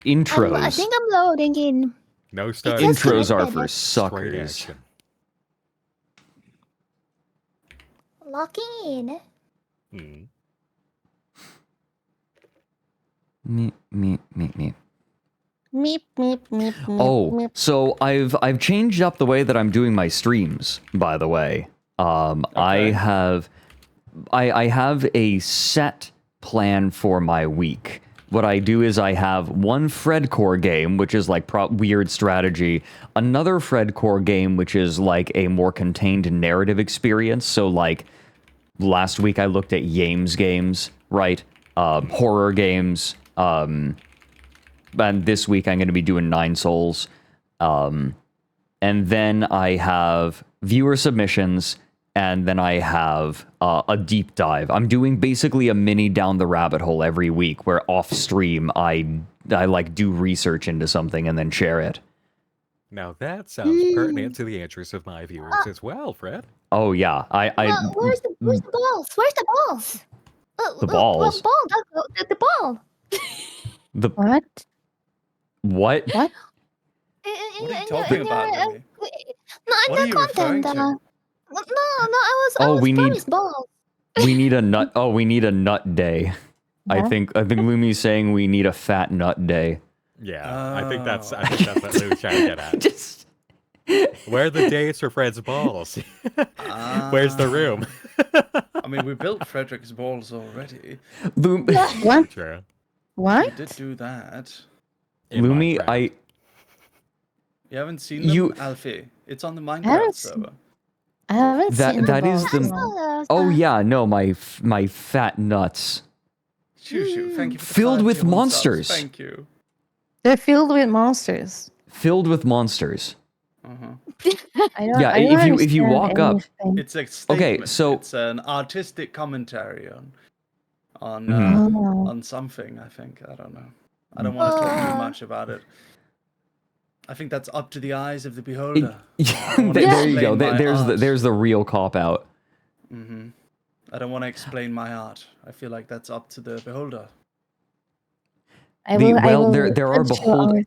Intros. I think I'm loading in. No start. Intros are for Straight suckers. action. Locking in. Hmm. Me. Meep meep meep meep. Oh, meep. so I've changed up the way that I'm doing my streams, by the way. I have a set plan for my week. What I do is I have one Fredcore game, which is like weird strategy, another Fredcore game, which is like a more contained narrative experience. So like last week I looked at Yames games, right? Horror games. And this week I'm going to be doing Nine Souls. And then I have viewer submissions, and then I have a deep dive. I'm doing basically a mini down the rabbit hole every week, where off stream I like do research into something and then share it. Now that sounds pertinent to the interests of my viewers as well, Fred. Oh yeah, Where's the balls? Where's the balls? The balls? The ball. The What? What? What? What are you talking about, Louis? No, What in are the you referring content. to? I was we need- promised balls. We need a nut. Oh, we need a nut day. I Yeah. think Lumi's saying we need a fat nut day. Yeah, I think that's what Lou's trying to get at. Just Where are the dates for Fred's balls? Where's the room? I mean, we built Fredrik's balls already. What? True. We What? did do that. In Lumi, Minecraft. You haven't seen them, You- Alfie? It's on the haven't Minecraft seen- server. I haven't seen that the is balls, the- no. Oh yeah, no, my fat nuts. Shoo, thank you for the Filled 5 with tier 1 monsters. subs. Thank you. They're filled with monsters. Filled with monsters. I don't, Yeah, I don't if you understand walk up- anything. It's a statement. so- It's an artistic commentary on Mhm. Oh. on something. I think I don't know. I don't want to talk too much about it. I think that's up to the eyes of the beholder. I don't wanna There you go. explain my art. There's the real cop out. I don't want to explain my art. I feel like that's up to the beholder. I will there are judge your behold. art.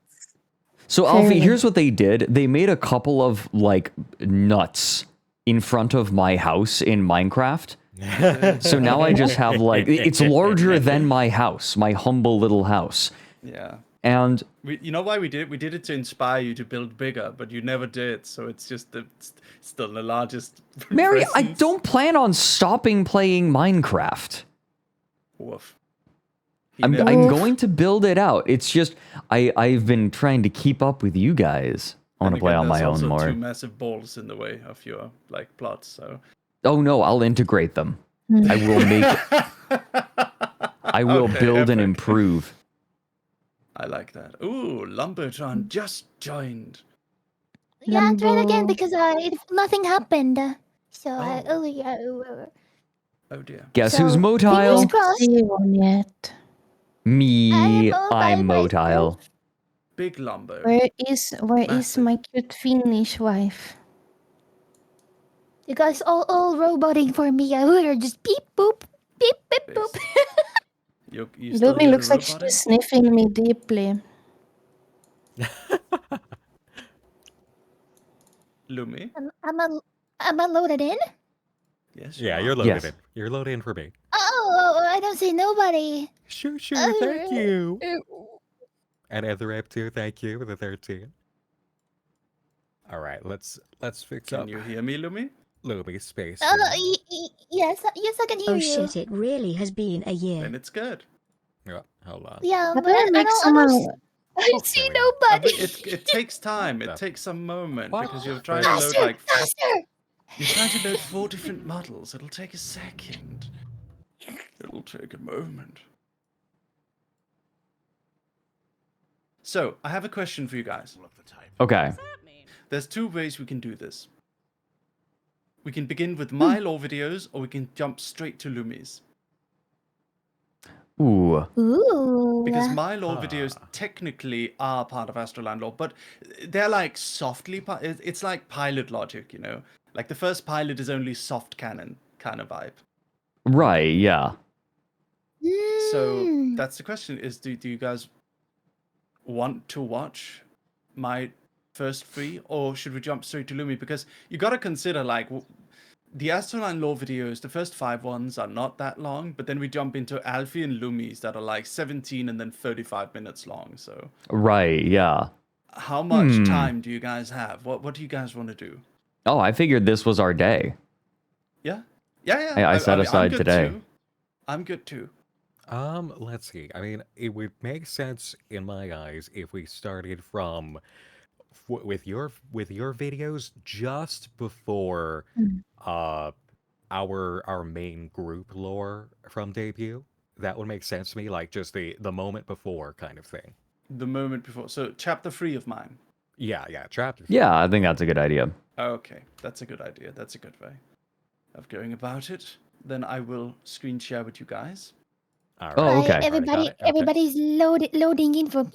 So Alfie, Fairly. here's what they did. They made a couple of like nuts in front of my house in Minecraft. So now I just have like it's larger than my house, my humble little house. Yeah. And You know why we did it? We did it to inspire you to build bigger, but you never did. So it's just still the largest. Mary, I presence. don't plan on stopping playing Minecraft. Woof. I'm never- going to build it out. It's just I've been trying to keep up with you guys. I want to And play again, on my there's own also more. Two massive balls in the way of your like plots. So Oh no, I'll integrate them. I will make. I will Okay, build and epic. improve. I like that. Ooh, Lumbertron just joined. Yeah, try it again Lumbo. because nothing happened. So Oh. yeah. Oh dear. Guess So, who's fingers motile? crossed. See one yet. Me. I'm I'm motile motile. Big Lumber. Where is Massive. my cute Finnish wife? You guys all roboting for me. We're just beep boop, beep beep boop. You still Lumi hear looks the like roboting? she's sniffing me deeply. Lumi? Am I loaded in? Yes. Yeah, you you're are. loaded Yes. in. You're loaded in for me. Oh, I don't see nobody. Sure, thank you. And Etherap too, thank you for the 13. All right, let's fix Can up you hear me, Lumi? Lumi space. Yes, I can hear Oh you. shit, it really has been a year. Then it's good. Yeah, hold on. Yeah, How but do I I make don't someone? I don't see There we go. nobody. It takes time. It No. takes a moment What? because you're trying to load Faster, like faster. you're trying to load 4 different models. It'll take a second. It'll take a moment. So I have a question for you guys. Okay. There's 2 ways we can do this. We can begin with my lore videos, or we can jump straight to Lumi's. Ooh. Ooh. Because my lore videos technically are part of ASTRALINE lore, but they're like softly. It's like pilot logic, you know. Like the first pilot is only soft canon kind of vibe. Right. Yeah. So Mm. that's the question: is do you guys want to watch my first 3, or should we jump straight to Lumi? Because you got to consider, like, the Astroline lore videos, the first 5 ones are not that long, but then we jump into Alfie and Lumi's that are like 17 and then 35 minutes long. So Right, yeah. how much time do you guys have? What do you guys want to do? Oh, I figured this was our day. Yeah? Yeah. I set mean, aside I'm good today. too. I'm good too. Let's see. I mean, it would make sense in my eyes if we started from with your videos just before our main group lore from debut. That would make sense to me, like just the moment before kind of thing. The moment before. So chapter 3 of mine. Yeah, chapter. Yeah, I think that's a good idea. Okay, that's a good idea. That's a good way of going about it. Then I will screen share with you guys. All right. Oh, Right, okay. everybody, Okay. everybody's loading in for me.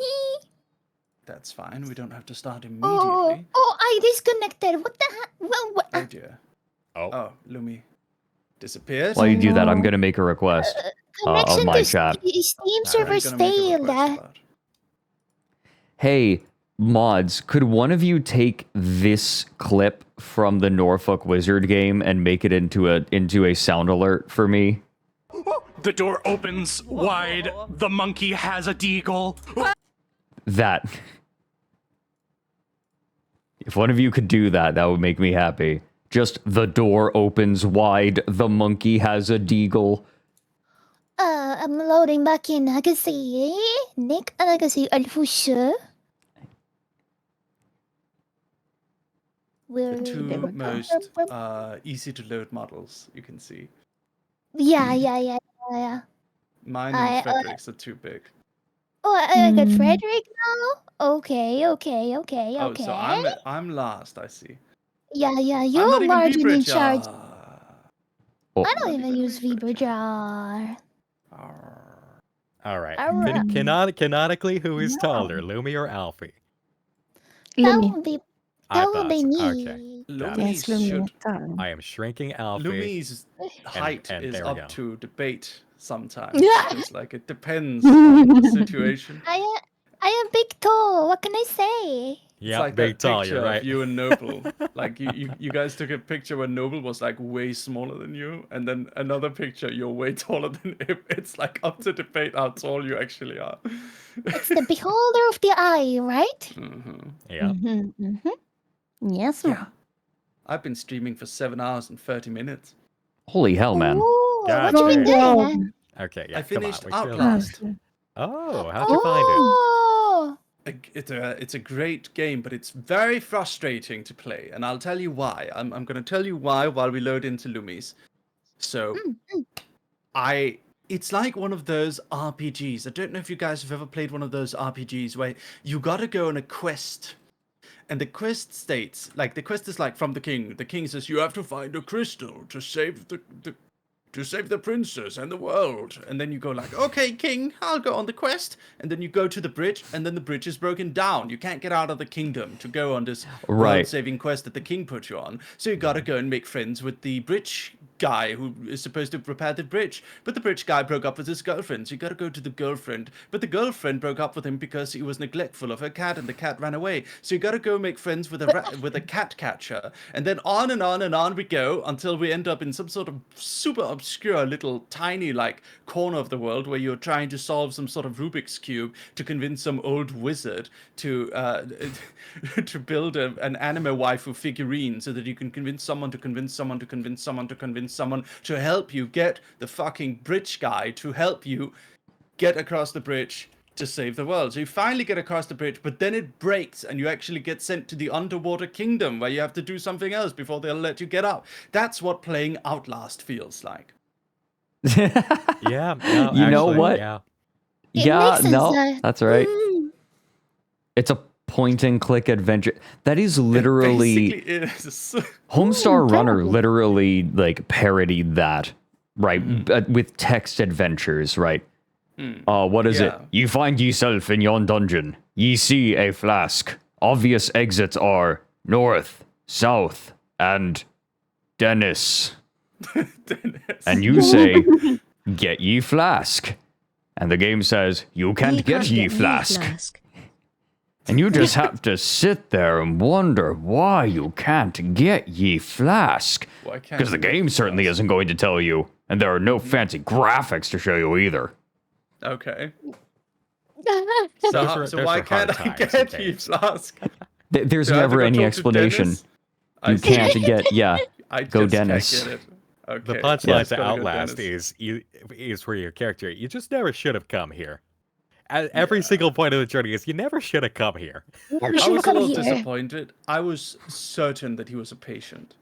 That's fine. We don't have to start Oh, immediately. I disconnected. What the heck? Well, what? Oh dear. Oh. Oh, Lumi disappeared. While you do that, I'm no. going to make a request of Connection my to chat. Steam What are you servers gonna make a failed. request about? Hey, mods, could one of you take this clip from the Norfolk Wizard game and make it into a sound alert for me? The door opens wide. The monkey has a deagle. That. If one of you could do that, that would make me happy. Just the door opens wide, the monkey has a deagle. I'm loading back in. I can see Nick and I can see Alfusha. Where The two there we go. most easy to load models you can see. Yeah. Mine I, and Frederick's are too big. Oh, I got Frederick now. Okay. Oh, so I'm last. I see. Yeah, I'm you're not even margin in Vibra charge. Jar. Oh, I don't Not even even use Vibra Vibra Jar. Arr. All right. Alright. Canonically, who is taller, Lumi or Alfie? That Lumi. would be I that would be thought so. me. Okay. Lumi Yes, Lumi. should. Darn. I am shrinking Alfie. Lumi's height and is there we up go. to debate sometimes. Yeah. It's like it depends on the situation. I am big toe. What can I say? It's Yeah, like big that tall, picture you're right. of you and Noble. Like you guys took a picture where Noble was like way smaller than you, and then another picture you're way taller than him. It's like up to debate how tall you actually are. It's the beholder of the eye, right? Mhm. Yeah. Yes, Yeah. I've been streaming for 7 hours and 30 minutes. holy hell, man. Ooh, God what you been damn. doing? Okay, yeah, I finished come on. we should- Outlast. Oh, how'd you find Oh, It's a great game, but it's very frustrating to play, and I'll tell you why. I'm going to tell you why while we load into Lumis. So, it's like one of those RPGs. I don't know if you guys have ever played one of those RPGs where you got to go on a quest. And the quest states, like, the quest is like from the king. The king says, you have to find a crystal to save the princess and the world. And then you go like, okay, king, I'll go on the quest. And then you go to the bridge, and then the bridge is broken down. You can't get out of the kingdom to go on this Right. world-saving quest that the king put you on. So you gotta go and make friends with the bridge guy who is supposed to repair the bridge. But the bridge guy broke up with his girlfriend, so you gotta go to the girlfriend. But the girlfriend broke up with him because he was neglectful of her cat, and the cat ran away. So you gotta go make friends with a cat catcher. And then on and on and on we go until we end up in some sort of super obscure little tiny like corner of the world where you're trying to solve some sort of Rubik's cube to convince some old wizard to to build an anime waifu figurine so that you can convince someone to convince someone to convince someone to convince someone to help you get the fucking bridge guy to help you get across the bridge to save the world. So you finally get across the bridge, but then it breaks and you actually get sent to the underwater kingdom where you have to do something else before they'll let you get up. That's what playing Outlast feels like. Yeah, no, You know actually, what? Yeah. It Yeah, makes sense, no, that's right. It's a point and click adventure. That is literally Basically, it is. Homestar Runner terrible. literally like parodied that, right? But with text adventures, right? What is it? Yeah. You find yourself in yon dungeon. Ye see a flask. Obvious exits are north, south, and Dennis. Dennis. And you say, get ye flask. And the game says, you can't get ye flask. And you just have to sit there and wonder why you can't get ye flask. Why can't Because the you get game certainly flask? isn't going to tell you. And there are no fancy graphics to show you either. Okay. Those are- So those why are can't hard I times get in you games. flask? There's Do I have to never go any talk to explanation. Dennis? I You see. can't get, yeah. I Go just Dennis. Can't get it. The Okay. punchline just to gotta go Outlast Dennis. is for your character. You just never should have come here. At every single point of the journey is you never should have come here. Never I should was a come little here. disappointed. I was certain that he was a patient.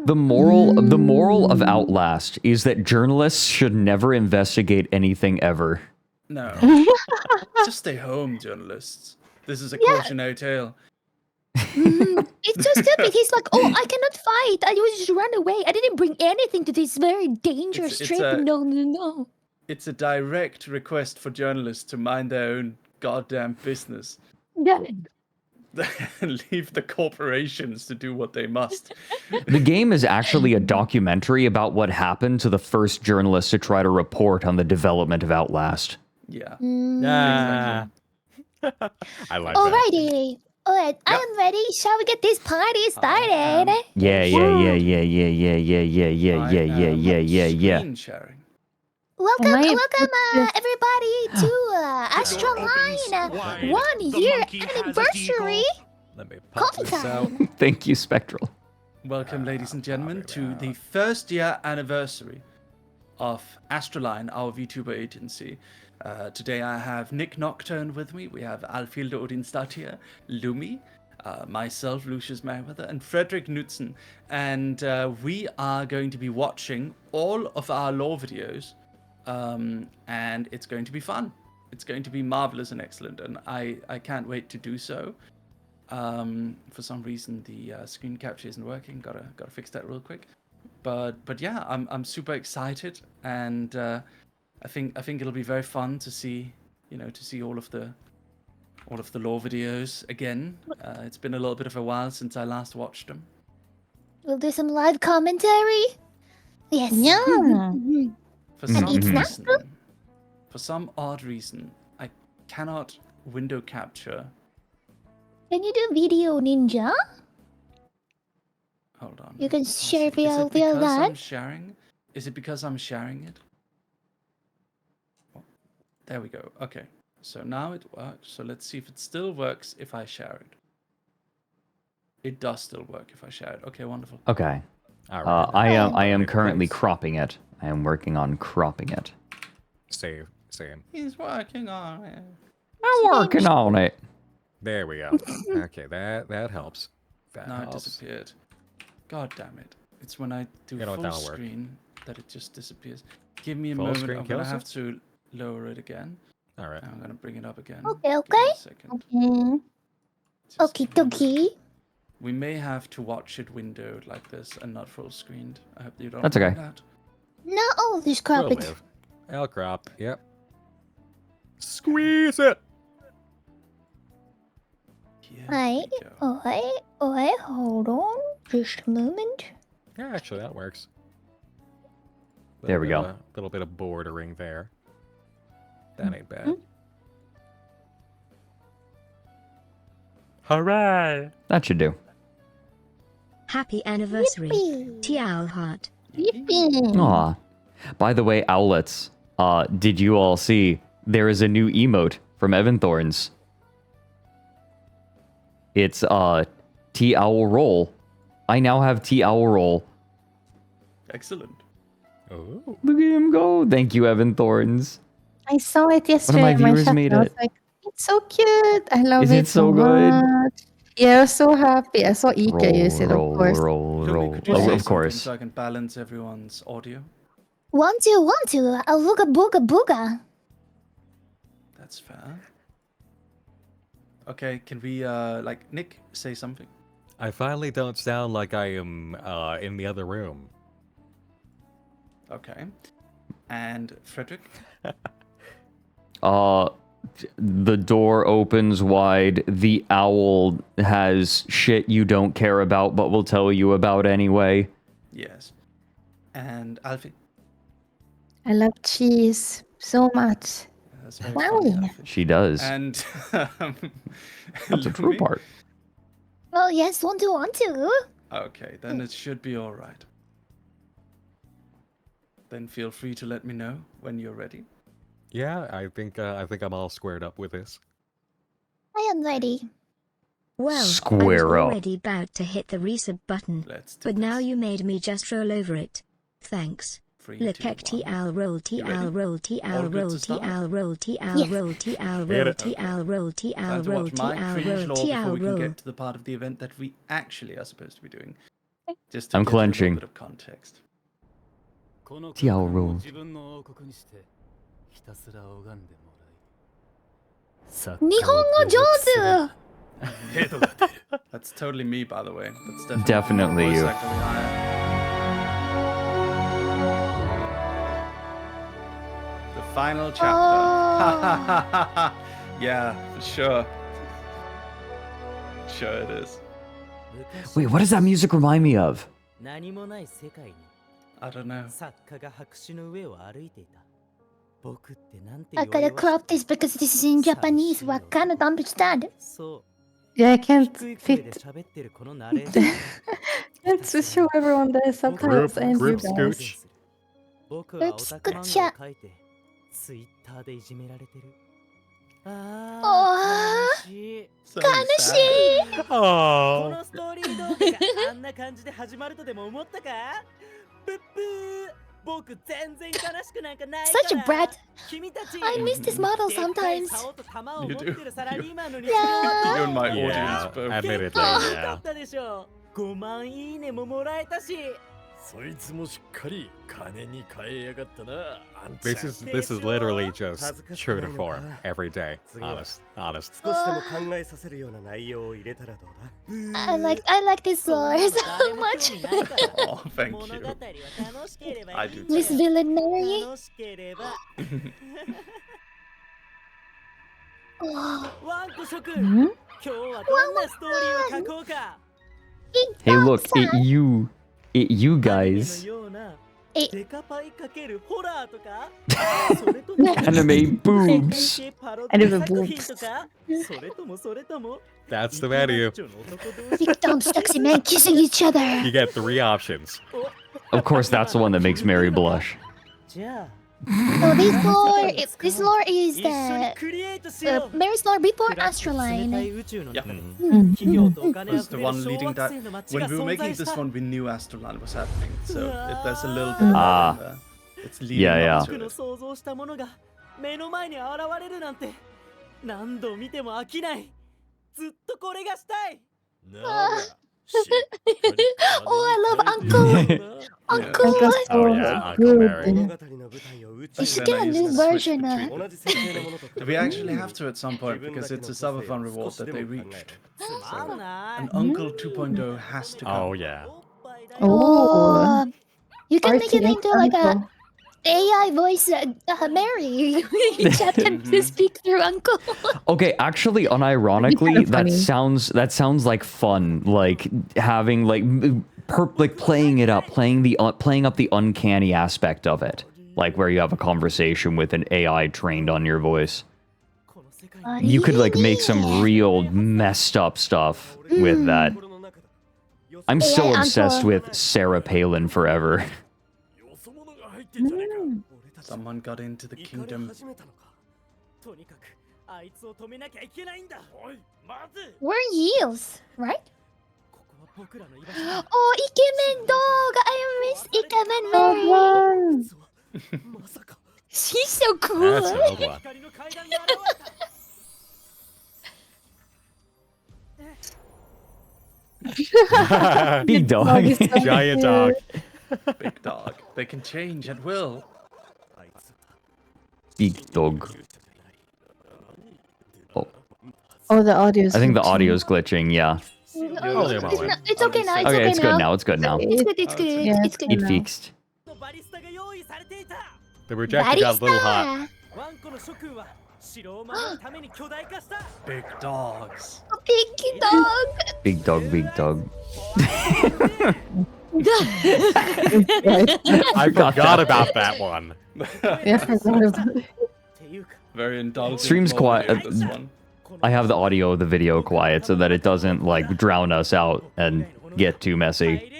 The moral of Outlast is that journalists should never investigate anything ever. No. Just stay home, journalists. This is a cautionary tale. It's so stupid. He's like, oh, I cannot fight. I will just run away. I didn't bring anything to this very dangerous It's trip. a- No. It's a direct request for journalists to mind their own goddamn business Yeah. and leave the corporations to do what they must. The game is actually a documentary about what happened to the first journalist to try to report on the development of Outlast. Yeah. Ah. I like that. Alrighty. Alright, I am ready. Shall we get this party started? Yeah. Screen sharing. Welcome, Am I- welcome, everybody to Opens wide. ASTRALINE 1 The year monkey has a anniversary. Let me pop Coffee this out. time. Thank you, Spectral. Welcome, ladies and gentlemen, to the first year anniversary of ASTRALINE, our VTuber agency. Today I have Nick Nocturne with me. We have Alfildo Odinstatia, Lumi, myself, Lucius Merriweather, and Fredrik Knudsen. And we are going to be watching all of our lore videos. And it's going to be fun. It's going to be marvelous and excellent. And I can't wait to do so. For some reason the screen capture isn't working. Gotta fix that real quick. But yeah, I'm super excited, and I think it'll be very fun to see all of the lore videos again. It's been a little bit of a while since I last watched them. We'll do some live commentary. Yes. Yeah. For And some eat snacks. reason, for some odd reason, I cannot window capture. Can you do video ninja? Hold on. You can Let's share see. Is via it because I'm that. sharing? Is it because I'm sharing it? Oh, there we go. Okay. So now it works. So let's see if it still works if I share it. It does still work if I share it. Okay, wonderful. Okay. All right. I am Alright, currently thanks. cropping it. I am working on cropping it. Same. He's working on it. I'm working on it. There we go. Okay, that helps. That Now it helps. disappeared. God damn it. It's when I do You know what, full that'll work. screen that it just disappears. Give me a Full moment. screen I'm going to kills have it? to lower it again. All right. I'm going to bring it up again. Okay, Give me okay. a second. Mm. Just Okie give me a dokie. We may have to watch it windowed like this and not full screened. I hope you don't That's mind okay. that. No, just crop We'll it. live. I'll crop. Yep. Squeeze it. Here Right. we go. Alright, hold on. Just a moment. Yeah, actually, that works. There we go. A little bit of bordering there. That ain't bad. Hooray! That should do. Happy anniversary. Yippee. Tial Heart. Yippee. Aw. By the way, Owlets, did you all see there is a new emote from Evan Thorns? It's T-Owl Roll. I now have T-Owl Roll. Excellent. Oh. Look at him go. Thank you, Evan Thorns. I saw it yesterday. my in my viewers chat, made and I was it. like, it's so cute. I love Is it so good? much. Yeah, I was so happy. I saw Ika use it, of course. roll. Lumi, could you Oh, say of something course. so I can balance everyone's audio? 1, 2, 1, 2. Awooga booga booga. That's fair. Okay, can we, like, Nick, say something? I finally don't sound like I am in the other room. Okay. And Frederick? The door opens wide. The owl has shit you don't care about, but will tell you about anyway. Yes. And Alfie? I love cheese so much. That's very Wow. funny, Alfie. She does. And That's a true Lumi? part. Oh yes, want to. Okay, then it should be all right. Then feel free to let me know when you're ready. Yeah, I think I'm all squared up with this. I am ready. Well, I was Square up. already about to hit the resub button, Let's do but now this. you made me just roll over it. Thanks. 3, Le 2, pec 1. TL roll You ready? TL roll TL All good roll to start? TL roll TL Yes. roll TL Hit roll it. TL roll Time TL to roll watch my TL cringe roll lore before TL we can roll. get to the part of the event that we actually are supposed to be doing. Just to I'm give you a clenching. little bit of context. TL roll. 日本語上手。 That's totally me, by the way. That's definitely, Definitely voice you. actor we hire. The final chapter. Yeah, for sure. Sure it is. Wait, what does that music remind me of? 何もない世界に I don't know. 作家が白紙の上を歩いていた。僕ってなんて I 弱々 gotta crop this because this is in Japanese, so I cannot understand. そう Yeah, I can't 低い声で fit. 喋ってるこのナレーション Let's just show everyone the subtitles and you group guys. scooch. 僕はオ Let's タク漫 scooch 画を描いてツイッターでいじめられてる。あー悲しい。 So 悲 sad. しい。こ Oh. のストーリー動画があんな感じで始まるとでも思ったか？ブッブー。僕全然悲しくなんかないから。 Such a brat. 君たち。 I miss this model でっかい sometimes. 竿と弾を持 You っ do. てるサラリーマンの日 Yeah. you're in my Yeah, audience, but admittedly, よか yeah. ったでしょ。5万いいねももらえたし。 そいつもしっかり金に変えやがったな、あんちゃん。 This is literally just true to form every day. Honest. 少しでも考えさせるような内容を入れたらどうだ？ I like this lore so much. Oh, thank 物語は you. 楽しければ I いい do んだよ This villainary. 楽しければ。 Oh, ワンコ諸君、 Hmm? 今日はどんなストーリーを書こうか。 Hey, look, it you アニメの guys. ようなえデカパイかけるホラーとか、それとも Anime boobs. 系パロデ Anime ィ作品 boobs. とか、それとも That's the menu. big dumb sexy men kissing each other. You get 3 options. Of course, that's the one that makes Mary blush. じゃあ So this lore is 一緒に the クリエイトしよう。 Mary's lore before 暗く冷たい ASTRALINE. 宇宙の中に Mm. 企業とお金 Was あ the ふれる one 小 leading 惑 that 星の街 when が we were 存 making 在し this た。 one, we knew Astraline was happening. So there's a little bit of Ah. it's leading Yeah, up 僕 to の it. 想像したものが目の前に現れるなんて何度見ても飽きない。ずっとこれがしたい。なら、しっかり Oh, I love 金に変えて Uncle. Yeah. Uncle. That's Oh, so yeah, Uncle good. Mary. 物語の舞台を宇宙 We should で get a Then I new used to switch version. between- 同じ設定のものと比べ We actually have to at some point 自分 because だけの it's a 個性を subathon 少 reward し that で they も考 reached. つまんない。 And Uncle 2.0 has to Oh come. yeah. おっぱいだよ Oh, you can make it Archie into like a Uncle. AI voice Mary. You chat can speak through Uncle. Okay, actually, unironically, kinda that funny. sounds like fun. Like having like playing it up, playing up the uncanny aspect of it, like where you have a conversation with an AI trained on your voice. この世界 You could like make some real messed up stuff with that. 心の中だ。よ I'm so AI obsessed Uncle. with Sarah Palin forever. そ者が入ってんじゃねえか。 Mm. 俺たち Someone got into the 行かれ kingdom. 始めたのか。とにかくあいつを止めなきゃいけないんだ。おい、待て。 We're heels, right? ここは僕らの居場所だ。 Oh, Ikemen dog! I miss Ikemen Oh, Mary. fun. 実はまさか She's so That's cool. an old one. 光の階段が現れた。 Big Dog dog. is so Giant cute. dog. Big dog. They can change at will. あいつ Big dog. Oh, Oh, the audio. I think the audio's glitching. Yeah. Oh, It's okay now. It's Okay, okay it's good now. now. It's good now. It's good. It's good. Yeah, It's good. It now. fixed. バリスタが用意されていた。 The projector got a little hot. Barista. ワンコの諸君は城を守るために巨大化した。 Big dogs. Big dog. Big dog. Big dog. Right. I forgot about that one. Yeah, I forgot about it. っていうか Very indulgent. Stream's lore quiet. video, this one. I have the audio of the video quiet so that it doesn't like drown us out and get too messy.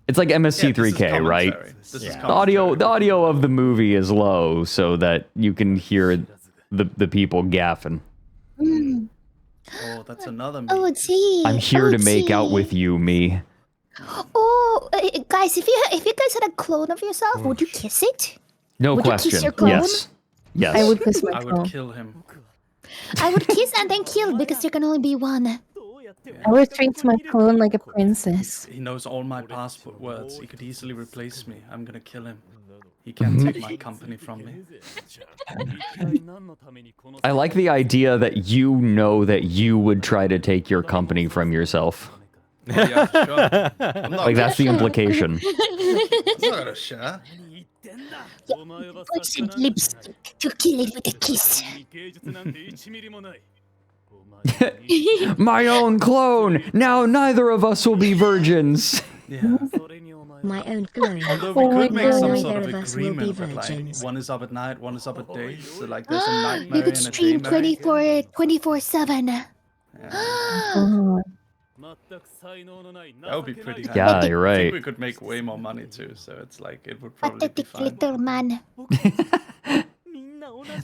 It's like Yeah, this is MSC3K, right? commentary. This is The audio of the movie is low so that you can hear the people gaffing. Oh, that's another me. Oh, gee. I'm here to make out gee. with you, me. Oh, guys, if you guys had a clone of yourself, would you kiss it? No Would you kiss question. your clone? Yes. Yes. I would kiss my I would clone. kill him. I would kiss and then kill because there can only be one. I would treat my clone like a princess. He knows all my passport words. He could easily replace me. I'm gonna kill him. He can't take my company from me. I like the idea that you know that you would try to take your company from yourself. Oh, yeah, sure. I'm not Like that's the gonna share. implication. I'm not gonna share. Put some lipstick to kill it with a kiss. My own clone. Now neither of us will be virgins. Yeah. My own clone. Although Oh we my could make some God. sort of Neither of us will be agreement that like virgins. one is up at night, one is up at day. So like there's a night You Mary could and a day stream Mary. 24/7. Yeah. Oh, That would be pretty handy. Yeah, you're I think right. we could make way more money too, so it's like it would probably be Pathetic fine. little man.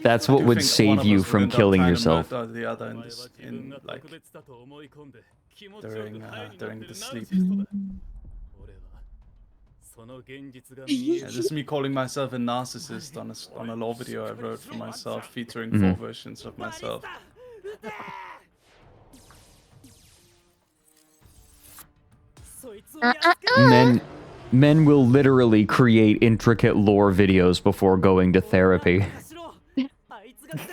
That's I what do would think one save of you us would from end up killing trying to yourself. murder the other in this, like during the sleep. Yeah, this is me calling myself a narcissist on a lore video I wrote for myself, featuring 4 versions of myself. Men will literally create intricate lore videos before going to therapy.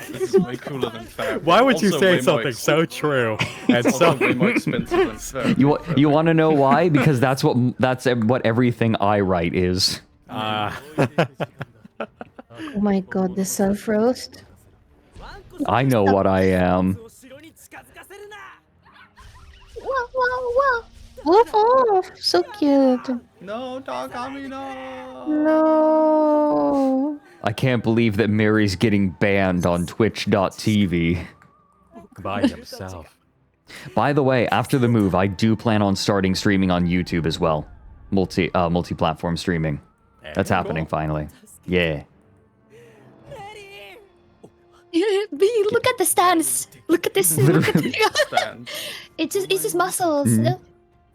This is way cooler than therapy. Why would you Also say way more something so true and Also so way more expensive than therapy. You want to know why? Because that's what everything I write is. oh my god, the self roast. I know what I am. Wow, wow, wow. Woof woof, so cute. No, Dogami, no. No. I can't believe that Mary's getting banned on Twitch.tv. by himself. By the way, after the move, I do plan on starting streaming on YouTube as well. Multi-platform streaming. That's happening finally. Yeah. Look at the stance. Look at this. Look at Stand. it's just muscles.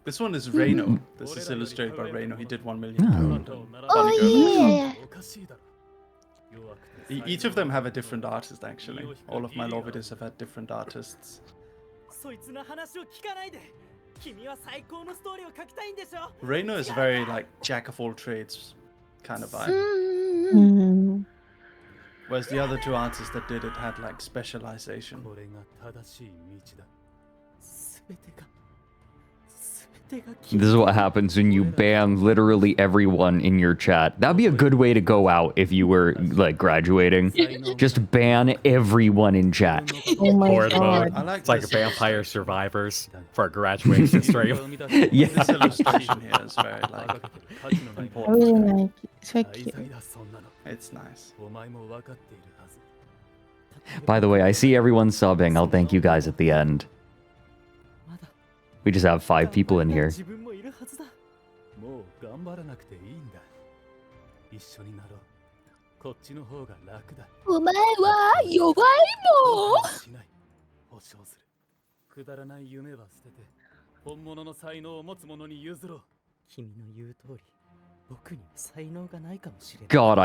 This one is Reno. This is illustrated by Reno. He did 1 million. Oh yeah. Each of them have a different artist, actually. All of my lore videos have had different artists. Reno is very like jack of all trades kind of vibe. Mm. Whereas the other 2 artists that did it had like specialization. This is what happens when you ban literally everyone in your chat. That'd be a good way to go out if you were like graduating. Just ban everyone in chat. Oh my Horde god. mode. I like It's like this. Vampire Survivors for a graduation stream. Yeah. This illustration here is very like I important. really like it. It's very cute. It's nice. By the way, I see everyone subbing. I'll thank you guys at the end. We just have 5 people in here. God,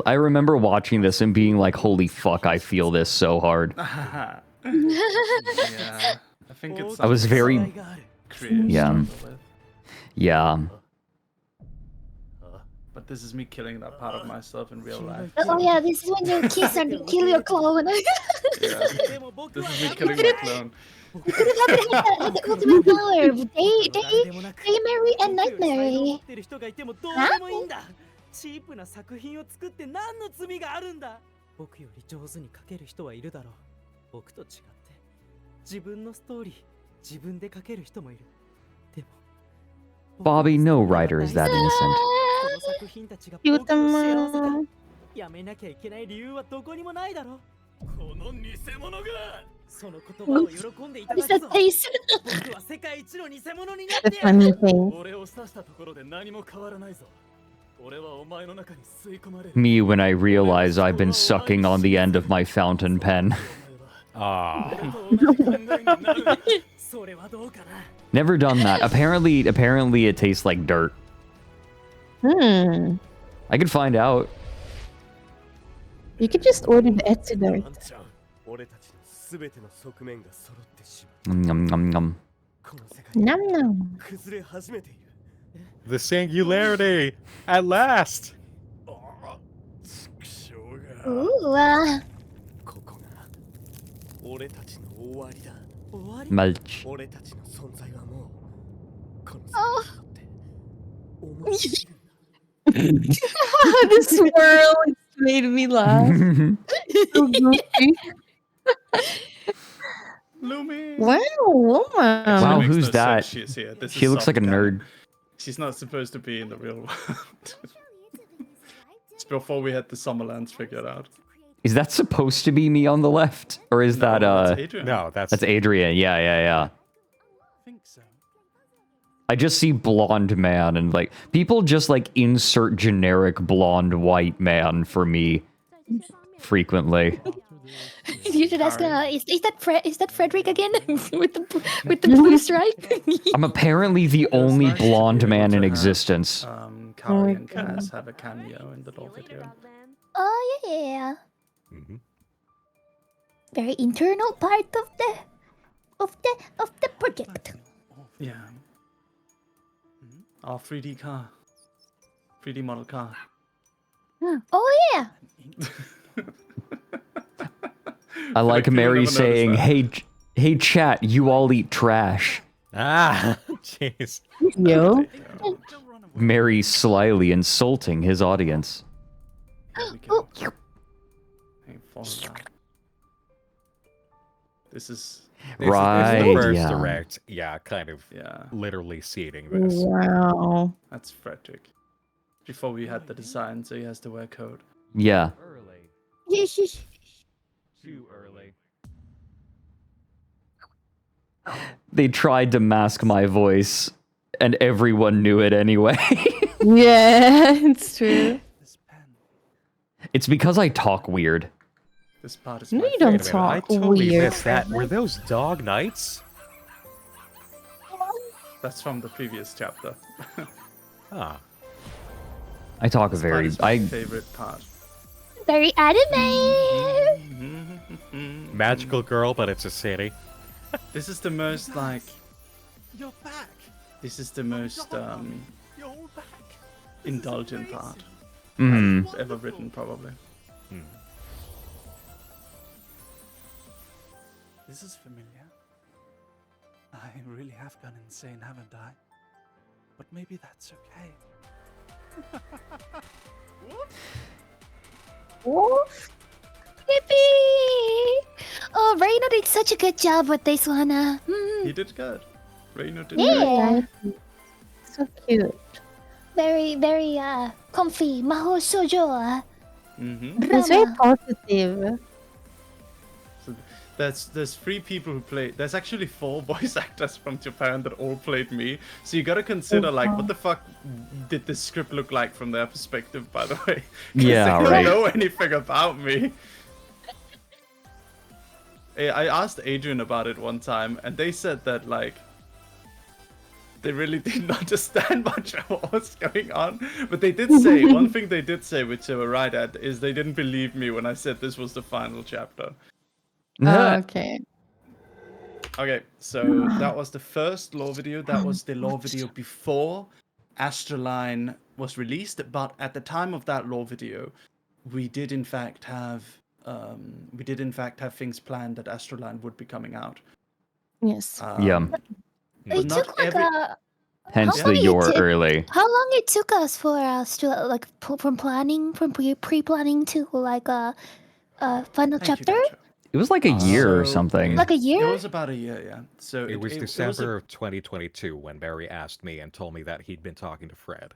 I remember watching this and being like, holy fuck, I feel this so hard. Yeah. I think it's I was very... creative. Yeah. struggle with. Yeah. But this is me killing that part of myself in real life. Oh yeah, this is when you kiss and kill your clone. Yeah. This is me killing my clone. You could have had the ultimate power. Day Mary and Night Mary. Huh? チープな作品を作って何の罪があるんだ。僕より上手に書ける人はいるだろう。僕と違って自分のストーリー自分で書ける人もいる。でも Bobby, no writer is that innocent. この作品たちが僕を幸せだ。やめなきゃいけない理由はどこにもないだろ。この偽物がその言葉を喜んでいた What だ is く that ぞ。 face? 僕は世界一の偽物になっ The てやる。 funny thing. 俺を刺したところで何も変わらないぞ。俺はお前の中に吸い込まれる。 Me when I realize I've been sucking on the end of my fountain pen. Ah. 俺と同じ考えになる。それはどうかな。 Never done that. Apparently it tastes like dirt. Hmm. I could find out. You could just order the antidote. ワンちゃん、俺たちのすべての側面が揃ってしまう。 Nom, nom, nom. この世界 Nom nom. 崩れ始めている。 The singularity! At last! ああ、畜生が。 Ooh, ここが俺たちの終わりだ。終わり。 Mulch. 俺たちの存在はもうこの世界にとって重すぎるんだ。 The swirl made me laugh. So goofy. Lumi. Wow, woman. Wow, Makes who's no that? sense she's here. This She is looks like a soft canon. nerd. She's not supposed to be in the real world. It's before we had the Summerlands figured out. Is that supposed to be me on the left? Or is that that's Adrian. No, that's Adrian. Yeah. I think so. I just see blonde man and like people just like insert generic blonde white man for me frequently. you should ask. Is that Fredrik again with the blue stripe? I'm apparently the It was only nice to be blonde able man to in have, existence. Kari and Cass have a cameo in the lore video. Oh yeah. Mhm. Very internal part of the project. Yeah. Our 3D car. 3D model car. Oh yeah. I like People Mary never notice saying, that. hey chat, you all eat trash. Ah, jeez. Yo. Don't run away. Mary slyly insulting his audience. There we go. Hey, follow that. This is This Right, is the first yeah. direct, kind of yeah. literally seeding this. Wow. That's Fredrik. Before we had the design, so he has to wear coat. Yeah. Early. Too early. They tried to mask my voice, and everyone knew it anyway. Yeah, it's true. This pen. It's because I talk weird. This part is No, my you don't favorite. I talk totally weird. missed that. Were those dog nights? That's from the previous chapter. Ah. I talk This part very. is my I favorite part. Very anime. Magical girl, but it's a city. This is the most like. You're back. This is the most You're all back. indulgent part mm, ever written, probably. This is familiar. I really have gone insane, haven't I? But maybe that's okay. Yippee! Oh, Reina did such a good job with this one. He did good. Reino did Yeah. So cute. Very, very comfy. Maho shoujo. Mm-hmm. It's very Drama. positive. So there's 3 people who play. There's actually 4 voice actors from Japan that all played me. So you gotta consider like what the fuck did this script look like from their perspective, by the way. 'Cause Yeah, they right. don't know anything about me. I asked Adrian about it one time, and they said that like they really didn't understand much of what was going on. But they did say one thing they did say, which they were right at, is they didn't believe me when I said this was the final chapter. Oh, okay. Okay, so that was the first lore video. That was the lore video before ASTRALINE was released. But at the time of that lore video, we did in fact have things planned that ASTRALINE would be coming out. Yes. yeah. But It not took like every- Hence How the long you're it took- early. How long it took us for us to like from planning, from pre-planning to like final Thank you, chapter? Nacho. It was like a year or So- something. Like a It year? was about a year, yeah. So It was a- December of 2022 when Barry asked me and told me that he'd been talking to Fred.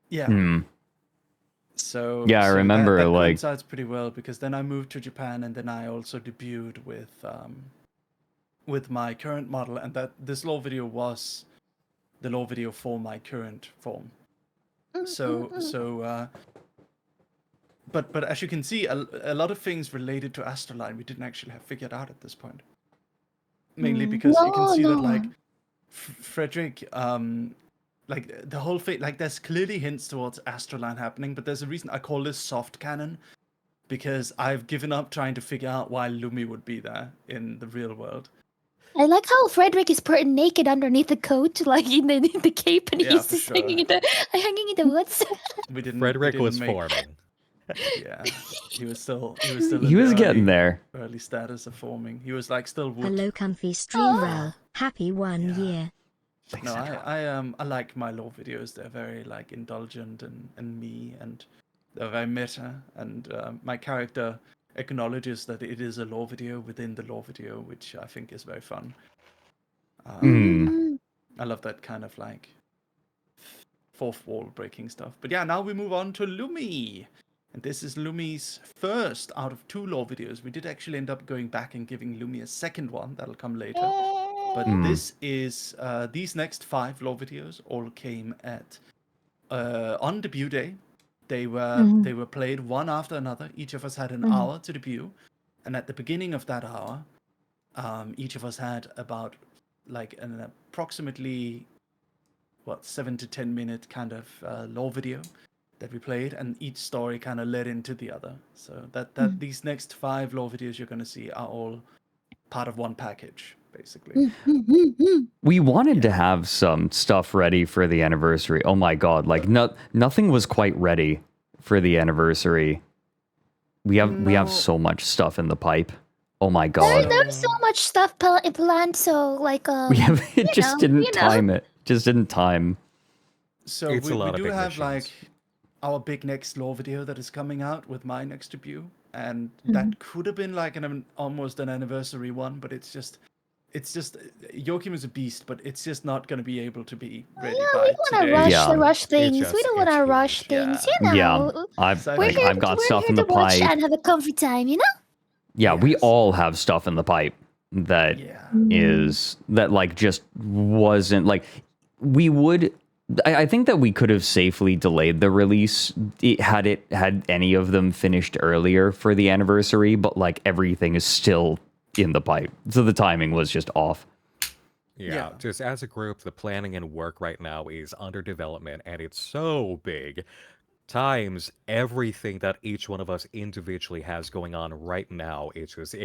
yeah. Hmm. So Yeah, I remember, that like- coincides pretty well because then I moved to Japan and then I also debuted with my current model, and that this lore video was the lore video for my current form. But as you can see, a lot of things related to ASTRALINE we didn't actually have figured out at this point. Mainly because you can see that like Fredrik, like the whole thing, like there's clearly hints towards ASTRALINE happening, but there's a reason I call this soft canon, because I've given up trying to figure out why Lumi would be there in the real world. I like how Fredrik is put naked underneath the coat, like in the cape, and Yeah, he's for just sure. hanging in the woods. We didn't. Frederick was make, forming. Yeah, he was still. He was getting there. Early status of forming. He was like still wood. Hello, comfy stream row. Happy 1 year. No, I like my lore videos. They're very like indulgent and me, and they're very meta. And my character acknowledges that it is a lore video within the lore video, which I think is very fun. I love that kind of like fourth wall breaking stuff. But yeah, now we move on to Lumi. And this is Lumi's first out of 2 lore videos. We did actually end up going back and giving Lumi a second one. That'll come later. But this is, these next 5 lore videos all came at, on debut day. They were played one after another. Each of us had an hour to debut. And at the beginning of that hour, each of us had about like an approximately, 7 to 10 minute kind of lore video that we played, and each story kind of led into the other. So that these next 5 lore videos you're going to see are all part of one package, basically. We wanted to have some stuff ready for the anniversary. Oh my god, like nothing was quite ready for the anniversary. We have so much stuff in the pipe. Oh my god. There's so much stuff planned, so like We have it just didn't time it. Just didn't time. So It's we a lot of do big have missions. like our big next lore video that is coming out with my next debut, and that could have been like almost an anniversary one, but it's just Joachim is a beast, but it's just not going to be able to be ready we by don't want today. to rush Yeah. rush things. just- we don't want it's to huge. rush things, you know. Yeah, I've So We're here, got we're stuff here in the to watch pipe. and have a comfy time, you know. Yeah, we Yes. all have stuff in the pipe that is that like just wasn't like we would. I think that we could have safely delayed the release had any of them finished earlier for the anniversary, but like everything is still in the pipe, so the timing was just off. Yeah, just as a group, the planning and work right now is under development, and it's so big. Times everything that each one of us individually has going on right now. It's just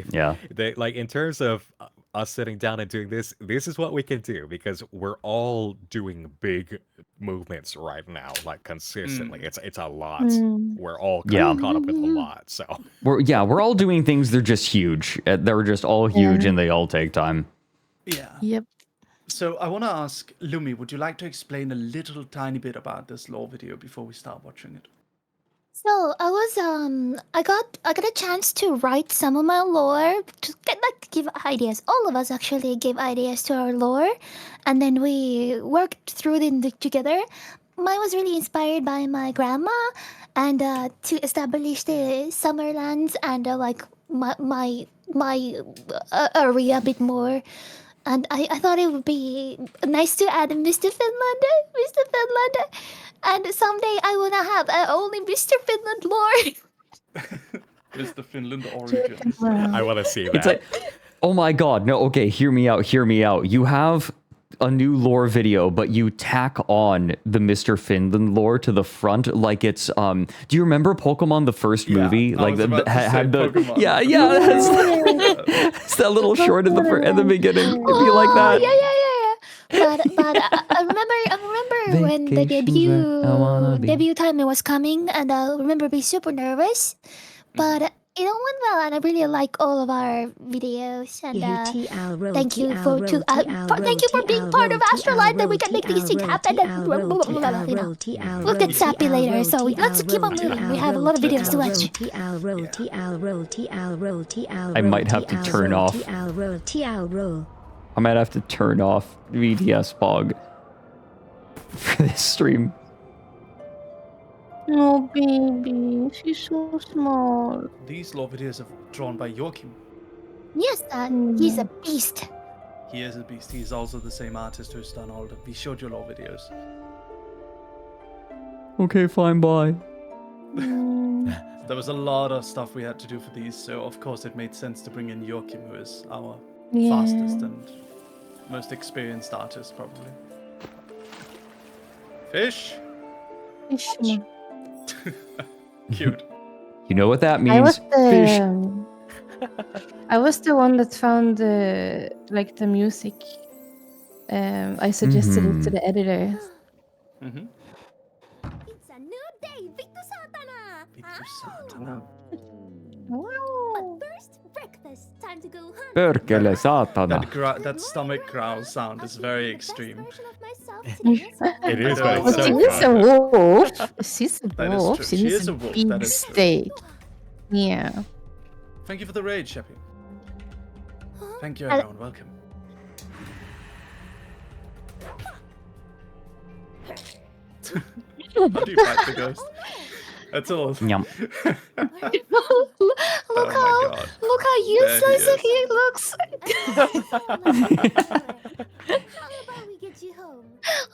like in terms of us sitting down and doing this is what we can do because we're all doing big movements right now, like consistently. It's a lot. We're all caught up with a lot. So we're all doing things. They're just huge. They're just all huge, and they all take time. Yeah. Yep. So I want to ask Lumi, would you like to explain a little tiny bit about this lore video before we start watching it? So I got a chance to write some of my lore to give ideas. All of us actually gave ideas to our lore, and then we worked through them together. Mine was really inspired by my grandma, and to establish the Summerlands and like my area a bit more. And I thought it would be nice to add Mr. Finland. And someday I want to have only Mr. Finland lore. Mr. Finland origins. I want to see that. It's like, oh my god, no, okay, hear me out. You have a new lore video, but you tack on the Mr. Finland lore to the front like it's do you remember Pokemon the first movie? I Like was about to say had the Pokemon. it's that little short at the beginning. It'd be like that. Yeah. But I remember when the Vacation's where I wanna be. debut time was coming, and I remember being super nervous. But it all went well, and I really like all of our videos. And thank you thank you for being part of ASTRALINE, that we can make these things happen. And we'll get sappy later, so let's keep on moving. We have a lot of videos to watch. I might have to turn off. I might have to turn off VTS Pog for this stream. Oh, baby, she's so small. These lore videos are drawn by Joachim. Yes, he's a beast. He is a beast. He's also the same artist who's done all the. We showed your lore videos. Okay, fine, bye. There was a lot of stuff we had to do for these, so of course it made sense to bring in Joachim, who is our fastest and most experienced artist, probably. Fish? Fish. Cute. You know what that means? I was Fish. the I was the one that found like the music. I suggested it to the editor. Mm-hmm. It's a new day, Victor Satana! Satana. Wow. But first, breakfast. Time to go hunt. Perkele saatana. That stomach growl sound is very extreme. It is, but Oh, it's so she is a good. wolf. She's a That is wolf. true. She She is is a a wolf, big that is true. steak. Yeah. Thank you for the raid, Sheppy. Thank you, everyone. Welcome. How do you fight the ghost? That's all. Yum. Look how useless he looks. How about we get you home?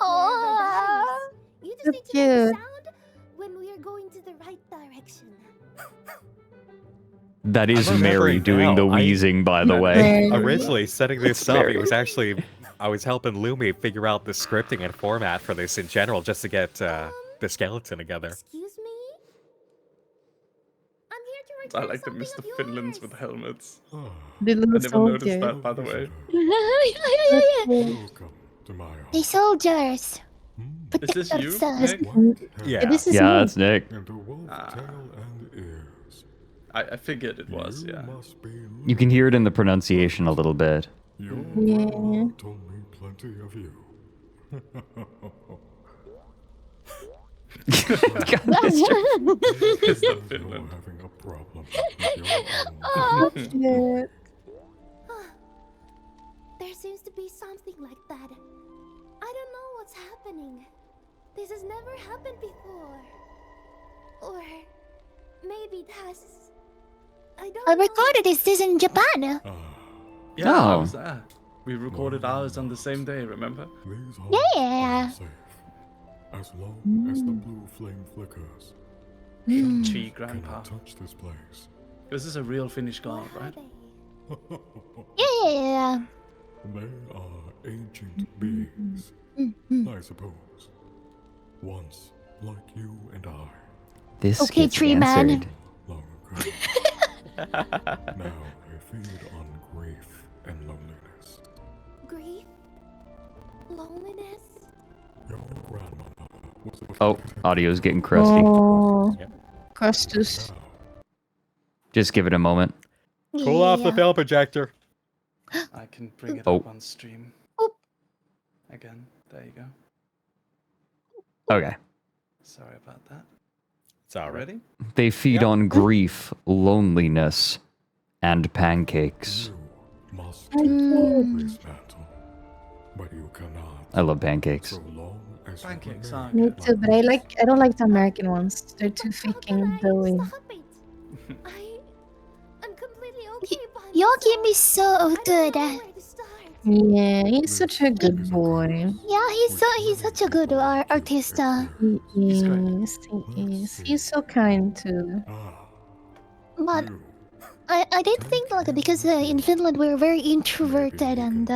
Oh. You just So need to make a cute. sound when we are going to the right direction. That is I'm Mary remembering doing the now. wheezing, by the way. Originally setting this up, Very- it was actually I was helping Lumi figure out the scripting and format for this in general, just to get the skeleton together. Excuse me? I'm here to I return like the something Mr. of Finlands yours. with helmets. The I little never noticed soldier. that, by the way. The soldiers. Is this you, Protect Nick? Yeah. This is Yeah, me. that's Nick. I figured it was, yeah. You can hear it in the pronunciation a little bit. Yeah. told me plenty of you. It's the Finland. Having a problem with your own. Oh, shit. There seems to be something like that. I don't know what's happening. This has never happened before. Or maybe it has. I don't I know. recorded this in Japan. Yeah, I Oh. was there. We recorded ours on the same day, remember? These homes Yeah. are safe. As long as the blue flame flickers, Chi cannot Grandpa. touch this place. This is a real Finnish What god, are right? they? Yeah. They are ancient beings, I suppose. Once like you and I, This Okay, gets tree man. answered. long ago. Now they feed on grief and loneliness. Grief? Loneliness? Your grandmother was a Oh, audio's getting crusty. Oh. Yep. Crustus. Just give it a moment. Pull off the Yeah. film projector. I can bring it Oh. up on stream. Oop. Again, there you go. Okay. Sorry about that. It's alright. Ready? They feed on grief, loneliness, and pancakes. You must take on this battle, but you cannot. I love pancakes. So long as you Pancakes remain are Me good. too, but I don't like the American ones. They're too freaking doughy. Stop it! I'm completely okay by Joachim myself. is so I don't good. know where to start. Yeah, he's such a good boy. Yeah, he's such a good artist. He He's great. is. He is. He's so kind too. But You I did think like because in Finland we're very introverted and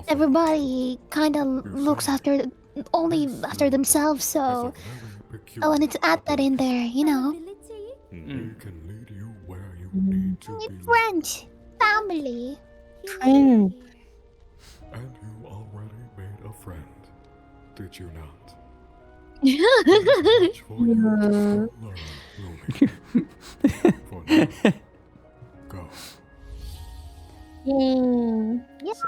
everybody kind of looks after only after themselves. So I wanted to add that in there, you know. Ability? He can lead you where you need to be. Friends, family. Friend. And you already made a friend, did you not? Much for you to still learn, Lumi. For now, go. Yeah. So,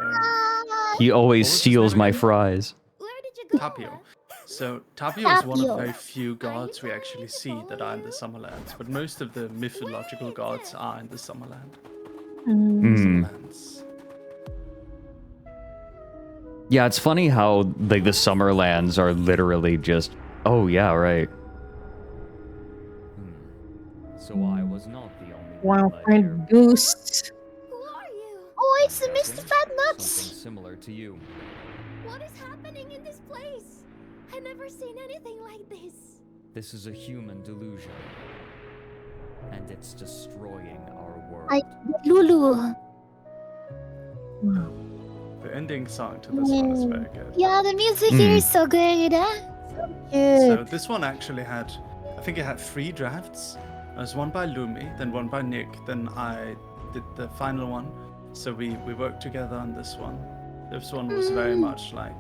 He always What was his steals name my again? fries. Where did you go? Tapio. So, Tapio is one of the Tapio. very few gods we actually see that are in the Summerlands, but most of the mythological gods are in the Summerland. Hmm. Summerlands. Yeah, it's funny how like the Summerlands are literally just. Oh yeah, right. So I was not the only Wow, one led here. find boosts. Who are you? Oh, it's I'm Mr. guessing Fat something Nuts. similar to you. What is happening in this place? I've never seen anything like this. This is a human delusion. And it's destroying our world. I Lulu. The ending song to this one is very good. Yeah, the music here is so good. So this one actually had, I think it had 3 drafts. There was one by Lumi, then one by Nick, then I did the final one. So we worked together on this one. This one was very much like,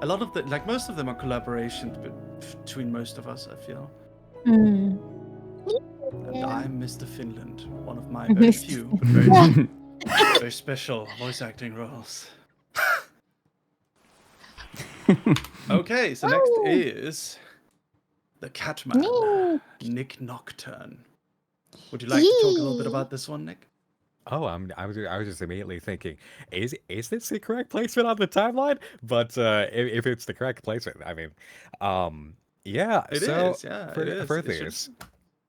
a lot of the, like most of them are collaborations between most of us, I feel. And I'm Mr. Finland, one of my very few, but very, very special voice acting roles. Okay, so next is the Catman, Nick Nocturne. Would you like to talk a little bit about this one, Nick? Oh, I was just immediately thinking, is this the correct placement on the timeline? But if it's the correct placement, I mean, yeah. It so is, yeah, for, it is. for It should- this,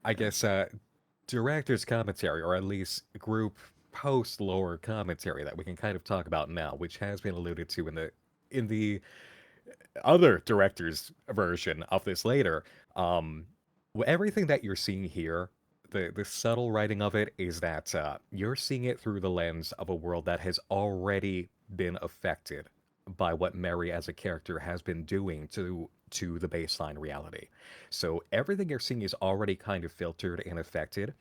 I guess director's commentary, or at least group post lore commentary that we can kind of talk about now, which has been alluded to in the other director's version of this later. Everything that you're seeing here, the subtle writing of it is that you're seeing it through the lens of a world that has already been affected by what Mary as a character has been doing to the baseline reality. So everything you're seeing is already kind of filtered and affected.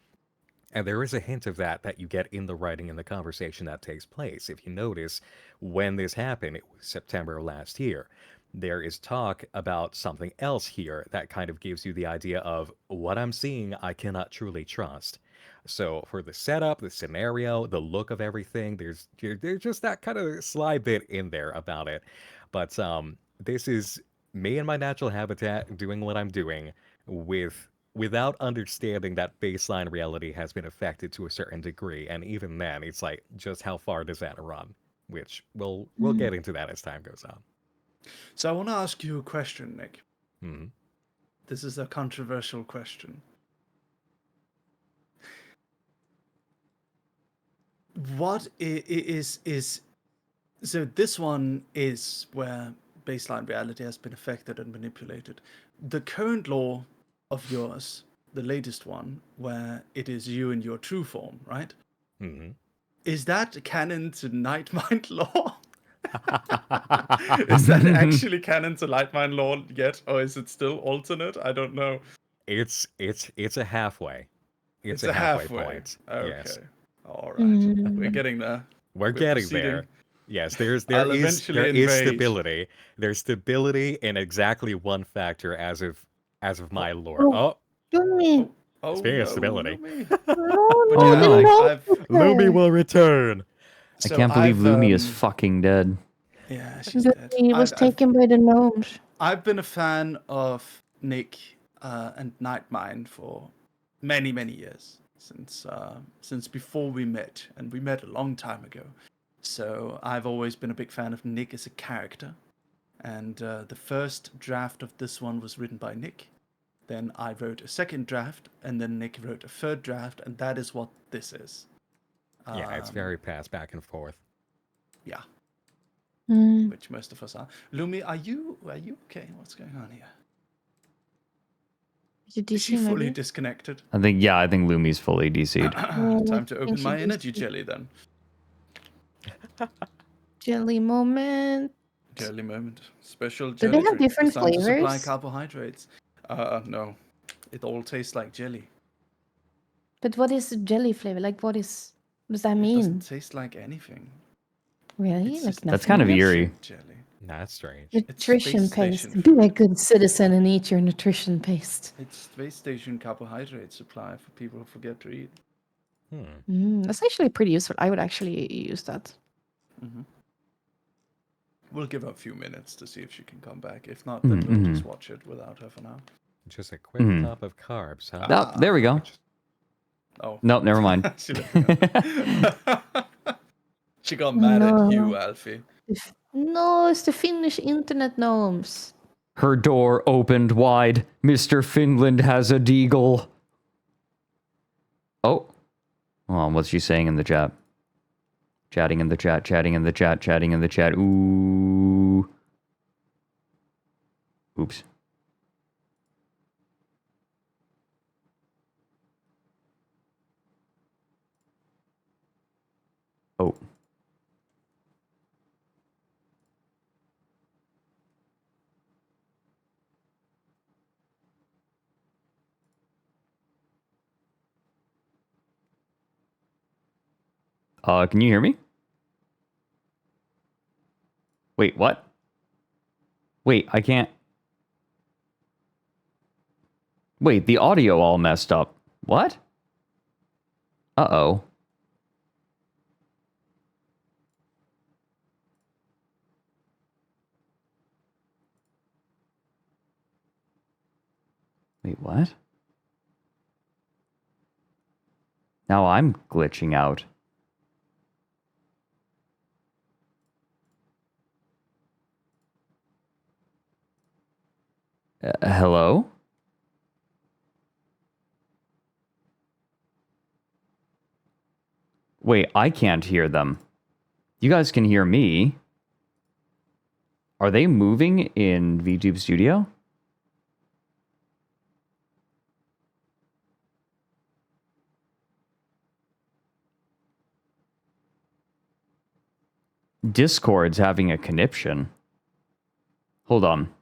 And there is a hint of that you get in the writing and the conversation that takes place. If you notice, when this happened, it was September of last year. There is talk about something else here that kind of gives you the idea of what I'm seeing, I cannot truly trust. So for the setup, the scenario, the look of everything, there's just that kind of sly bit in there about it. But this is me in my natural habitat doing what I'm doing without understanding that baseline reality has been affected to a certain degree. And even then, it's like, just how far does that run? Which we'll get into that as time goes on. So I want to ask you a question, Nick. Hmm. This is a controversial question. What is so this one is where baseline reality has been affected and manipulated. The current law of yours, the latest one, where it is you in your true form, right? Mm-hmm. Is that canon to Nightmind law? Is that actually canon to Nightmind law yet, or is it still alternate? I don't know. It's a halfway. It's a halfway point. Okay. Yes. All right. We're getting there. We're getting there. Yes, there is enrage. stability. There's stability in exactly one factor as of my lore. Oh, Lumi. speaking of stability, Lumi will return. I can't believe Lumi is fucking dead. Yeah, she's dead. Lumi was taken by the gnomes. I've been a fan of Nick and Nightmind for many, many years. Since before we met, and we met a long time ago. So I've always been a big fan of Nick as a character. And the first draft of this one was written by Nick. Then I wrote a second draft, and then Nick wrote a third draft, and that is what this is. Yeah, it's very passed back and forth. Yeah. Mm. Which most of us are. Lumi, are you okay? What's going on here? Is she fully disconnected? I think Lumi's fully DC'd. Time to open my energy jelly then. Jelly moment. Jelly moment. Special Do jelly. they have different designed to supply flavors? carbohydrates. No. It all tastes like jelly. But what is jelly flavor? Like, what does that It mean? doesn't taste like anything. Really? It's Like just- nothing? That's kind of else? eerie. Jelly. That's strange. Nutrition space paste. station Be a good citizen and eat your nutrition paste. It's space station carbohydrate supply for people who forget to eat. That's actually pretty useful. I would actually use that. Mm-hmm. We'll give her a few minutes to see if she can come back. If not, then we'll just watch it without her for now. Just a quick top of carbs, huh? Oh, there we go. Oh. Nope, never mind. She got mad at you, Alfie. No, it's the Finnish internet gnomes. Her door opened wide. Mr. Finland has a deagle. Oh. Hold on, what's she saying in the chat? Chatting in the chat, chatting in the chat, chatting in the chat. Ooh. Oops. Oh. Can you hear me? Wait, what? Wait, I can't. Wait, the audio all messed up. What? Uh-oh. Wait, what? Now I'm glitching out. Hello? Wait, I can't hear them. You guys can hear me. Are they moving in VTube Studio? Discord's having a conniption. Hold on.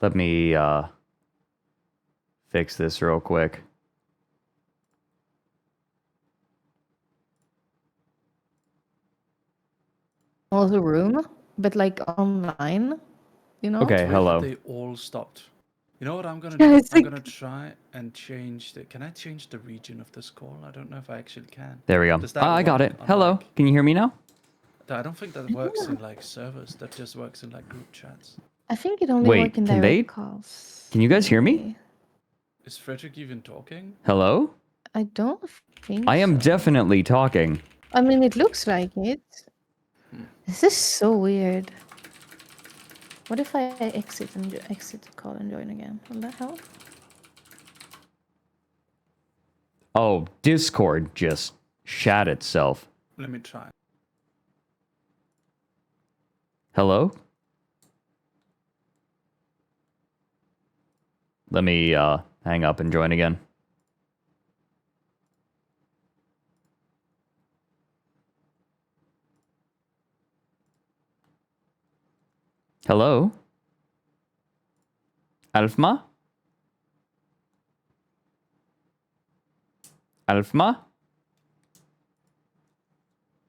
Let me fix this real quick. Also room, but like online, you know? Okay, It's weird hello. that they all stopped. You know what I'm gonna Yeah, do? it's I'm like- gonna try and change the. Can I change the region of this call? I don't know if I actually can. There we go. Does that I got work it. on, Hello. like- Can you hear me now? I don't think that works in like servers. That just works in like group chats. I think it only Wait, works in can direct they- calls. Can you guys hear me? maybe. Is Fredrik even talking? Hello? I don't think I am so. definitely talking. I mean, it looks like it. Hmm. This is so weird. What if I exit the call and join again? Will that help? Oh, Discord just shat itself. Let me try. Hello? Let me hang up and join again. Hello? Alfma? Alfma?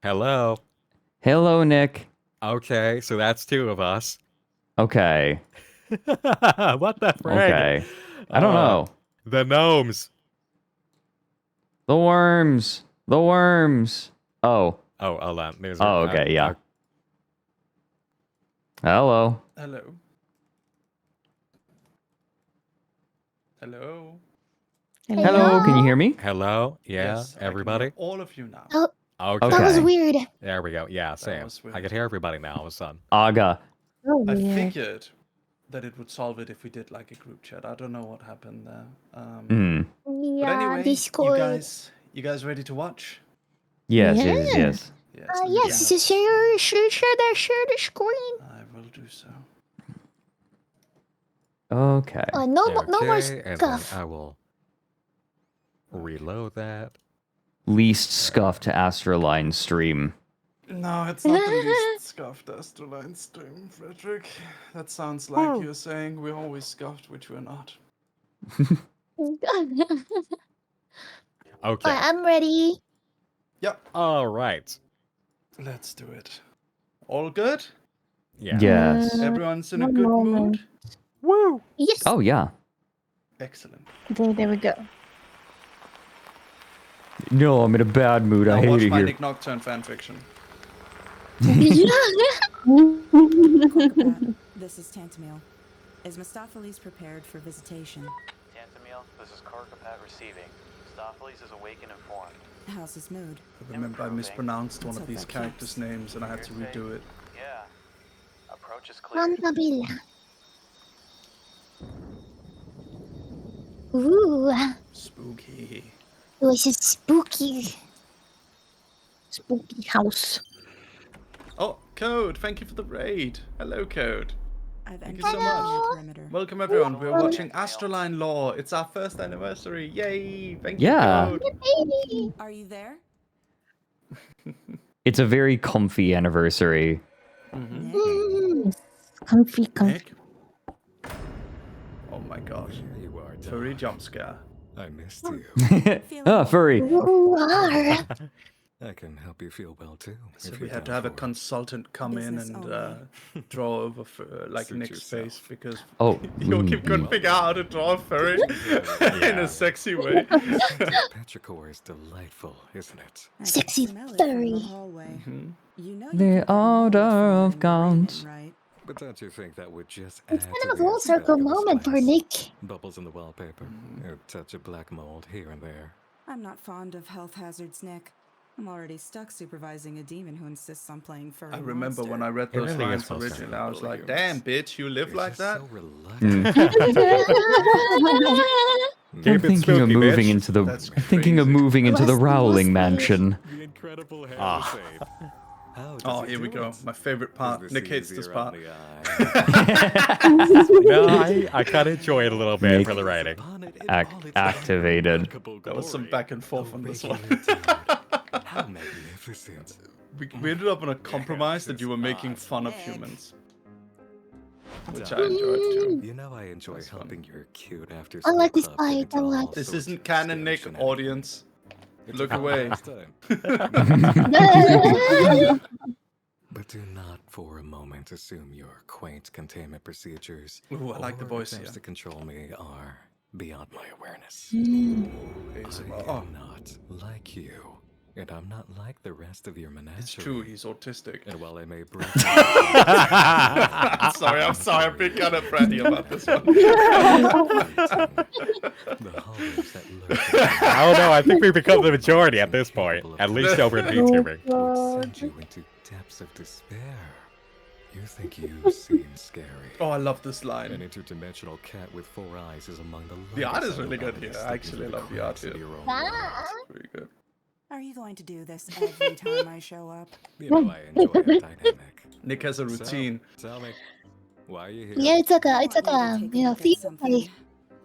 Hello. Hello, Nick. Okay, so that's two of us. Okay. What the frig? Okay. I don't know. The gnomes. The worms. The worms. Oh. Oh, hold on. There's Oh, okay, yeah. Hello. Hello. Hello. Hello, can you hear me? Hello? Yeah, Yes, I can hear everybody? all of you now. Oh, Okay. that was Okay. weird. There we go. Yeah, same. was I weird. could hear everybody now all of a sudden. Aga. So I weird. figured that it would solve it if we did like a group chat. I don't know what happened there. Hmm. But Yeah, anyway, Discord. you guys ready to watch? Yes, Yeah. yes, yes. Yes. Yes, yes. share the screen. I will do so. Okay. No more Okay, and then stuff. I will reload that. Least scuffed ASTRALINE stream. No, it's not the least scuffed ASTRALINE stream, Fredrik. That sounds like you're saying we're always scuffed, which we're not. Okay. I'm ready. Yep. All right. Let's do it. All good? Yeah. Yes. Everyone's in a one good moment. mood? Woo! Yes. Oh, yeah. Excellent. There we go. No, I'm in a bad mood. I Now watch hate it my here. Nick Nocturne fanfiction. This is Tantamil. Is Mustapheles prepared for visitation? Tantamil, this is Korkopat receiving. Mustapheles is awake and informed. How's his mood? I remember I mispronounced one of Let's these hope that characters' keeps. names and I had to redo it. Yeah. Approach is clear. Nabila. Ooh, Spooky. it was just spooky. Spooky house. Oh, Code, thank you for the raid. Hello, Code. I've Thank entered you so the much. perimeter. Welcome, everyone. We're watching ASTRALINE Law. It's our first anniversary. Yay! Thank you, Yeah. Code. Are you there? It's a very comfy anniversary. Comfy, comfy. Nick? Oh my gosh. There you are, Doc. Furry jump scare. I missed you. Ah, furry. Ooh, are. I can help you feel well too. So if we you're had to down have a for it. consultant come in Business and only. draw over for, like Suit Nick's face yourself. because Oh, Joachim couldn't figure out how to draw a furry in a sexy way. Petrichor is delightful, isn't it? I can Sexy smell it from the furry. hallway. You know you The can get mold order from of letting the rain in, gowns. right? But don't you think that would just It's add kind to of a the full aesthetic circle of this moment for place? Nick. Bubbles in the wallpaper, a touch of black mold here and there. I'm not fond of health hazards, Nick. I'm already stuck supervising a demon who insists on playing furry I remember monster. when I read It those really is lines supposed to originally, be I was little like, humans. damn, bitch, you live You're like just that? so reluctant. Keep I'm it thinking of spooky, moving bitch. into the. That's I'm thinking of crazy. moving into the Rusty, Rowling rusty. Mansion. The incredible hair Ah. save. How does Oh, he here we do go. it? My favorite Is part. this Nick hates this easier on part. the eye? No, I kind of enjoy it a little bit Nick. for the writing. Upon it in Ac- all its activated. remarkable There was some glory. back and forth A on this one. regular dude. How magnificent. We ended up on a compromise that you were making hot. fun of Nick. humans. Which I enjoyed too. You know I enjoy That's fun. helping your cute after I school like this club fight, get into I like all This sorts isn't of canon, scary Nick, shenanigans. audience. It's Look about away. pastime. But do not for a moment assume your quaint containment procedures Ooh, I like the or voice attempts here. to control me are beyond my awareness. ASMR. I Oh, am not like you, and I'm not like the rest of your menagerie. it's true, he's autistic. And while I may break I'm sorry, I'm being kind of bratty about this one. the horrors that lurk I don't know. I think we've become the majority at this point, at least over in VTubing. would send you into depths of despair. You think you seem scary. Oh, I love this An line. interdimensional cat with 4 eyes is among the The art longest is really good anomalies here. I sticking actually through the love the art cracks of here. your own Ah. world. Very good. Are you going to do this every time I show up? You know I enjoy our dynamic. Nick has a routine. So, tell me, why are you here? Yeah, it's like I a, want you to take a you know, look at theme something. party.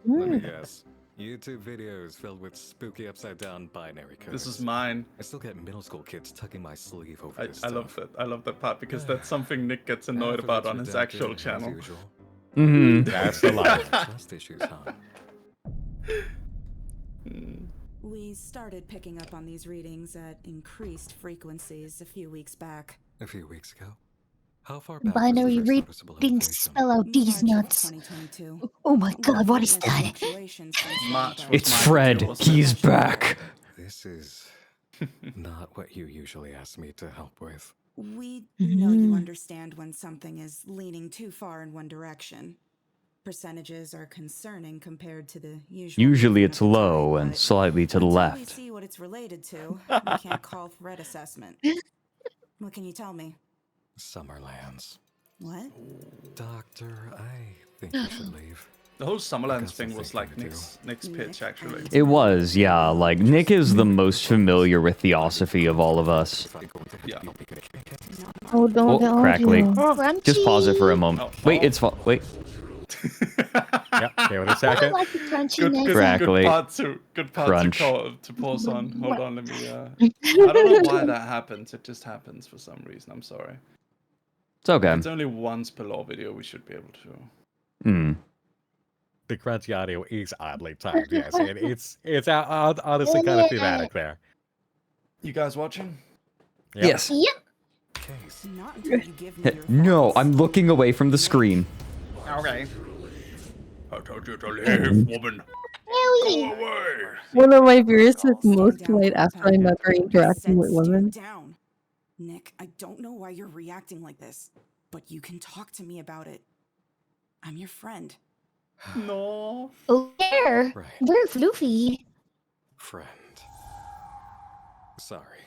Let me guess. YouTube videos filled with spooky upside down binary codes. This is mine. I still get middle school kids tucking my sleeve over I, this I stuff. love that. I love that part because that's something Nick gets annoyed Half of about it's on his redacted, actual as channel. usual. Mm-hmm. That's the line. Trust issues, huh? We started picking up on these readings at increased frequencies a few weeks back. A few weeks ago. How far back was the Binary first noticeable readings elevation? spell out these March of nuts. 2022. Oh my god, what is that? Fluctuations since then, March but- was It's my Fred. video, wasn't it? He's back. This is not what you usually ask me to help with. We know you understand when something is leaning too far in one direction. Percentages are concerning compared to the usual. Usually movement it's of the low tide, and but slightly to the until we left. see what it's related to, we can't call threat assessment. What can you tell me? Summerlands. What? Doctor, I think we should leave. The whole Summerlands Got some thing was thinking like to do. Nick's pitch, actually. It was, yeah. Like, Nick is the most familiar with Theosophy of all of us. Yeah. Oh, don't Oh, the crackly. audio. Just pause it for a moment. Oh, Wait, oh. it's wait. Yep, give it a I second. like the crunchy Good, neck. good, Crackly. good part Crunch. to pause on. Hold on, let me. I don't know why that happens. It just happens for some reason. I'm sorry. It's okay. It's only once per law video. We should be able to. Hmm. The crunchy audio is oddly timed. Yes, it's honestly kind of thematic there. You guys watching? Yep. Yes. Yep. Case. Not until you give me your No, thoughts. I'm looking away from the screen. Okay. I told you to leave, woman. Really? Go away. One of my viewers says Stand most down, polite after I Compound. never I interacting said with women. stand down. Nick, I don't know why you're reacting like this, but you can talk to me about it. I'm your friend. No. Oh, there. Right. We're floofy. Friend. Sorry.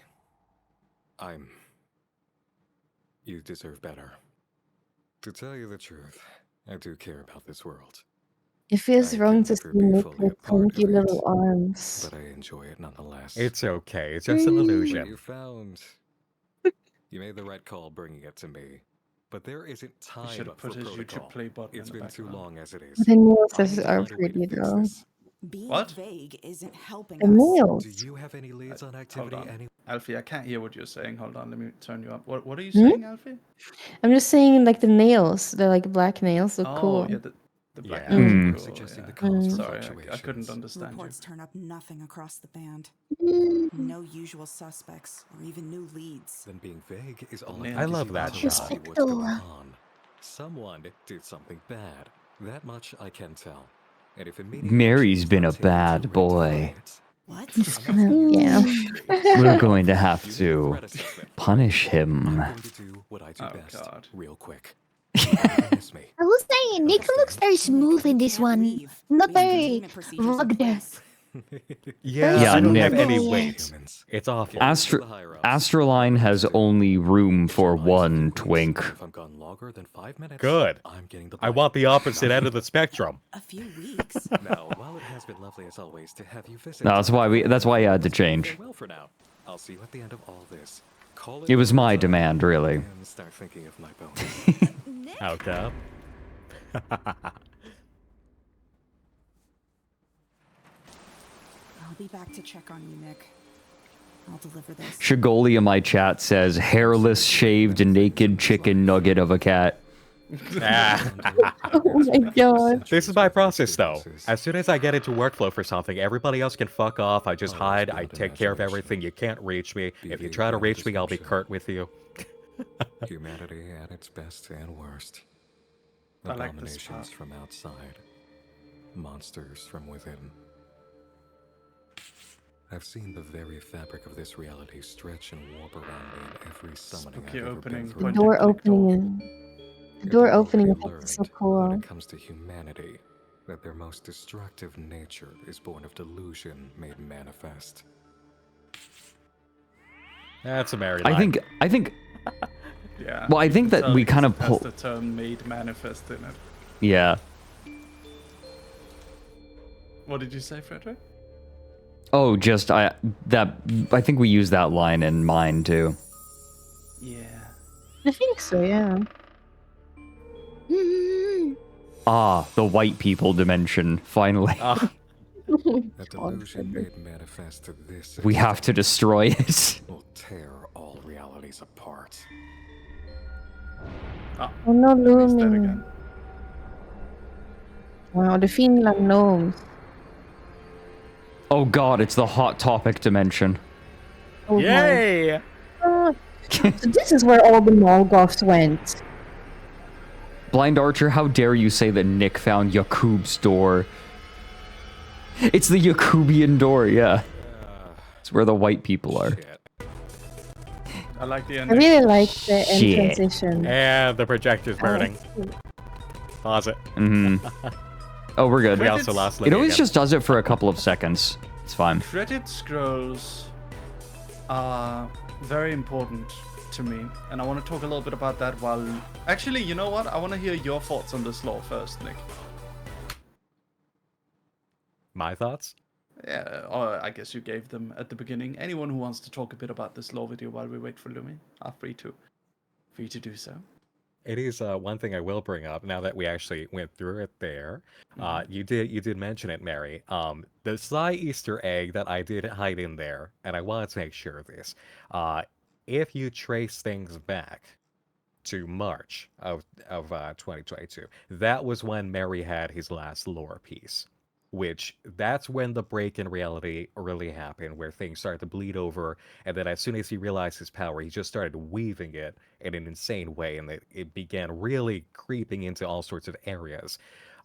You deserve better. To tell you the truth, I do care about this world. It feels I wrong can to see never be Nick fully a with part chunky of little it, arms. but I enjoy it nonetheless. It's okay. It's just an But illusion. you made the right call bringing it to me. But there isn't We time should have for put his YouTube protocol. play button It's in the been too background. long as it is. The nails I need to are find a way to pretty fix though. this. Being What? vague isn't helping The us. nails. Do you have any leads on Hold activity? on. Alfie, I can't hear what you're saying. Hold on, let me turn you up. What are you Hmm? saying, Alfie? I'm just saying, like the nails, the like black nails look Oh, cool. yeah, the black Yeah. nails are Mm. cool. Suggesting the Yeah. cause for Sorry, I couldn't fluctuations. understand you. Reports turn up nothing across the band. No usual suspects or even new leads. Then being vague is all Man, I I can love do that until I shot. see what's going Respecto. on. Someone did something bad. That much I can tell. And if immediate action Mary's is been not a taken to bad boy. rectify it, What? Just I'm gonna, asking you yeah. to We're going to have You need a to threat assessment. punish I'm him. going to do what I do Oh, best, God. real quick. You're gonna miss me. I was saying, Nick looks very smooth in this one. Not very rugged. Yeah, Yeah, I don't have Nick. any simple, yeah. weight. It's awful. Astraline has only room for one twink. If I'm gone longer than 5 minutes, Good. I'm getting the I blame. want the opposite end of the spectrum. A few weeks. Now, while it has been lovely as always to have you visit, No, that's why I had to change. farewell for now. I'll see you at the end of all this. Call It was your my time demand, really. and start thinking of my bonus. How come? I'll be back to check on you, Nick. I'll deliver this. Shigoli in my chat says, hairless, shaved, naked chicken nugget of a cat. Oh my god. This is my process, though. As soon as I get into workflow for something, everybody else can fuck off. I just hide. I take care of everything. You can't reach me. If you try to reach me, I'll be curt with you. Humanity at its best and worst. I like this Abominations part. from outside. Monsters from within. I've seen the very fabric of this reality stretch and warp around me in every summoning Spooky I've ever opening, been The through. door Project Nick door. opening. The door opening effect is so When cool. it comes to humanity, that their most destructive nature is born of delusion made manifest. That's a Mary I line. think, Yeah. well, I think that we kind of has pull, the term made manifest in it. yeah. What did you say, Frederick? Oh, just, I think we use that line in mine, too. Yeah. I think so, yeah. Ah, the white people dimension, finally. That delusion made manifest to this We have to extent destroy it. will tear all realities apart. Oh no, Mary's dead looming. again. Wow, the Finland gnomes. Oh god, it's the hot topic dimension. Oh Yay! my. So this is where all the Molgoths went. Blind Archer, how dare you say that Nick found Yakub's door? It's the Yakubian door, yeah. It's where the white people are. Shit. I like the I ending. really like the end Shit. transition. And the projector's burning. Pause it. Oh, we're good. We also lost It Libby always again. just does it for a couple of seconds. It's fine. Credit scrolls are very important to me, and I want to talk a little bit about that while... Actually, you know what? I want to hear your thoughts on this law first, Nick. My thoughts? Yeah, or I guess you gave them at the beginning. Anyone who wants to talk a bit about this law video while we wait for Lumi are free to do so. It is one thing I will bring up now that we actually went through it there. You did mention it, Mary. The sly Easter egg that I did hide in there, and I wanted to make sure of this. If you trace things back to March of 2022, that was when Mary had his last lore piece. Which that's when the break in reality really happened, where things started to bleed over, and then as soon as he realized his power, he just started weaving it in an insane way, and it began really creeping into all sorts of areas.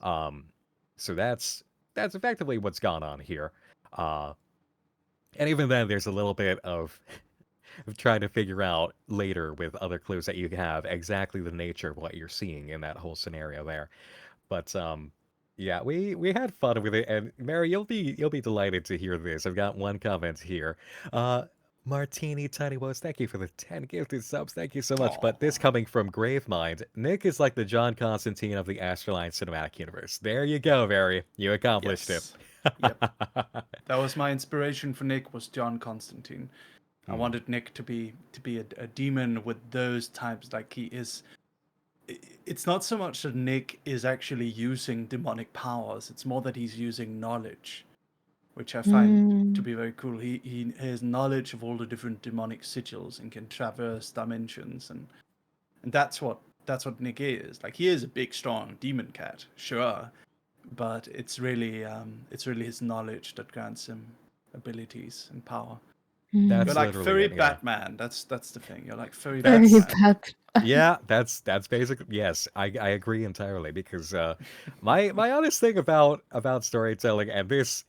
So that's effectively what's gone on here. And even then, there's a little bit of trying to figure out later with other clues that you have exactly the nature of what you're seeing in that whole scenario there. But yeah, we had fun with it, and Mary, you'll be delighted to hear this. I've got one comment here. Martini Tiny Woes, thank you for the 10 gifted subs. Thank you so much. But this coming from Gravemind, Nick is like the John Constantine of the ASTRALINE cinematic universe. There you go, Very. You accomplished Yes. it. Yep. That was my inspiration for Nick, was John Constantine. I Hmm. wanted Nick to be a demon with those types. Like, he is. It's not so much that Nick is actually using demonic powers. It's more that he's using knowledge, which I find to be very cool. He has knowledge of all the different demonic sigils and can traverse dimensions, and that's what Nick is. Like, he is a big, strong demon cat, sure, but it's really his knowledge that grants him abilities and power. That's You're like literally furry it, yeah. Batman. That's the thing. You're like furry Very Batman. bad. Yeah, that's basically, yes, I agree entirely, because my honest thing about storytelling, and this,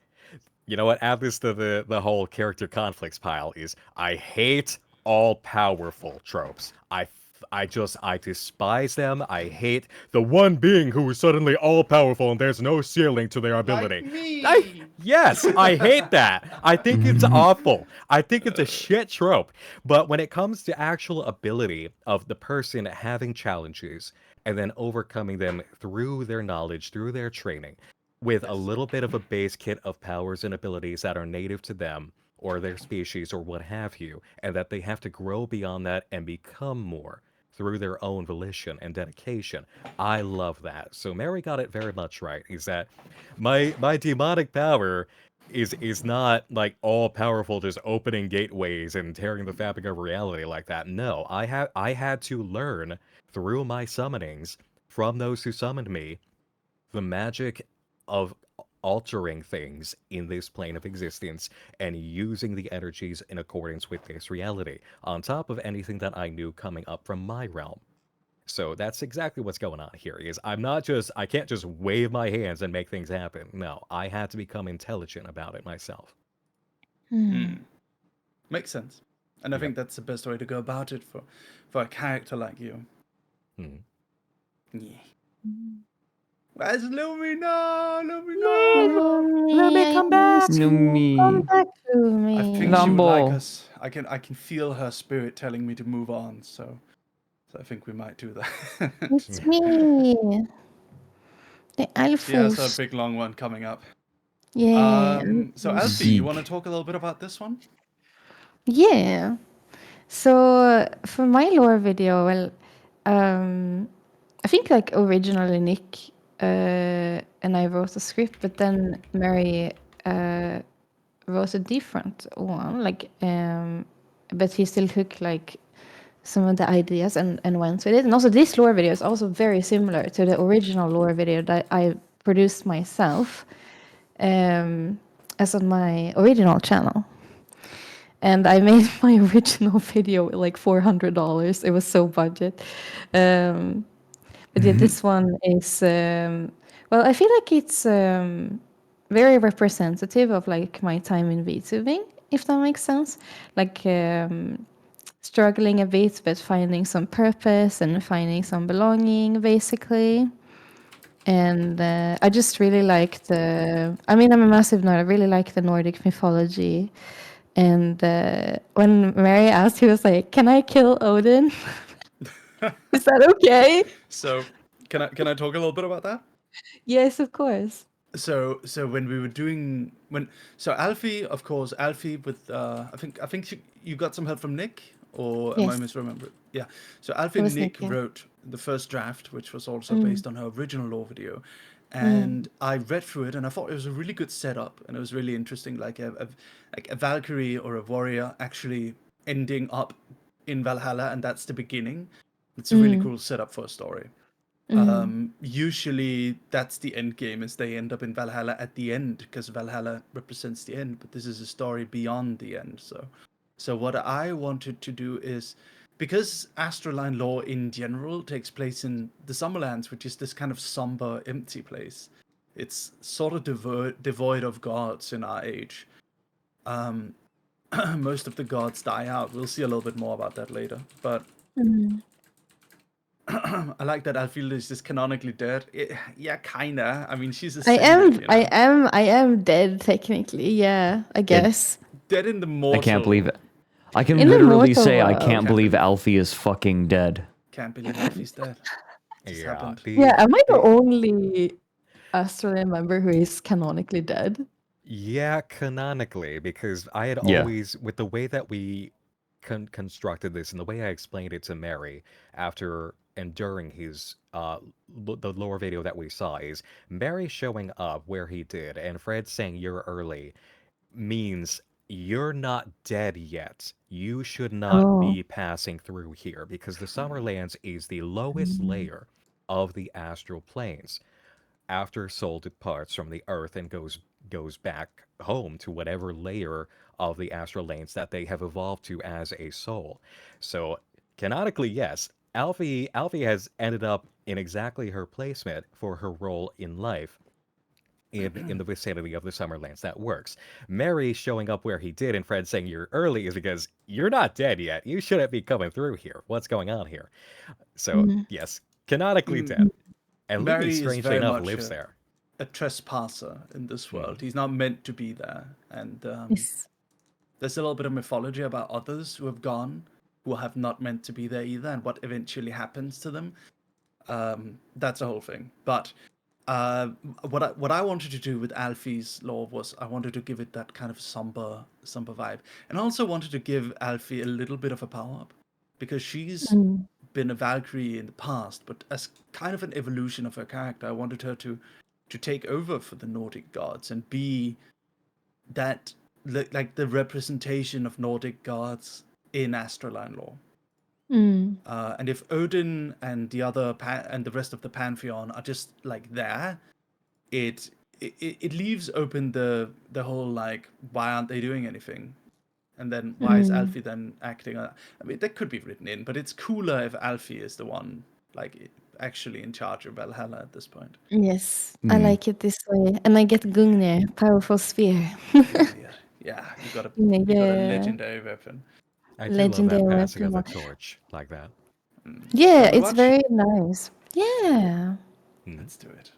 you know what, add this to the whole character conflicts pile, is I hate all powerful tropes. I despise them. I hate the one being who is suddenly all powerful and there's no ceiling to their ability. Like me. Yes, I hate that. I think it's awful. I think it's a shit trope. But when it comes to actual ability of the person having challenges and then overcoming them through their knowledge, through their training, with a little bit of a base kit of powers and abilities that are native to them or their species or what have you, and that they have to grow beyond that and become more through their own volition and dedication. I love that. So Mary got it very much right. Is that my demonic power is not like all powerful, just opening gateways and tearing the fabric of reality like that. No, I had to learn through my summonings from those who summoned me the magic of altering things in this plane of existence and using the energies in accordance with this reality, on top of anything that I knew coming up from my realm. So that's exactly what's going on here, is I can't just wave my hands and make things happen. No, I had to become intelligent about it myself. Makes sense. And I think that's the best way to go about it for a character like you. Yeah. Where's Lumina? Lumi, come back! Come back to me. I think she would like us. I can feel her spirit telling me to move on, so I think we might do that. It's me. The She has Alphys. her big long one coming up. Yeah. So Alfie, you want to talk a little bit about this one? Yeah. So for my lore video, well, I think like originally Nick and I wrote a script, but then Mary wrote a different one, like, but he still took like some of the ideas and went with it. And also this lore video is also very similar to the original lore video that I produced myself as on my original channel. And I made my original video with like $400. It was so budget. But yeah, this one is, well, I feel like it's very representative of like my time in VTubing, if that makes sense. Like struggling a bit, but finding some purpose and finding some belonging, basically. And I just really like I mean, I'm a massive nerd. I really like the Nordic mythology. And when Mary asked, he was like, "Can I kill Odin? Is that okay?" So can I talk a little bit about that? Yes, of course. So when we were doing Alfie, of course, Alfie with I think you got some help from Nick, or am I Yes. misremembering? Yeah. So Alfie It and was Nick Nick, yeah. wrote the first draft, which was also based on her original lore video, and I read through it and I thought it was a really good setup and it was really interesting, like a Valkyrie or a warrior actually ending up in Valhalla, and that's the beginning. It's a really cool setup for a story. Usually that's the end game, is they end up in Valhalla at the end, because Valhalla represents the end, but this is a story beyond the end. So what I wanted to do is, because ASTRALINE lore in general takes place in the Summerlands, which is this kind of somber, empty place. It's sort of devoid of gods in our age. Most of the gods die out. We'll see a little bit more about that later. But I like that Alfilda is just canonically dead. Yeah, kinda. I mean, she's a I am, you know? I am dead technically. Yeah, I guess. Dead in the mortal. I can't believe it. I can In the literally mortal say I world. can't believe Alfie is fucking dead. Can't believe Alfie's dead. Just Yeah, happened. Yeah, am I the only ASTRALINE member who is canonically dead? Yeah, canonically, because I had Yeah. always, with the way that we constructed this and the way I explained it to Mary after and during his the lore video that we saw, is Mary showing up where he did and Fred saying you're early means you're not dead yet. You should not Oh. be passing through here because the Summerlands is the lowest layer of the astral planes. After soul departs from the earth and goes back home to whatever layer of the astral lanes that they have evolved to as a soul. So canonically, yes, Alfie has ended up in exactly her placement for her role in life in the vicinity of the Summerlands. That works. Mary showing up where he did and Fred saying you're early is because you're not dead yet. You shouldn't be coming through here. What's going on here? So yes, canonically dead. And Libby, Mary is strangely very enough, much lives there. a trespasser in this world. He's not meant to be there. And Yes. there's a little bit of mythology about others who have gone, who have not meant to be there either, and what eventually happens to them. That's the whole thing. But what I wanted to do with Alfie's lore was I wanted to give it that kind of somber vibe, and I also wanted to give Alfie a little bit of a power up, because she's been a Valkyrie in the past, but as kind of an evolution of her character, I wanted her to take over for the Nordic gods and be that like the representation of Nordic gods in Astraline lore. And if Odin and the other and the rest of the pantheon are just like there, it leaves open the whole like, why aren't they doing anything? And then why is Alfie then acting? I mean, that could be written in, but it's cooler if Alfie is the one like actually in charge of Valhalla at this point. Yes, I like it this way. And I get Gungnir, powerful spear. Yeah, you got a Yeah. legendary weapon. I do love that Legendary passing of the weapon. torch like that. Yeah, Shall we it's watch? very nice. Yeah. Let's do it.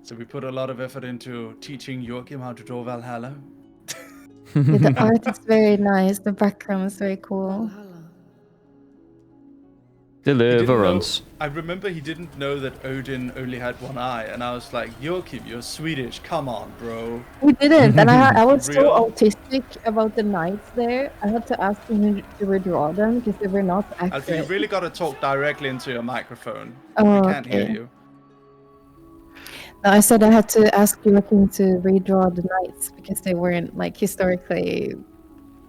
So we put a lot of effort into teaching Joachim how to draw Valhalla. Yeah, the art is very nice. The background is very cool. Deliverance. I remember he didn't know that Odin only had one eye, and I was like, Joachim, you're Swedish. Come on, bro. We didn't, and I was so Real? autistic about the knights there. I had to ask him to redraw them because they were not Alfie, you accurate. really got to talk directly into your microphone. Oh, We can't hear okay. you. No, I said I had to ask Joachim to redraw the knights because they weren't like historically.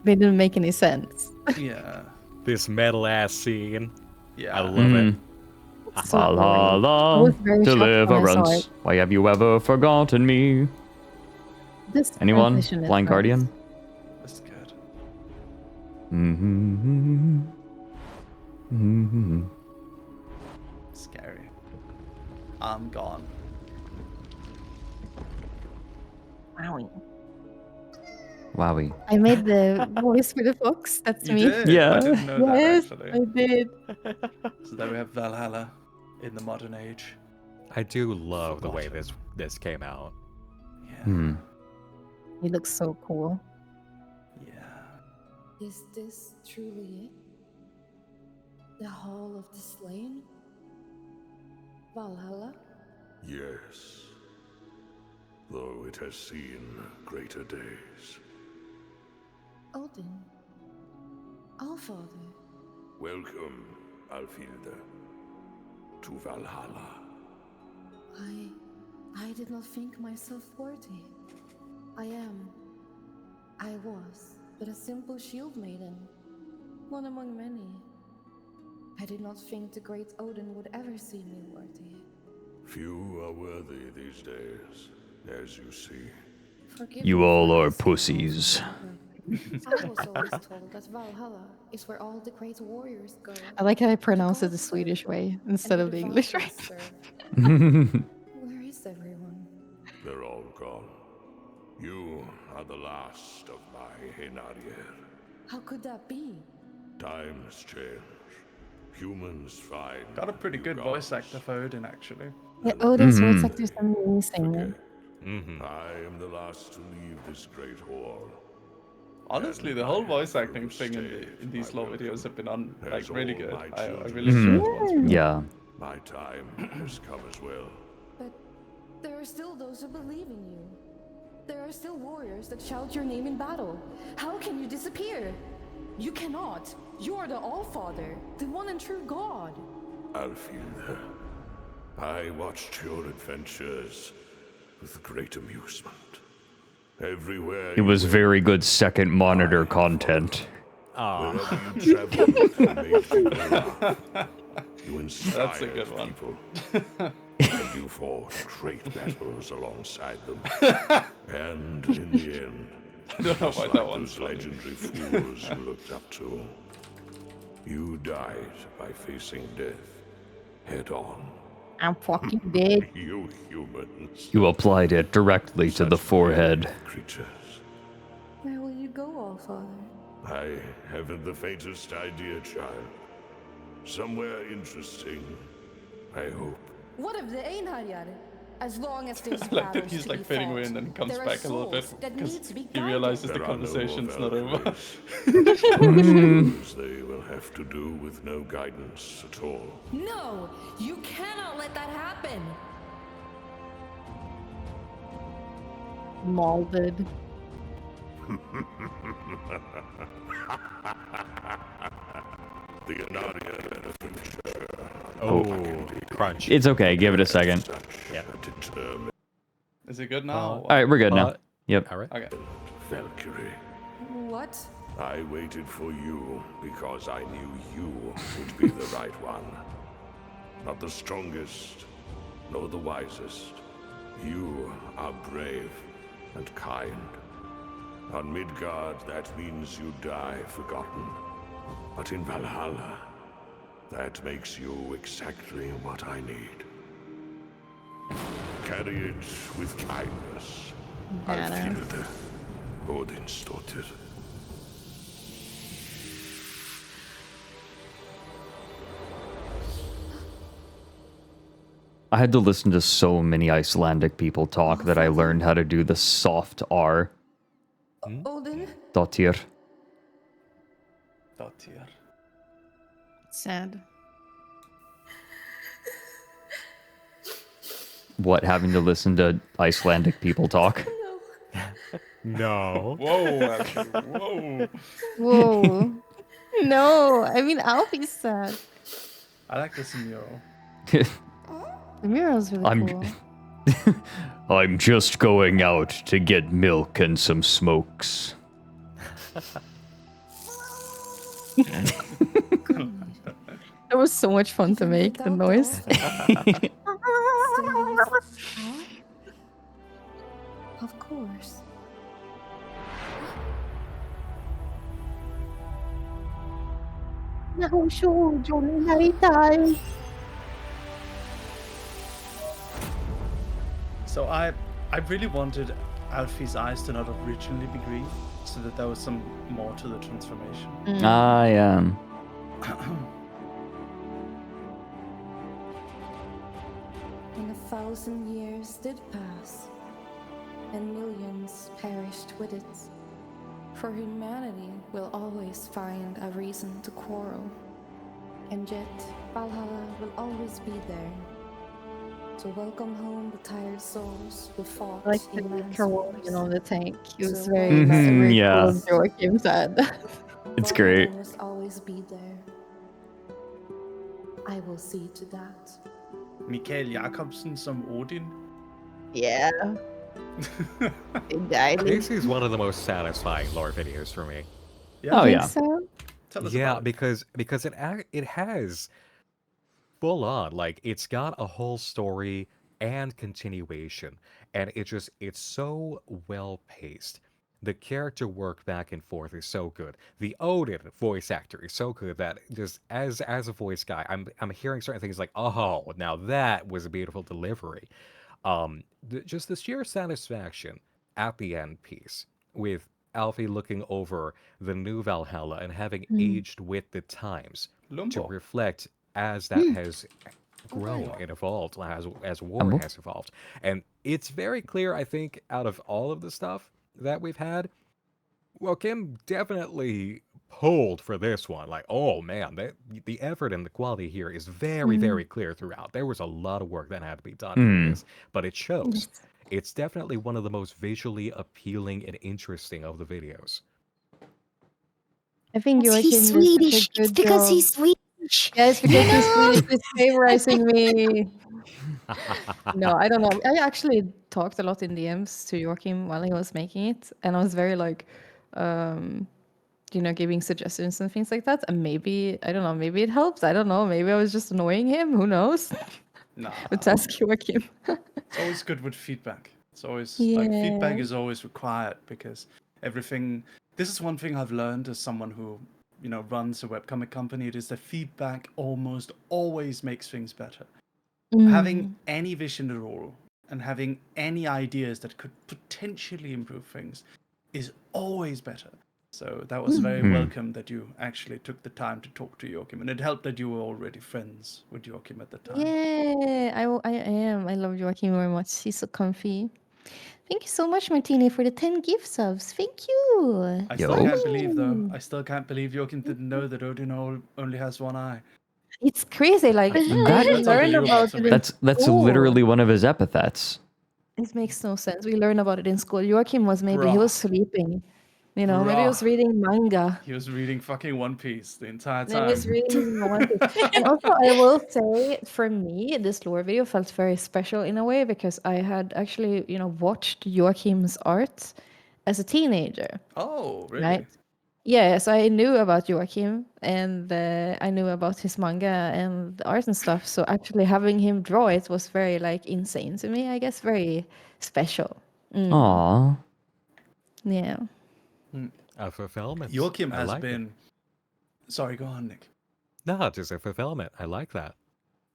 They didn't make any sense. Yeah. This metal ass scene. Yeah. I love it. So I Valhalla, was very shocked when I saw deliverance. it. Why have you ever forgotten me? This Anyone? transition is Blind nice. Guardian? That's good. Scary. I'm gone. Wowie. I made the voice for the fox. That's You me. did? Yeah. I didn't know Yes, that, I actually. did. So there we have Valhalla in the modern age. I do love the way this came out. Yeah. He looks so cool. Yeah. Is this truly it? The Hall of the Slain? Valhalla? Yes. Though it has seen greater days. Odin. Allfather. Welcome, Alfilde, to Valhalla. I did not think myself worthy. I was but a simple shield maiden, one among many. I did not think the great Odin would ever see me worthy. Few are worthy these days, as you see. Forgive You me all for are asking pussies. I was always told that Valhalla is where all the great warriors go. I like how I pronounce it the Swedish way instead of the English way. Where is everyone? They're all gone. You are the last of my Henarier. How could that be? Times change. Humans find Got a pretty good voice actor for Odin, actually. Yeah, Odin's voice actor is amazing. I am the last to leave this great hall. Honestly, the whole voice acting thing in these lore videos have been like really good. I really Mhm. enjoyed the ones we Yeah. My time has come as well. But there are still those who believe in you. There are still warriors that shout your name in battle. How can you disappear? You cannot. You are the All-Father, the one and true God. Alfilda, I watched your adventures with great amusement. Everywhere It was you very good second monitor content. wherever you traveled, you made people laugh. You inspired That's a good one. people. And you fought great battles alongside them. And in the end, I don't know just why like that one's those funny. legendary fools you looked up to, you died by facing death head on. I'm fucking dead. You humans, You applied it directly to the forehead. creatures. Where will you go, All-Father? I haven't the faintest idea, child. Somewhere interesting, I hope. What if they ain't Haryar? As long as there's I like that battles he's to like be fading away fought, and then comes there are back a little bit souls that because need to be he guided. realizes the There are no conversation's not over. Valkyries. They will have to do with no guidance at all. No! You cannot let that happen! Molded. The Anarian adventure. Oh, crunch. It's okay. Give it a second. Yeah. Is it good now? All right, we're good now. Yep. All right. Okay. Valkyrie, What? I waited for you because I knew you would be the right one. Not the strongest, nor the wisest. You are brave and kind. On Midgard, that means you die forgotten. But in Valhalla, that makes you exactly what I need. Carry it with kindness. Alfilda, Odinsdóttir. I had to listen to so many Icelandic people talk that I learned how to do the soft R. Odin? Dottir. Dottir. Sad. What, having to listen to Icelandic people talk? No. Whoa, actually, whoa. Whoa. No, I mean Alfie's sad. I like this mural. The mural's really cool. I'm just going out to get milk and some smokes. It was so much fun to make the noise. Of course. So I really wanted Alfie's eyes to not originally be green, so that there was some more to the transformation. I am. And 1,000 years did pass, and millions perished with it. For humanity will always find a reason to quarrel, and yet Valhalla will always be there to welcome home the tired souls who fought I like the in man's Carolian on the tank. It was So very, Mhm, very yeah. cool of Joachim said. It's great. Valhalla must always be there. I will see to that. Mikael Jakobsen som Odin. Yeah. This is one of the most satisfying lore videos for me. Yeah. Oh, yeah. So? Tell us Yeah, about it. because it has full on, like, it's got a whole story and continuation, and it's so well paced. The character work back and forth is so good. The Odin voice actor is so good that just as a voice guy, I'm hearing certain things like, oh, now that was a beautiful delivery. Just the sheer satisfaction at the end piece with Alfie looking over the new Valhalla and having aged with the times to Lumbo. reflect as that has grown and evolved, as war Lumbo? has evolved. And it's very clear, I think, out of all of the stuff that we've had, well, Kim definitely pulled for this one. Like, oh man, the effort and the quality here is very, very clear throughout. There was a lot of work that had to be done for this, but it shows. It's definitely one of the most visually appealing and interesting of the videos. I think He's Joachim did such a Swedish. It's good because job. he's Swedish. Yeah, it's because he's Swedish. He's favorizing me. No, I don't know. I actually talked a lot in DMs to Joachim while he was making it, and I was very like, giving suggestions and things like that. And maybe, I don't know, maybe it helped. I don't know. Maybe I was just annoying him. Who knows? Nah. Let's ask Joachim. It's always good with feedback. It's always like feedback Yeah. is always required because everything. This is one thing I've learned as someone who, runs a webcomic company. It is that feedback almost always makes things better. Having any vision at all and having any ideas that could potentially improve things is always better. So that was very welcome that you actually took the time to talk to Joachim, and it helped that you were already friends with Joachim at the time. Yeah, I am. I love Joachim very much. He's so comfy. Thank you so much, Martini, for the 10 gift subs. Thank you. I still can't believe, though. I still can't believe Joachim didn't know that Odin only has one eye. It's crazy. Like, I That's learned unbelievable about to it me. in That's school. literally one of his epithets. It makes no sense. We learned about it in school. Joachim was maybe, he was sleeping. Maybe he was Bruh. reading manga. He was reading fucking One Piece the entire No, he's time. reading One Piece. And also, I will say, for me, this lore video felt very special in a way because I had actually, watched Joachim's art as a teenager. Oh, really? Right? Yeah, so I knew about Joachim and I knew about his manga and the art and stuff. So actually having him draw it was very like insane to me, I guess, very special. Aww. Yeah. A fulfillment. Joachim I has like it. been. Sorry, go on, Nick. No, just a fulfillment. I like that.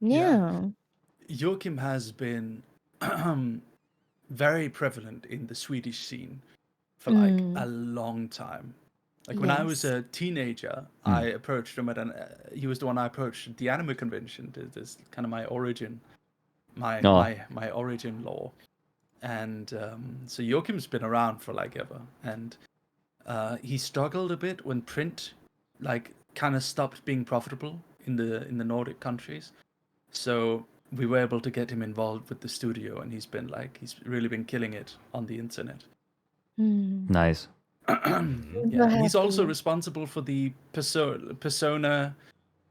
Yeah. Joachim has been very prevalent in the Swedish scene for like a long time. Like when I was a teenager, I approached him he was the one I approached at the anime convention. This kind of my origin, my origin lore, and so Joachim's been around for like ever, and he struggled a bit when print, like, kind of stopped being profitable in the Nordic countries. So we were able to get him involved with the studio, and he's really been killing it on the internet. Nice. Yeah, and he's also responsible for the Persona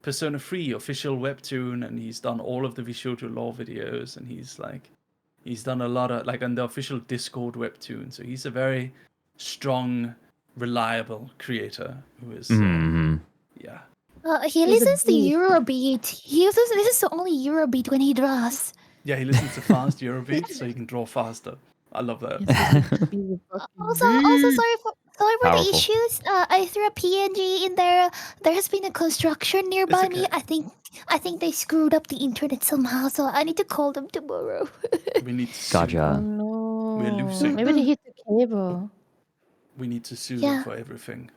3 official webtoon, and he's done all of the visual to lore videos, and he's done a lot of like on the official Discord webtoon. So he's a very strong, reliable creator who is yeah. He listens to Eurobeat. He listens to only Eurobeat when he draws. Yeah, he listens to fast Eurobeat so he can draw faster. I love that. Also, sorry for the Powerful. issues. I threw a PNG in there. There has been a construction nearby me. I think they screwed up the internet somehow, so I need to call them tomorrow. We need to sue Gotcha. them. No. We're losing. Maybe they hit the cable. We need to sue them for everything.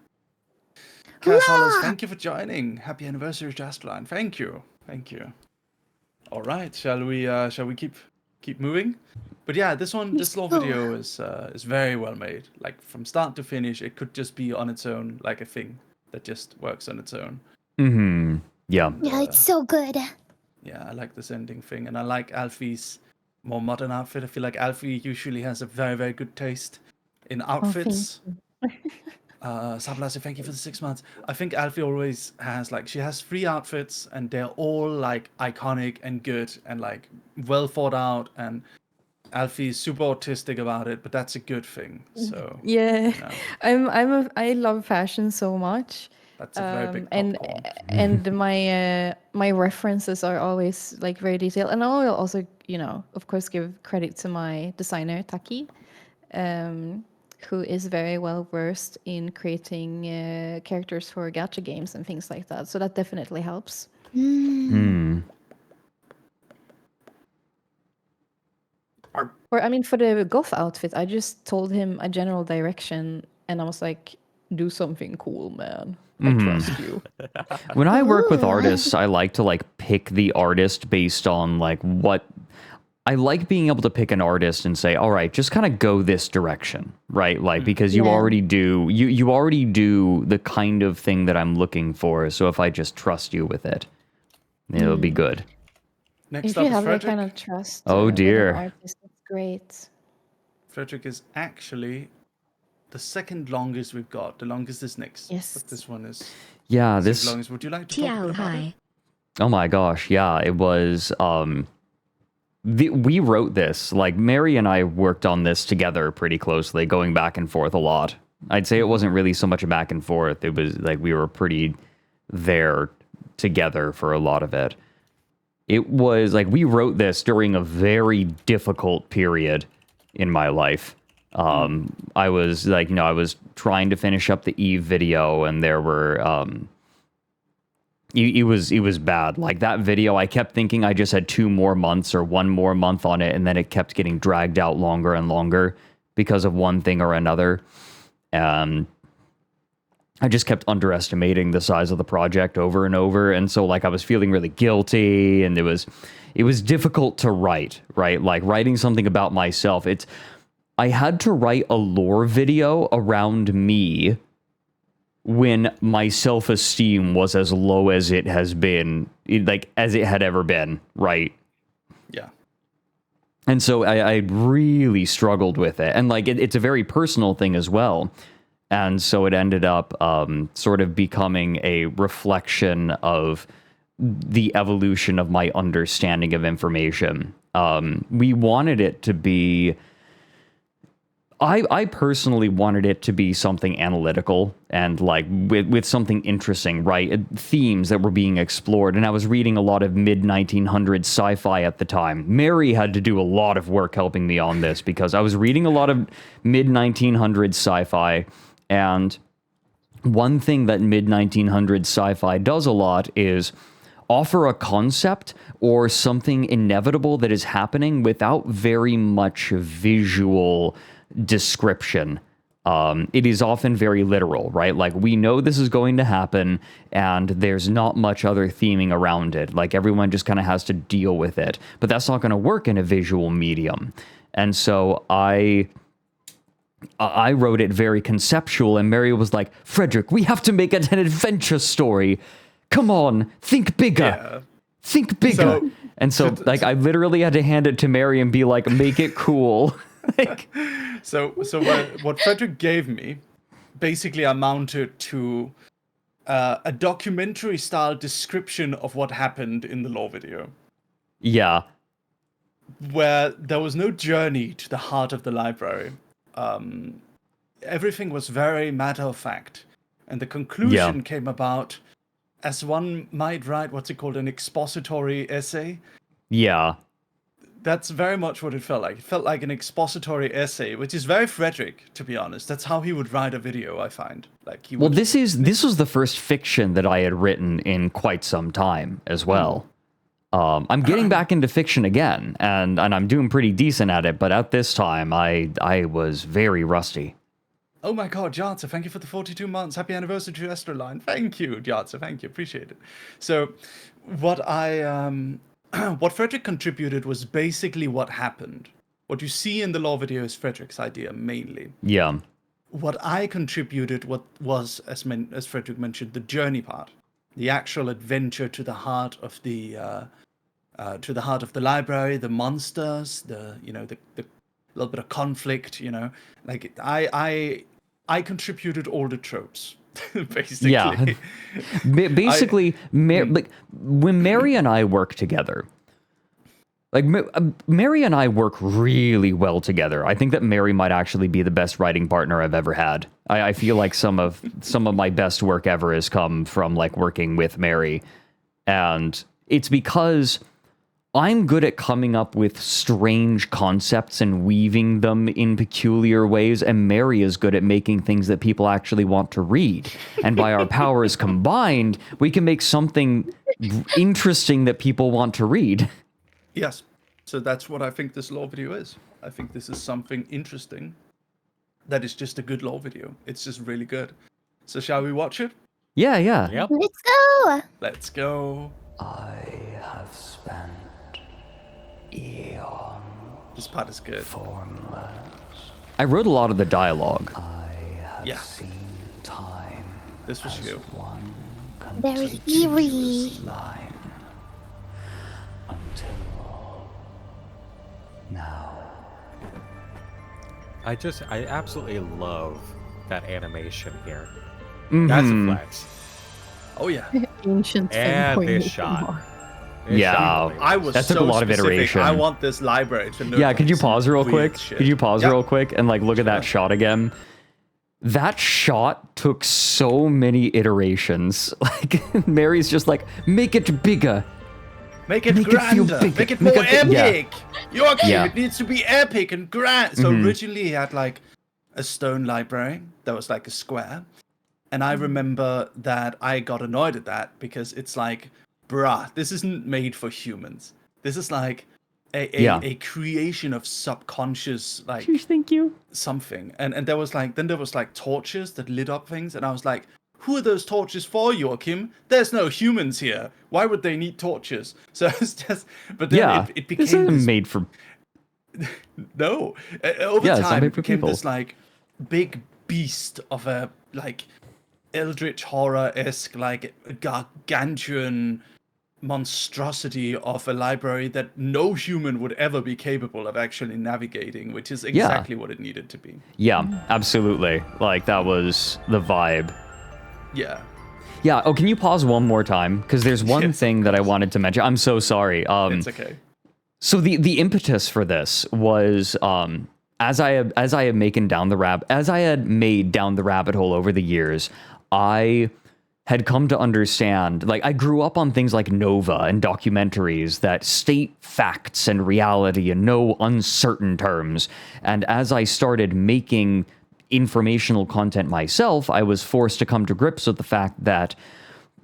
Cass Hollis, thank you for joining. Happy anniversary to ASTRALINE. Thank you. All right, shall we keep moving? But yeah, this lore video is very well made. Like from start to finish, it could just be on its own, like a thing that just works on its own. Yeah. Yeah, it's so good. Yeah, I like this ending thing, and I like Alfie's more modern outfit. I feel like Alfie usually has a very, very good taste in outfits. Sablasi, thank you for the 6 months. I think Alfie always has she has 3 outfits, and they're all like iconic and good and like well thought out, and Alfie's super autistic about it, but that's a good thing. So yeah, I love fashion so much. That's a very big popcorn. and my references are always like very detailed, and I will also of course give credit to my designer Taki, who is very well versed in creating characters for gacha games and things like that. So that definitely helps. Or I mean, for the goth outfit, I just told him a general direction, and I was like, "Do something cool, man. I trust you." When I work with artists, I like to pick the artist based on what I like being able to pick an artist and say, all right, just kind of go this direction, right? Like, because you already do, you already do the kind of thing that I'm looking for. So if I just trust you with it, it'll be good. Next If up you is have that Frederick. kind of trust Oh, with dear. an artist, it's great. Frederick is actually the second longest we've got. The longest is next. Yes. But this one is Yeah, second this. longest. Would you like to talk a bit about it? Oh my gosh, yeah, it was. We wrote this, like Mary and I worked on this together pretty closely, going back and forth a lot. I'd say it wasn't really so much a back and forth. It was like we were pretty there together for a lot of it. It was like we wrote this during a very difficult period in my life. I was like, I was trying to finish up the Eve video, and there were it was bad. Like that video, I kept thinking I just had 2 more months or 1 more month on it, and then it kept getting dragged out longer and longer because of one thing or another. I just kept underestimating the size of the project over and over, and so like I was feeling really guilty, and it was difficult to write, right? Like writing something about myself. I had to write a lore video around me when my self-esteem was as low as it has been, like as it had ever been, right? Yeah. And so I really struggled with it. And like it's a very personal thing as well. And so it ended up sort of becoming a reflection of the evolution of my understanding of information. We wanted it to be... I personally wanted it to be something analytical and like with something interesting, right? Themes that were being explored. And I was reading a lot of mid-1900s sci-fi at the time. Mary had to do a lot of work helping me on this because I was reading a lot of mid-1900s sci-fi. And one thing that mid-1900s sci-fi does a lot is offer a concept or something inevitable that is happening without very much visual description. It is often very literal, right? Like we know this is going to happen and there's not much other theming around it. Like everyone just kind of has to deal with it, but that's not going to work in a visual medium. And so I wrote it very conceptual, and Mary was like, Fredrik, we have to make it an adventure story. Come on, think bigger. Yeah. Think bigger. So I literally had to hand it to Mary and be like, make it cool. So what Frederick gave me basically amounted to a documentary style description of what happened in the lore video. Yeah. Where there was no journey to the heart of the library. Everything was very matter of fact. And the conclusion came about as one might write, what's it called, an expository essay? Yeah. That's very much what it felt like. It felt like an expository essay, which is very Frederick, to be honest. That's how he would write a video, I find. Like he would... Well, this was the first fiction that I had written in quite some time as well. I'm getting back into fiction again, and I'm doing pretty decent at it, but at this time, I was very rusty. Oh my god, Jarza, thank you for the 42 months. Happy anniversary to ASTRALINE. Thank you, Jarza, thank you. Appreciate it. So, what Frederick contributed was basically what happened. What you see in the lore video is Frederick's idea, mainly. Yeah. What I contributed was, as Frederick mentioned, the journey part. The actual adventure to the heart of the library, the monsters, the little bit of conflict, like I contributed all the tropes, basically. Yeah. Basically, like when Mary and I work together, like Mary and I work really well together. I think that Mary might actually be the best writing partner I've ever had. I feel like some of my best work ever has come from like working with Mary, and it's because I'm good at coming up with strange concepts and weaving them in peculiar ways, and Mary is good at making things that people actually want to read. And by our powers combined, we can make something interesting that people want to read. Yes. So that's what I think this lore video is. I think this is something interesting that is just a good lore video. It's just really good. So shall we watch it? Yeah. Yep. Let's go! Let's go. I have spent eons This part is good. I wrote a lot of the dialogue. Yeah. This was you. Very eerie. I absolutely love that animation here. That's a flex. Oh yeah. Ancient And fanboy this making shot. art. Yeah, I was that took so a lot of specific. iteration. I want this library to know. Yeah, could you some pause real weird quick? shit. Could you pause Yeah. real quick and like look at that shot again? That shot took so many iterations. Like Mary's just like, make it bigger. Make it feel grander. bigger. Make it more yeah. epic. Joachim, Yeah. it needs to be epic and grand. So Mhm. originally he had like a stone library that was like a square. And I remember that I got annoyed at that because it's like, bruh, this isn't made for humans. This is like a creation of subconscious like thank you. something. And there was like torches that lit up things, and I was like, who are those torches for, Joachim? There's no humans here. Why would they need torches? So it's just, but then it became this isn't this, made for. no. Over Yeah, it's not time, made it for became people. this like big beast of a like eldritch horror-esque, like gargantuan monstrosity of a library that no human would ever be capable of actually navigating, which is exactly what it needed to be. Yeah, absolutely. Like that was the vibe. Yeah. Yeah. Oh, can you pause one more time? Because there's one thing that I wanted to mention. I'm so sorry. It's okay. So the impetus for this was as I had made down the rabbit hole over the years, I had come to understand, like I grew up on things like Nova and documentaries that state facts and reality in no uncertain terms. And as I started making informational content myself, I was forced to come to grips with the fact that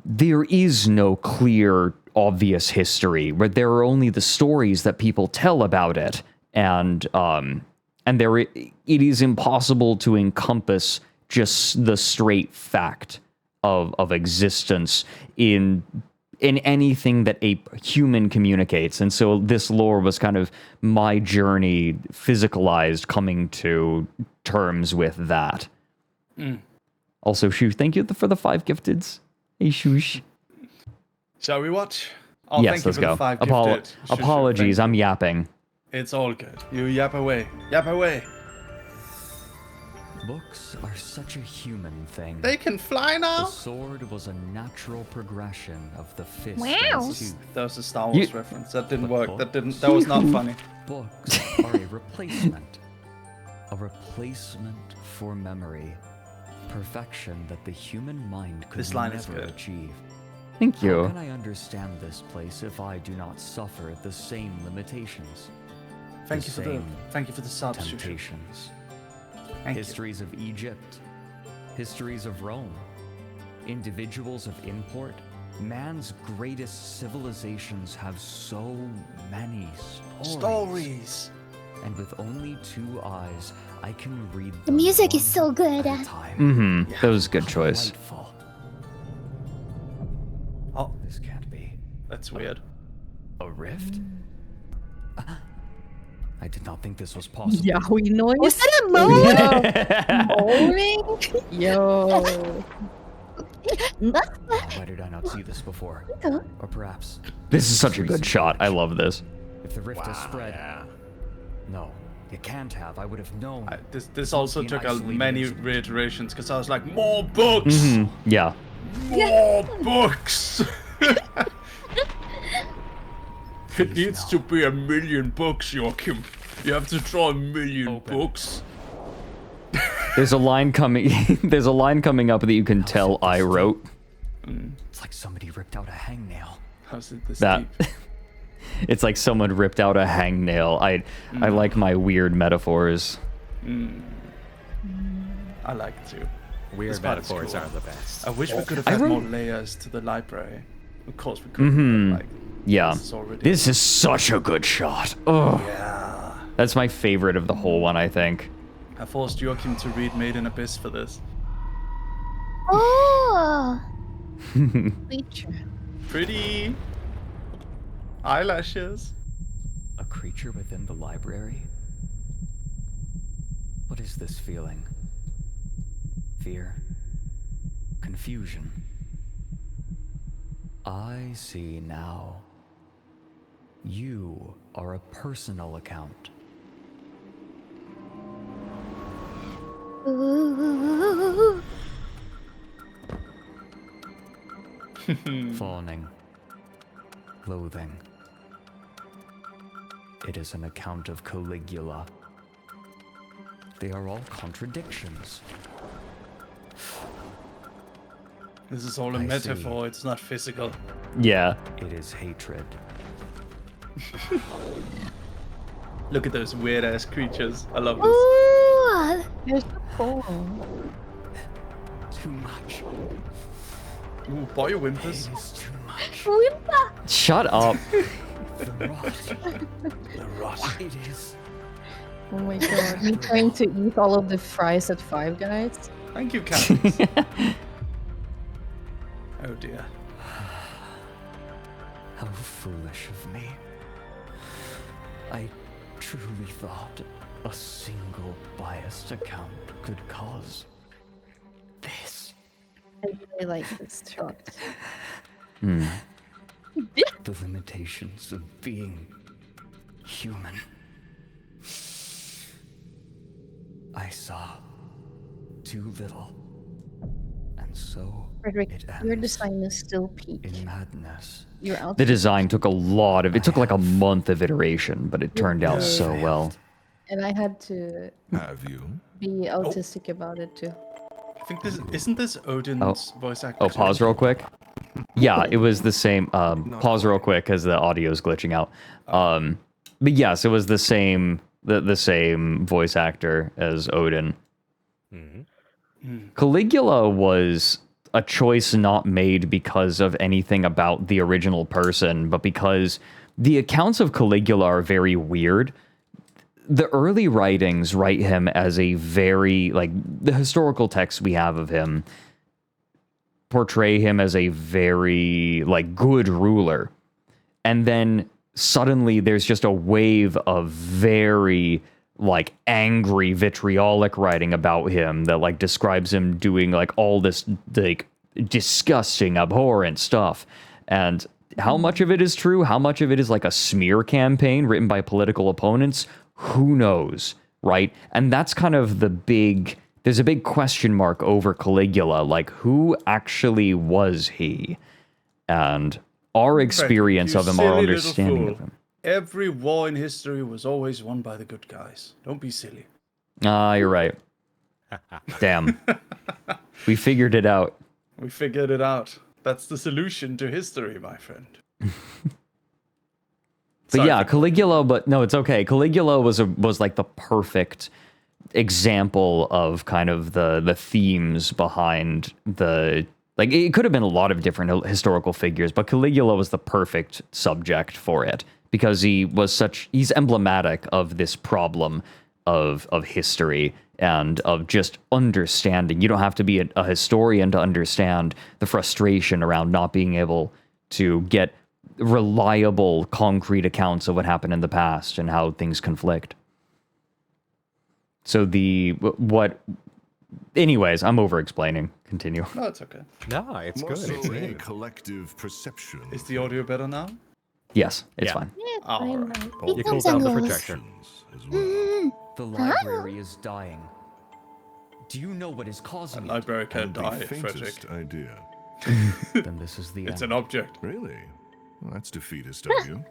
there is no clear, obvious history, where there are only the stories that people tell about it. And it is impossible to encompass just the straight fact of existence in anything that a human communicates. And so this lore was kind of my journey, physicalized, coming to terms with that. Also, Shoosh, thank you for the 5 gifteds. Hey, Shoosh. Shall we watch? Oh, Yes, thank you let's for go. the 5 gifted. Sure, Apologies, thank I'm you. yapping. It's all good. You yap away. Yap away. Books are such a human thing. They can fly now? The sword was a natural progression of the fist Wow. and tooth. That was a Star Wars reference. That didn't work. That was not funny. Books are a replacement. A replacement for memory. Perfection that the human mind could This line is never good. achieve. Thank you. How can I understand this place if I do not suffer the same limitations? Thank you for the subs, Shushu. temptations. Thank you. Histories of Egypt, histories of Rome, individuals of import. Man's greatest civilizations have so many stories. And with only 2 eyes, I can read The music is so good. Mm-hmm. That was a good choice. Delightful. Oh, This can't be that's weird. a rift. I did not think this was possible. Yaoi noise. Was that a moan? Moaning? Yo. Why did I not see this before? Or perhaps This is such a good shot. I love this. if the rift has spread. No, it can't have. I would have known. This also took many reiterations because I was like, more books! Mm-hmm. Yeah. More books! It needs to be 1,000,000 books, Joachim. You have to draw 1,000,000 books. There's a line coming. There's a line coming up that you can tell I wrote. It's like somebody ripped out a hangnail. How's it this That. deep? It's like someone ripped out a hangnail. I like my weird metaphors. I like to. Weird This part is metaphors cool. are the best. I wish we could have I had wrote- more layers to the library. Of course we could. But like, Yeah. this is already. This is such a good shot. Oh, Yeah. that's my favorite of the whole one, I think. I forced Joachim to read Made in Abyss for this. Oh, Pretty eyelashes. A creature within the library? What is this feeling? Fear? Confusion? I see now. You are a personal account. Ooh. Fawning. Loathing. It is an account of Caligula. They are all contradictions. This is all a metaphor, it's not physical. Yeah. It is hatred. Look at those weird ass creatures. I love this. Ooh. They're so cool. Too much. Ooh, boy whimpers. It is too much. Whimper. Shut up. The rot. The rot. It is. Oh my god. Me trying to eat all of the fries at Five Guys. Thank you, Candice. Oh dear. How foolish of me. I truly thought a single biased account could cause this. I really like this shot. The limitations of being human. I saw too little, and so Fredrik, it your ends design is still peak. in madness. Your outfit. The design took a lot of. It took like a month of iteration, but it turned out so well. And I had to Have you? be autistic about it too. I think this isn't this Odin's voice actor. Oh, pause real quick. Yeah, it was the same. Pause real quick because the audio's glitching out. But yes, it was the same. The same voice actor as Odin. Caligula was a choice not made because of anything about the original person, but because the accounts of Caligula are very weird. The early writings write him as a very, like, the historical texts we have of him portray him as a very, like, good ruler. And then suddenly there's just a wave of very, like, angry, vitriolic writing about him that, like, describes him doing, like, all this, like, disgusting, abhorrent stuff. And how much of it is true? How much of it is, like, a smear campaign written by political opponents? Who knows, right? And that's kind of the big... There's a big question mark over Caligula. Like, who actually was he? And our experience of him, our understanding of him. Every war in history was always won by the good guys. Don't be silly. Ah, you're right. Damn. We figured it out. We figured it out. That's the solution to history, my friend. But yeah, Caligula, but no, it's okay. Caligula was like the perfect example of kind of the themes behind the, like, it could have been a lot of different historical figures, but Caligula was the perfect subject for it because he's emblematic of this problem of history and of just understanding. You don't have to be a historian to understand the frustration around not being able to get reliable, concrete accounts of what happened in the past and how things conflict. So anyways, I'm over-explaining. Continue. No, it's okay. No, it's More good. so It's a neat. collective perception. Is the audio better now? Yes, it's fine. All right. Cool. You pulled down the projector. The library is dying. Do you know what is causing it? Library can't The die, faintest Fredrik. idea. Then this is the It's end. an object. Really? Well, that's defeatist of you.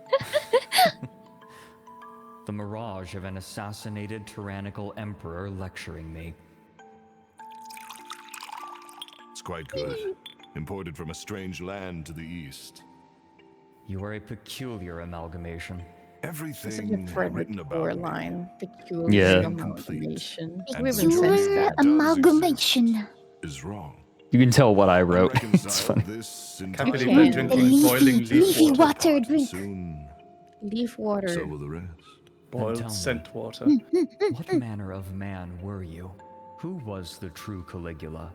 The mirage of an assassinated tyrannical emperor lecturing me. It's quite good. Imported from a strange land to the east. You are a peculiar amalgamation. Everything written about Or me line. Peculiar Yeah. amalgamation. And We haven't Pure said that. amalgamation. is wrong. You can tell what I wrote. Reconcile It's funny. this into Can't believe a they're Yeah. drinking boiling leaf Leafy water. water drink. Soon, Leaf water. so will the rest. Then tell Boiled me, scent water. what manner of man were you? Who was the true Caligula?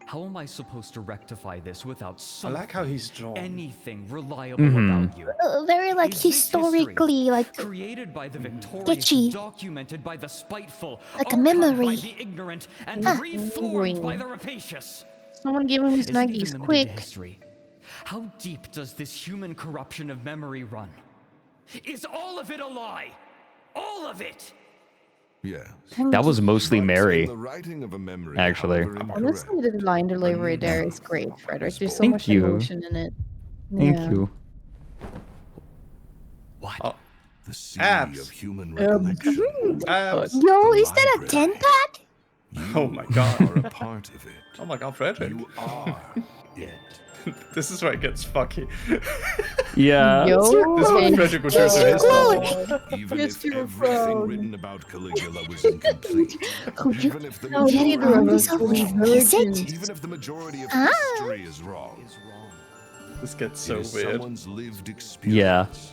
How am I supposed to rectify this without I something, like how he's drawn. anything reliable about you? Very like Is this history historically like created by the victorious, sketchy. documented by the spiteful, Like a archived memory. by the ignorant, and Ah. reformed by the rapacious. Someone give him his Is it even Nuggies, limited to quick. history? How deep does this human corruption of memory run? Is all of it a lie? All of it? Yes. That was mostly Mary. The writing of a memory, Actually. however incorrect, Honestly, the line delivery there is great, Frederick. There's so Thank much you. emotion in it. Thank Yeah. you. What? Oh. the sea Abs. of human recollection. Abs. Yo, is that a 10-pack? Oh my god. You are a part of it. Oh my god, Fredrik. You are it. This is where it gets fucky. Yeah. Yo, This is what Fredrik would do to his mom. Even Yes, if you're everything proud. written about Caligula was incomplete, Could you even if the No, majority, neither of us Is will be it? virgins. even if the majority of Ah. history is wrong, This gets it so is weird. someone's lived experience.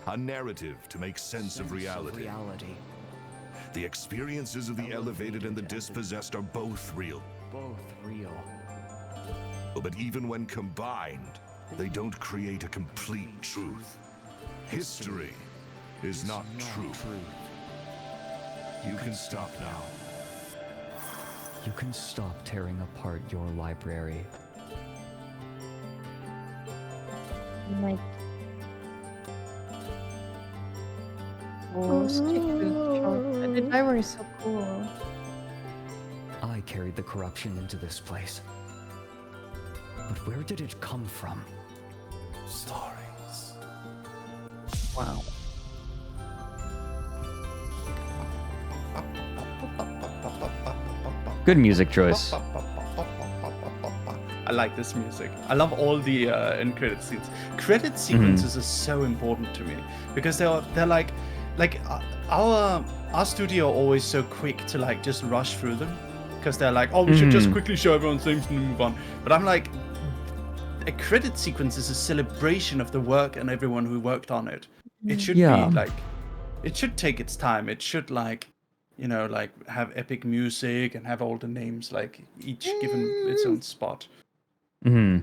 Yeah. A narrative to make sense of reality. The experiences of the elevated and the dispossessed are both real. Both real. But even when combined, they don't create a complete truth. History is not truth. You can stop now. You can stop tearing apart your library. Like, oh, such a good shot. The diver is so cool. I carried the corruption into this place. But where did it come from? Stories. Wow. Good music choice. I like this music. I love all the end credit scenes. Credit sequences are so important to me because they're like our studio are always so quick to like just rush through them because they're like, oh, we should just quickly show everyone's names and move on. But I'm like, a credit sequence is a celebration of the work and everyone who worked on it. It should be like, it should take its time. It should like, you know, like have epic music and have all the names like each given its own spot. Hmm.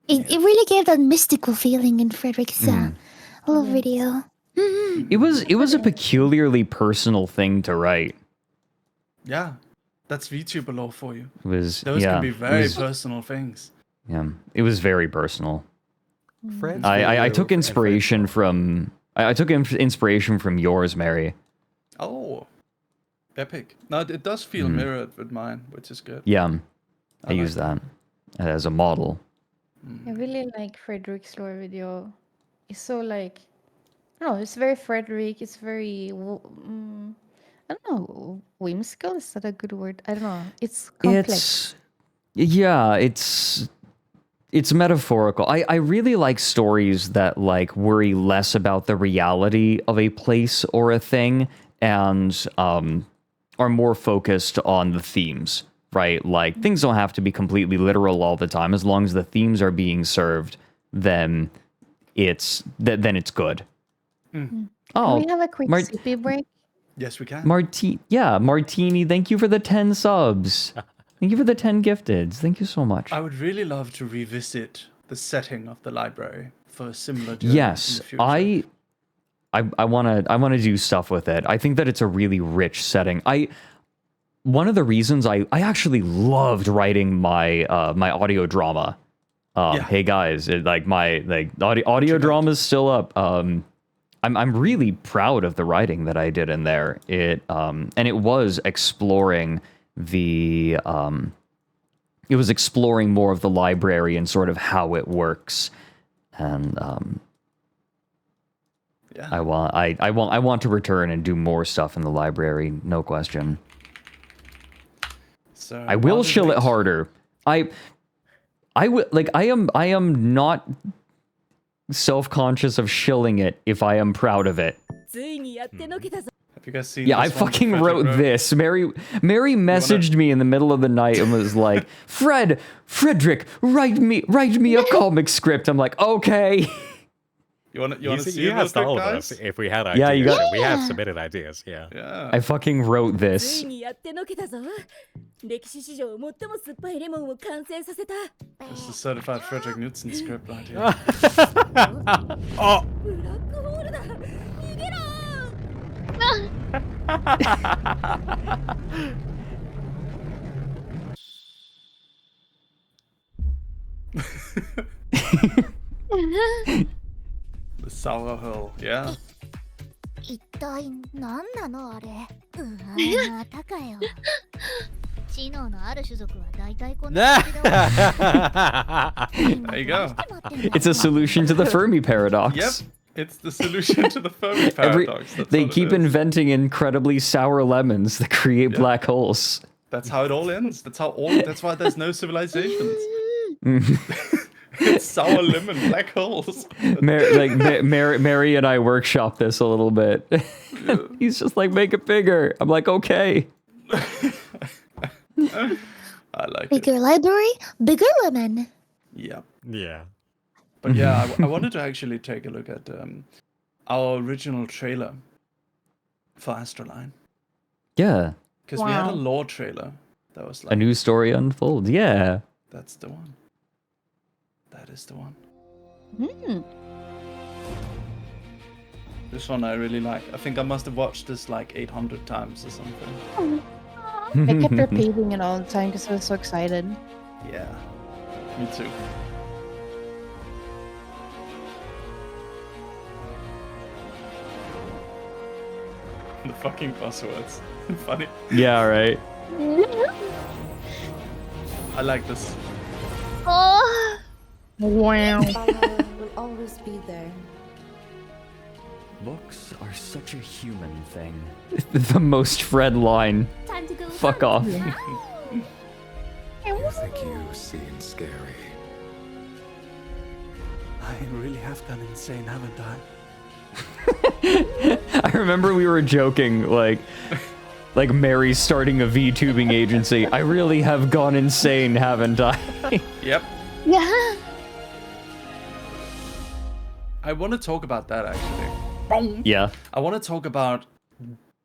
It really gave that mystical feeling in Fredrik's little video. It was a peculiarly personal thing to write. Yeah, that's VTuber lore for you. It was Those yeah, can be it very was- personal things. Yeah, it was very personal. Fred's I video took and inspiration from inspiration from yours, Mary. Oh, epic. No, it does feel mirrored with mine, which is good. Yeah, I like used that as a model. I really like Frederick's lore video. It's so like, I don't know, it's very Frederick. It's very, I don't know, whimsical. Is that a good word? I don't know. It's complex. It's metaphorical. I really like stories that like worry less about the reality of a place or a thing and are more focused on the themes, right? Like things don't have to be completely literal all the time. As long as the themes are being served, then it's good. Can Oh, we have a quick sippy break? Yes, we can. Martini, thank you for the 10 subs. Thank you for the 10 gifteds. Thank you so much. I would really love to revisit the setting of the library for a similar journey in Yes, the future. I wanna do stuff with it. I think that it's a really rich setting. One of the reasons I actually loved writing my my audio drama. Hey guys, my audio drama is still up. I'm really proud of the writing that I did in there. It was exploring it was exploring more of the library and sort of how it works. And I want to return and do more stuff in the library, no question. So I will shill it harder. I am not self-conscious of shilling it if I am proud of it. Have you guys seen? Yeah, I this one that fucking Fredrik wrote this. Mary messaged me in the middle of the night and was like, Fredrik, write me a comic script. I'm like, okay. You wanna see He it real asked quick, all of us guys? if we had ideas. Yeah, you got- and we have Yeah. submitted ideas. Yeah. Yeah. I fucking wrote つ this. いにやってのけたぞ。歴史史上最も酸っぱいレモンを完成させた。 This is certified Fredrik Knudsen script right here. あブラックホールだ。逃げろ。 The sour hole, yeah. 一体何なのあれ。またかよ。知能のある種族は大体こんな感じだわ。 There you go. It's a solution to the Fermi paradox. Yep. It's the solution to the Fermi Every- paradox. That's they what it keep is. inventing incredibly sour lemons that create black holes. That's how it all ends. That's why there's no civilizations. It's sour lemon black holes. Mary and I workshop this a little bit. He's just like, make it bigger. I'm like, okay. I like it. Bigger library, bigger lemon. Yeah. Yeah. But yeah, I wanted to actually take a look at our original trailer for ASTRALINE. Yeah. Because we had a lore trailer that was like... A new story unfolds. Yeah. That's the one. That is the one. Hmm. This one I really like. I think I must have watched this like 800 times or something. I kept repeating it all the time because I was so excited. Yeah, me too. The fucking buzzwords. Funny. Yeah, right. I like this. Oh. Wow. Power will always be there. Books are such a human thing. The most Fred line. Time to go. Fuck off. You think you seem scary. I really have gone insane, haven't I? I remember we were joking, like Mary's starting a VTubing agency. I really have gone insane, haven't I? Yep. Yeah. I want to talk about that actually. Yeah. I want to talk about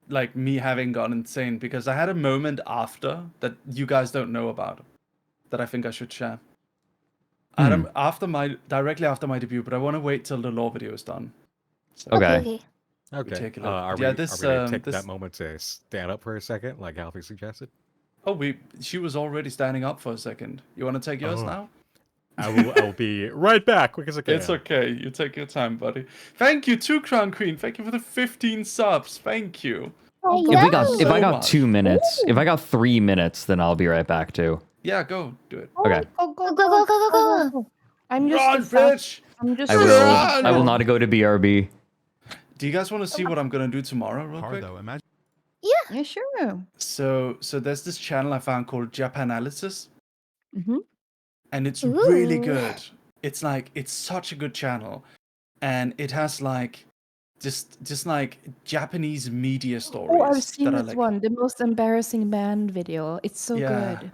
like me having gone insane because I had a moment after that you guys don't know about that I think I should share. I had directly after my debut, but I want to wait till the lore video is done. So Okay. we take a look. Are Yeah, we this, gonna take this- that moment to stand up for a second, like Alfie suggested? Oh, she was already standing up for a second. You want to take yours Oh. now? I will be right back, quick as I can. It's okay. You take your time, buddy. Thank you, 2 Crown Queen. Thank you for the 15 subs. Thank you. If I got much. 2 minutes, if I got 3 minutes, then I'll be right back too. Yeah, go do it. Okay. Go. I'm just Run, a fat- bitch! I'm just I will not go to BRB. Do you guys want to see what I'm gonna do tomorrow, real quick? Imagine. Yeah, sure. So there's this channel I found called Japanalysis, Mm-hmm. and it's really Ooh. good. It's such a good channel, and it has like just like Japanese media stories Oh, I've seen that are this like, one. The most embarrassing band video. It's so Yeah. good.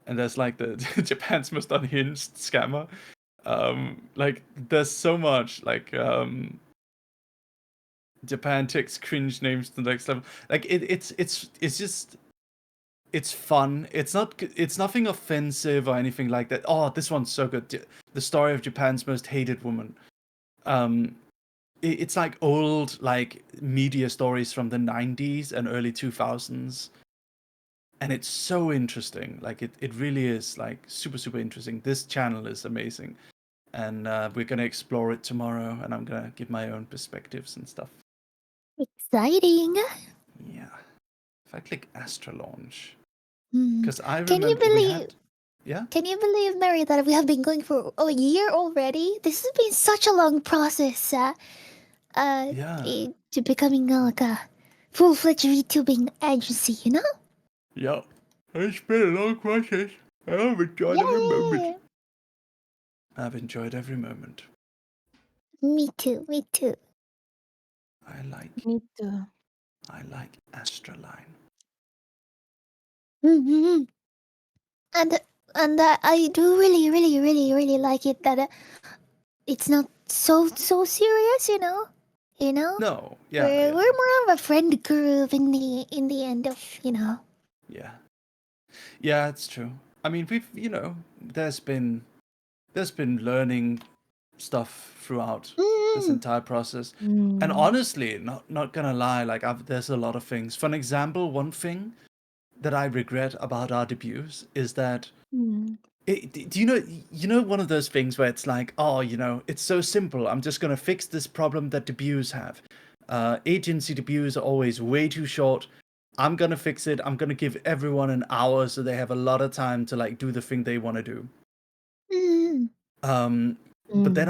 and there's like the Japan's most unhinged scammer. Like there's so much like Japan takes cringe names to the next level. Like it's just it's fun. It's nothing offensive or anything like that. Oh, this one's so good. The story of Japan's most hated woman. It's like old like media stories from the 90s and early 2000s. And it's so interesting. Like it really is like super interesting. This channel is amazing. And we're gonna explore it tomorrow, and I'm gonna give my own perspectives and stuff. Exciting. Yeah. If I click Astra Launch, Hmm. because I Can remember you we believe? had... Yeah. Can you believe, Mary, that we have been going for a year already? This has been such a long process. To becoming like a full-fledged VTubing agency, you know? Yeah. It's been a long process. I've enjoyed every moment. I've enjoyed every moment. Me too. Me too. I like Me too. ASTRALINE. Mm-hmm. And I do really like it that it's not so serious, you know. No, yeah, we're more of a friend group in the end of, you know. yeah, yeah. It's true. I mean, there's been learning stuff throughout this entire process, and honestly, not gonna lie, like there's a lot of things. For an example, one thing that I regret about our debuts is that. Do you know one of those things where it's like, oh, it's so simple. I'm just gonna fix this problem that debuts have. Agency debuts are always way too short. I'm gonna fix it. I'm gonna give everyone an hour so they have a lot of time to like do the thing they want to do. But then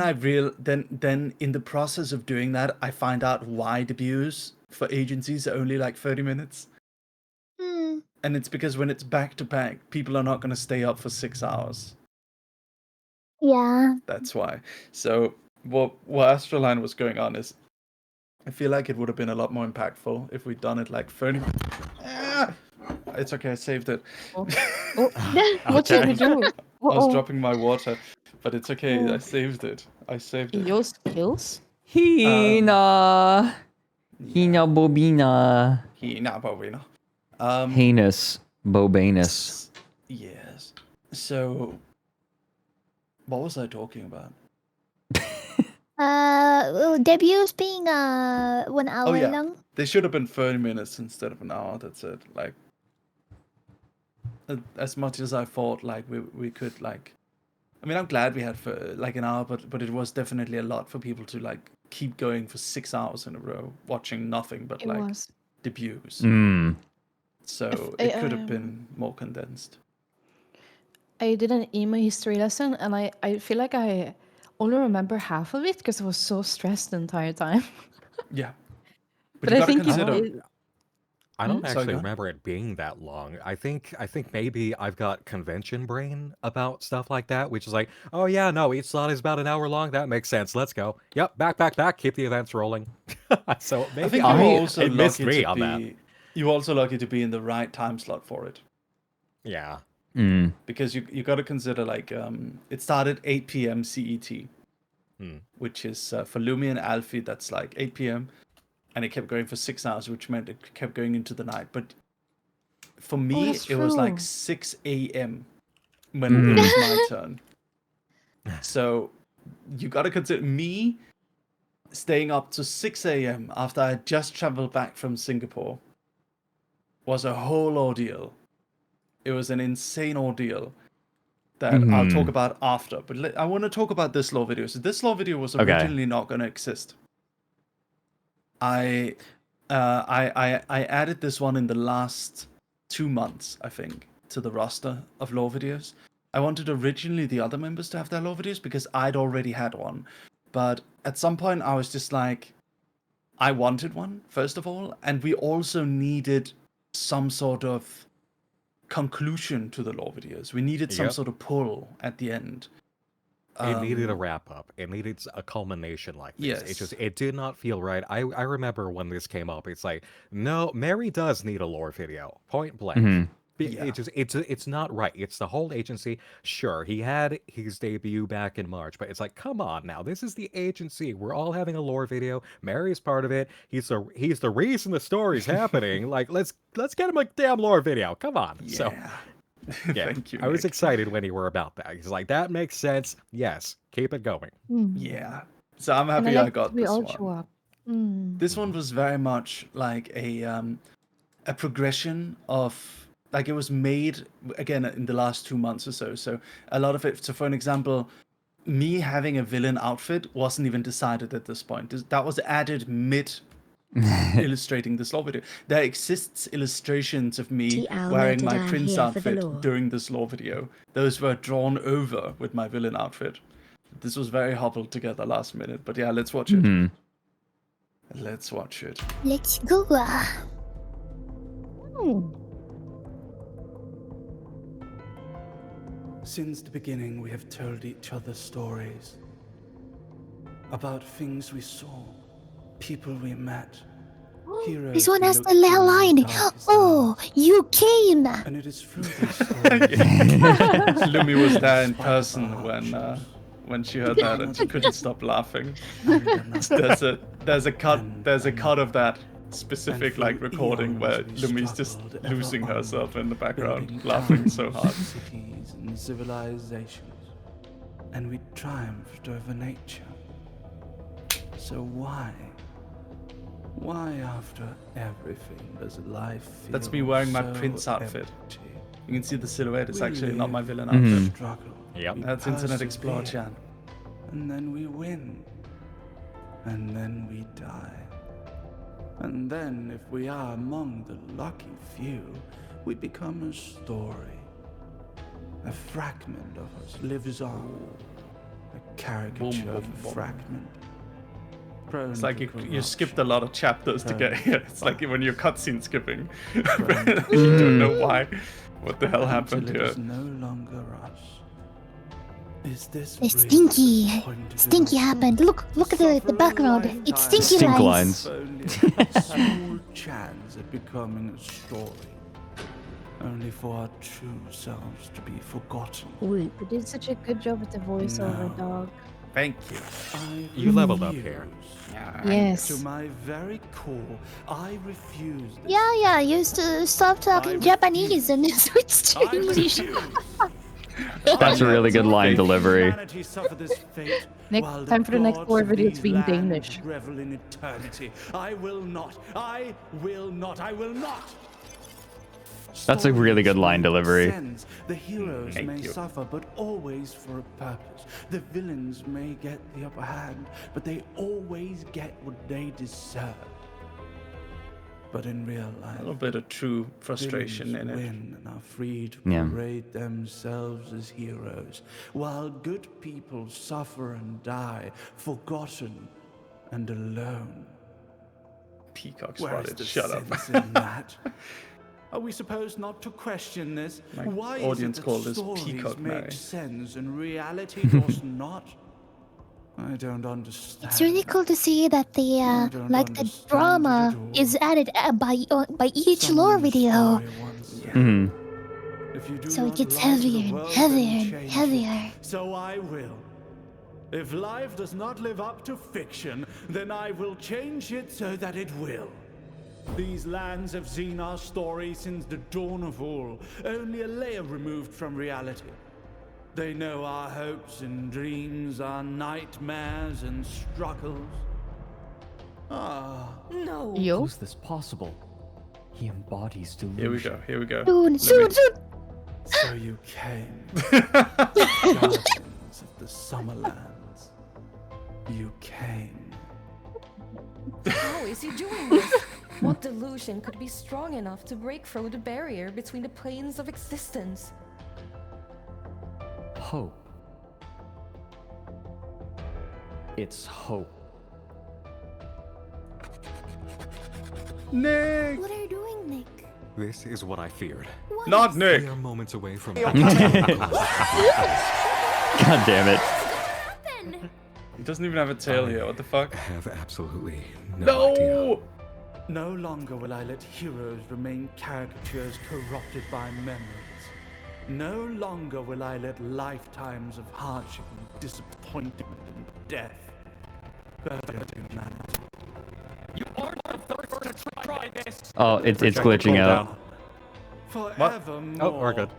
then in the process of doing that, I find out why debuts for agencies are only like 30 minutes. And it's because when it's back to back, people are not going to stay up for 6 hours. Yeah. That's why. So what ASTRALINE was going on is, I feel like it would have been a lot more impactful if we'd done it like 30. It's okay, I saved it. What did you do? I was dropping my water, but it's okay. I saved it. Your skills? Hina bobina. Heinous bobanus. Yes. So, what was I talking about? Debuts being 1 hour long. They should have been 30 minutes instead of an hour. That's it. Like, as much as I thought, like we could like. I mean, I'm glad we had for like an hour, but it was definitely a lot for people to like keep going for 6 hours in a row, watching nothing but debuts. So it could have been more condensed. I did an emo history lesson, and I feel like I only remember half of it because I was so stressed the entire time. Yeah. But I think I don't actually remember it being that long. I think maybe I've got convention brain about stuff like that, which is like, oh yeah, no, each slot is about an hour long. That makes sense. Let's go. Yep, back. Keep the events rolling. So maybe it missed me on that. You're also lucky to be in the right time slot for it. Yeah. Because you got to consider like it started 8 p.m. CET, which is for Lumi and Alfie. That's like 8 p.m. And it kept going for 6 hours, which meant it kept going into the night. But for me, it was like 6 a.m. when it was my turn. So you got to consider me staying up to 6 a.m. after I had just traveled back from Singapore was a whole ordeal. It was an insane ordeal that I'll talk about after. But I want to talk about this lore video. So this lore video was originally not going to exist. I added this one in the last 2 months, I think, to the roster of lore videos. I wanted originally the other members to have their lore videos because I'd already had one. But at some point I was just like, I wanted one, first of all, and we also needed some sort of conclusion to the lore videos. We needed some sort of pull at the end. It needed a wrap up. It needed a culmination like this. Yes. It did not feel right. I remember when this came up. It's like, no, Mary does need a lore video. Point blank. It's not right. It's the whole agency. Sure, he had his debut back in March, but it's like, come on now. This is the agency. We're all having a lore video. Mary's part of it. He's the reason the story's happening. Like, let's get him a damn lore video. Come on. Yeah. So yeah, Thank you, I was Nick. excited when you were about that. He's like, that makes sense. Yes, keep it going. Yeah. So I'm happy I got this one. show up. This one was very much like a progression of, like, it was made again in the last 2 months or so. So a lot of it. So for an example, me having a villain outfit wasn't even decided at this point. That was added mid illustrating this lore video. There exists illustrations of me wearing my prince outfit during this lore video. Those were drawn over with my villain outfit. This was very hobbled together last minute, but yeah, let's watch it. Let's watch it. Let's go. Since the beginning, we have told each other stories about things we saw, people we met, heroes. This one we has looked the to in our line. darkest Oh, you came. And it is through these stories Lumi was there in person when when she heard that, and she couldn't stop laughing. There's a cut of that specific like recording where Lumi's just losing herself in the background, laughing so hard. Cities and civilizations, and we triumphed over nature. So why after everything does life feel That's me wearing my so Prince outfit. empty? You can see the silhouette. It's actually not my villain Mhm. outfit. Struggle. Yep. That's Internet Explorer, Chan. And then we win. And then we die. And then, if we are among the lucky few, we become a story. A fragment of us lives on. A caricature of a fragment. It's like you skipped a lot of chapters to get here. It's like when you're cutscene skipping. You don't know why. What the hell happened Until it here? is no longer us. Is this It's really stinky. the point of Stinky happened. Look at the background. It's stinky Stink lines. lines. Only a small chance of becoming a story. Only for our true selves to be forgotten. You did such a good job with the voiceover, dog. Thank you. You leveled up here. Yes. To my very core, I refuse. This. Yeah, used to stop talking Japanese and switch to English. That's a really good line delivery. Humanity suffer this fate, Nick, while time for the next gods lore of video these to be in lands Danish. Revel in eternity. I will not. I will not. I will not. That's a really good line delivery. Sense. The heroes Thank may you. suffer, but always for a purpose. The villains may get the upper hand, but they always get what they deserve. But in real life, A little bit of true frustration in villains it. win and are free to Yeah. parade themselves as heroes, while good people suffer and die, forgotten and alone. Peacock Where is spotted. the Shut up. sense in that? Are we supposed not to question this? My Why audience is it called that this stories Peacock make Mary. sense and reality does not? I don't understand. It's really cool to see that the don't like the understand drama it at all. is added by each Someone lore in the video, story once said, Mhm. "If you do so it not gets lie to heavier the and world, heavier then and change it. heavier. So I will. If life does not live up to fiction, then I will change it so that it will. These lands have seen our story since the dawn of all, only a layer removed from reality. They know our hopes and dreams, our nightmares and struggles. No. Yo. How is this possible? He embodies delusion. Here we go. Soon. So you came, guardians of the Summerlands. You came. How is he doing this? What delusion could be strong enough to break through the barrier between the planes of existence? Hope. It's hope. Nick! What are you doing, Nick? This is what I feared. What Not is- Nick! We are moments away from. God damn it. Happen? He doesn't even have a tail here. What the fuck? I have absolutely no idea. No! No longer will I let heroes remain caricatures corrupted by memories. No longer will I let lifetimes of hardship and disappointment and death burden humanity. Oh, it's glitching out. Forevermore. Oh, we're good.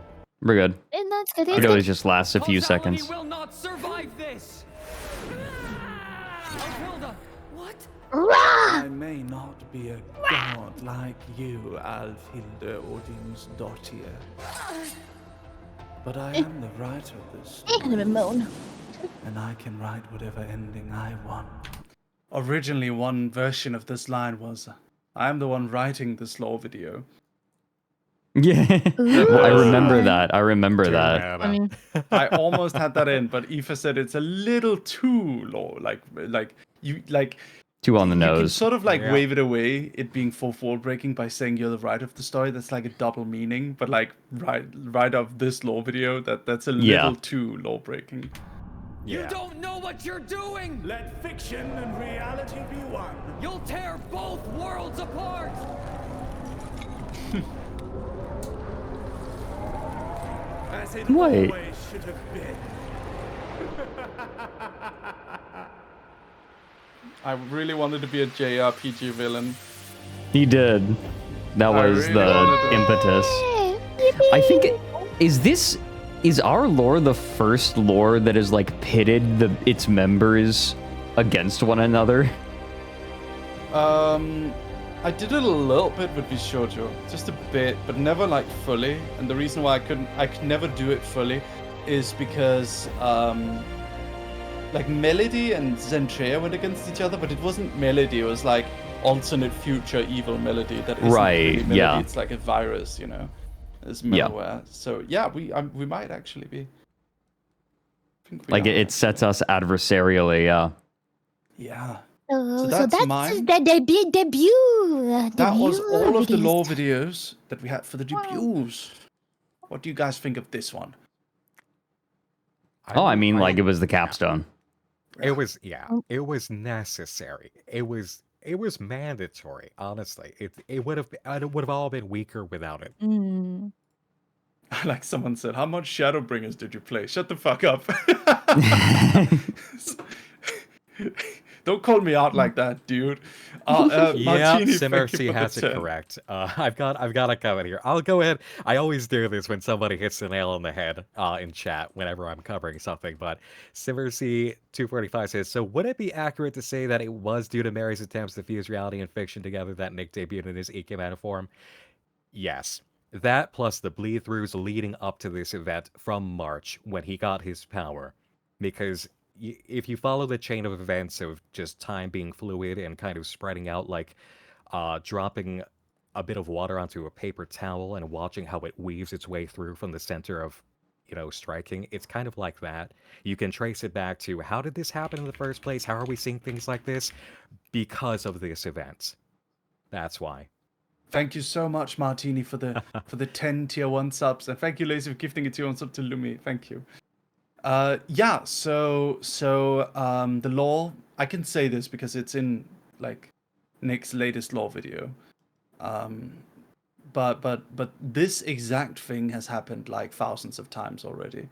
We're good. And that's good. It always just lasts a few seconds. will not survive this. Alfilda, What? I may not be a god like you, Alfhilde Odinsdottir, but I am the writer of this story, and I can write whatever ending I want. Originally, one version of this line was, I'm the one writing this lore video. Yeah. I remember that. I remember that. I mean, I almost had that in, but Aoife said it's a little too low. Too on the You can nose. sort of like Yeah. wave it away, it being fourth wall breaking by saying you're the writer of the story. That's like a double meaning, but like right of this lore video, that's a Yeah. little too law breaking. you don't know what you're doing. Let fiction and reality be one. You'll tear both worlds apart. As it Wait. always should have been. I really wanted to be a JRPG villain. He did. That was really the wanted to. impetus. I think is our lore the first lore that has like pitted its members against one another? I did it a little bit with Bishoujo, just a bit, but never like fully. And the reason why I could never do it fully is because like Melody and Zentrea went against each other, but it wasn't Melody, it was like alternate future evil Melody that isn't really Melody. Yeah. It's like a virus, you know, as malware. So yeah, we might actually be. Like it sets us adversarially, Yeah. So that's that's mine. the debut. That was all of the videos. lore videos that we had for the debuts. What do you guys think of this one? I mean, like it was the capstone. It was it was necessary. It was mandatory. Honestly, it would have all been weaker without it. Like someone said, how much Shadowbringers did you play? Shut the fuck up. Don't call me out like that, dude. Yeah, Martini, Simercy has it correct. I've got a comment here. I'll go ahead. I always do this when somebody hits the nail on the head in chat whenever I'm covering something. But Simercy 245 says, so would it be accurate to say that it was due to Mary's attempts to fuse reality and fiction together that Nick debuted in his Ikemana form? Yes. That plus the bleed-throughs leading up to this event from March when he got his power. Because if you follow the chain of events of just time being fluid and kind of spreading out, like dropping a bit of water onto a paper towel and watching how it weaves its way through from the center of, striking, it's kind of like that. You can trace it back to, how did this happen in the first place? How are we seeing things like this? Because of this event. That's why. Thank you so much, Martini, for the 10 tier 1 subs, and thank you, Lazy, for gifting a tier 1 sub to Lumi. Thank you. Yeah. So the lore, I can say this because it's in like Nick's latest lore video. But this exact thing has happened like thousands of times already.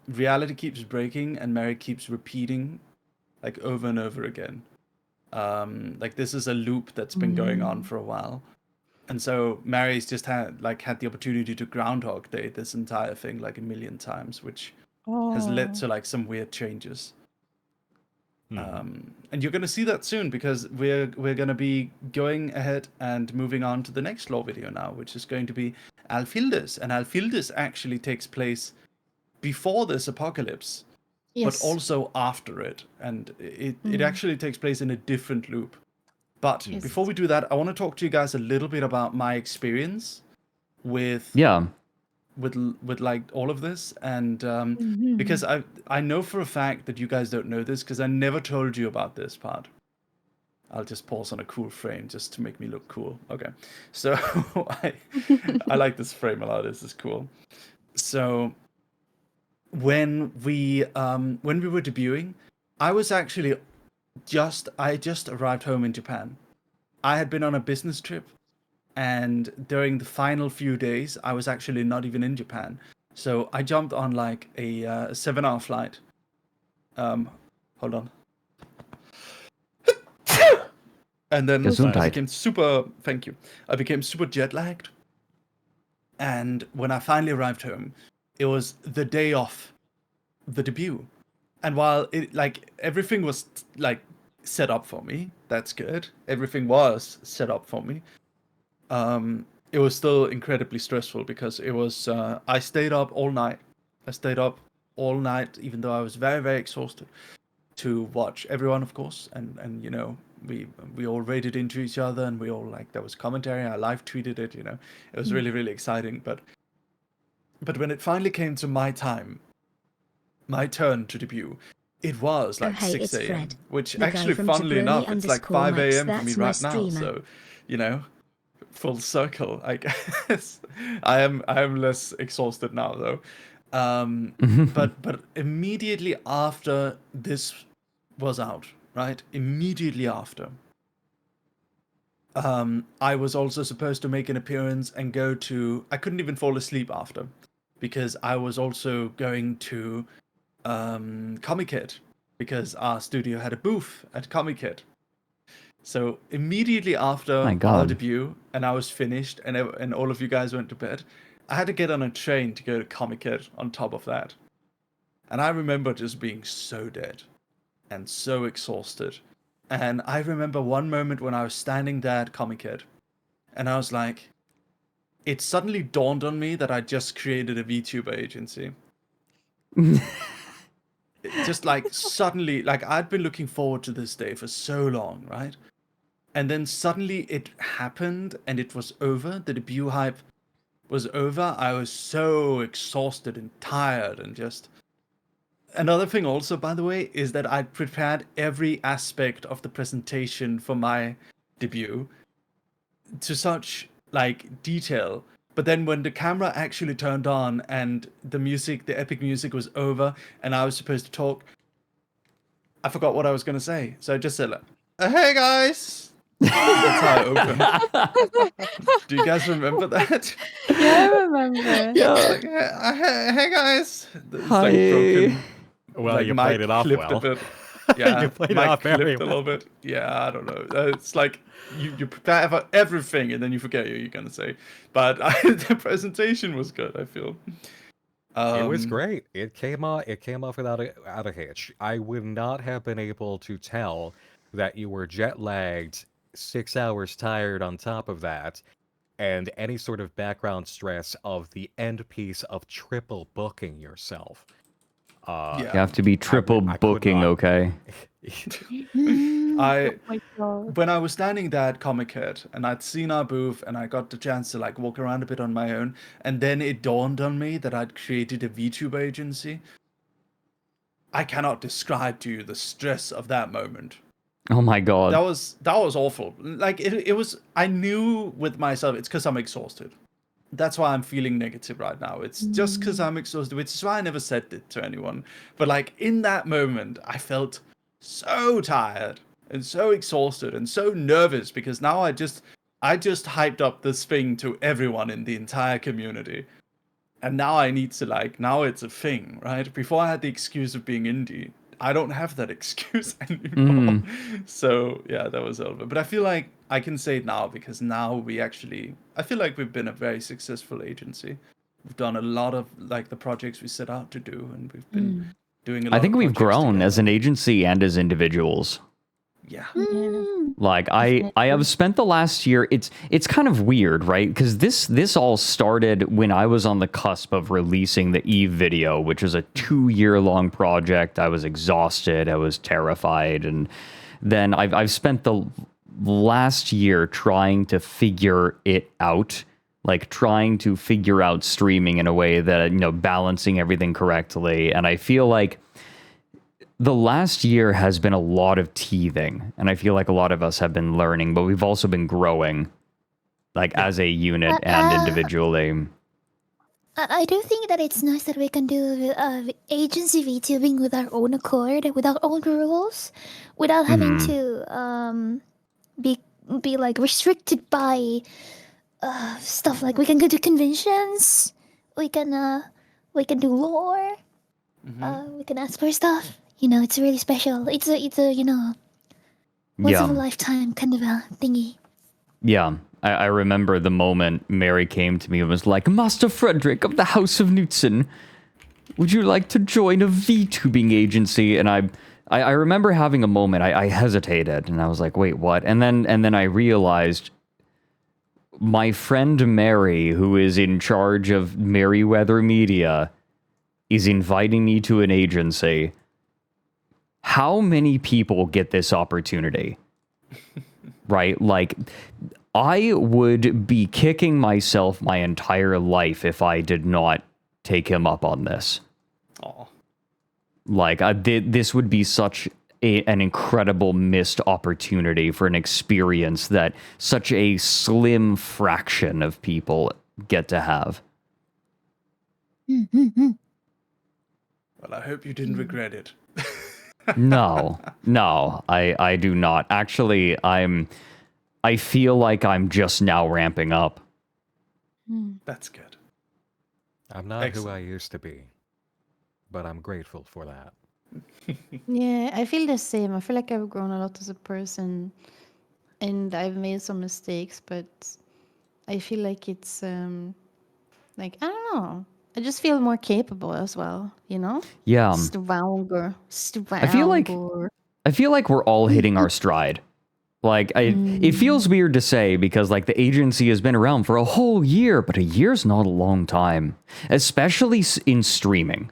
Reality keeps breaking, and Mary keeps repeating, like over and over again. Like this is a loop that's been going on for a while, and so Mary's just had the opportunity to Groundhog Day this entire thing like a million times, which has led to like some weird changes. And you're gonna see that soon because we're gonna be going ahead and moving on to the next lore video now, which is going to be Alfildes, and Alfildes actually takes place before this apocalypse. But also after it, and it actually takes place in a different loop. But before we do that, I want to talk to you guys a little bit about my experience with like all of this, and because I know for a fact that you guys don't know this because I never told you about this part. I'll just pause on a cool frame just to make me look cool. Okay, so I like this frame a lot. This is cool. So when we were debuting, I was actually I just arrived home in Japan. I had been on a business trip, and during the final few days, I was actually not even in Japan. So I jumped on like a 7-hour flight. Hold on. And then I became super. Thank you. I became super jet lagged. And when I finally arrived home, it was the day of the debut. And while it like everything was like set up for me, that's good. Everything was set up for me. It was still incredibly stressful because it was I stayed up all night. Even though I was very, very exhausted, to watch everyone, of course, and you know, we all raided into each other, and we all like there was commentary. I live tweeted it, you know. It was really, really exciting, but when it finally came to my turn to debut, it was like 6 a.m., which actually, funnily enough, it's like 5 a.m. for me right now. So, you know, full circle, I guess. I am less exhausted now though. But immediately after this was out, right? Immediately after, I was also supposed to make an appearance and I couldn't even fall asleep after, because I was also going to Comic-Kid, because our studio had a booth at Comic-Kid. So immediately after My our God. debut, and I was finished, and all of you guys went to bed, I had to get on a train to go to Comic-Kid on top of that. And I remember just being so dead and so exhausted. And I remember one moment when I was standing there at Comic-Kid, and I was like, it suddenly dawned on me that I just created a VTuber agency. Just like suddenly, like I'd been looking forward to this day for so long, right? And then suddenly it happened and it was over. The debut hype was over. I was so exhausted and tired and just... Another thing also, by the way, is that I prepared every aspect of the presentation for my debut to such like detail. But then when the camera actually turned on and the music, the epic music was over and I was supposed to talk, I forgot what I was going to say. So I just said like, hey guys! That's how I opened. Do you guys remember that? Yeah, I remember. It's like, hey guys! It's Hi. like broken. Well, like you mic played it off clipped well. a bit. Yeah, You played it mic off very clipped a little well. bit. Yeah, I don't know. It's like you prepare for everything and then you forget what you're gonna say. But the presentation was good, I feel. It was great. It came off without a hitch. I would not have been able to tell that you were jet lagged, 6 hours tired on top of that, and any sort of background stress of the end piece of triple booking yourself. You have to be triple booking, okay? I Oh my God. when I was standing there at Comic-Con and I'd seen our booth and I got the chance to like walk around a bit on my own, and then it dawned on me that I'd created a VTuber agency. I cannot describe to you the stress of that moment. Oh my God. That was awful. Like it was. I knew with myself it's because I'm exhausted. That's why I'm feeling negative right now. It's just because I'm exhausted, which is why I never said it to anyone. But like in that moment, I felt so tired and so exhausted and so nervous because now I just hyped up this thing to everyone in the entire community. And now I need to like, now it's a thing, right? Before I had the excuse of being indie. I don't have that excuse anymore. So yeah, that was over. But I feel like I can say it now because now I feel like we've been a very successful agency. We've done a lot of like the projects we set out to do, and we've been doing a lot I think of we've projects grown together. as an agency and as individuals. Yeah. Like I have spent the last year. It's kind of weird, right? Because this all started when I was on the cusp of releasing the Eve video, which was a 2-year-long project. I was exhausted. I was terrified, and then I've spent the last year trying to figure it out, like trying to figure out streaming in a way that balancing everything correctly. And I feel like the last year has been a lot of teething, and I feel like a lot of us have been learning, but we've also been growing, like as a unit and individually. I do think that it's nice that we can do agency VTubing with our own accord, with our own rules, without having to be like restricted by stuff like we can go to conventions, we can do lore, we can ask for stuff. It's really special. It's a once of a lifetime kind of a thingy. Yeah, I remember the moment Mary came to me and was like, Master Fredrik of the House of Knutson, would you like to join a VTubing agency? And I remember having a moment. I hesitated and I was like, wait, what? And then I realized my friend Mary, who is in charge of Merryweather Media, is inviting me to an agency. How many people get this opportunity? Right? Like, I would be kicking myself my entire life if I did not take him up on this. Aw. Like, this would be such an incredible missed opportunity for an experience that such a slim fraction of people get to have. Well, I hope you didn't regret it. No, I do not. Actually, I feel like I'm just now ramping up. That's good. I'm not who I used to be. but I'm grateful for that. Yeah, I feel the same. I feel like I've grown a lot as a person, and I've made some mistakes, but I feel like it's like I don't know. I just feel more capable as well, you know? Yeah. Stronger. I feel like we're all hitting our stride. Like it feels weird to say because like the agency has been around for a whole year, but a year's not a long time, especially in streaming.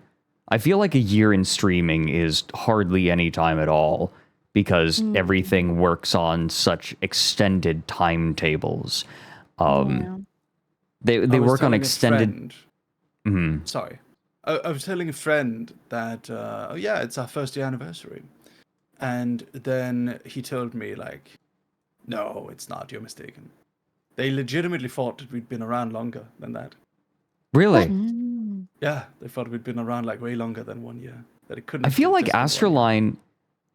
I feel like a year in streaming is hardly any time at all because everything works on such extended timetables. They work on extended. Sorry, I was telling a friend that oh yeah, it's our first year anniversary, and then he told me like, no, it's not. You're mistaken. They legitimately thought that we'd been around longer than that. Really? Yeah, they thought we'd been around like way longer than 1 year. That it couldn't. I feel like ASTRALINE.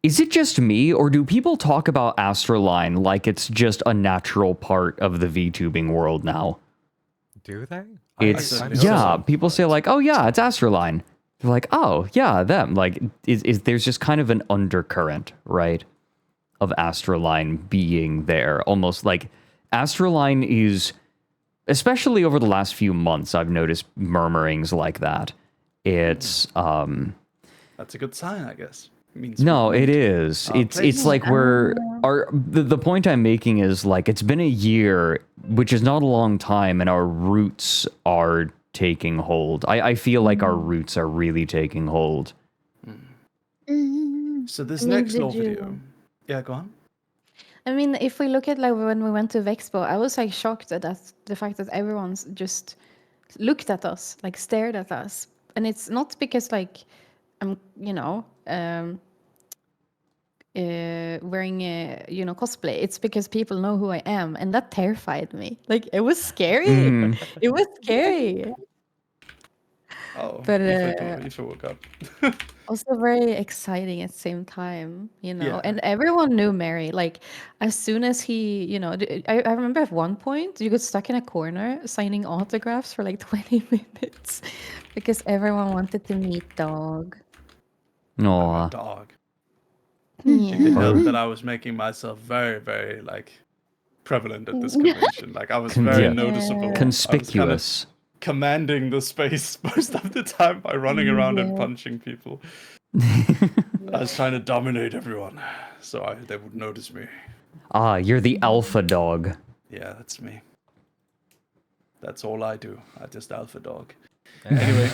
Is it just me, or do people talk about ASTRALINE like it's just a natural part of the VTubing world now? Do they? It's people say like, oh yeah, it's ASTRALINE. They're like, oh yeah, them. Like, is there's just kind of an undercurrent, right, of ASTRALINE being there, almost like ASTRALINE is, especially over the last few months, I've noticed murmurings like that. It's That's a good sign, I guess. No, it is. It's like the point I'm making is like it's been a year, which is not a long time, and our roots are taking hold. I feel like our roots are really taking hold. So this next lore video, yeah, go on. I mean, if we look at like when we went to Vexpo, I was like shocked at the fact that everyone's just looked at us, like stared at us, and it's not because like I'm, wearing cosplay. It's because people know who I am, and that terrified me. Like it was scary. It was scary. Oh, but you woke up. also very exciting at the same time, Yeah. And everyone knew Mary. Like as soon as he, I remember at one point you got stuck in a corner signing autographs for like 20 minutes because everyone wanted to meet Dog. No, Dog. Yeah. It did help that I was making myself very, very like prevalent at this convention. Like I was very noticeable, conspicuous. I was kind of commanding the space most of the time by running around and punching people. I was trying to dominate everyone, so they would notice me. Ah, you're the alpha dog. Yeah, that's me. That's all I do. I just alpha dog. Anyway,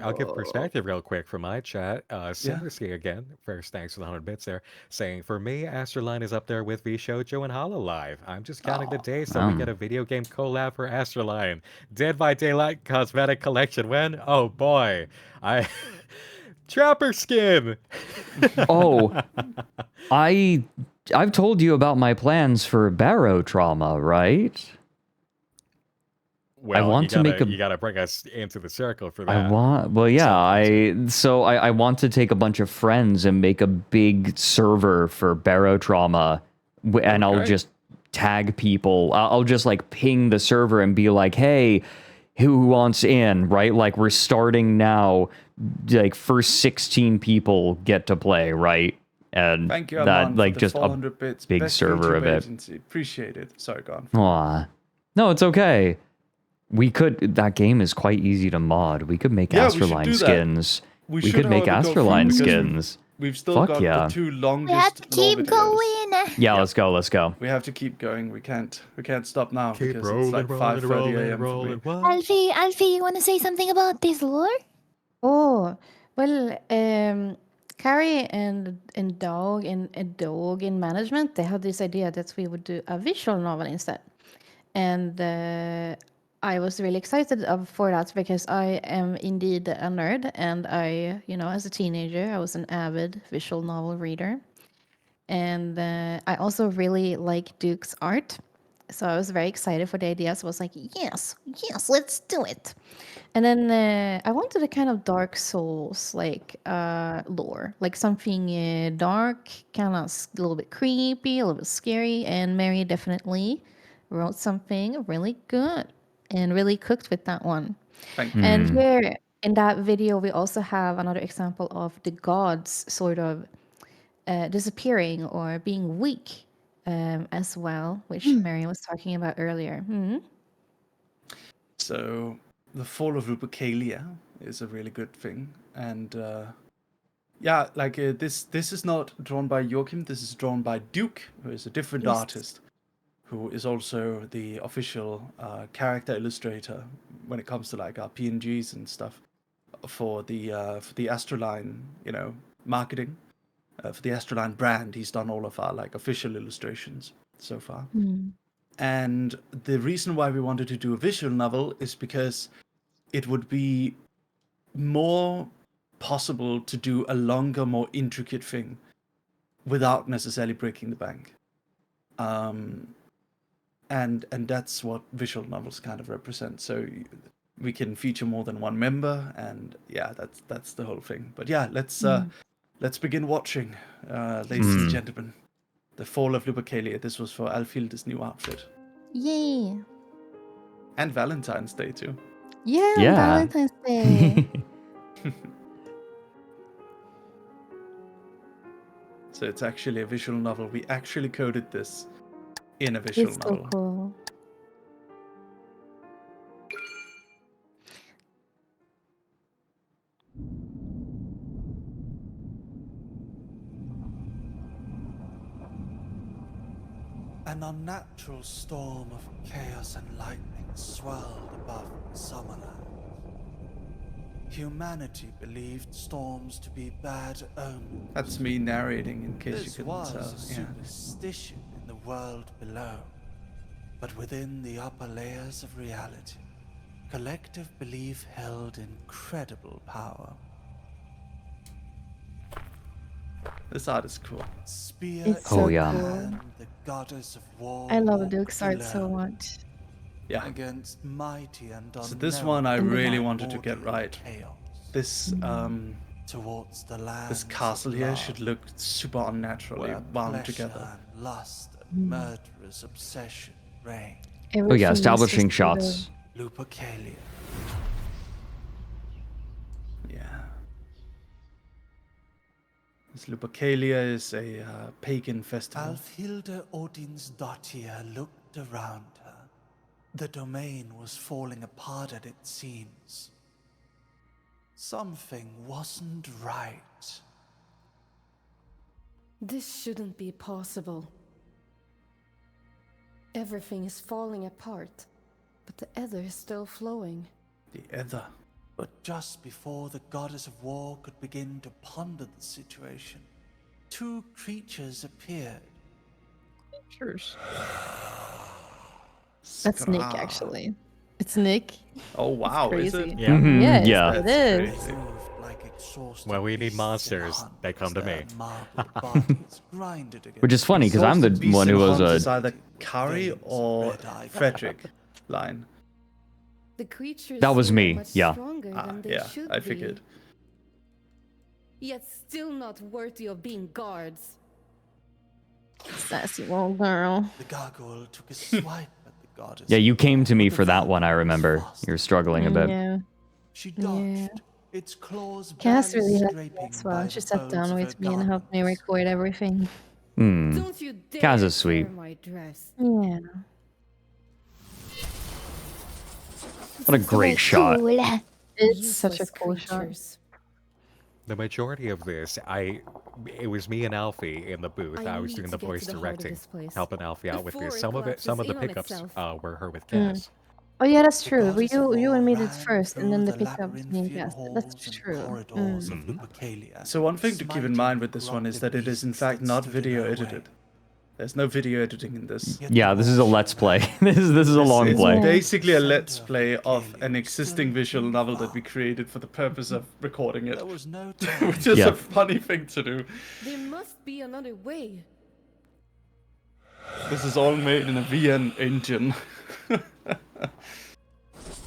I'll give perspective real quick from my chat. Citrusy again, first thanks for the 100 bits there, saying for me, ASTRALINE is up there with V Shoujo and Hololive. I'm just counting the days till we get a video game collab for ASTRALINE. Dead by Daylight cosmetic collection. When? Oh boy, Trapper skin. Oh, I've told you about my plans for barotrauma, right? Well, I want you gotta bring us into the circle for that. I want to take a bunch of friends and make a big server for barotrauma, and I'll just tag people. I'll just like ping the server and be like, hey, who wants in, right? Like we're starting now, like first 16 people get to play, right? And thank you, that Armand, like for the just 400 bits. big Best server YouTube of it. agency. Appreciate it. Sorry, go on. Aw. No, it's okay. We could. That game is quite easy to mod. We could make ASTRALINE skins. We could make ASTRALINE skins. We've still got the two longest. We have to keep going. Yeah, let's go. Let's go. We have to keep going. We can't stop now Keep because rolling, it's like 5:30 a.m. for me. Alfie, you want to say something about this lore? Oh, well, Carrie and Dog and Dog in management, they had this idea that we would do a visual novel instead. And I was really excited for that because I am indeed a nerd, and I, as a teenager, I was an avid visual novel reader. And I also really like Duke's art. So I was very excited for the idea. So I was like, yes, let's do it. And then I wanted a kind of Dark Souls like lore, like something dark, kind of a little bit creepy, a little bit scary. And Mary definitely wrote something really good and really cooked with that one. Thank you. And in that video, we also have another example of the gods sort of disappearing or being weak as well, which Marion was talking about earlier. So the fall of Lupercalia is a really good thing, and yeah, like this is not drawn by Joachim. This is drawn by Duke, who is a different artist, who is also the official character illustrator when it comes to like our PNGs and stuff for the ASTRALINE, marketing. For the ASTRALINE brand, he's done all of our like official illustrations so far. And the reason why we wanted to do a visual novel is because it would be more possible to do a longer, more intricate thing without necessarily breaking the bank. And that's what visual novels kind of represent. So we can feature more than one member, and yeah, that's the whole thing. But yeah, let's begin watching, ladies and gentlemen. The Fall of Lupercalia. This was for Alfhilde's new outfit. Yay! And Valentine's Day too. Yeah, Valentine's Day. So it's actually a visual novel. We actually coded this in a visual novel. So cool. An unnatural storm of chaos and lightning swirled above Summerland. Humanity believed storms to be bad omens. That's me narrating in case This you was couldn't a tell. superstition in the world below. But within the upper layers of reality, collective belief held incredible power. This art is cool. Spear It's so in cool. hand, the goddess of war I love walked Duke's art so below. much. Yeah. Against mighty and So this one I really wanted to get right. chaos. This Towards the land this castle here should look super unnaturally wound together. Lust and murderous obsession reign. Oh yeah, establishing shots. Lupercalia. Yeah. This Lupercalia is a pagan festival. Alfhilde Odinsdottir looked around her. The domain was falling apart at its seams. Something wasn't right. This shouldn't be possible. Everything is falling apart, but the ether is still flowing. The ether. But just before the goddess of war could begin to ponder the situation, two creatures appeared. Creatures? That's Nick, actually. It's Nick. Oh wow, It's is crazy. it? Yeah. Yes, Yeah. it is. When we need monsters, they come to me. Which Which is funny because I'm the one who was It's a. either Kari or Fredrik line. The creatures That was seem me, much yeah. stronger than they Yeah, should I be, figured. yet still not worthy of being guards. Sassy little girl. The gargoyle took a swipe at the goddess. Yeah, you came to me for that one. I remember. You're struggling a bit. Yeah. She dodged, its claws Cass barely really liked scraping me as well. by She the sat bones down of with her me and helped me garments. record everything. Don't you dare Kaz is sweet. tear my dress. Yeah. What a great shot. Cool. It's such a Useless cool shot. creatures. The majority of this, it was me and Alfie in the booth. I was need doing to the get to voice the heart of directing, this place. helping Alfie out with Before this. it Some of the collapses in on pickups itself. were her with Cass. Oh yeah, that's The true. goddess You of you war and me did ran first, and then the through pickup being labyrinthian cast. halls That's and true. corridors of Lupercalia, So one thing to keep in mind with this one is that it is in fact not video edited. There's no video editing in this. Yeah, this is a let's play. this is a long It's play. basically a let's play of an existing visual novel that we created for the purpose of recording it. There was no time. Which is Yeah. a funny thing to do. There must be another way. This is all made in a VN engine.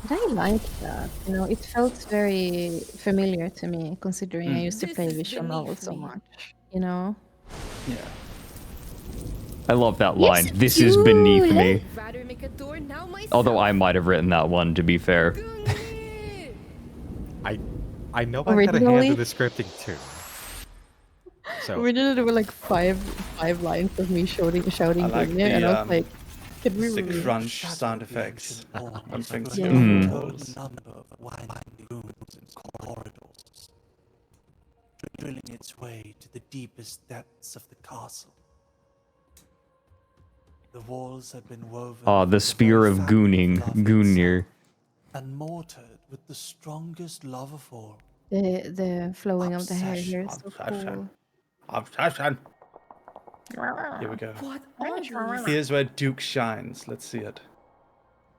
I like that. You know, it felt very familiar to me, considering I used to This play is visual beneath novels so me. much. You know. Yeah. I love that line. This is beneath me. Rather make a door now myself. Although I might have written that one, to be fair. I I know I had a hand Originally- in the scripting too. So Originally, there were like five lines of me shouting I like Gunya, and I was the like, could we the really- crunch sound effects when things Yeah. go Hmm. through walls. number of winding rooms and corridors, drilling its way to the deepest depths of the castle. The walls had been woven Oh, from the spear very of fabric gooning, love Gungnir. itself, and mortared with the strongest love of all. The flowing of the hair here is so Obsession. cool. Obsession. Here we go. What are these? Here's where Duke shines. Let's see it.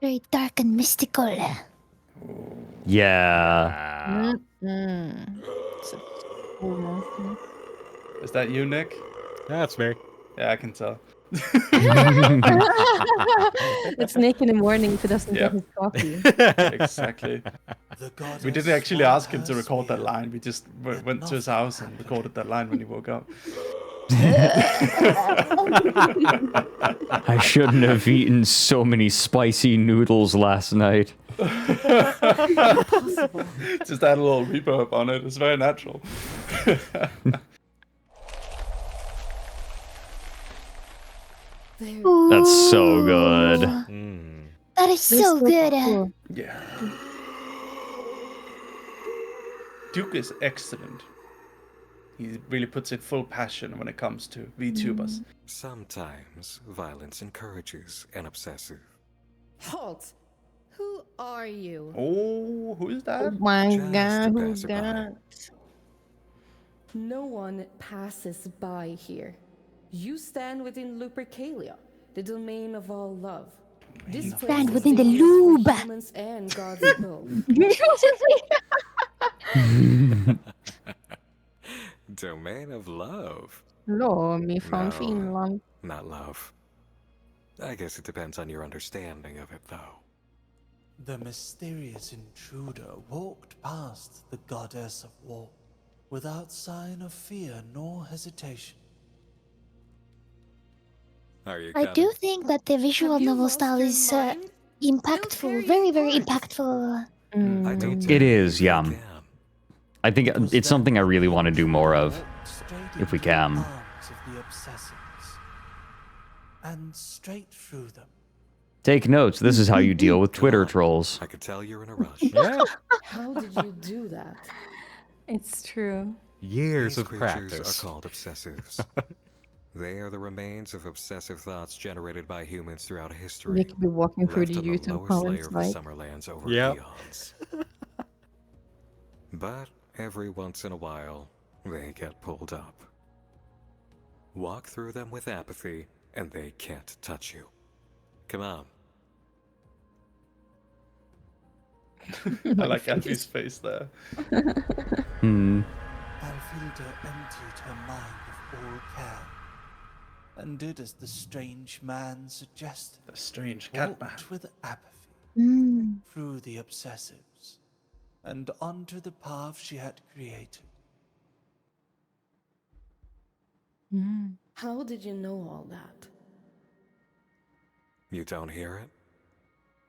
Very dark and mystical. Yeah. So cool monster. Is that you, Nick? that's me. Yeah, I can tell. It's Nick in the morning if he doesn't Yep. get his coffee. Exactly. We didn't actually ask him to record that line. We just went to his house and recorded that line when he woke up. I shouldn't have eaten so many spicy noodles last night. Just add a little reverb on it. It's very natural. That's so good. That is They're so good. cool. Yeah. Duke is excellent. He really puts in full passion when it comes to VTubers. Sometimes violence encourages an obsessive. Halt! Who are you? Oh, who is that? Oh my Just god, a who's passerby. that? No one passes by here. You stand within Lupercalia, the domain of all love. This place Stand is within the dangerous for lube. humans and gods both. Domain of love. Hello, me from No. Finland. Not love. I guess it depends on your understanding of it, though. The mysterious intruder walked past the goddess of war without sign of fear nor hesitation. Are you I coming? do think that the visual Have you novel lost style your is mind? impactful. Very, very impactful. I don't It tell is, you yeah. if I can. I think it's something I really want to do more of, if we can. Arms of the obsessives, and straight through them. Take notes. This is how you deal with Twitter trolls. I could tell you're in a rush. Yeah. How did you do that? It's true. Years These of creatures practice. are called obsessives. They are the remains of obsessive thoughts generated by humans throughout history. Nick could be walking through left the on the YouTube lowest layer comments of the like, Summerlands over Yep. eons. But every once in a while, they get pulled up. Walk through them with apathy, and they can't touch you. Come on. I like Alfie's face there. Hmm. Alfilda emptied her mind of all care, and did as the strange man suggested. The strange cat man. Walked with apathy Mm. through the obsessives, and onto the path she had created. How did you know all that? You don't hear it?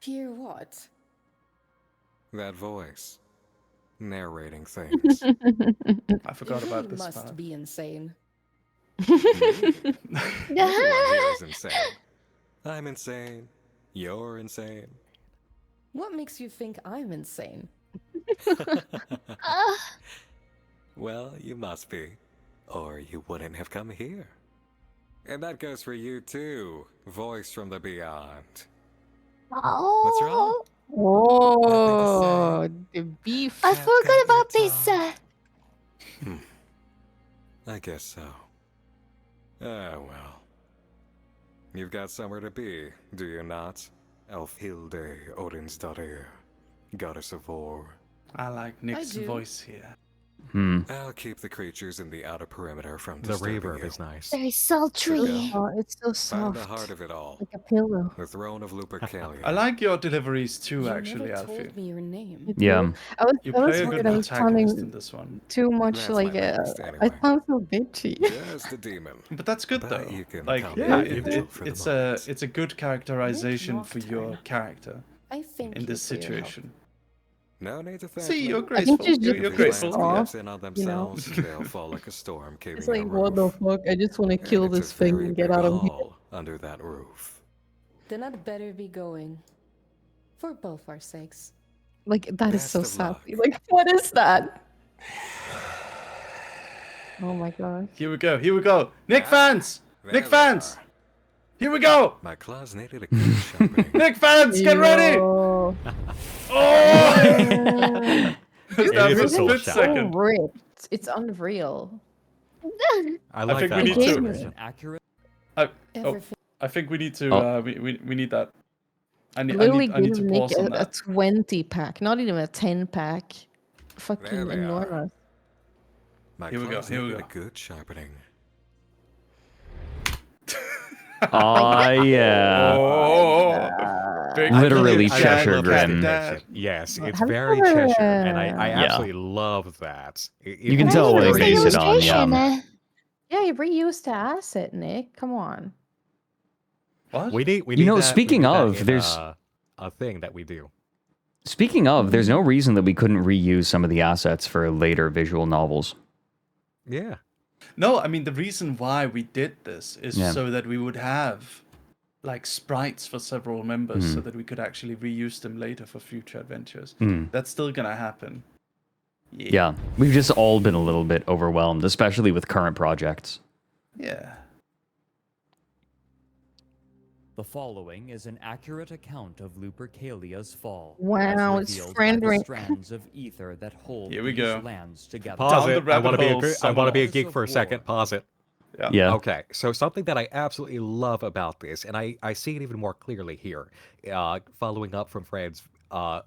Hear what? That voice. Narrating things. I forgot about You this must part. be insane. Everyone here is insane. I'm insane. You're insane. What makes you think I'm insane? Well, you must be. Or you wouldn't have come here. And that goes for you too, voice from the beyond. Oh. What's wrong? oh, the beef. I forgot about this. I guess so. Ah, well. You've got somewhere to be, do you not? Elfhilde, Odin's daughter, goddess of war. I like Nick's do. voice here. Hmm. I'll keep the creatures in the outer perimeter from The disturbing reverb you. is nice. Very sultry. Oh, it's so Find the soft. heart of it all. Like a pillow. The throne of Lupercalia. I like your deliveries too, You actually, never Alfie. told me your name. You Yeah. do. I was You worried play a good I was protagonist in sounding this one. too much That's like my best I anyway. sound so bitchy. Just a demon. But that's good But though. you can Like, calm yeah, down it, a it, for the it's moment. a good characterization for your Nocturne. character I thank in you this for your help. situation. No need to thank See, me. you're I think graceful. she's You're, just you're If pissed these graceful. lands off, collapse in on you know? themselves, they'll fall like a storm caving It's like, a what the roof. fuck? I just want to kill And it's this a thing very and get big out of here. hall under that roof. Then I'd better be going. For both our sakes. Like, that is Best so of sad. luck. Like, what is that? Oh my god. Here we go. Here we go. Nick fans. There Nick they fans. are. Here we go. My claws needed a good sharpening. Nick fans, get ready. Yo. Oh! Just It have is a a soul split shot. second. Ripped. It's unreal. I like think that we need line. to- An accurate I think we need to. We need that. I need Literally to give Nick pause on a that. 20 pack, not even a 10 pack. Fucking they are. enormous. My Here we go, claws here we needed go. a good sharpening. Ah, yeah. Oh, big Literally Nick Cheshire Dad, Grin. Dad. Yes, it's Have you very ever, Cheshire, and I Yeah. absolutely love that. You can tell what they Where's the base it on, illustration? yeah. Yeah, you reused the asset, Nick. Come on. What? We need. You know, that, speaking we need that of, in, there's- a thing that we do. Speaking of, there's no reason that we couldn't reuse some of the assets for later visual novels. Yeah. No, I mean the reason why we did this is Yeah. so that we would have like sprites for several members, Mm. so that we could actually reuse them later for future adventures. Mm. That's still gonna happen. Yeah, we've just all been a little bit overwhelmed, especially with current projects. Yeah. The following is an accurate account of Lupercalia's fall. Wow, as it's revealed by friend the ring. strands of ether that hold Here we these go. lands together. Pause Down it. the rabbit I want to be a hole, I want to be a someone. geek for a second. Pause it. Yeah. Okay, so something that I absolutely love about this, and I see it even more clearly here, following up from Fred's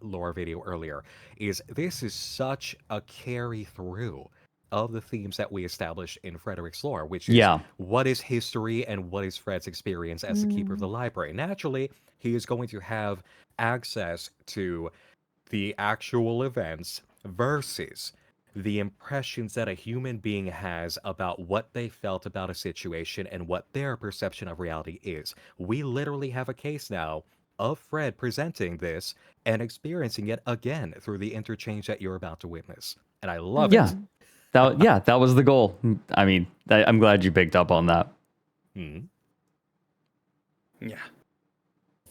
lore video earlier, is this is such a carry through of the themes that we established in Frederick's lore, which is Yeah. what is history and what is Fred's experience as the keeper of the library. Naturally, he is going to have access to the actual events versus the impressions that a human being has about what they felt about a situation and what their perception of reality is. We literally have a case now of Fred presenting this and experiencing it again through the interchange that you're about to witness. And I love Yeah. it. That was the goal. I mean, I'm glad you picked up on that. Yeah.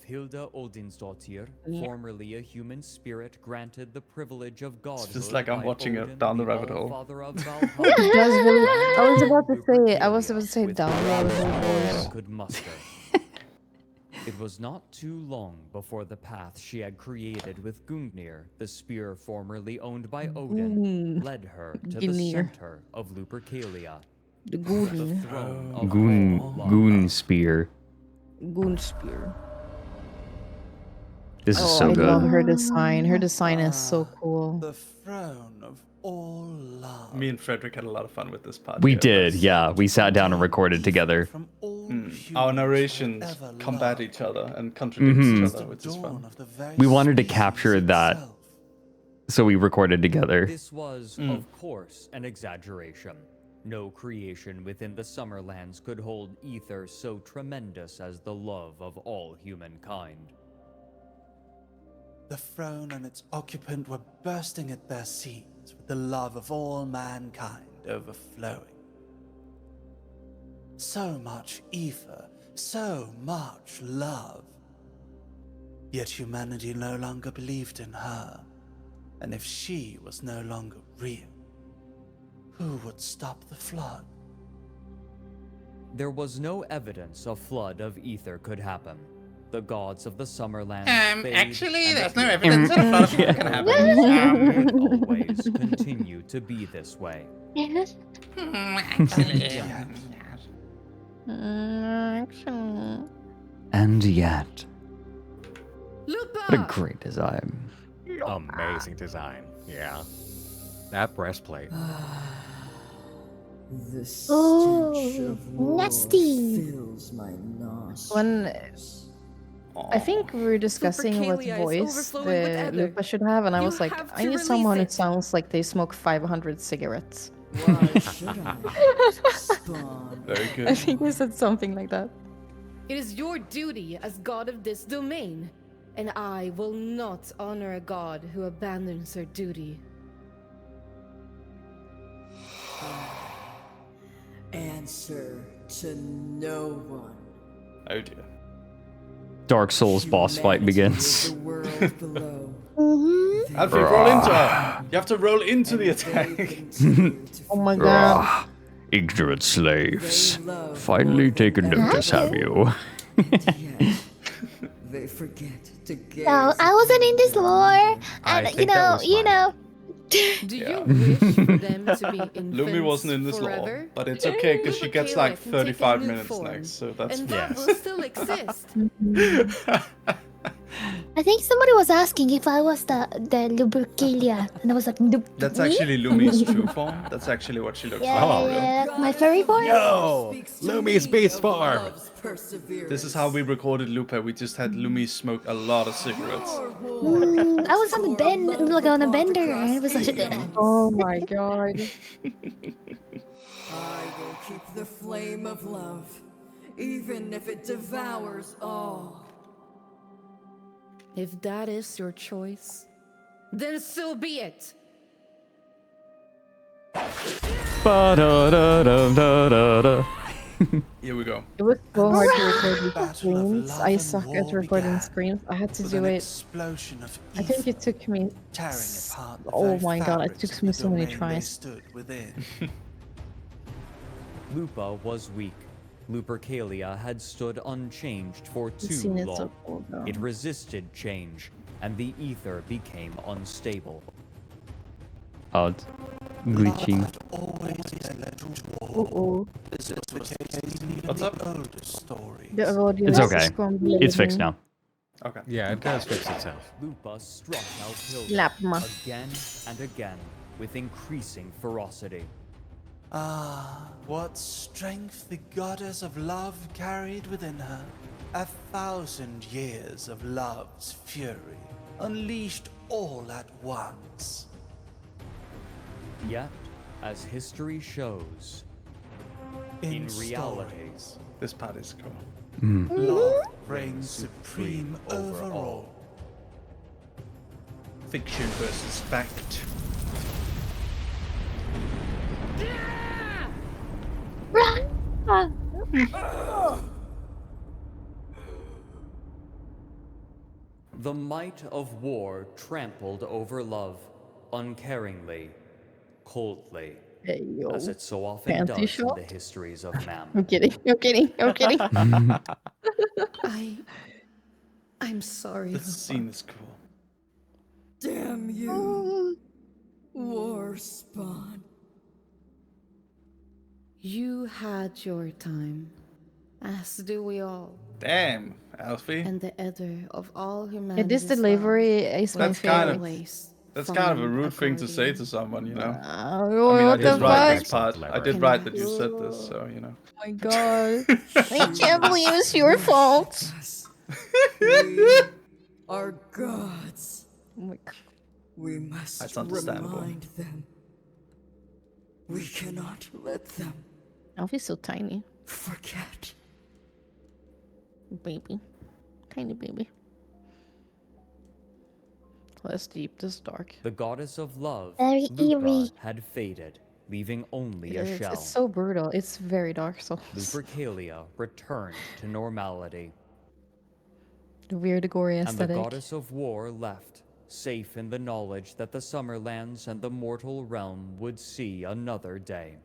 Hilda Odinsdottir, Yeah. formerly a human spirit, granted the privilege of godhood. just like I'm by watching it Odin, down the rabbit hole. All-Father of It Valhalla. does really. I was about to say. I was Lupercalia, about to say with down all the the voice. could muster. It was not too long before the path she had created with Gungnir, the spear formerly owned by Odin, led her to the Gungnir. center of Lupercalia, The the Goon. throne of Goon all love. Goon Spear. Goon Spear. This is Oh, so I good. love her design. Her design is so cool. The throne of all love. Me and Frederick had a lot of fun with this part. We here. did, yeah. We sat down and recorded together. From all Our humans narrations ever combat loved. each other and contradict Mhm. each other, which is Dawn fun. of the very We wanted to species capture that, itself. so we recorded together. This was, of course, an exaggeration. No creation within the Summerlands could hold ether so tremendous as the love of all humankind. The throne and its occupant were bursting at their seams with the love of all mankind overflowing. So much ether, so much love. Yet humanity no longer believed in her, and if she was no longer real, who would stop the flood? There was no evidence a flood of ether could happen. The gods of the Summerlands Actually, there's no evidence that a flood of ether can happen. will always continue to be this way. Actually. Actually. And yet, Lupa! what a great design. Amazing design. Yeah. That breastplate. The Ooh, stench of war nasty. fills my nostrils. When I think we were discussing what Lupercalia is voice overflowing with the ether. Lupa should have, and I You was like, have I to need release someone who it. sounds like they smoke 500 cigarettes. Why should I? Spawn. Very I good. think we said something like that. It is your duty as god of this domain. and I will not honor a god who abandons her duty. Answer to no one. Oh dear. Dark Souls boss fight begins. The world below. Alfie, roll into her. You have to roll into the attack. Oh my god. Ignorant slaves. Finally taken notice, have you? They forget to gaze. No, I wasn't in this lore, I and think that was you know. Do you wish for them to be infants Lumi wasn't in this forever? law, but it's okay because she gets like Lupercalia can take a 35 new minutes form, next, so that's and fine. that will still exist. I think somebody was asking if I was the Lupercalia, and I was like, That's me? actually Lumi's true form. That's actually what she looks Yeah, like. yeah, yeah, my furry form. Yo, Lumi's beast form. This is how we recorded Lupe. We just had Lumi smoke a lot of cigarettes. I was on the bend, like on a bender, and it was like, Oh my god. I will keep the flame of love, even if it devours all. If that is your choice, then so be it. Ba-da-da-da-da-da. Here we go. It was so hard to record these screams. I suck at recording screams. I had to do it. I think it took me. Oh my god, it took me so many tries. Lupa was weak. Lupercalia had stood unchanged for too seen it so long. cool, though. It resisted change, and the ether became unstable. Oh, it's glitching. Uh-oh. What's up? The audio It's is okay. crumbling. It's fixed now. Okay. Yeah, it does fix itself. Lupa struck Lapma. Alpilda again and again with increasing ferocity. Ah, what strength the goddess of love carried within her. 1,000 years of love's fury, unleashed all at once. Yet, as history shows, in reality, this part is cool. Love reigns supreme over all. Fiction versus fact. the might of war trampled over love, uncaringly, coldly, Hey, yo. as it so often Panty does in shot? the histories of man. I'm kidding. I'm kidding. I'm kidding. I'm sorry. This scene is cool. Damn you, war spawn. You had your time, as do we all. Damn, Alfie. And the other of all Yeah, humanity. this delivery is my That's kind favorite. of that's kind of a rude thing to say to someone, you know. I mean, I what did the write fuck? this part. I did write that you said this, so you know. Oh my god. I can't believe it's your fault. We are gods. Oh my god. We must That's understandable. remind them. We cannot let them Alfie's so tiny. forget. Baby. Tiny baby. Less deep, this dark. The goddess of love, Very Lupa, eerie. had faded, leaving only a shell. It's so brutal. It's very Dark Souls. Lupercalia returned to normality, The weird gory and the aesthetic. goddess of war left, safe in the knowledge that the Summerlands and the mortal realm would see another day.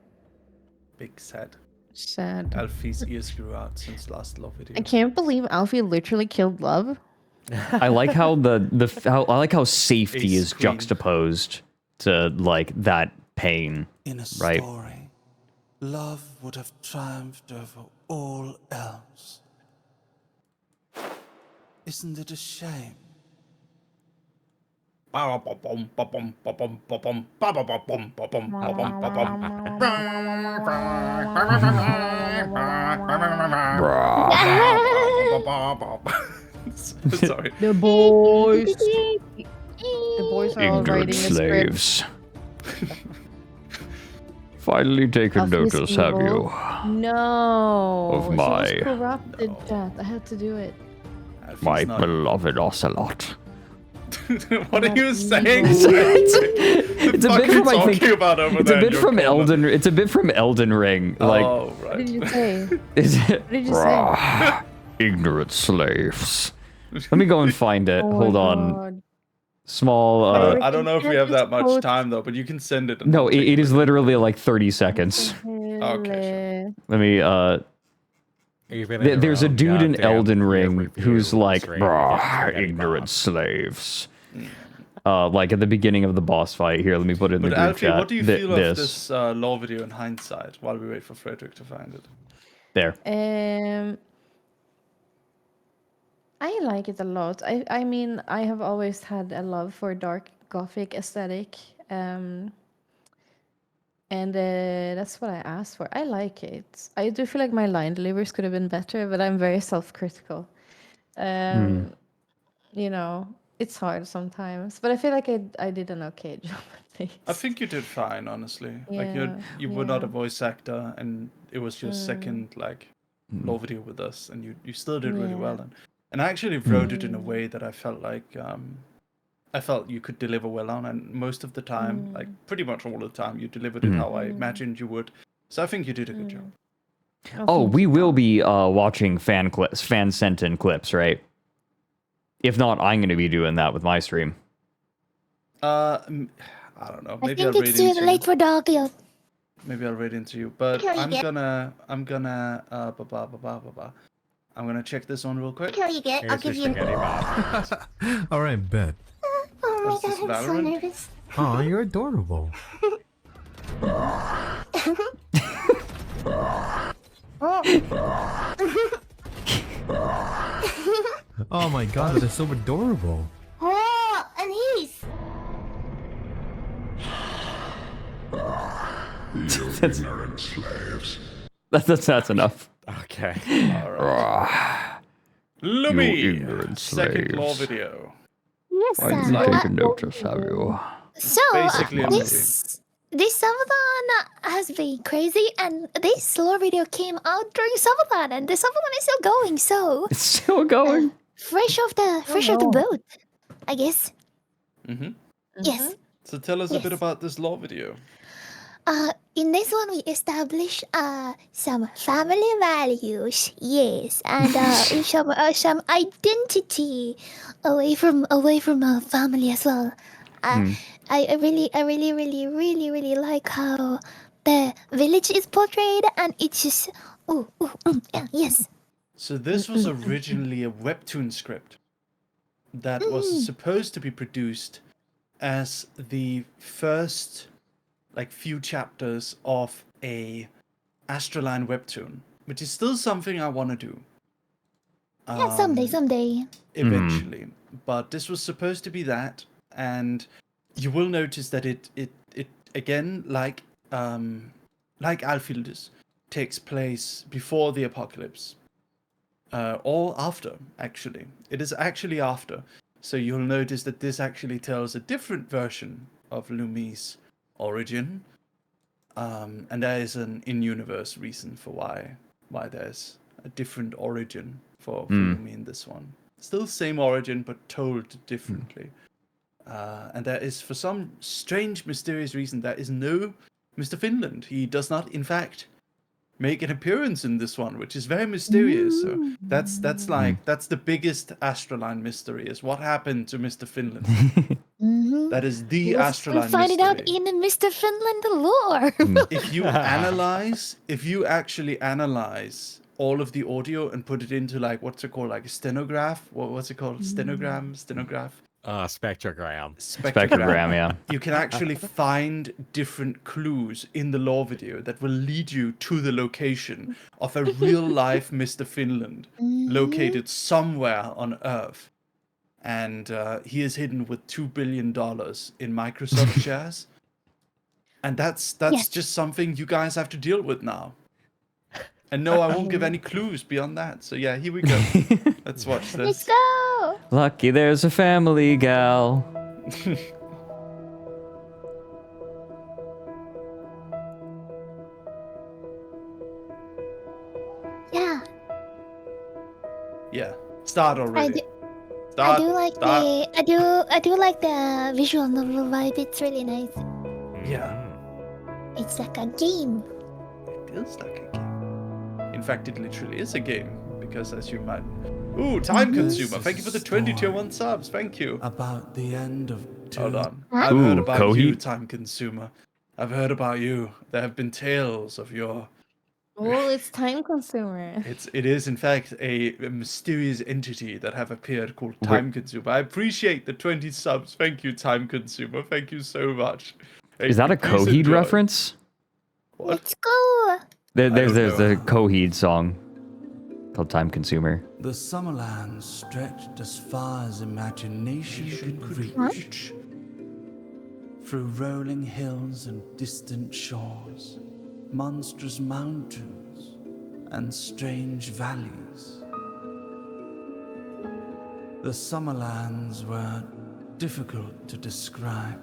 Big sad. Sad. Alfie's ears grew out since last love video. I can't believe Alfie literally killed Love. I like how I like how safety Ace is Queen. juxtaposed to like that pain, In a right? story, love would have triumphed over all else. Isn't it a shame? Sorry. The boys. The boys are all Ignorant writing a script. slaves. Finally taken Alfie's notice, have you? evil. No. Of He my- was corrupted, chat. I had to do it. My beloved ocelot. What are you saying? It's a bit from I think. About over It's there a bit in your from corner? Elden. It's a bit from Elden Ring. Like. Oh, right. What did you say? Is it? What did you say? Ignorant slaves. Let me go and find it. Oh my Hold on. God. Small. I don't know if we have that much time though, but you can send it. And No, I'll take it is literally like 30 seconds. Okay, Let me. Even in your There's a own dude in goddamn Elden Ring review who's like, stream, you get too many ignorant mobs." slaves. Like at the beginning of the boss fight. Here, let me put it in the But group Alfie, chat. what do you feel of this lore video in hindsight? While we wait for Fredrik to find it. There. I like it a lot. I mean, I have always had a love for dark gothic aesthetic. And that's what I asked for. I like it. I do feel like my line delivers could have been better, but I'm very self-critical. You know, it's hard sometimes, but I feel like I did an okay job at least. I think you did fine, honestly. Like Yeah, you were not a yeah. voice actor, and it was your second like lore video with us, and you still did really well. And I actually wrote it in a way that I felt like I felt you could deliver well on, and most of the time, like pretty much all the time, you delivered it how I imagined you would. So I think you did a good job. Oh, we will be watching fan sent in clips, right? If not, I'm going to be doing that with my stream. I don't know. I Maybe think I'll it's read too into late for Doggy. Maybe I'll read into you, but Here you I'm get. gonna I'm gonna check this one real quick. Here you get. I'll give you. All right, bet. Oh my What's this, god, I'm so Valorant? nervous. Oh, you're adorable. Oh my god, they're so adorable. Oh, and he's. Ignorant slaves. That's enough. Okay. Alright. You Lumi! ignorant Second lore slaves. video. Yes, I didn't take a notice, have you? So Basically a this subathon has been crazy, and this lore video came out during subathon, and the subathon is still going. So It's still going. fresh off the boat, I guess. Mm-hmm. Yes. So tell us a bit Yes. about this lore video. In this one, we establish some family values, yes, and some identity away from family as well. I really like how the village is portrayed, and it's just yeah, yes. So this was originally a webtoon script that was supposed to be produced as the first like few chapters of a ASTRALINE webtoon, which is still something I want to do. Yeah, someday. Eventually. But this was supposed to be that, and you will notice that it again, like Alfildus, takes place before the apocalypse. Or after, actually. It is actually after. So you'll notice that this actually tells a different version of Lumi's origin. And there is an in-universe reason for why there's a different origin for Lumi in this one. Still same origin, but told differently. And there is, for some strange, mysterious reason, there is no Mr. Finland. He does not, in fact, make an appearance in this one, which is very mysterious. So that's the biggest ASTRALINE mystery, is what happened to Mr. Finland. That is the ASTRALINE We'll find mystery. it out in Mr. Finland lore. If you actually analyze all of the audio and put it into like what's it called, like a stenograph? What's it called? Stenograph? Spectrogram. Spectrogram, yeah. You can actually find different clues in the lore video that will lead you to the location of a real life Mr. Finland located somewhere on Earth. And he is hidden with $2 billion in Microsoft shares. And that's just something you guys have to deal with now. And no, I won't give any clues beyond that. So yeah, here we go. Let's watch this. Let's go. Lucky there's a family gal. Yeah. Yeah. Start already. I do like the visual novel vibe. It's really nice. Yeah. It's like a game. It is like a game. In fact, it literally is a game because, as you might. Ooh, time consumer. Thank you for the 20 tier 1 subs. Thank you. About the end of. Hold on. I've heard about you, time consumer. I've heard about you. There have been tales of your. Oh, it's time consumer. It is in fact a mysterious entity that have appeared called Time Consumer. I appreciate the 20 subs. Thank you, Time Consumer. Thank you so much. Is that a Please Coheed enjoy. reference? Let's go. There's the Coheed song called Time Consumer. The Summerlands stretched as far as imagination could reach. Through rolling hills and distant shores, monstrous mountains and strange valleys. The Summerlands were difficult to describe.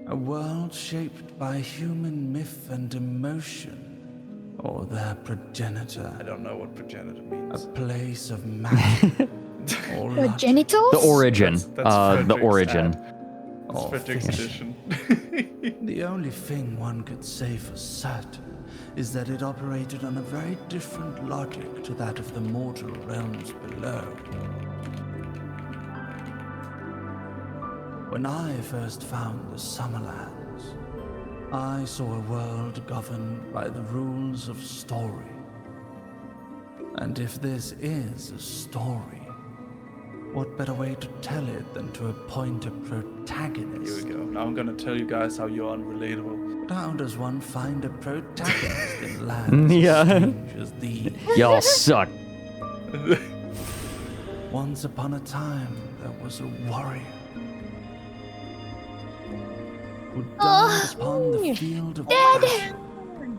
A world shaped by human myth and emotion, or their progenitor. I don't know what progenitor means. A place of magic. or genitals? The origin. That's The origin. That's Fredrik's edition. The only thing one could say for certain is that it operated on a very different logic to that of the mortal realms below. When I first found the Summerlands, I saw a world governed by the rules of story. And if this is a story, what better way to tell it than to appoint a protagonist? Here we go. Now I'm gonna tell you guys how you're unrelatable. How does one find a protagonist in lands Yeah. as strange as these? Y'all suck. Once upon a time, there was a warrior who died upon the field of battle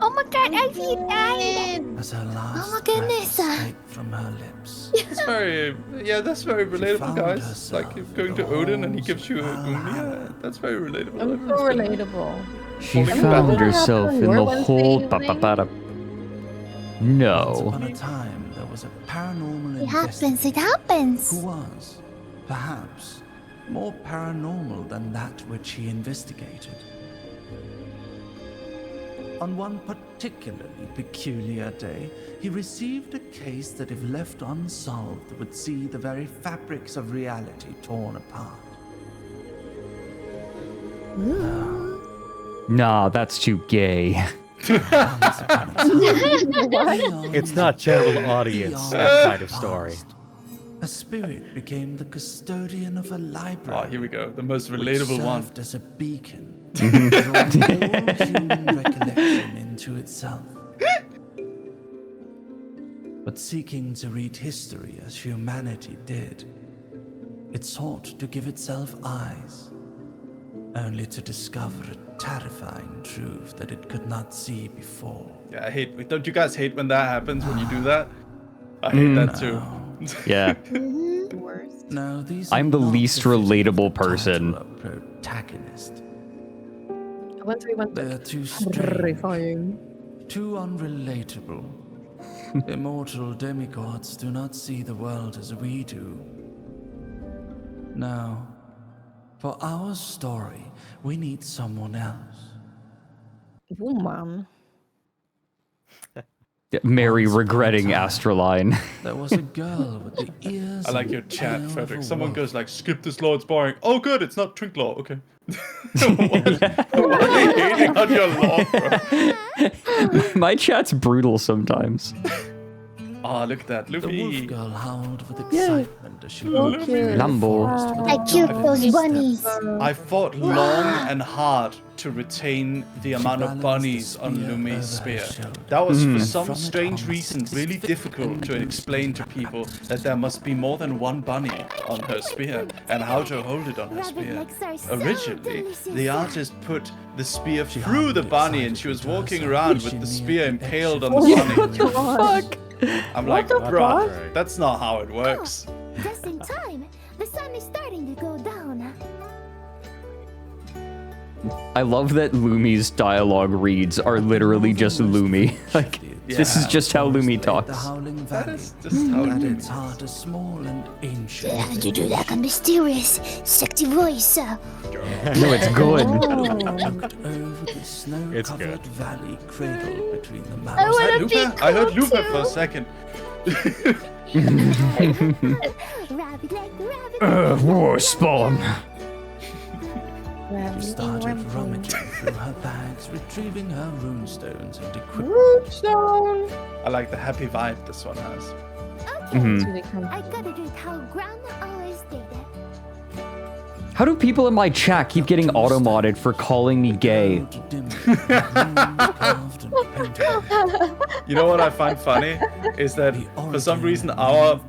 Oh my god, Ivy died. as her last Oh my goodness. breath escaped from her lips. That's very, that's very relatable, guys. Like if going to Odin and he gives you a boom, yeah, that's very relatable. I'm so relatable. She found herself in the whole. No. Once upon a time, there was a paranormal It happens. investigator It happens. who was, perhaps, more paranormal than that which he investigated. On one particularly peculiar day, he received a case that, if left unsolved, would see the very fabrics of reality torn apart. Nah, that's too gay. It's not general audience, that kind of story. A spirit became the custodian of a library. Oh, here we go. The most relatable one. Served as a beacon, drawing all human recollection into itself. But seeking to read history as humanity did, it sought to give itself eyes, only to discover a terrifying truth that it could not see before. Yeah, I hate. Don't you guys hate when that happens? When you do that? I hate that too. Yeah. No, these I'm the least relatable person. Protagonist. They're too strange, too unrelatable. Immortal demigods do not see the world as we do. No, for our story, we need someone else. Woman. Mary regretting ASTRALINE. There was a girl with the ears. I like your chat, Fredrik. Someone goes like, "Skip this law, it's boring." Oh, good, it's not Twink law. Okay. What are you hating on your law, bro? My chat's brutal sometimes. Oh, look at that, The Luffy. wolf girl howled with excitement as she So walked cute. Lambo. I killed those bunnies. I fought long and hard to retain the amount of bunnies on Lumi's spear. That was, for some strange reason, really difficult to explain to people that there must be more than one bunny on her spear and how to hold it on her spear. Originally, the artist put the spear through the bunny and she was walking around with the spear impaled on the bunny. What the fuck? I'm like, bruh, that's not how it works. Just in time. The sun is starting to go down. I love that Lumi's dialogue reads are literally just Lumi. Like, This is just how Lumi talks. The Howling That Valley. is just how at it its heart a small and ancient. How did you do that mysterious, sexy voice? No, it's good. Looked over the snow-covered valley cradled between the I mountains. wanna be I heard cool Lupa for a too. second. Rabbit like rabbit. War spawn. She started rummaging through her bags, retrieving her runestones and equipment. Runestone. I like the happy vibe this one has. I gotta do it how Grandma always did it. How do people in my chat keep getting auto-modded for calling me gay? You know what I find funny is that for some reason our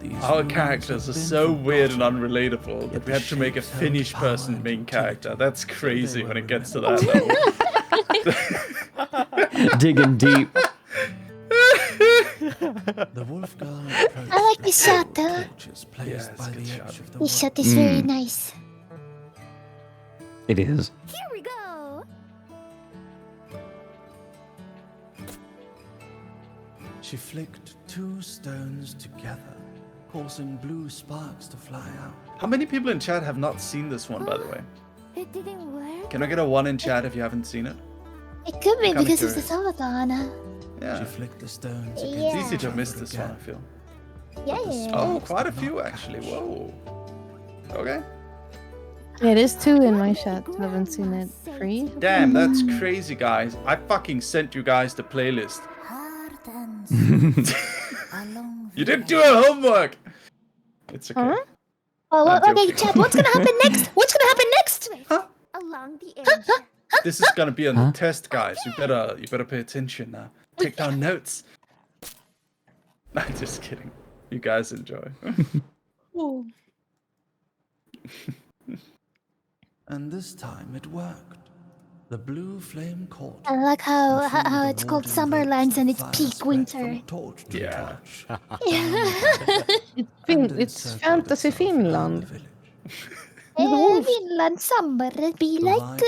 characters are so weird and unrelatable that we had to make a Finnish person main character. That's crazy when it gets to that level. Digging deep. The wolf girl I like this shot though. placed by the edge of the This shot is very nice. It is. Here we go. She flicked 2 stones together, causing blue sparks to fly out. How many people in chat have not seen this one, by the way? It didn't work. Can I get a 1 in chat if you haven't seen it? It could be Kinda because it's the curious. Savatana. Yeah. She flicked the stones Yeah. against It's easy to each miss other this again. one, I feel. Yeah. Oh, quite a few actually. Whoa. Okay. Yeah, there's 2 in my chat. Haven't seen it. 3. Damn, that's crazy, guys. I fucking sent you guys the playlist. You didn't do your homework. It's okay. Huh? Oh, I'm okay, joking. chat. What's gonna happen next? What's gonna happen next? Along the edge. This is gonna be on the test, guys. You better pay attention now. Take down notes. I'm just kidding. You guys enjoy. And this time it worked. The blue flame caught. I like how it's called Summerlands and it's peak winter. Yeah. It's fantasy Finland. Finland summer be like.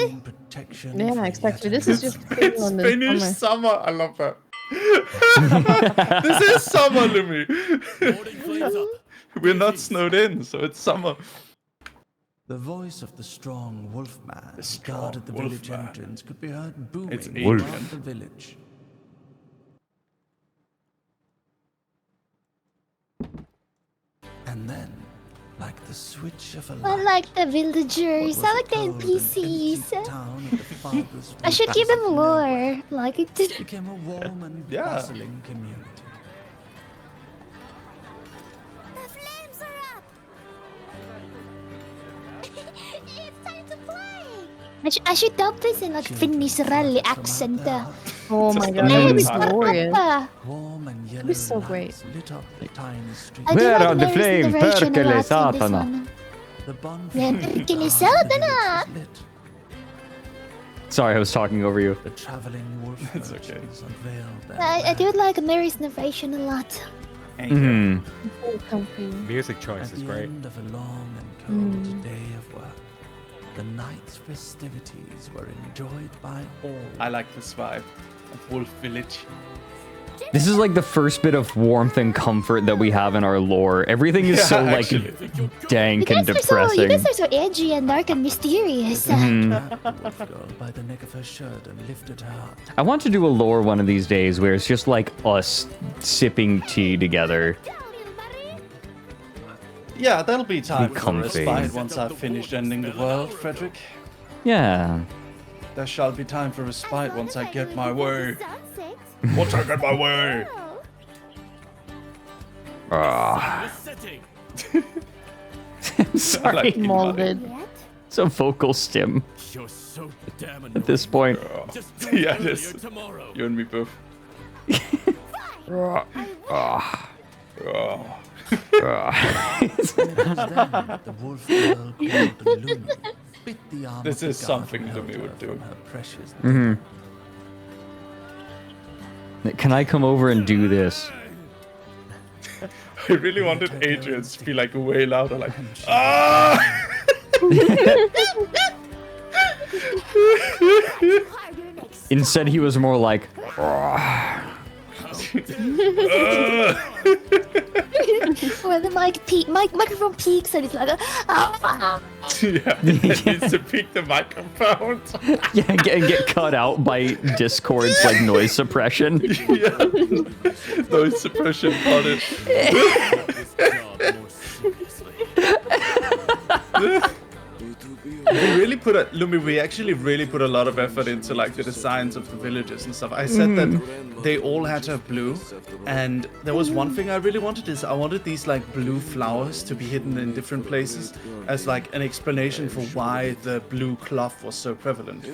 Yeah, exactly. This is just It's Finland in Finnish summer. summer. I love that. This is summer, Lumi. We're not snowed in, so it's summer. The voice of the strong wolfman who guarded the village entrance could be heard booming It's around Adrian. the village. And then, like the switch of a I light, like the villagers. I like the NPCs. I should give them lore. Like it did. became a warm and Yeah. bustling community. The flames are up. It's time to play. I should dub this in like Finnish rally accent. Oh my god, Nej, that would be vi ska glorious. rappa. Warm and That'd be so great. lit up the tiny street. I do Where like are the Mary's flames? narration a Perkele lot in this satana. one. The Yeah, bonfire perkele satana. Sorry, I was talking over you. The traveling wolf It's okay. merchants unveiled their I do like Mary's narration a lot. Mhm. Music choice At is the great. end of a long and cold day of work, the night's festivities were enjoyed by all. I like this vibe of Wolf Village. This is like the first bit of warmth and comfort that we have in our lore. Everything is so Yeah, like actually. dank You and guys depressing. are so edgy and dark and mysterious. Mhm. The wolf girl by the neck of her shirt and lifted her up. I want to do a lore one of these days where it's just like us sipping tea together. Yeah, that'll be time for a comfy. respite once I've finished ending the world, Fredrik. Yeah. There shall be time for respite once I get my way. Once I get my way. Ah. I'm sorry. Molded. It's a vocal stim You're so damn at this point. Yeah, it is. You and me both. Ah. The wolf girl called Lumi bit the arm This of the is guard something who held Lumi her would do. from her precious Mhm. Can I come over and do this? I really wanted Adrian to be like way louder, like, ah! Instead, he was more like, "Ah." Where the microphone peaks and it's like, Yeah, it needs to peak the microphone. Yeah, and get cut out by Discord's like noise suppression. Yeah, noise suppression on it. We actually really put a lot of effort into like the designs of the villages and stuff. I said that they all had to have blue, and there was one thing I really wanted is I wanted these like blue flowers to be hidden in different places as like an explanation for why the blue cloth was so prevalent.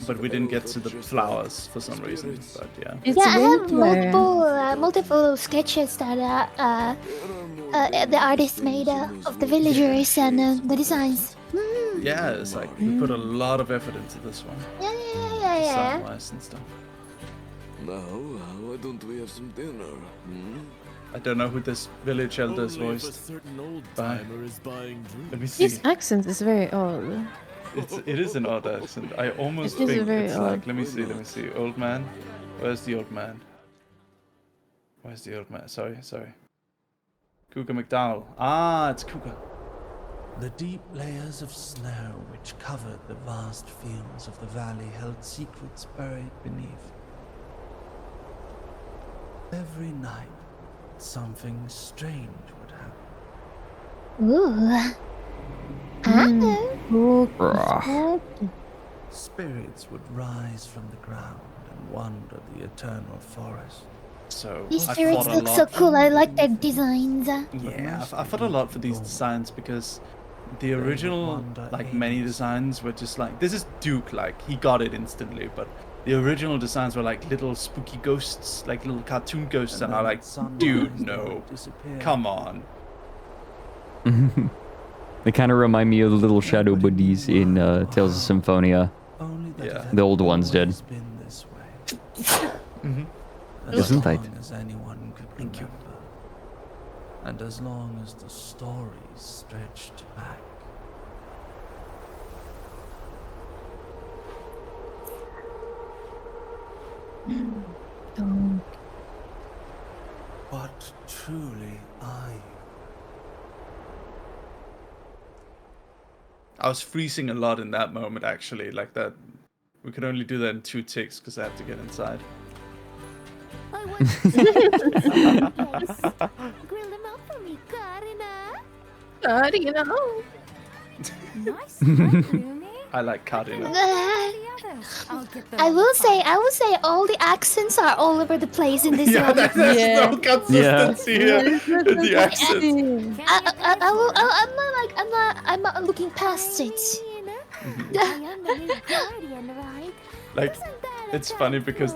But we didn't get to the flowers for some reason. But yeah. I have multiple sketches that the artist made of the villagers and the designs. Yeah, it's like we put a lot of effort into this one. Yeah. Sunrise and stuff. Now, why don't we have some dinner? I don't know who this village elder is voiced by. Let me see. His accent is very odd. It is an odd accent. I almost It is think very it's odd. like, let me see. Old man? Where's the old man? Sorry. Cougar McDowell. Ah, it's Cougar. The deep layers of snow which covered the vast fields of the valley held secrets buried beneath. Every night, something strange would happen. Spirits would rise from the ground and wander the eternal forest. So These I spirits fought a look lot. so cool. I like their designs. Yeah, I fought a lot for these designs because the original, like many designs, were just like, this is Duke, like he got it instantly, but the original designs were like little spooky ghosts, like little cartoon ghosts, and I like, dude, no, come on. They kind of remind me of the little shadow buddies in Tales of Symphonia. Yeah. The old ones did. Isn't As it? long as anyone could remember, and as long as the stories stretched back. What truly are you? I was freezing a lot in that moment, actually, like that. We could only do that in 2 ticks because I had to get inside. I want yes. Grill them up for me, Karina. Nice work, Lumi. I like Cardinal. I will say all the accents are all over the place in this Yeah, one. there's no consistency here in the accent. I'm not looking past it. Like, it's funny because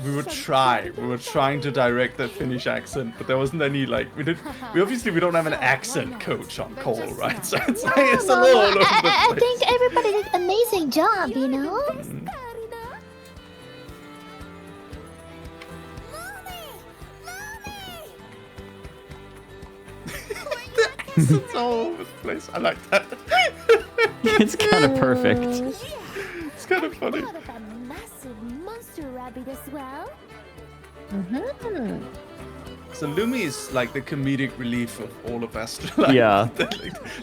we were trying to direct the Finnish accent, but there wasn't any, like, we don't have an accent coach on call, right? So it's like, it's a little all over the place. I think everybody did an amazing job, you know? It's all over the place. I like that. It's kind of perfect. It's kind of funny. What about massive monster rabbit as well? So Lumi is like the comedic relief of all of Astraline. Yeah.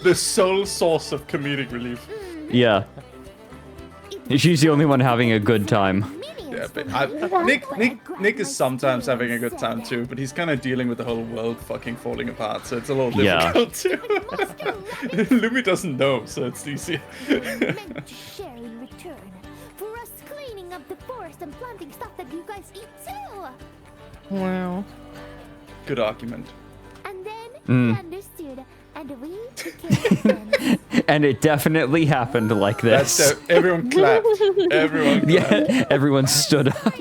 The sole source of comedic relief. Yeah. She's the only one having a good time. Yeah, but Nick is sometimes having a good time too, but he's kind of dealing with the whole world fucking falling apart, so it's a little difficult too. Lumi doesn't know, so it's easier. Meant to share in return for us cleaning up the forest and planting stuff that you guys eat too. Wow. Good argument. And then Mm. we understood, and we became friends. And it definitely happened like this. That's everyone clapped. Everyone clapped. Yeah, everyone stood up.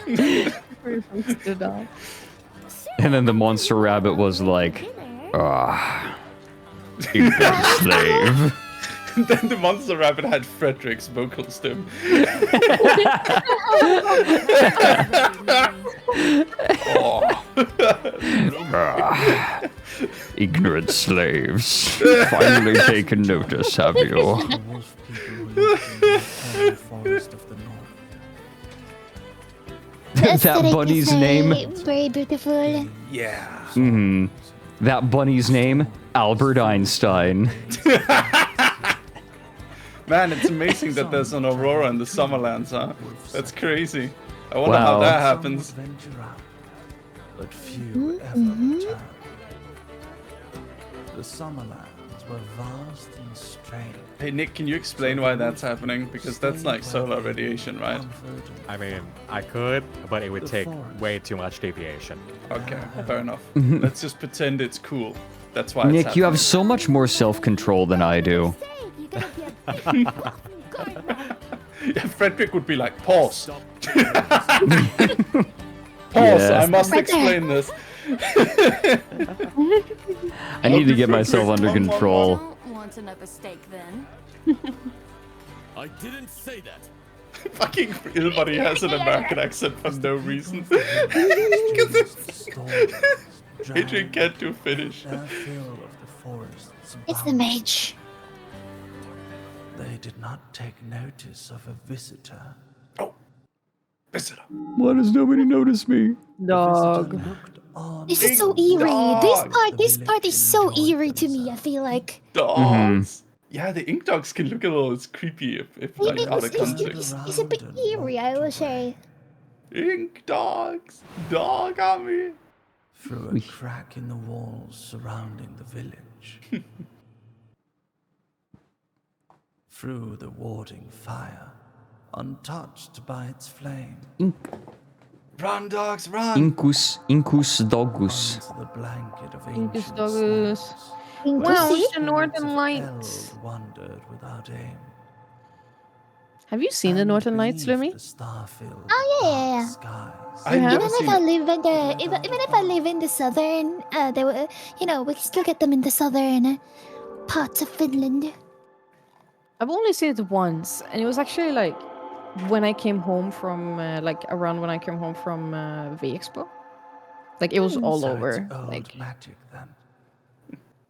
Everyone stood up. And then the monster rabbit was like, ah, you good slave. Then the monster rabbit had Fredrik's vocal stem. Ah, ignorant slaves. Finally taken notice, have you? The wolf people who lived in the forest of the north. The that aesthetic bunny's is name. very beautiful. Yeah. Hmm. That bunny's name, Albert Einstein. Man, it's amazing that there's an aurora in the Summerlands, huh? That's crazy. I wonder how Wow. that happens. But few ever return. The Summerlands were vast and strange. Hey Nick, can you explain why that's happening? Because that's like solar radiation, right? I mean, I could, but it would take way too much deviation. Okay, fair enough. Let's just pretend it's cool. That's why it's Nick, you have happening. so much more self-control than I do. Yeah, Fredrik would be like, pause. Pause, Yeah. I must explain this. I need to get myself under control. Want another steak then? I didn't say that. Fucking everybody has an American accent for no reason. Adrian can't do Finnish. It's the mage. They did not take notice of a visitor. Visitor. Why does nobody notice me? Dog. This is so eerie. This part is so eerie to me. I feel like. Dogs. Yeah, the ink dogs can look a little creepy if like out of context. It's a bit eerie, I will say. Ink dogs. Dog army. Through a crack in the walls surrounding the village. Through the warding fire, untouched by its flame. Run, dogs, run! Incus dogus. Into the blanket of Incus ancient dogus. snows. Wow, Incus? it's the Northern Lights. Wandered without aim. Have you seen the Northern Lights, Lumi? Oh yeah. I've Even never if seen I it. live in the even if I live in the southern, they were, we can still get them in the southern parts of Finland. I've only seen it once, and it was actually like when I came home from around when I came home from V-Expo. Like it was all So over. It's old Like magic then.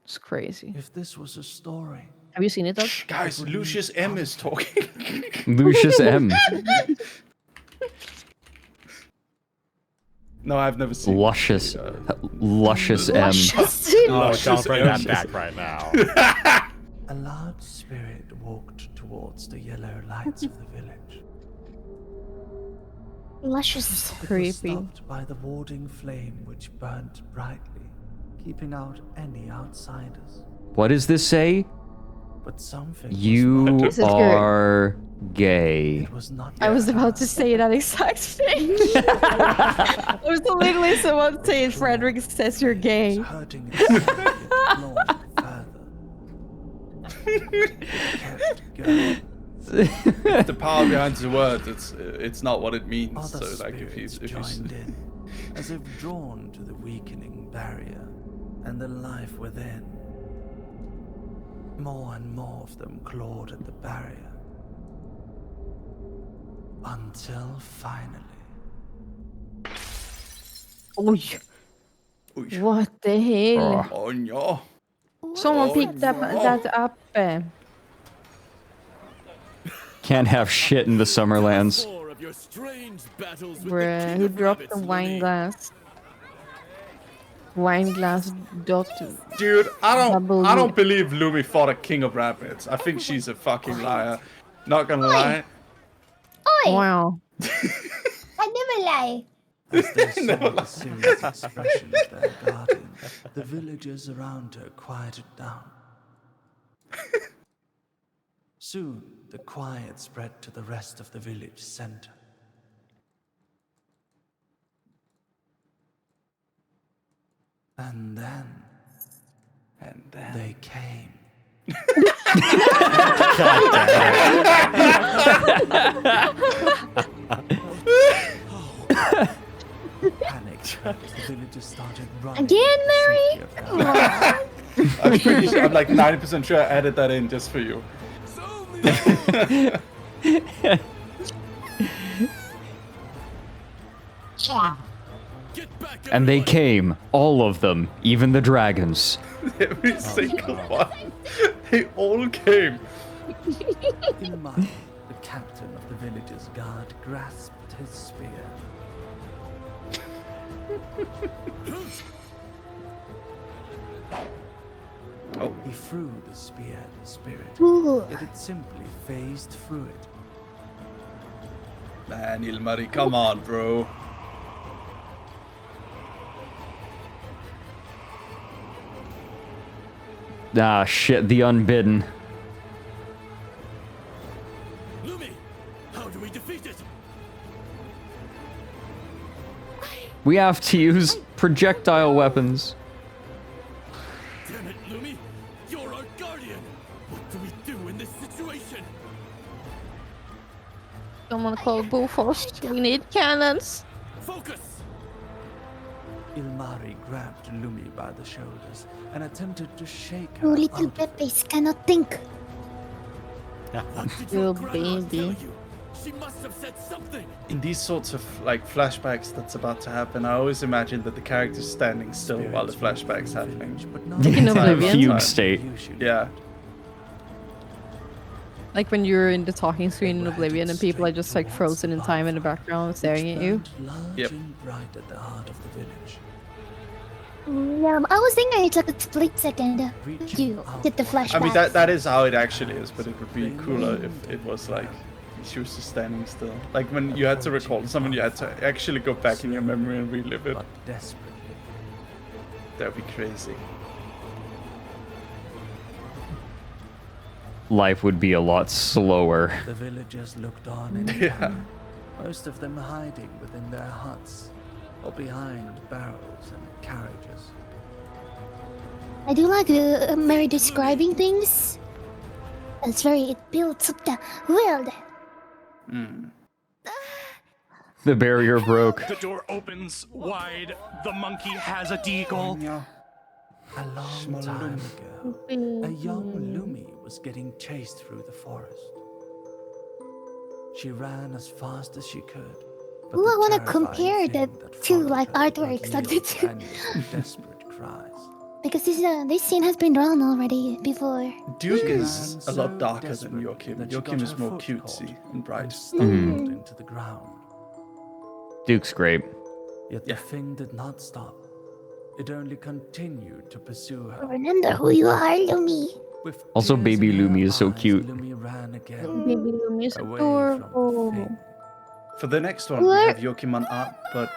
it's crazy. If this was a story. Have you seen it, Doug? Guys, Lucius M is talking. Lucius M. No, I've never seen Luscious. Luscious M. Oh, don't bring that back right now. A large spirit walked towards the yellow lights of the village. Luscious. It was Creepy. stopped by the warding flame which burnt brightly, keeping out any outsiders. What does this say? But something You This is good. are gay. was not I was about to say that exact thing. I was literally about to say, Fredrik says you're gay. hurting its spirit long further. Kept going. It's the power behind the words. It's not what it means. Other So like if you joined in, as if drawn to the weakening barrier and the life within. More and more of them clawed at the barrier. Until finally. Oi. What the hell? Oh no. Someone picked that up. Can't have shit in the Summerlands. Bruh, who dropped the wine glass? Wine glass dot. Dude, I W. don't believe Lumi fought a king of rabbits. I think she's a fucking liar. Not gonna lie. Oi! Wow. I never lie. As they saw the serious expression of their guardian, the villagers around her quieted down. Soon, the quiet spread to the rest of the village center. And then they came. Panicked, the villagers started running. Again, Mary? Come on. I'm pretty sure. I'm like 90% sure I added that in just for you. And they came, all of them, even the dragons. Every single one. They all came. In mind, the captain of the village's guard grasped his spear. Oh, he threw the spear at the spirit. Ooh. Yet it simply phased through it. Man, Ilmari, come on, bro. Ah, shit, the unbidden. Lumi, how do we defeat it? We have to use projectile weapons. Damn it, Lumi! You're our guardian! What do we do in this situation? Someone call Bofors. We need cannons. Focus! Ilmari grabbed Lumi by the shoulders and attempted to shake her You little out. Pepe's cannot think. What did Your your grandma tell baby. you? She must have said something! In these sorts of like flashbacks that's about to happen, I always imagine that the character's standing still while the flashback's happening. In Oblivion? Fugue state. Yeah. Like when you're in the talking screen in Oblivion and people are just like frozen in time in the background staring at you. Yep. Right at the heart of the village. Yeah, I was thinking it's like a split second. You get the flashback. I mean that is how it actually is, but it would be cooler if it was like she was just standing still. Like when you had to recall someone, you had to actually go back in your memory and relive it. Desperately. That would be crazy. Life would be a lot slower. The villagers looked on in Yeah. terror, most of them hiding within their huts or behind barrels and carriages. I do like Mary describing things. It's very, it builds up the world. The barrier broke. The door opens wide. The monkey has a deagle. A long time ago, a young Lumi was getting chased through the forest. She ran as fast as she could. but Ooh, the I want to terrifying compare thing the that two followed like her artworks of the nearly two. ended in desperate cries. Because this scene has been drawn already before. Duke is a lot darker than Joachim. Joachim is more cutesy and bright. Stumbled into the ground. Duke's great. Yet the thing did not stop. It only continued to pursue her. Remember who you are, Lumi. With Also, tears baby in her Lumi is so eyes, cute. Lumi ran again, Baby Lumi is away from the adorable. thing. For the next one, we have Joachim on art, but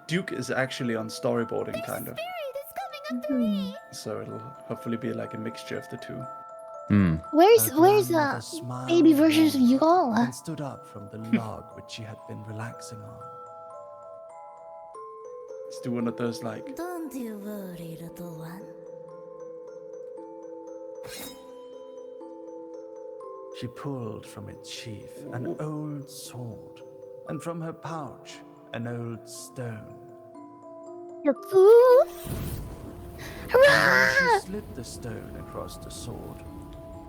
Duke is actually on storyboarding, kind of. So it'll hopefully be like a mixture of the two. Where's Her grandmother the smiled baby versions of you all? and stood up from the log which she had been relaxing on. Let's do one of those like. Don't you worry, little one. She pulled from its sheath an old sword, and from her pouch an old stone. Ooh. When Hurrah! she slid the stone across the sword,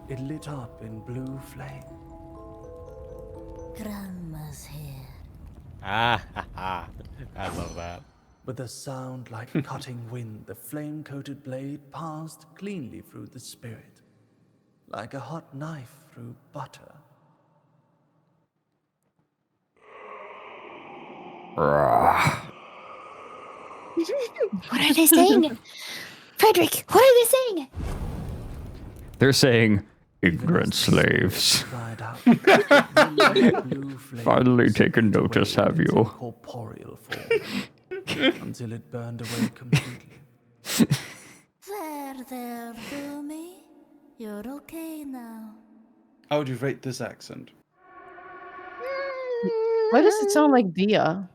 it lit up in blue flame. Grandma's here. Ah, ha, ha. I love that. With a sound like cutting wind, the flame-coated blade passed cleanly through the spirit, like a hot knife through butter. What are they saying? Fredrik, what are they saying? They're saying, ignorant slaves. Cried out. Blue flame Finally taken slipped notice, away have its you? incorporeal form, until it burned away completely. There, Lumi. You're okay now. How would you rate this accent? Why does it sound like Dia?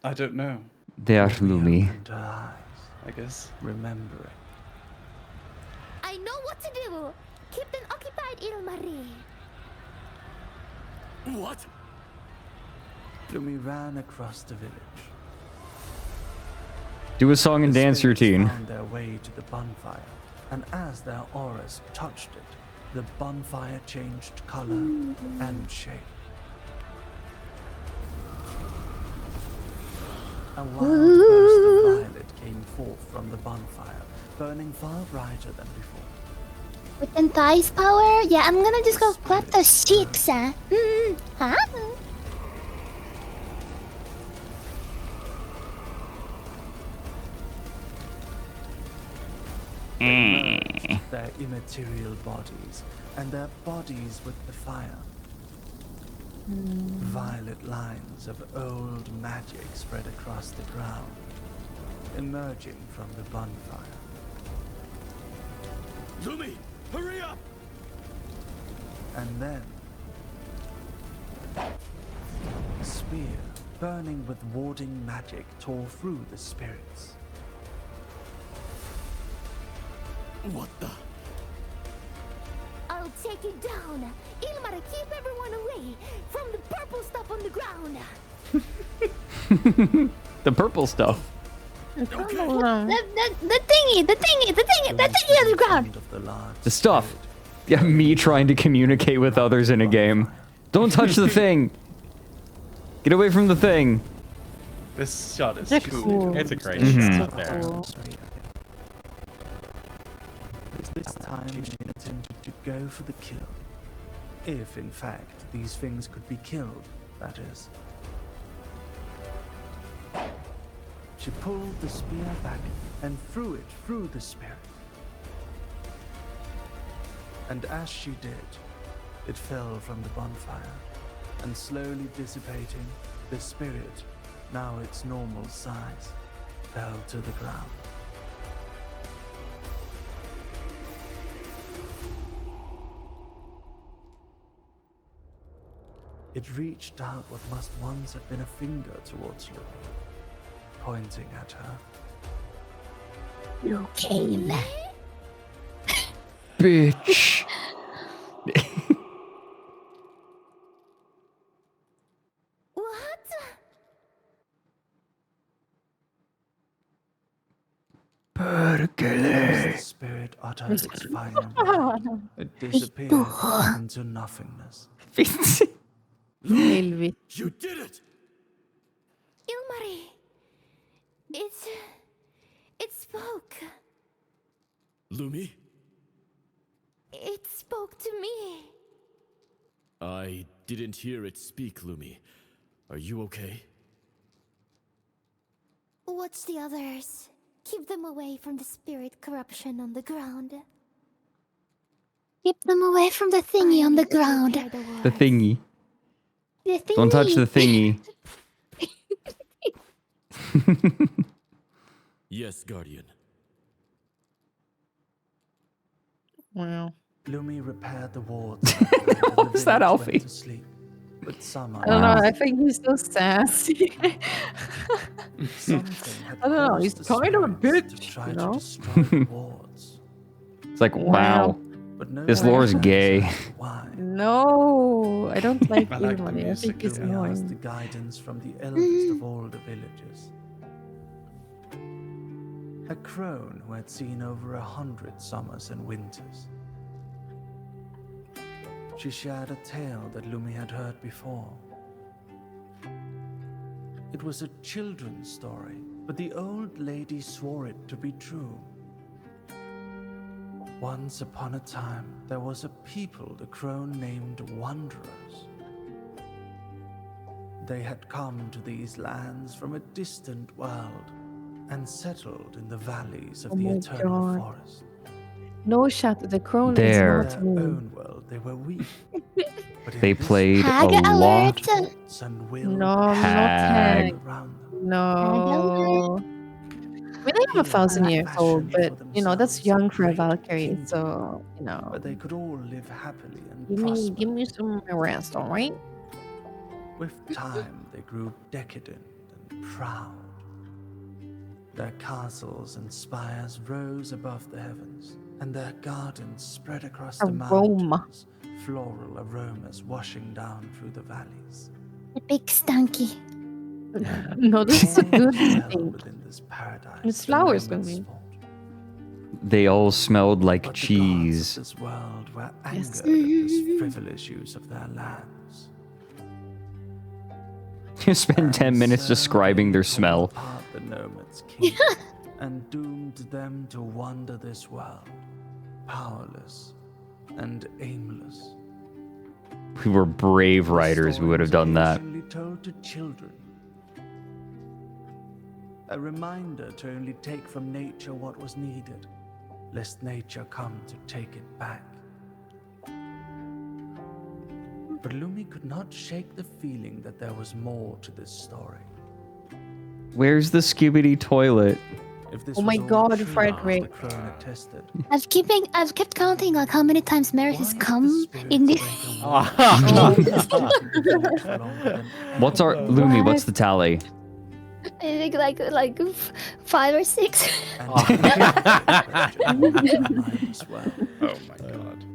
I don't know. They are Lumi. Opened her eyes, I guess. remembering. I know what to do. Keep them occupied, Ilmari. What? Lumi ran across the village. Do a song and The dance spirits routine. found their way to the bonfire, and as their auras touched it, the bonfire changed color and shape. A wild burst of violet came forth from the bonfire, burning far brighter than before. With Entai's power? Yeah, I'm gonna just go clap those cheeks, huh? Huh? They merged their immaterial bodies and their bodies with the fire. Violet lines of old magic spread across the ground, emerging from the bonfire. Lumi, hurry up! And then, a spear, burning with warding magic, tore through the spirits. What the? I'll take it down. Ilmar, keep everyone away from the purple stuff on the ground. The purple stuff. The thingy on the ground. The stuff. Yeah, me trying to communicate with others in a game. Don't touch the thing. Get away from the thing. This shot is cool. It's a great shot there. This time she intended to go for the kill. If, in fact, these things could be killed, that is. She pulled the spear back and threw it through the spirit. And as she did, it fell from the bonfire, and slowly dissipating, the spirit, now its normal size, fell to the ground. It reached out what must once have been a finger towards Lumi, pointing at her. You came. Bitch. What? As the spirit uttered its final word, it disappeared into nothingness. You did it! Ilmari. It spoke. Lumi? It spoke to me. I didn't hear it speak, Lumi. Are you okay? Watch the others. Keep them away from the spirit corruption on the ground. Keep them away from the thingy on the ground. The thingy. The thingy. Don't touch the thingy. Yes, Guardian. Wow. Lumi repaired the wards. Is that Alfie? To sleep, but some I don't know, I think he's so sassy. I don't know, he's kind of a bitch, you know? It's like, wow. This lore is gay. No, I don't like I like the Ilmari. I music. think he's Lumi asked the annoying. guidance from the eldest of all the villagers. A crone who had seen over 100 summers and winters. She shared a tale that Lumi had heard before. It was a children's story, but the old lady swore it to be true. Once upon a time, there was a people the crone named Wanderers. They had come to these lands from a distant world and settled in the valleys of Oh the my eternal God. forest. No shot, the crone There. is In not their me. own world, they were weak. But in They this played Hag a lot. alert. thoughts and will No, not Hag. Hag. around them. No. I mean, they have 1,000 years old, but, you know, that's young for a Valkyrie, so, you know. But they could all live happily and Give me some rest, alright? with time, they grew decadent and proud. Their castles and spires rose above the heavens, and their gardens spread across the Aroma. mountains, floral aromas washing down through the valleys. The big stanky. No, this is a good Dwell thing. within this paradise. It's the flowers, Romans gonna be. fought. They all smelled like But the gods cheese. of this world were Yes. angered at this frivolous use of their lands. You spend 10 minutes describing their smell. Apart the nomads' kingdom and doomed them to wander this world, powerless and aimless. We were brave riders. We would have done that. Occasionally told to children. A reminder to only take from nature what was needed, lest nature come to take it back. But Lumi could not shake the feeling that there was more to this story. Where's the Skibidi toilet? If this Oh my was all God, true, Fredrik. the crone attested. I've kept counting like how many times Mary has come in this. What's our Lumi? What's the tally? I think like 5 or 6. Oh my god.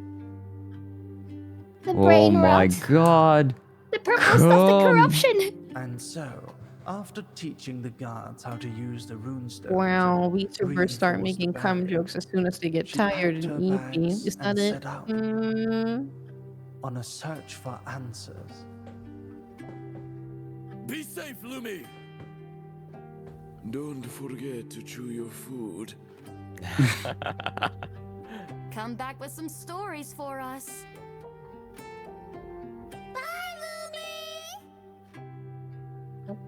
The Oh brain my rot. god. The purple stuff, the corruption. And so, after teaching the guards how to use the runestone, Wow, to VTubers start reinforce making the cum barrier, jokes as soon as they get she tired packed and her eepy. bags Is that and it? set out on a search for answers. Be safe, Lumi! Don't forget to chew your food. Come back with some stories for us.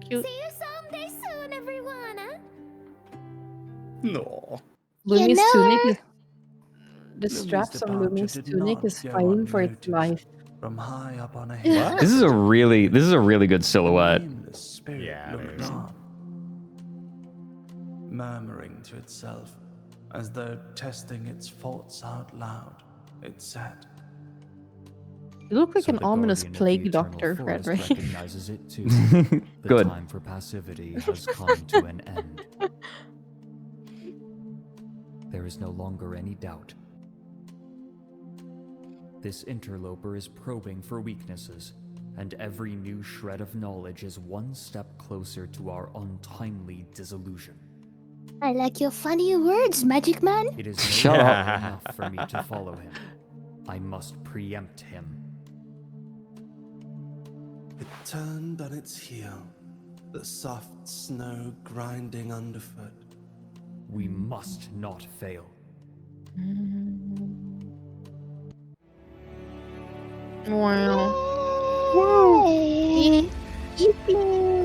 Cute. See you someday soon, everyone, huh? No. Lumi's know tunic her? is... The straps on Lumi's tunic is fighting for its life. From high up on a hill, This is a really good silhouette. the spirit Yeah, it looked is. on, murmuring to itself, as though testing its thoughts out loud. It said, You look like So an the ominous guardian of plague the eternal doctor, forest Fredrik. recognizes it too. The Good. time for passivity has come to an end. There is no longer any doubt. This interloper is probing for weaknesses, and every new shred of knowledge is one step closer to our untimely dissolution. I like your funny words, Magic Man. It is Shut no up. longer enough for me to follow him. I must preempt him. it turned on its heel, the soft snow grinding underfoot. We must not fail. Wow. Yay.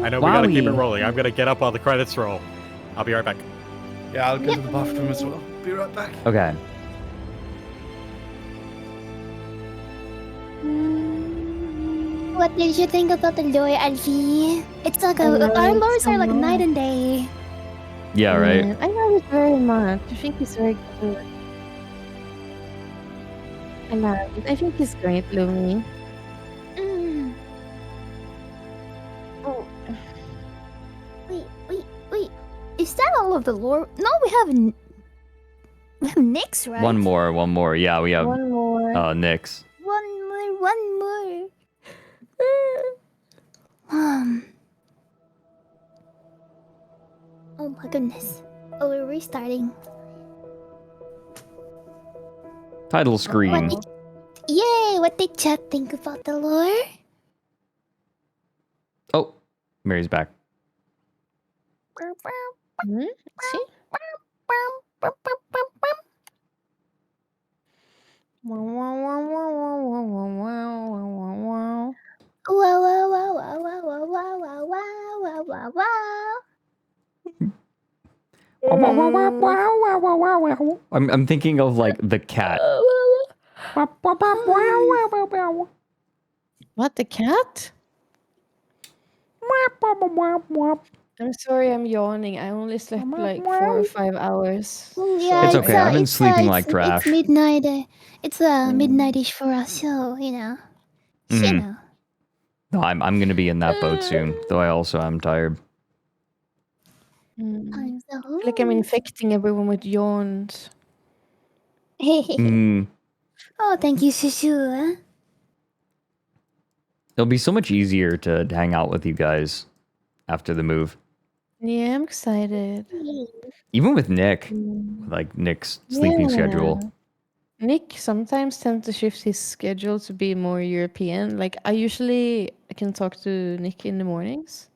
I know we gotta keep it Wowie. rolling. I'm gonna get up while the credits roll. I'll be right back. Yeah, I'll go to the bathroom as well. Be right back. Okay. What did you think about the lore, Alfie? It's like I love our it lores so are like night much. and day. Yeah, right. I love it very much. I think he's very good. I love it. I think he's great, Lumi. Mm. Oh. Wait. Is that all of the lore? No, we have Nyx, right? One more. Yeah, we have One more. Nyx. One more. Oh my goodness. Oh, we're restarting. Title screen. Yay! What did chat think about the lore? Oh, Mary's back. See? Wow, wow, wow, wow, wow, wow, wow, wow, wow. Wow, wow, wow, wow, wow, wow, wow, wow, wow, wow, wow. I'm thinking of like the cat. What, the cat? I'm sorry, I'm yawning. I only slept like 4 or 5 hours. Yeah, It's okay, I've been sleeping like trash. It's midnight. It's midnight-ish for us, so you know. You Mhm. know. No, I'm gonna be in that boat soon. Though I also am tired. I'm so I feel like I'm infecting everyone with yawns. Mm. Oh, thank you, Shushu. It'll be so much easier to hang out with you guys after the move. Yeah, I'm excited. Even with Nick, like Nick's sleeping schedule. Nick sometimes tends to shift his schedule to be more European. Like I can talk to Nick in the mornings.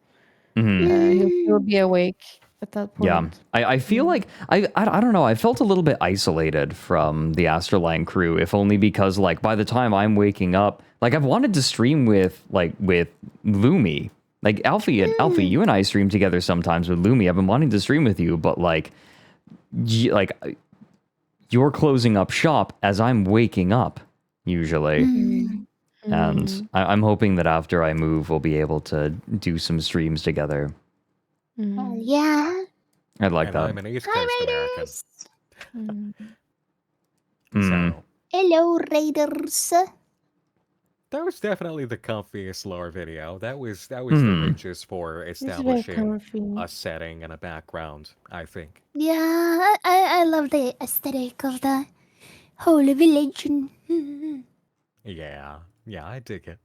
Mhm. He'll be awake at that point. Yeah, I feel like I don't know. I felt a little bit isolated from the ASTRALINE crew, if only because like by the time I'm waking up, like I've wanted to stream with Lumi. Like Alfie, you and I stream together sometimes with Lumi. I've been wanting to stream with you, but like you're closing up shop as I'm waking up, usually. And I'm hoping that after I move, we'll be able to do some streams together. Hell yeah. I'd like And that. I'm an East Coast American. So, Hello, Raiders. that was definitely the comfiest lore video. That was the richest for very establishing comfy. a setting and a background, I think. Yeah, I love the aesthetic of the whole village. Yeah, I dig it.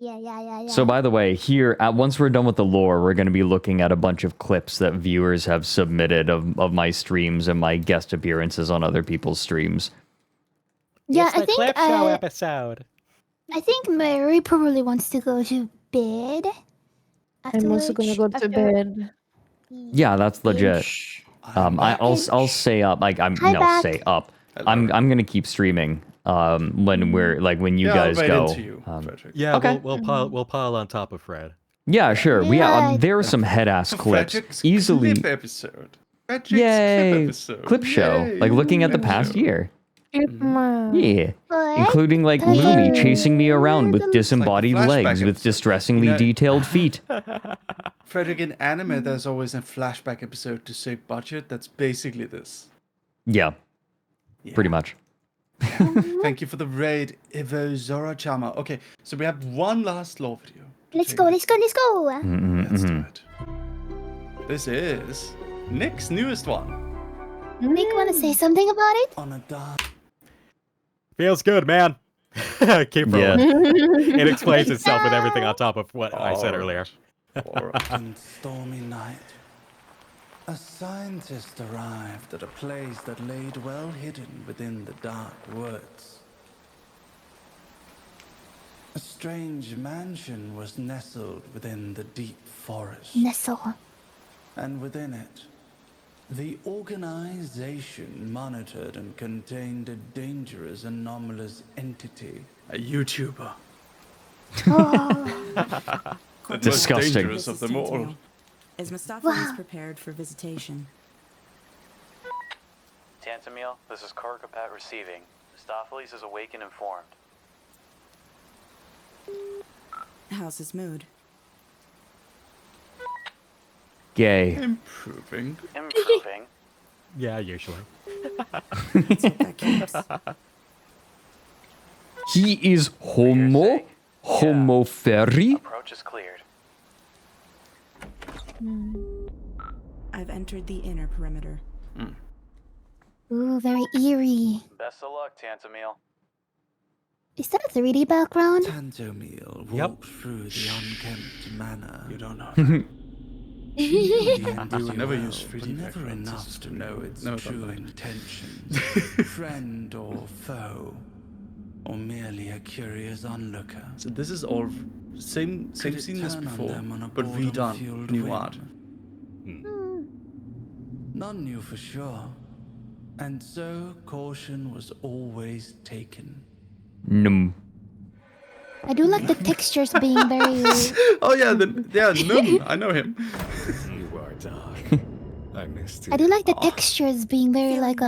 Yeah. So, by the way, here, once we're done with the lore, we're going to be looking at a bunch of clips that viewers have submitted of my streams and my guest appearances on other people's streams. Yeah, It's the clip show episode. I think Mary probably wants to go to bed. I'm also gonna go to bed. Yeah, that's legit. I'll stay up. Like I'm Hi, back. stay up. I'm gonna keep streaming. When we're like when you guys go. Yeah, Okay. we'll pile on top of Fred. Yeah, sure. There are some head ass clips Fredrik's easily. clip episode. Fredrik's Yay! clip episode. Clip show. Yay. Like looking at the past year. Yeah. Including like Lumi chasing me around with disembodied Like flashback legs with episode. distressingly detailed feet. Fredrik, in anime, there's always a flashback episode to save budget. That's basically this. Yeah. Pretty much. Thank you for the raid, Ivo Zorachama. Okay, so we have one last lore video. Let's go. Let's do it. This is Nick's newest one. Nick, want to say something about it? On a dark. Feels good, man. Keep rolling. It explains itself with everything on top of what I said earlier. One stormy night, a scientist arrived at a place that laid well hidden within the dark woods. A strange mansion was nestled within the deep forest. Nestle. And within it, the organization monitored and contained a dangerous, anomalous entity. A YouTuber. Oh. The most Disgusting. dangerous of them all. Is Mustapha prepared for visitation? Tantamil, this is Korkapat receiving. Mistopheles is awake and informed. How's his mood? Gay. Improving. Yeah, usually. He is homo fairy. Approach is cleared. I've entered the inner perimeter. Ooh, very eerie. Best of luck, Tantamil. Is that a 3D background? Tantamil walked through the unkempt manor. You don't know. We will never use 3D but never backgrounds. enough to know its true intentions. Friend or foe, or merely a curious onlooker. So this is all same Could it scene as turn on before, them on a but redone, boredom-fueled new whim? art. None knew for sure, and so caution was always taken. Num. I do like the textures being very. Oh yeah, Num. I know him. You are dark. I missed you. I do like the textures being very like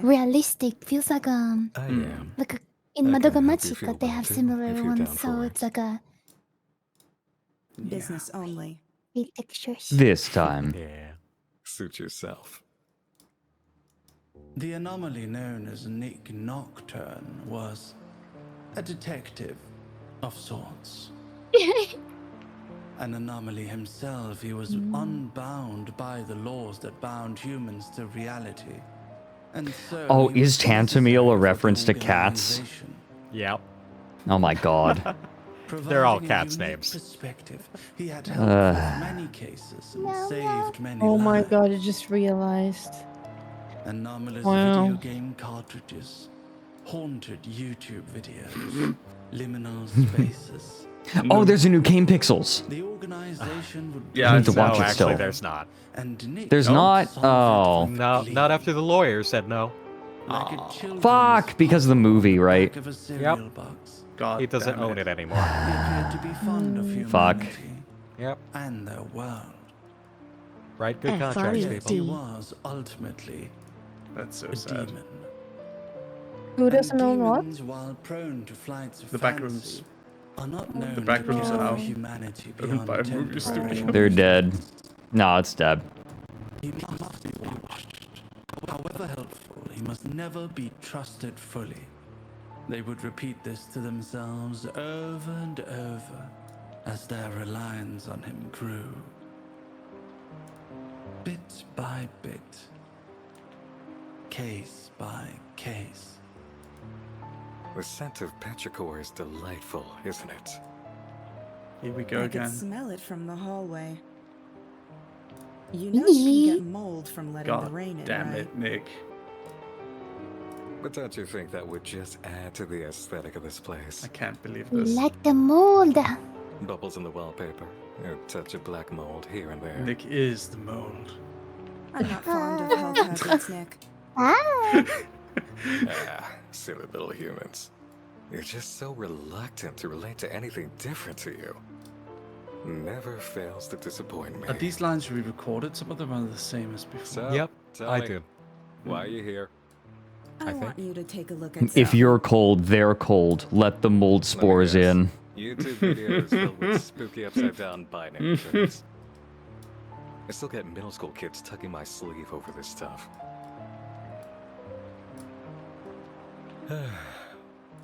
realistic. Feels like I am. like in Madoka Matsuka they have similar ones, so it's like a Business only. real textures. This time. Yeah. Suit yourself. The anomaly known as Nick Nocturne was a detective of sorts. An anomaly himself, he was unbound by the laws that bound humans to reality. And so Oh, he is was Tantamil a reference to cats? organization. Yep. Oh my god. They're all Providing a cats' unique names. Perspective. He had helped with many cases and saved many Oh my lives. god, I just realized. Anomalous Wow. video game cartridges, haunted YouTube videos, liminal spaces. Oh, there's a new Game Pixels. The organization would Yeah, I need to watch no, it actually, still. there's not. And Nick There's not. Oh. No, not after the lawyer said no. like a children's Fuck, because of the movie, right? back of a cereal Yep. box. God He doesn't damn own it anymore. He appeared to be fond of Fuck. humanity Yep. and their world. Right, good contracts, Yet he people. was ultimately That's so a sad. demon. Who doesn't know what? Demons, while prone to flights of The back fancy, rooms. are not known The back to rooms care are for now humanity owned by a beyond movie temporary studio. They're dead. No, it's dead. He must be watched. However helpful, he must never be trusted fully. They would repeat this to themselves over and over as their reliance on him grew. Bit by bit. Case by case. The scent of petrichor is delightful, isn't it? Here we go I again. could smell it from the hallway. You know you can get mold from letting the rain in, Damn right? it, Nick. But don't you think that would just add to the aesthetic of this place? I can't believe We this. like the mold. Bubbles in the wallpaper, a touch of black mold here and there. Nick is the mold. I'm not fond of health hazards, Nick. Ah. Silly little humans. You're just so reluctant to relate to anything different to you. Never fails to disappoint me. Are these lines re-recorded? Some of them are the same as before. So, Yep, tell I me, did. Why are you here? I want you to take a look at If something. you're cold, they're cold. Let the mold spores in. YouTube videos filled with spooky upside-down binary shirts. I still get middle school kids tucking my sleeve over this stuff.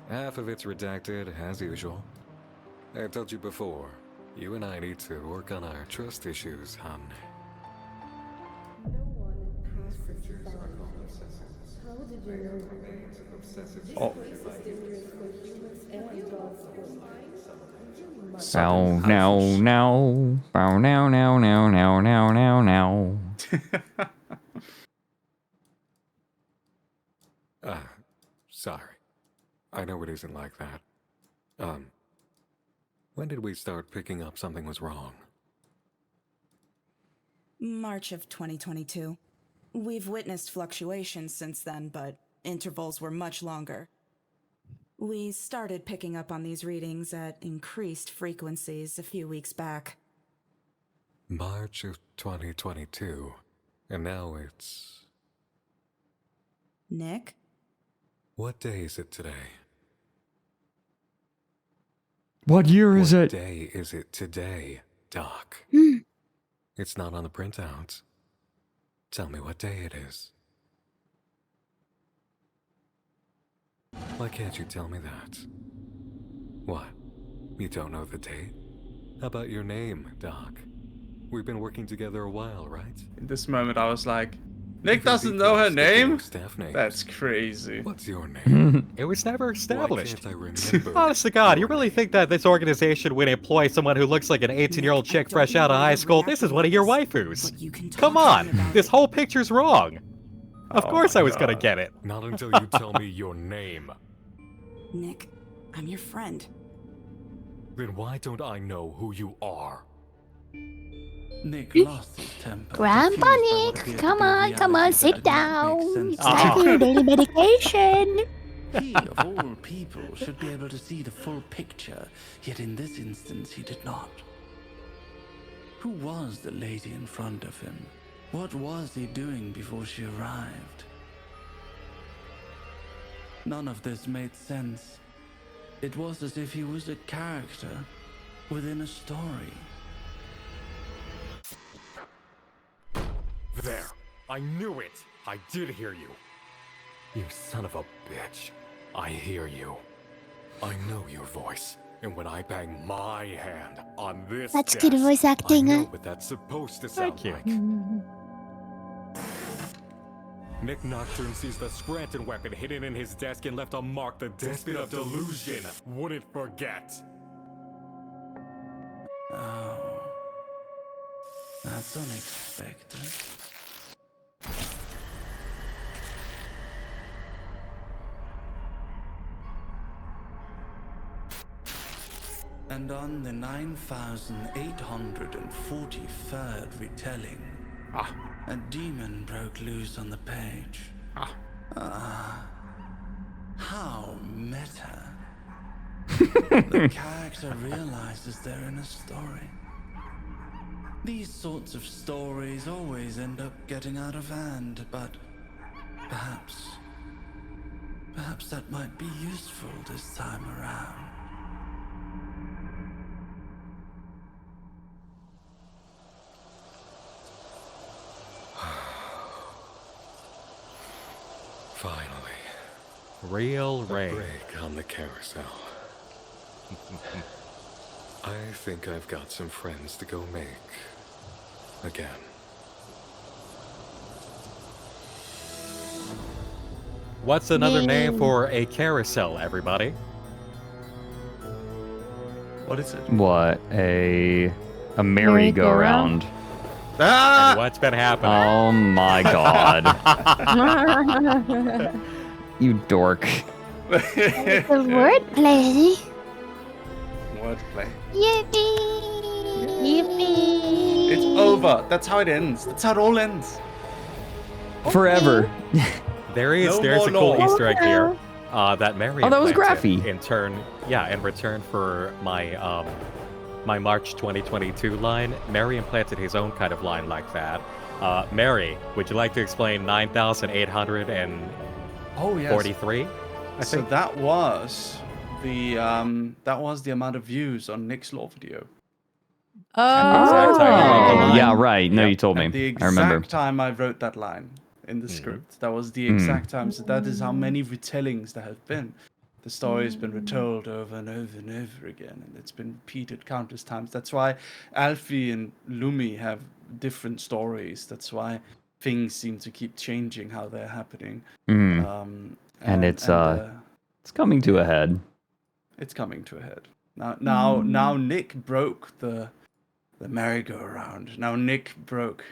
Half of it's redacted, as usual. I told you before, you and I need to work on our trust issues, hon. Oh. Bow now now. Bow now now now now now now now. Sorry. I know it isn't like that. When did we start picking up something was wrong? March of 2022. We've witnessed fluctuations since then, but intervals were much longer. We started picking up on these readings at increased frequencies a few weeks back. March of 2022. And now it's... Nick? What day is it today? What year is What it? day is it today, Doc? It's not on the printout. Tell me what day it is. Why can't you tell me that? What? You don't know the date? How about your name, Doc? We've been working together a while, right? In this moment, I was like, Nick doesn't know her name? Staff names. That's crazy. What's your name? It was never established. Why can't I remember? Honest to God, you really think that this organization would employ someone who looks like an 18-year-old chick fresh out of high school? This is one of your waifus. Come on, this whole picture's wrong. Of course I was gonna get it. Not until you tell me your name. Nick, I'm your friend. Then why don't I know who you are? Nick lost his temper. Grandpa Nick, come on, sit down. It's time for your daily medication. He, of all people, should be able to see the full picture, yet in this instance he did not. Who was the lady in front of him? What was he doing before she arrived? None of this made sense. It was as if he was a character within a story. There! I knew it! I did hear you! You son of a bitch. I hear you. I know your voice. And when I bang my hand on this That's desk, good voice acting. I know what that's supposed to sound like. Nick Nocturne sees the Scranton weapon hidden in his desk and left a mark the Despot of Delusion wouldn't forget. Oh. That's unexpected. And on the 9,843rd retelling, a demon broke loose on the page. How meta. The character realizes they're in a story. These sorts of stories always end up getting out of hand, but Perhaps that might be useful this time around. Finally. Real A rain. break on the carousel. I think I've got some friends to go make. Again. What's another name for a carousel, everybody? What is it? What? A merry-go-round. Ah! And what's been happening? Oh my god. You dork. The wordplay. Wordplay. Yippee! Yippee! It's over. That's how it ends. That's how it all ends. Forever. There's No a more cool law. Easter egg here. That Mary. Oh, that was implanted Graphy. In return for my my March 2022 line, Mary implanted his own kind of line like that. Mary, would you like to explain 9,843? Oh yes. I So think. that was the amount of views on Nick's law video. Oh, yeah, right. No, Yep. you told me. At the I remember. exact time I wrote that line in the script. That was the exact time. So that is how many retellings there have been. The story has been retold over and over and over again, and it's been repeated countless times. That's why Alfie and Lumi have different stories. That's why things seem to keep changing how they're happening. And it's coming to a head. It's coming to a head. Now Nick broke the merry-go-round. Now Nick broke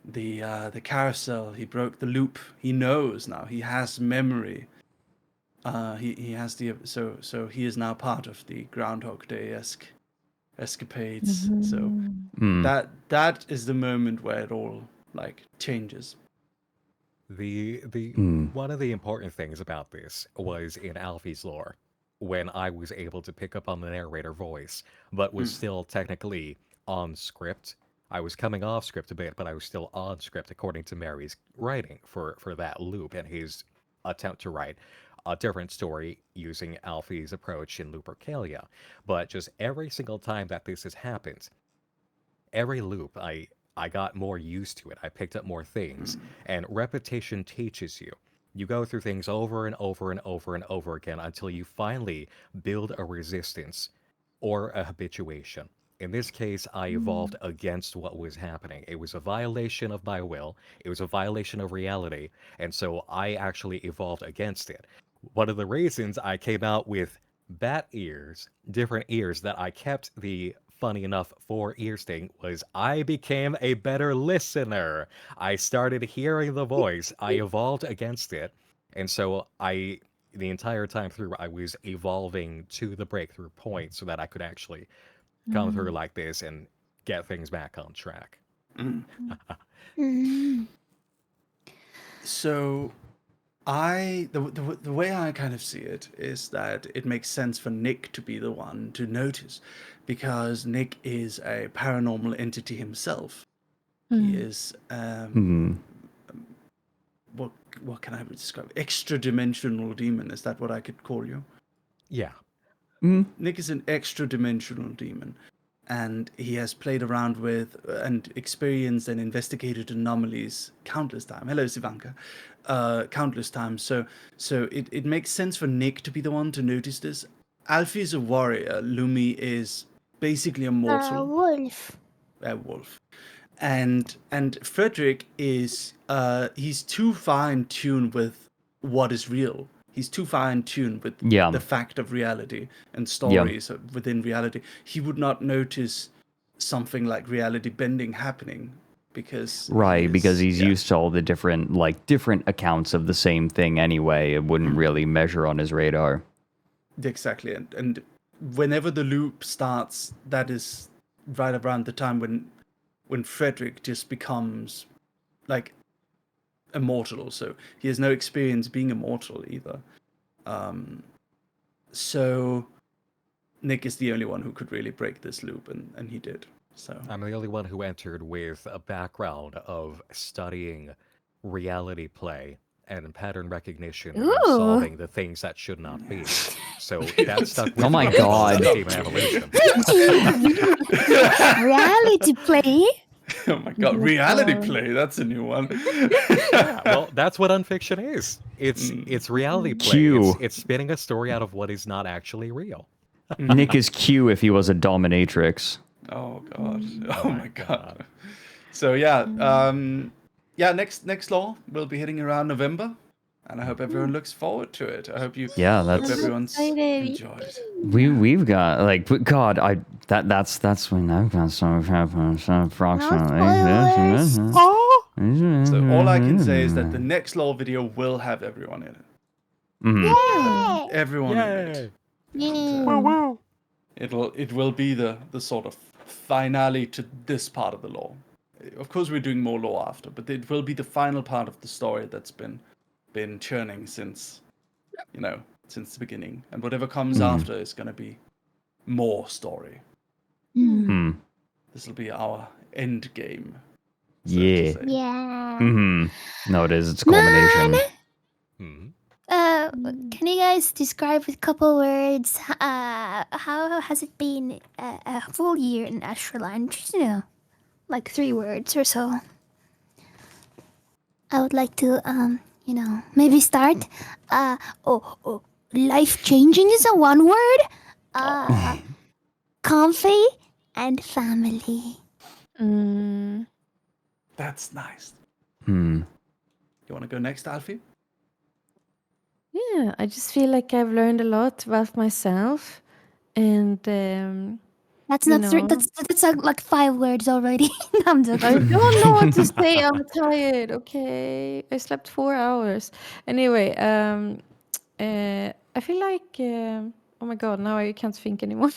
the carousel. He broke the loop. He knows now. He has memory. He has so he is now part of the Groundhog Day-esque escapades. So that is the moment where it all like changes. The one of the important things about this was in Alfie's lore, when I was able to pick up on the narrator voice, but was still technically on script. I was coming off script a bit, but I was still on script according to Mary's writing for that loop and his attempt to write a different story using Alfie's approach in Lupercalia. But just every single time that this has happened, every loop, I got more used to it. I picked up more things, and repetition teaches you. You go through things over and over and over and over again until you finally build a resistance or a habituation. In this case, I evolved against what was happening. It was a violation of my will. It was a violation of reality. And so I actually evolved against it. One of the reasons I came out with bat ears, different ears, that I kept the funny enough 4 ears thing was I became a better listener. I started hearing the voice. I evolved against it. And so the entire time through, I was evolving to the breakthrough point so that I could actually come through like this and get things back on track. So the way I kind of see it is that it makes sense for Nick to be the one to notice, because Nick is a paranormal entity himself. He is what can I describe? Extra dimensional demon. Is that what I could call you? Yeah. Nick is an extra dimensional demon, and he has played around with and experienced and investigated anomalies countless times. Hello, Sivanka. Countless times. So it makes sense for Nick to be the one to notice this. Alfie is a warrior. Lumi is basically a mortal. Wolf. A wolf. And Fredrik is he's too fine tuned with what is real. He's too fine tuned with the fact of reality and stories within reality. He would not notice something like reality bending happening because because he's used to all the different accounts of the same thing anyway. It wouldn't really measure on his radar. Exactly. And whenever the loop starts, that is right around the time when Fredrik just becomes like immortal. So he has no experience being immortal either. So Nick is the only one who could really break this loop, and he did. So I'm the only one who entered with a background of studying reality play and pattern recognition Ooh. and solving the things that should not be. So that stuck with Oh my me as well as God. Demon Evolution. Reality play. Oh my god, reality play, that's a new one. Yeah, well, that's what unfiction is. It's reality play. Q. It's spinning a story out of what is not actually real. Nick is Q if he was a dominatrix. Oh god. Oh my god. So yeah, next law will be hitting around November, and I hope everyone looks forward to it. I hope Yeah, hope that's- everyone's enjoyed. We've got like God, that's when I've got some approximately. So all I can say is that the next law video will have everyone in it. Mhm. Everyone in it. It will be the sort of finale to this part of the lore. Of course, we're doing more lore after, but it will be the final part of the story that's been churning since the beginning. And whatever comes after is going to be more story. Hmm. This will be our end game. Yeah. Yeah. No, it is. It's a culmination. Can you guys describe with a couple words how has it been a full year in ASTRALINE? Just, like 3 words or so. I would like to maybe start. Life changing is a 1 word. Comfy and family. That's nice. Hmm. You want to go next, Alfie? Yeah, I just feel like I've learned a lot about myself, and That's you not 3. know, That's like 5 words already. I'm joking. I don't know what to say. I'm tired. Okay, I slept 4 hours. Anyway, I feel like oh my god, now I can't think anymore.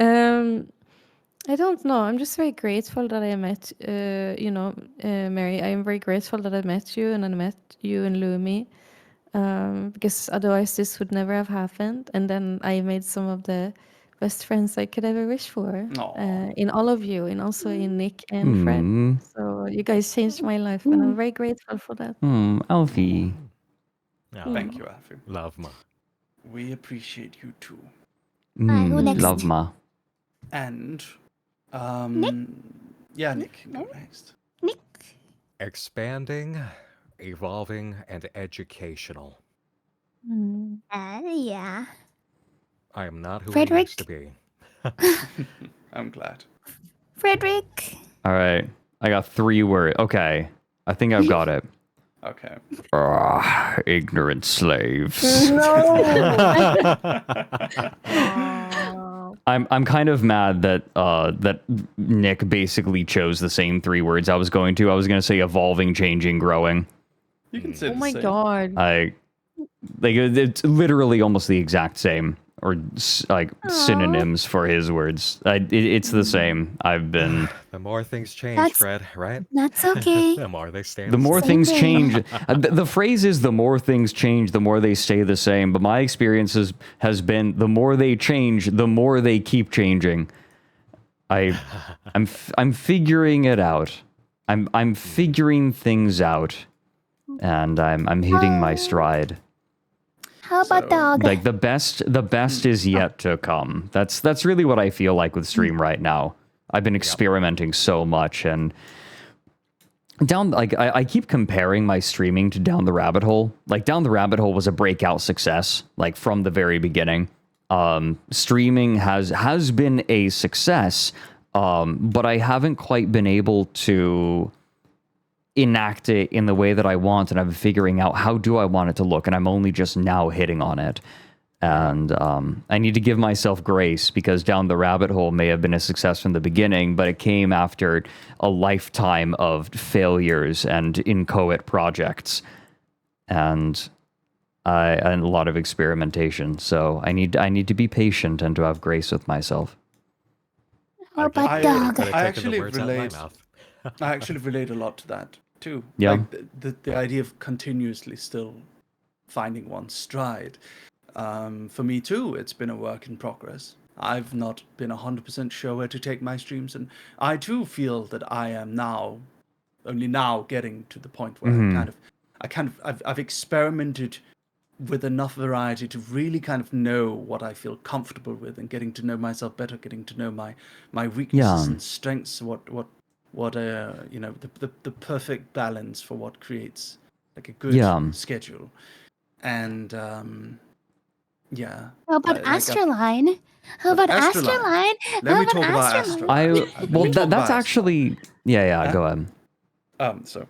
I don't know. I'm just very grateful that I met Mary. I am very grateful that I met you and I met you and Lumi. Because otherwise this would never have happened. And then I made some of the best friends I could ever wish for in all of you, and also in Nick and Fred. So you guys changed my life, and I'm very grateful for that. Alfie. Thank you, Alfie. Love ma. We appreciate you too. Who next? Love ma. And Nick can go next. Expanding, evolving, and educational. Yeah. I am not who I Fredrik? used to be. I'm glad. Fredrik. All right. I got 3 words. Okay. I think I've got it. Okay. Ignorant slaves. I'm kind of mad that that Nick basically chose the same 3 words I was going to. I was going to say evolving, changing, growing. You can say Oh my god. It's literally almost the exact same, or like synonyms for his words. It's the same. I've been. The more things change, That's- Fred, right? That's okay. The more they stay The more same. things change. The phrase is the more things change, the more they stay the same. But my experience has been the more they change, the more they keep changing. I'm figuring it out. I'm figuring things out, and I'm hitting my stride. How about dog? Like the best is yet to come. That's really what I feel like with stream right now. I've been experimenting so much, and I keep comparing my streaming to Down the Rabbit Hole. Like Down the Rabbit Hole was a breakout success, like from the very beginning. Streaming has been a success, but I haven't quite been able to enact it in the way that I want, and I'm figuring out how do I want it to look, and I'm only just now hitting on it. And I need to give myself grace, because Down the Rabbit Hole may have been a success from the beginning, but it came after a lifetime of failures and inchoate projects, and a lot of experimentation. So I need to be patient and to have grace with myself. How about dog? I actually relate. I actually relate a lot to that too. Yeah. Like the idea of continuously still finding one's stride. For me too, it's been a work in progress. I've not been 100% sure where to take my streams, and I too feel that I am only now getting to the point where I've experimented with enough variety to really kind of know what I feel comfortable with, and getting to know myself better, getting to know my weaknesses and strengths, what you know, the perfect balance for what creates like a good schedule. And yeah. How about Astraline? How about Astraline? Let me talk about Astraline. Well, that's actually go ahead. So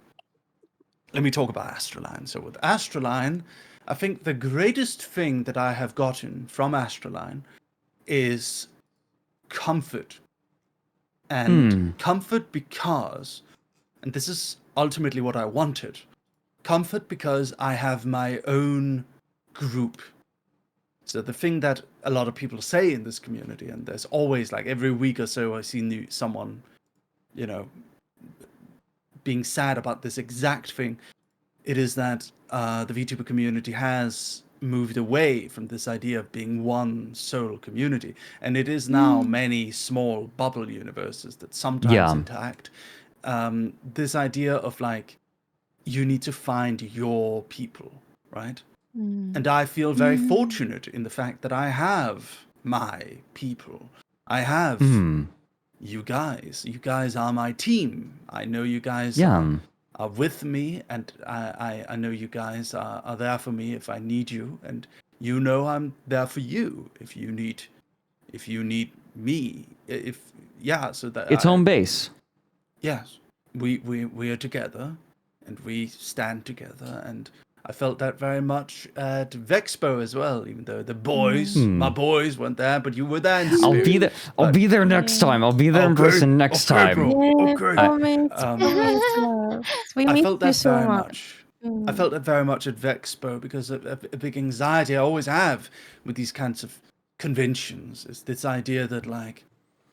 let me talk about Astraline. So with Astraline, I think the greatest thing that I have gotten from Astraline is comfort. And comfort because, and this is ultimately what I wanted, comfort because I have my own group. So the thing that a lot of people say in this community, and there's always like every week or so I see someone, you know, being sad about this exact thing, it is that the VTuber community has moved away from this idea of being one sole community, and it is now many small bubble universes that sometimes interact. This idea of like, you need to find your people, right? And I feel very fortunate in the fact that I have my people. I have you guys. You guys are my team. I know you guys are with me, and I know you guys are there for me if I need you, and you know I'm there for you if you need me. So that it's home base. Yes, we are together, and we stand together, and I felt that very much at Vexpo as well, even though the boys, my boys, weren't there, but you were there in spirit. I'll be there. I'll be there next time. I'll be there in person next time. Okay. I felt that very much. I felt that very much at Vexpo because a big anxiety I always have with these kinds of conventions is this idea that like,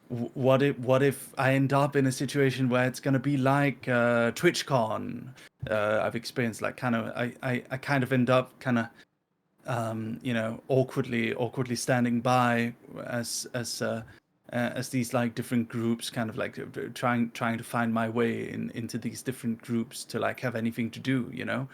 what if I end up in a situation where it's gonna be like TwitchCon? I've experienced like kind of I kind of end up kind of you know, awkwardly standing by as these like different groups kind of like trying to find my way into these different groups to like have anything to do, you know,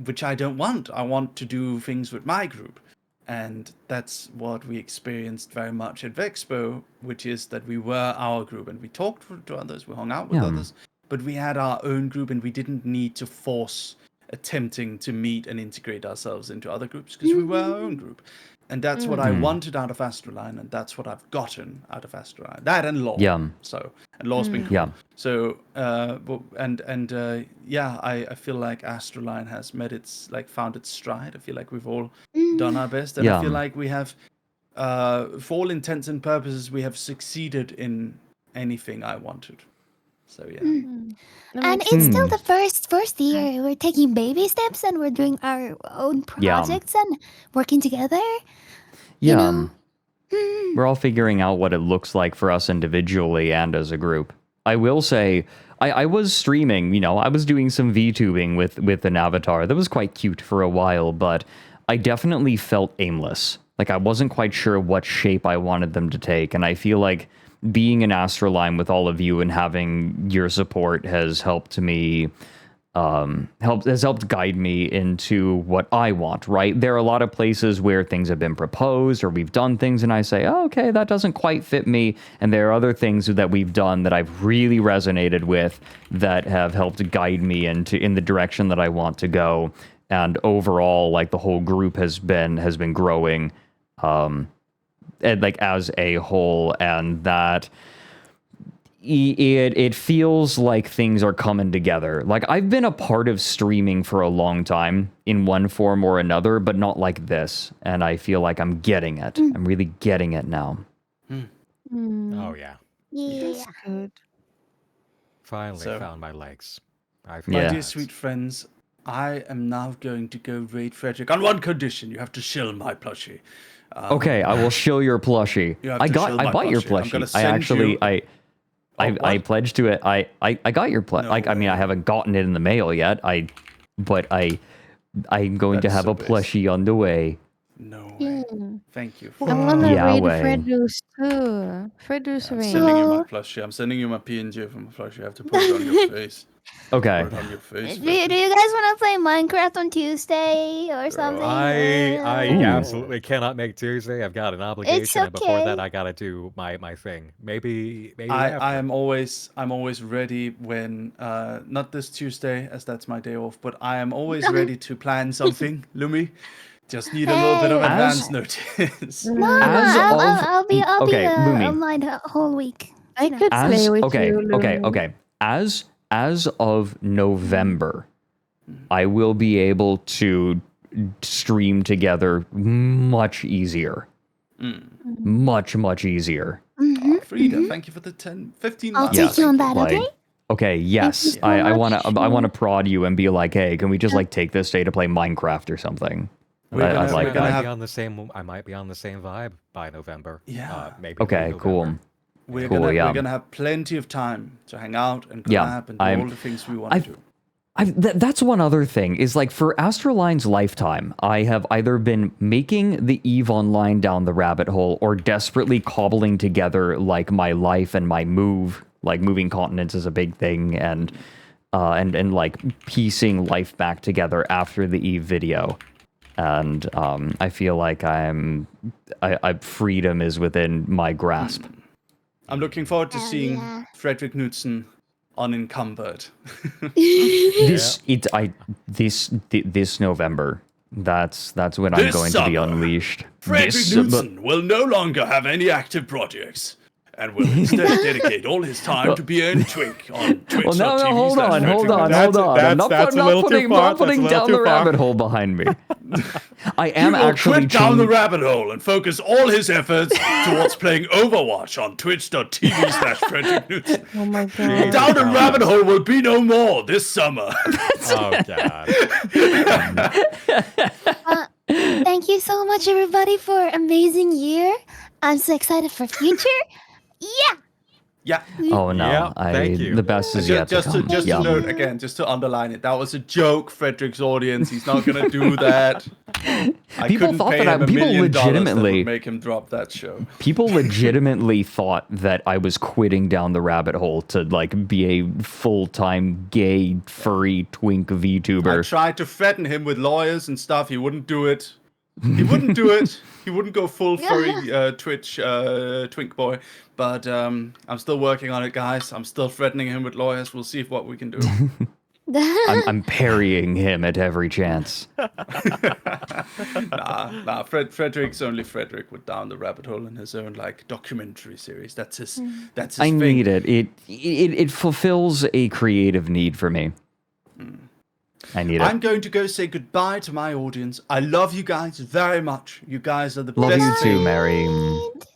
which I don't want. I want to do things with my group. And that's what we experienced very much at Vexpo, which is that we were our group and we talked to others, we hung out with others, but we had our own group and we didn't need to force attempting to meet and integrate ourselves into other groups because we were our own group. And that's what I wanted out of Astraline, and that's what I've gotten out of Astraline. That and Law. So, and Law's been cool. So, I feel like Astraline has found its stride. I feel like we've all done our best, and I feel like we have, for all intents and purposes, we have succeeded in anything I wanted. So And it's still the first year. We're taking baby steps and we're doing our own projects and working together. You know? We're all figuring out what it looks like for us individually and as a group. I will say, I was streaming, you know, I was doing some VTubing with an avatar that was quite cute for a while, but I definitely felt aimless. Like I wasn't quite sure what shape I wanted them to take, and I feel like being in ASTRALINE with all of you and having your support has helped me, helped guide me into what I want, right? There are a lot of places where things have been proposed or we've done things and I say, oh, okay, that doesn't quite fit me. And there are other things that we've done that I've really resonated with that have helped guide me in the direction that I want to go. And overall, like the whole group has been growing, and like as a whole, and that it feels like things are coming together. Like I've been a part of streaming for a long time in one form or another, but not like this. And I feel like I'm getting it. I'm really getting it now. Oh yeah. Yeah. Good. Finally found my legs. My dear sweet friends, I am now going to go raid Fredrik on one condition: you have to shill my plushie. Okay, I will shill your plushie. I bought your plushie. I pledged to it. I got your plushie. I mean, I haven't gotten it in the mail yet. But I'm going to have a plushie on the way. No way. Thank you. I want to read Fredus too. Fredus I'm read. sending you my plushie. I'm sending you my PNG from my plushie. You have to put it on your face. Okay. Put it on your face, Do you guys want to play Minecraft on Tuesday or something? I absolutely cannot make Tuesday. I've got an obligation, and before that, I gotta do my thing. Maybe after. I'm always ready when not this Tuesday as that's my day off, but I am always ready to plan something, Lumi. Just need a little bit of advance notice. No, I'll be Lumi. online the whole week. I could play with you, Lumi. Okay. As of November, I will be able to stream together much easier. Much easier. Frida, thank you for the 15 I'll months. take you on that, okay? Okay, yes. I wanna prod you and be like, hey, can we just like take this day to play Minecraft or something? I like that. I might be on the same vibe by November. Yeah. Maybe. Okay, cool. We're gonna have plenty of time to hang out and collab and do all the things we want to do. That's one other thing, is like for ASTRALINE's lifetime, I have either been making the EVE Online down the rabbit hole or desperately cobbling together like my life and my move, like moving continents is a big thing, and like piecing life back together after the EVE video. And I feel like freedom is within my grasp. I'm looking forward to seeing Fredrik Knudsen unencumbered. This November. That's when I'm going to be unleashed. Fredrik Knudsen will no longer have any active projects and will instead dedicate all his time to being Twink on Twitch. Well, no, hold on. I'm not putting down the rabbit hole behind me. I am actually quit down the rabbit hole and focus all his efforts towards playing Overwatch on twitch.tv/Fredrik Knudsen. Oh my god. Down the rabbit hole will be no more this summer. Oh god. Thank you so much, everybody, for amazing year. I'm so excited for future. Yeah. Oh no! Thank you. The best is yet to come. Just to note again, just to underline it, that was a joke. Fredrik's audience, he's not gonna do that. People thought that people legitimately make him drop that show. People legitimately thought that I was quitting down the rabbit hole to like be a full-time gay furry twink VTuber. I tried to threaten him with lawyers and stuff. He wouldn't do it. He wouldn't do it. He wouldn't go full furry Twitch twink boy. But I'm still working on it, guys. I'm still threatening him with lawyers. We'll see what we can do. I'm parrying him at every chance. Nah. Fredrik's only Fredrik with Down the Rabbit Hole in his own like documentary series. That's his. That's his I thing. need it. It fulfills a creative need for me. I need it. I'm going to go say goodbye to my audience. I love you guys very much. You guys are the Love best. you too, thing. Mary.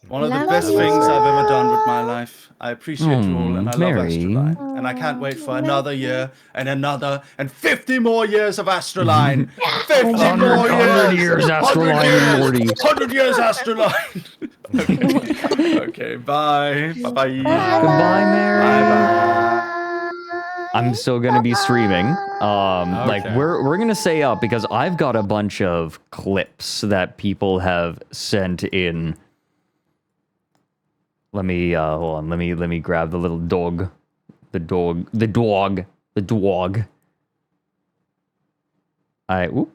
One of the best things I've ever done with my life. I appreciate you all, and I love ASTRALINE. And I can't wait for another year, and another, and 50 more years of ASTRALINE. 50 more 100 years ASTRALINE and Morty. 100 years ASTRALINE. Okay, bye. Bye-bye. Goodbye, Mary. Bye-bye. I'm still gonna be streaming. Like we're gonna stay up because I've got a bunch of clips that people have sent in. Let me hold on. Let me grab the little dog. The dog. Whoop.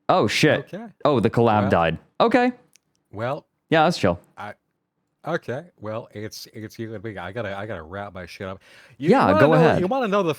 Oh shit. Okay. Oh, the collab died. Okay. Well. Yeah, that's chill. Okay, well, it's you and me. I gotta wrap my shit up. Go ahead. You want to know the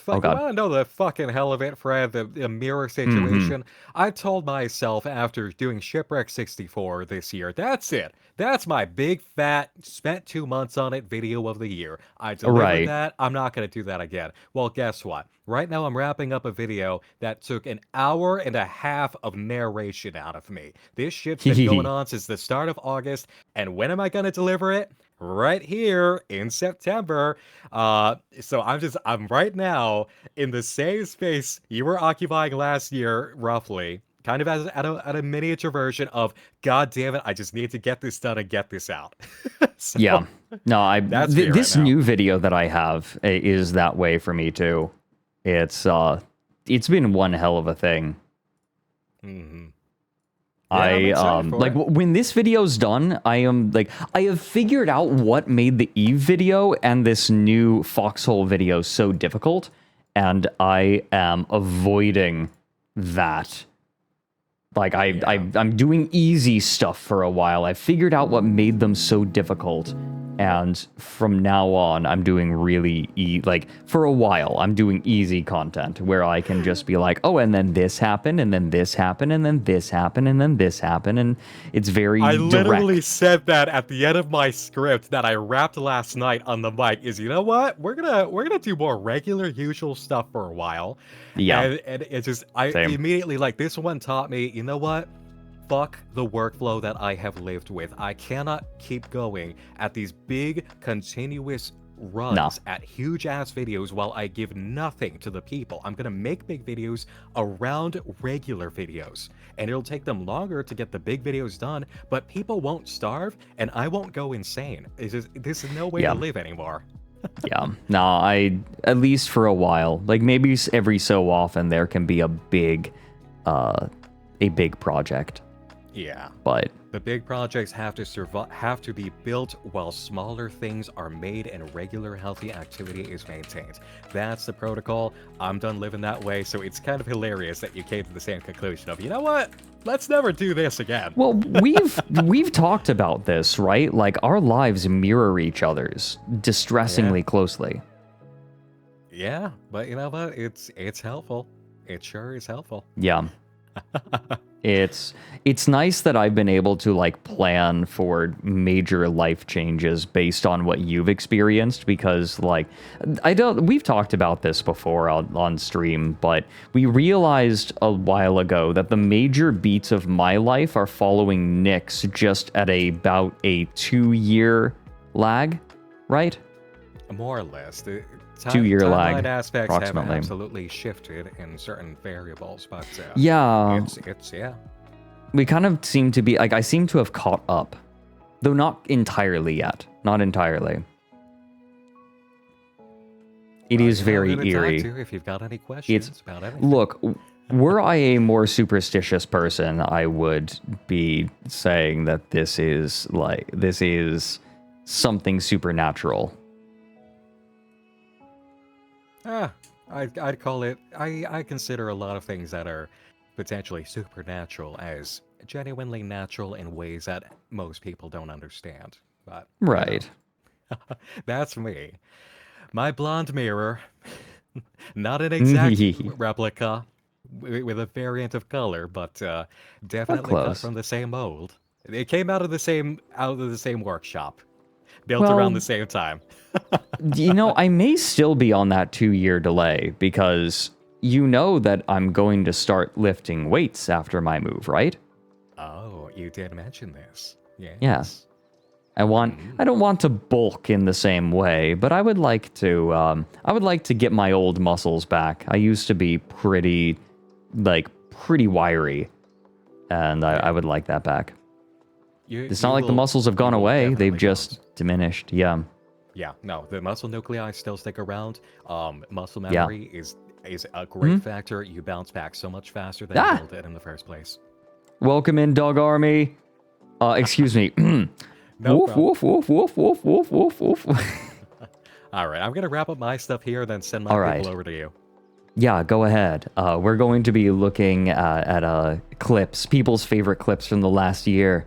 fucking hell of it, Fred? The mirror situation. I told myself after doing Shipwreck 64 this year, that's it. That's my big fat spent 2 months on it video of the year. I delivered that. I'm not gonna do that again. Well, guess what? Right now, I'm wrapping up a video that took an hour and a half of narration out of me. This shit's been going on since the start of August, and when am I gonna deliver it? Right here in September. So I'm right now in the same space you were occupying last year, roughly. Kind of as at a miniature version of, God damn it, I just need to get this done and get this out. So, yeah. No, this right new video that I have is that way for me too. It's been one hell of a thing. I'm excited for it. When this video's done, I have figured out what made the Eve video and this new Foxhole video so difficult, and I am avoiding that. Like I'm doing easy stuff for a while. I figured out what made them so difficult, and from now on, I'm doing really for a while, I'm doing easy content where I can just be like, oh, and then this happened, and then this happened, and then this happened, and then this happened, and it's very I direct. literally said that at the end of my script that I rapped last night on the mic. Is, you know what? We're gonna do more regular, usual stuff for a while. Yeah. And it's just Same. immediately this one taught me, you know what? Fuck the workflow that I have lived with. I cannot keep going at these big, continuous runs at huge-ass videos while I give nothing to the people. I'm gonna make big videos around regular videos. And it'll take them longer to get the big videos done, but people won't starve, and I won't go insane. This is no way to live anymore. Yeah. No, at least for a while, maybe every so often there can be a big project. Yeah. But the big projects have to be built while smaller things are made and regular healthy activity is maintained. That's the protocol. I'm done living that way, so it's kind of hilarious that you came to the same conclusion of, you know what? Let's never do this again. Well, we've talked about this, right? Our lives mirror each other's distressingly closely. Yeah, but you know what? It's helpful. It sure is helpful. Yeah. It's nice that I've been able to plan for major life changes based on what you've experienced, because we've talked about this before on stream, but we realized a while ago that the major beats of my life are following Nick's just at about a 2-year lag, right? More or less. The 2-year lag, timeline aspects have approximately. absolutely shifted in certain variables, but it's we kind of seem to be I seem to have caught up, though not entirely yet. Not entirely. It is very eerie. If you've got any questions about anything. Look, were I a more superstitious person, I would be saying that this is something supernatural. I'd call it. I consider a lot of things that are potentially supernatural as genuinely natural in ways that most people don't understand. But right, that's me. My blonde mirror, not an exact replica with a variant of color, but definitely cut from the same mold. It came out of the same workshop, built around the same time. I may still be on that 2-year delay, because you know that I'm going to start lifting weights after my move, right? Oh, you did mention this. Yes. Yeah. I don't want to bulk in the same way, but I would like to get my old muscles back. I used to be pretty wiry, and I would like that back. It's not like the muscles have gone away, they've just diminished. Yeah. Yeah, no, the muscle nuclei still stick around. Muscle memory is a great factor. You bounce back so much faster than you built it in the first place. Welcome in, Dog Army. Excuse me. Woof, woof, woof, woof, woof, woof, woof, woof. All right, I'm going to wrap up my stuff here, then send my people over to you. Yeah, go ahead. We're going to be looking at clips, people's favorite clips from the last year.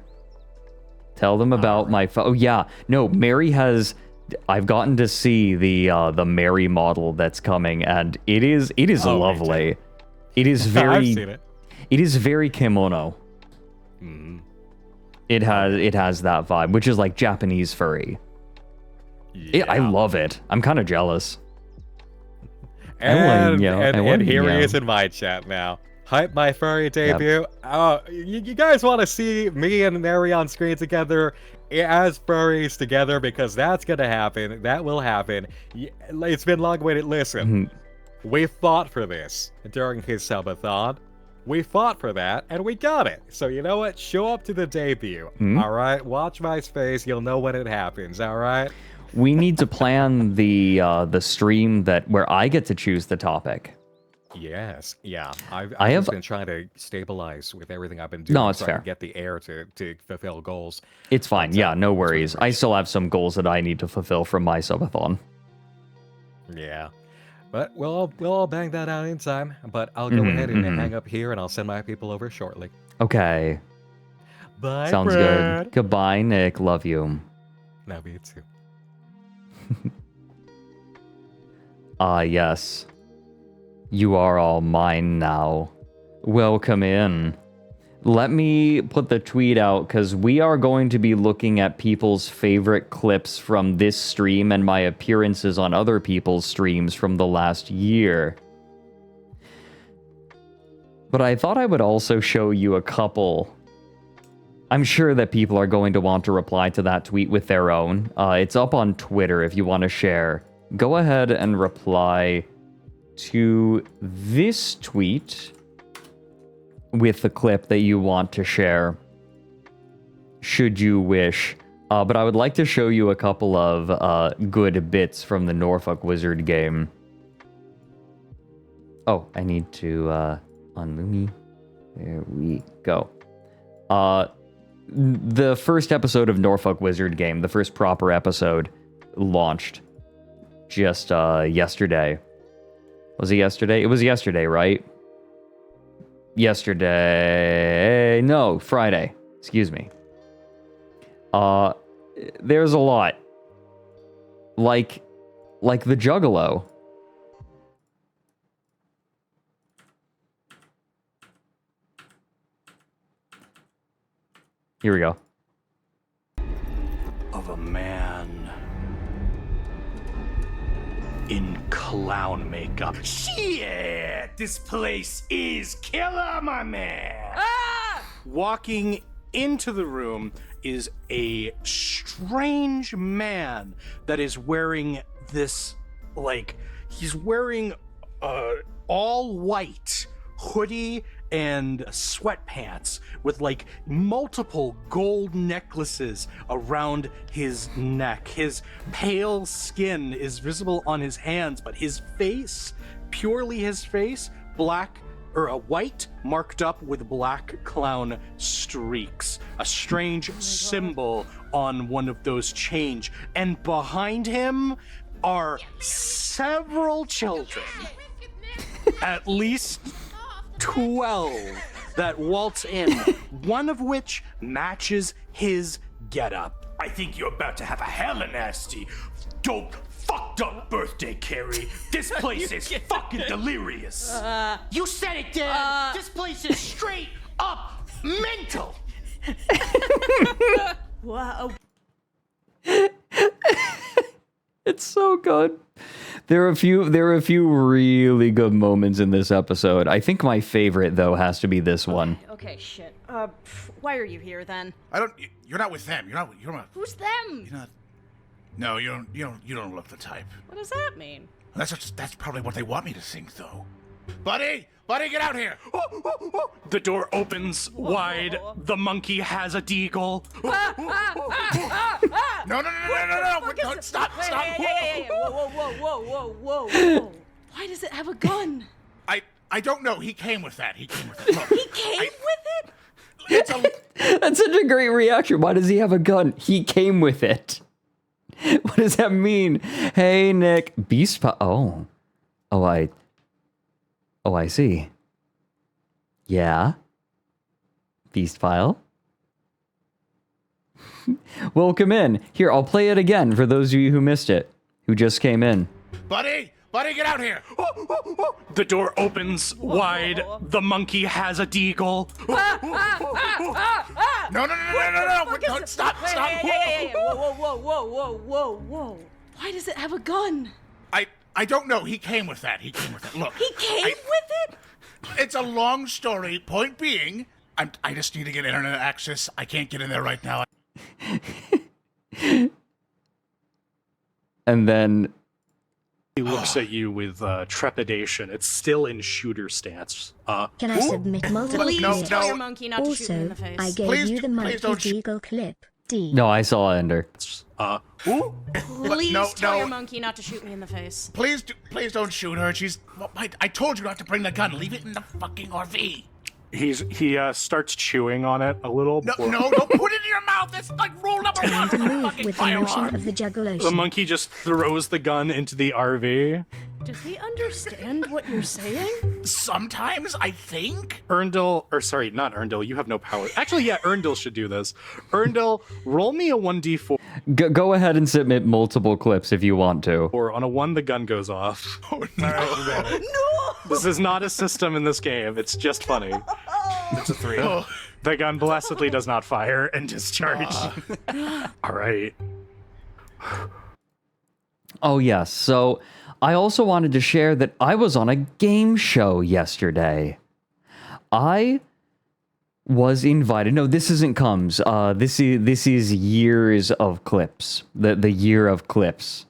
Tell them about my... Mary has... I've gotten to see the Mary model that's coming, and it is lovely. It is very... I've seen it. It is very kimono. Mm-hmm. It has that vibe, which is like Japanese furry. Yeah. I love it. I'm kind of jealous. And here he is in my chat now. Hype my furry debut. Yep. Oh, you guys want to see me and Mary on screen together as furries together, because that's gonna happen. That will happen. It's been long waited. Listen, we fought for this during his subathon. We fought for that, and we got it. So you know what? Show up to the debut. All right, watch my space. You'll know when it happens. All right. We need to plan the stream where I get to choose the topic. Yes, yeah. I've I just have- been trying to stabilize with everything I've been doing. No, it's so I fair. can get the air to fulfill goals. It's fine. But, Yeah, no worries. I still have some goals that I need to fulfill from my subathon. Yeah. But we'll all bang that out in time. But I'll go ahead and hang up here, and I'll send my people over shortly. Okay. Bye, Sounds Fred. good. Goodbye, Nick. Love you. Love you too. Yes. You are all mine now. Welcome in. Let me put the tweet out because we are going to be looking at people's favorite clips from this stream and my appearances on other people's streams from the last year. But I thought I would also show you a couple. I'm sure that people are going to want to reply to that tweet with their own. It's up on Twitter if you want to share. Go ahead and reply to this tweet with the clip that you want to share, should you wish. But I would like to show you a couple of good bits from the Norfolk Wizard game. Oh, I need to unlumi. There we go. The first episode of Norfolk Wizard game, the first proper episode, launched just yesterday. Was it yesterday? It was yesterday, right? Yesterday. No, Friday. Excuse me. There's a lot. Like the Juggalo. Here we go. Of a man in clown makeup. Shit! This place is killer, my man! Walking into the room is a strange man that is wearing this, like, he's wearing all white hoodie and sweatpants with like multiple gold necklaces around his neck. His pale skin is visible on his hands, but his face, purely his face, black or a white marked up with black clown streaks. A strange symbol on one of those chains. And behind him are several children. At least 12 that waltz in, one of which matches his getup. I think you're about to have a hella nasty, dope, fucked up birthday, Carrie. This place is fucking delirious. You said it, Dad. This place is straight up mental. Wow. It's so good. There are a few really good moments in this episode. I think my favorite though has to be this one. Okay, shit. Why are you here then? You're not with them. You're not. Who's them? You're not. No, you don't look the type. What does that mean? That's probably what they want me to think, though. Buddy, get out here! The door opens wide. The monkey has a deagle. No! Stop! Hey, whoa. Why does it have a gun? I don't know. He came with that. Look, He came with it? That's such a great reaction. Why does he have a gun? He came with it. What does that mean? Hey, Nick. Beast Oh, I see. Yeah. Beast file. Welcome in. Here, I'll play it again for those of you who missed it, who just came in. Buddy, get out here! The door opens wide. The monkey has a deagle. No! Stop! Hey, whoa. Why does it have a gun? I don't know. He came with that. Look. He came with it? It's a long story. Point being, I just need to get internet access. I can't get in there right now. And then he looks at you with trepidation. It's still in shooter stance. Can I submit multiple Please No. tell your monkey not to shoot me in Also, the face. I gave you the monkey deagle clip. No, I saw Ender. Please No, tell no. your monkey not to shoot me in the face. Please don't shoot her. She's. Well, I told you not to bring the gun. Leave it in the fucking RV. He starts chewing on it a little. No, before- don't put it in your mouth. That's like rule number one. To move Fucking with the motion firearm. of the juggalo. The monkey just throws the gun into the RV. Does he understand what you're saying? Sometimes I think. Not Erndil, you have no power. Actually, yeah, Erndil should do this. Erndil, roll me a 1d4. Go ahead and submit multiple clips if you want to. Or on a 1, the gun goes off. Oh, no. No! This is not a system in this game. It's just funny. It's a 3. Oh. The gun blessedly does not fire and discharge. All right. Oh, yes. So I also wanted to share that I was on a game show yesterday. I was invited. No, this isn't Comes. This is years of clips. The year of clips.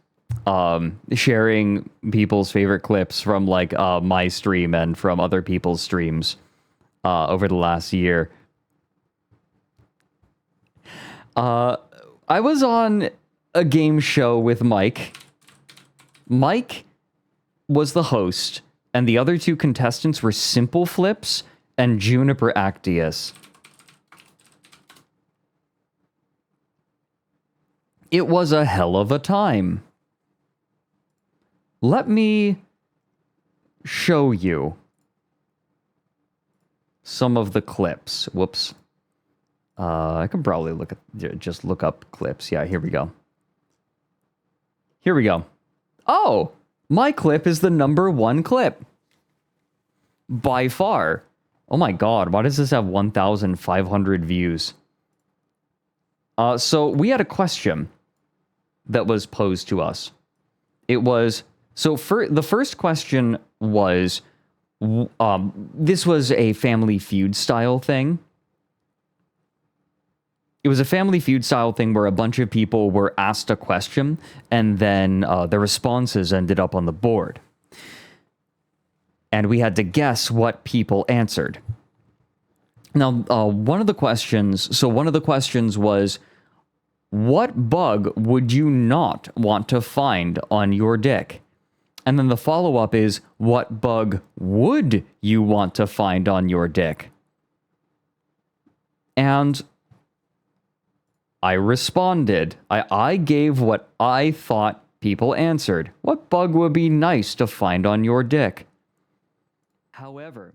Sharing people's favorite clips from like my stream and from other people's streams over the last year. I was on a game show with Mike. Mike was the host, and the other two contestants were Simple Flips and Juniper Actius. It was a hell of a time. Let me show you some of the clips. Whoops. I can probably just look up clips. Yeah, here we go. Here we go. Oh, my clip is the #1 clip. By far. Oh my god, why does this have 1,500 views? So we had a question that was posed to us. It was, the first question was, this was a Family Feud style thing. It was a Family Feud style thing where a bunch of people were asked a question and then the responses ended up on the board. And we had to guess what people answered. Now, one of the questions was, what bug would you not want to find on your dick? And then the follow-up is, what bug would you want to find on your dick? And I responded. I gave what I thought people answered. What bug would be nice to find on your dick? However,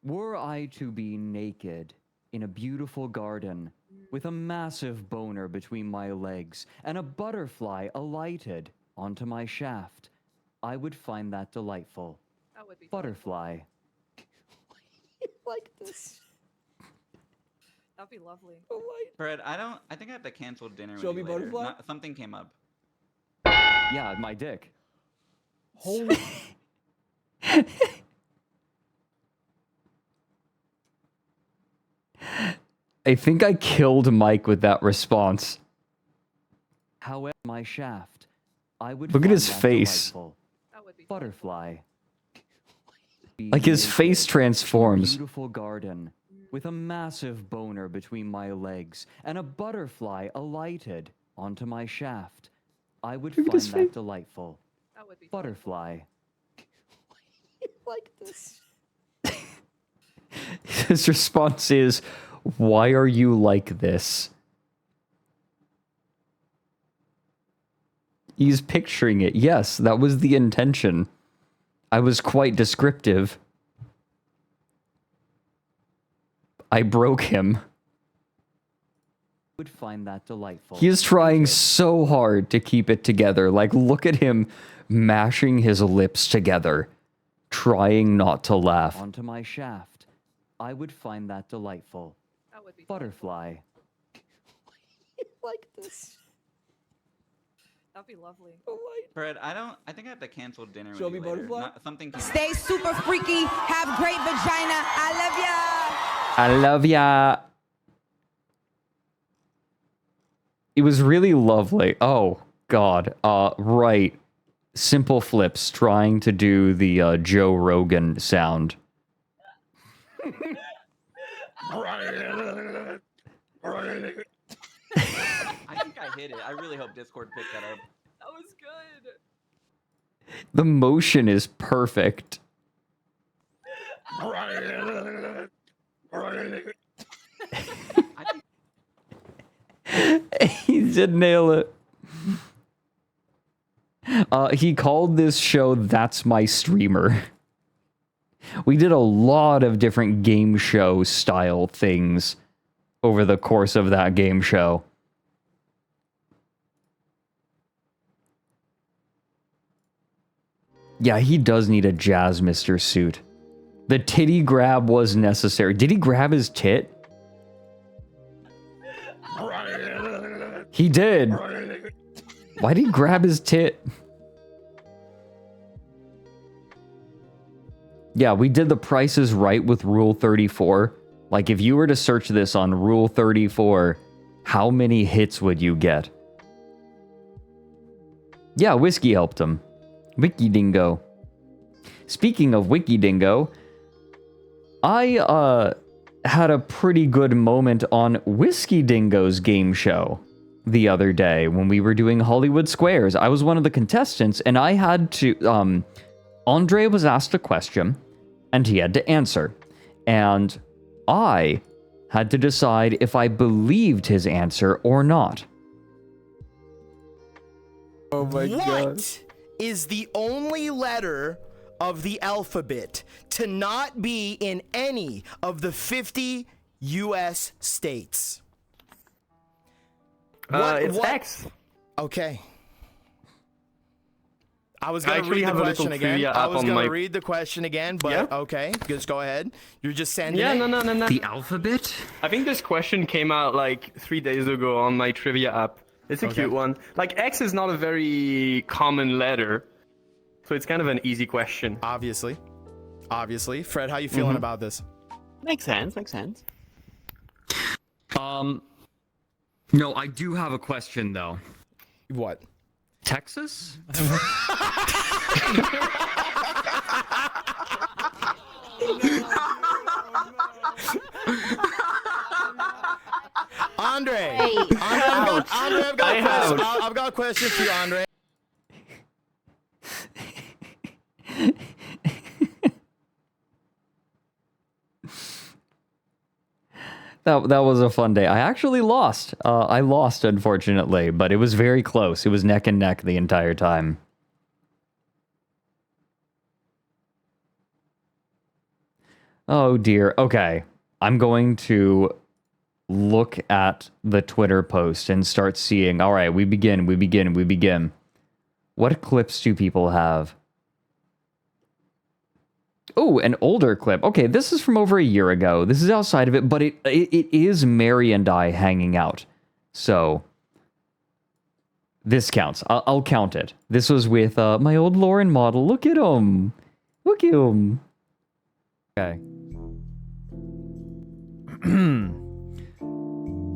were I to be naked in a beautiful garden with a massive boner between my legs and a butterfly alighted onto my shaft, I would find that delightful. That would be butterfly. like this. That'd be lovely. Fred, I think I have to cancel dinner Show with you me later. butterfly? Something came up. Yeah, my dick. Holy. I think I killed Mike with that response. However, my shaft, I would look at find his that face. delightful. Butterfly. Like his face transforms. Beautiful garden with a massive boner between my legs and a butterfly alighted onto my shaft. I would Look at find his that face. delightful. That would be butterfly. like this. His response is, why are you like this? He's picturing it. Yes, that was the intention. I was quite descriptive. I broke him. Would find that delightful. He is trying so hard to keep it together. Like, look at him mashing his lips together, trying not to laugh. Onto my shaft. I would find that delightful. That would be butterfly. like this. That'd be lovely. Fred, I think I have to cancel dinner Show with me you later. butterfly? Something came Stay super freaky. Have great vagina. I love ya. I love ya. It was really lovely. Oh, God. Right. Simple Flips trying to do the Joe Rogan sound. hit it. I really hope Discord picked that up. That was good. The motion is perfect. He did nail it. He called this show That's My Streamer. We did a lot of different game show style things over the course of that game show. Yeah, he does need a Jazz Mister suit. The titty grab was necessary. Did he grab his tit? He did. Why did he grab his tit? Yeah, we did the Price is Right with Rule 34. Like, if you were to search this on Rule 34, how many hits would you get? Yeah, Whiskey helped him. Wiki Dingo. Speaking of Wiki Dingo, I had a pretty good moment on Whiskey Dingo's game show the other day when we were doing Hollywood Squares. I was one of the contestants, and I had to... Andre was asked a question, and he had to answer. And I had to decide if I believed his answer or not. Oh my god. What is the only letter of the alphabet to not be in any of the 50 U.S. states? It's X. Okay. I was going to read the question again. I was going to read the question again, but okay, just go ahead. You're just sending it? No. The alphabet? I think this question came out like 3 days ago on my trivia app. It's a cute one. Like, X is not a very common letter, so it's kind of an easy question. Obviously. Fred, how you feeling about this? Makes sense. No, I do have a question, though. What? Texas? Andre, I've got a question for you, Andre. That was a fun day. I actually lost. I lost, unfortunately, but it was very close. It was neck and neck the entire time. Oh dear. Okay. I'm going to look at the Twitter post and start seeing. All right, we begin. What clips do people have? Oh, an older clip. Okay, this is from over a year ago. This is outside of it, but it is Mary and I hanging out. So, this counts. I'll count it. This was with my old Lauren model. Look at him. Okay.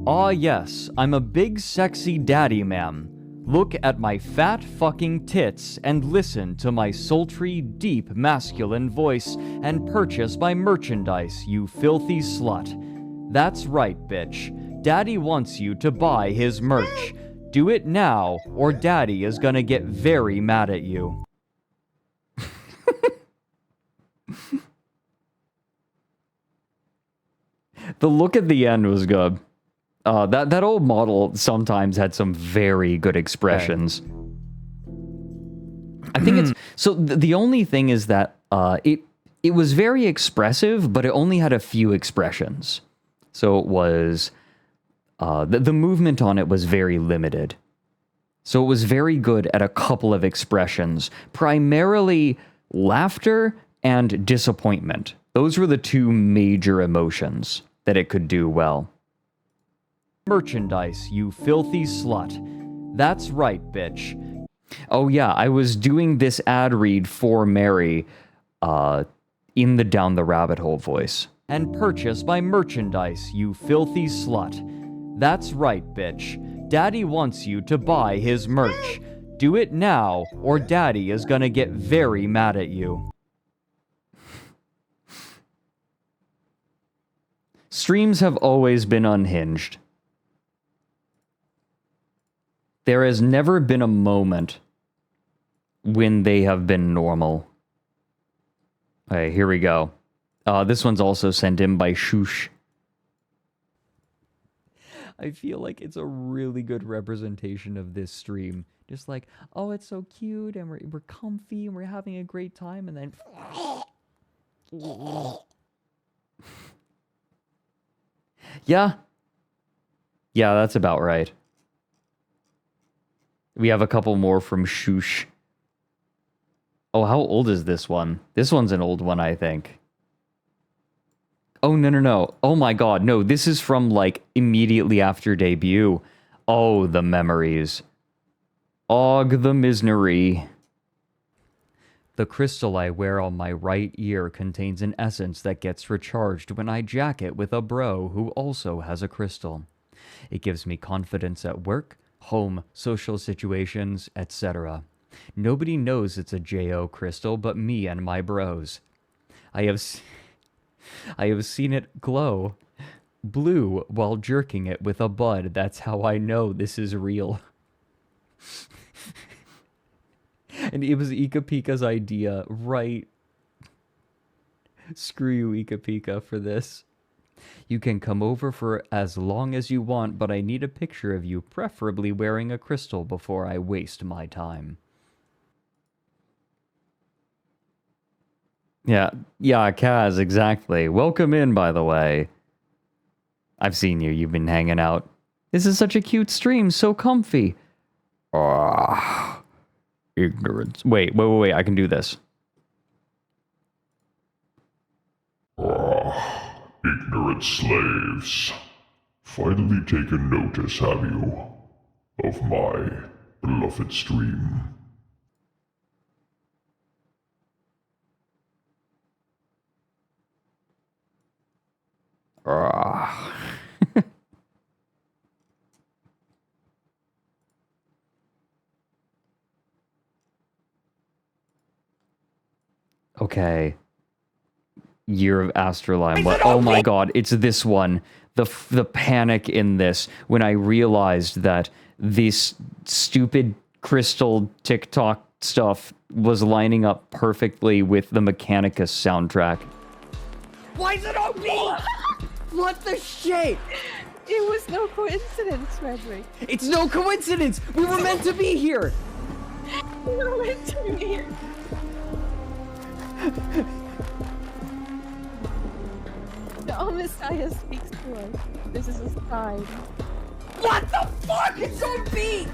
Aw, yes. I'm a big, sexy daddy, ma'am. Look at my fat fucking tits and listen to my sultry, deep, masculine voice and purchase my merchandise, you filthy slut. That's right, bitch. Daddy wants you to buy his merch. Do it now, or Daddy is gonna get very mad at you. The look at the end was good. That old model sometimes had some very good expressions. I think it's... So the only thing is that it was very expressive, but it only had a few expressions. So it was... the movement on it was very limited. So it was very good at a couple of expressions. Primarily laughter and disappointment. Those were the two major emotions that it could do well. Merchandise, you filthy slut. That's right, bitch. Oh yeah, I was doing this ad read for Mary in the Down the Rabbit Hole voice. And purchase my merchandise, you filthy slut. That's right, bitch. Daddy wants you to buy his merch. Do it now, or Daddy is gonna get very mad at you. Streams have always been unhinged. There has never been a moment when they have been normal. Okay, here we go. This one's also sent in by Shush. I feel like it's a really good representation of this stream. Just like, oh, it's so cute, and we're comfy, and we're having a great time, and then... Yeah. Yeah, that's about right. We have a couple more from Shush. Oh, how old is this one? This one's an old one, I think. Oh, no. Oh my god, no, this is from, like, immediately after debut. Oh, the memories. Og the misery. The crystal I wear on my right ear contains an essence that gets recharged when I jack it with a bro who also has a crystal. It gives me confidence at work, home, social situations, etc. Nobody knows it's a JO crystal but me and my bros. I have seen it glow blue while jerking it with a bud. That's how I know this is real. And it was Ika Pika's idea, right? Screw you, Ika Pika, for this. You can come over for as long as you want, but I need a picture of you, preferably wearing a crystal before I waste my time. Yeah, Kaz, exactly. Welcome in, by the way. I've seen you. You've been hanging out. This is such a cute stream. So comfy. Ah, ignorance. Wait. I can do this. Ignorant slaves. Finally taken notice, have you, of my beloved stream? Okay. Year of Astraline. What? Oh my god, it's this one. The panic in this when I realized that this stupid crystal TikTok stuff was lining up perfectly with the Mechanicus soundtrack. Why is it on me? What the shit? It was no coincidence, Fredrik. It's no coincidence. We were meant to be here. We were meant to be here. The Messiah speaks to us. This is a sign. What the fuck? It's on beat.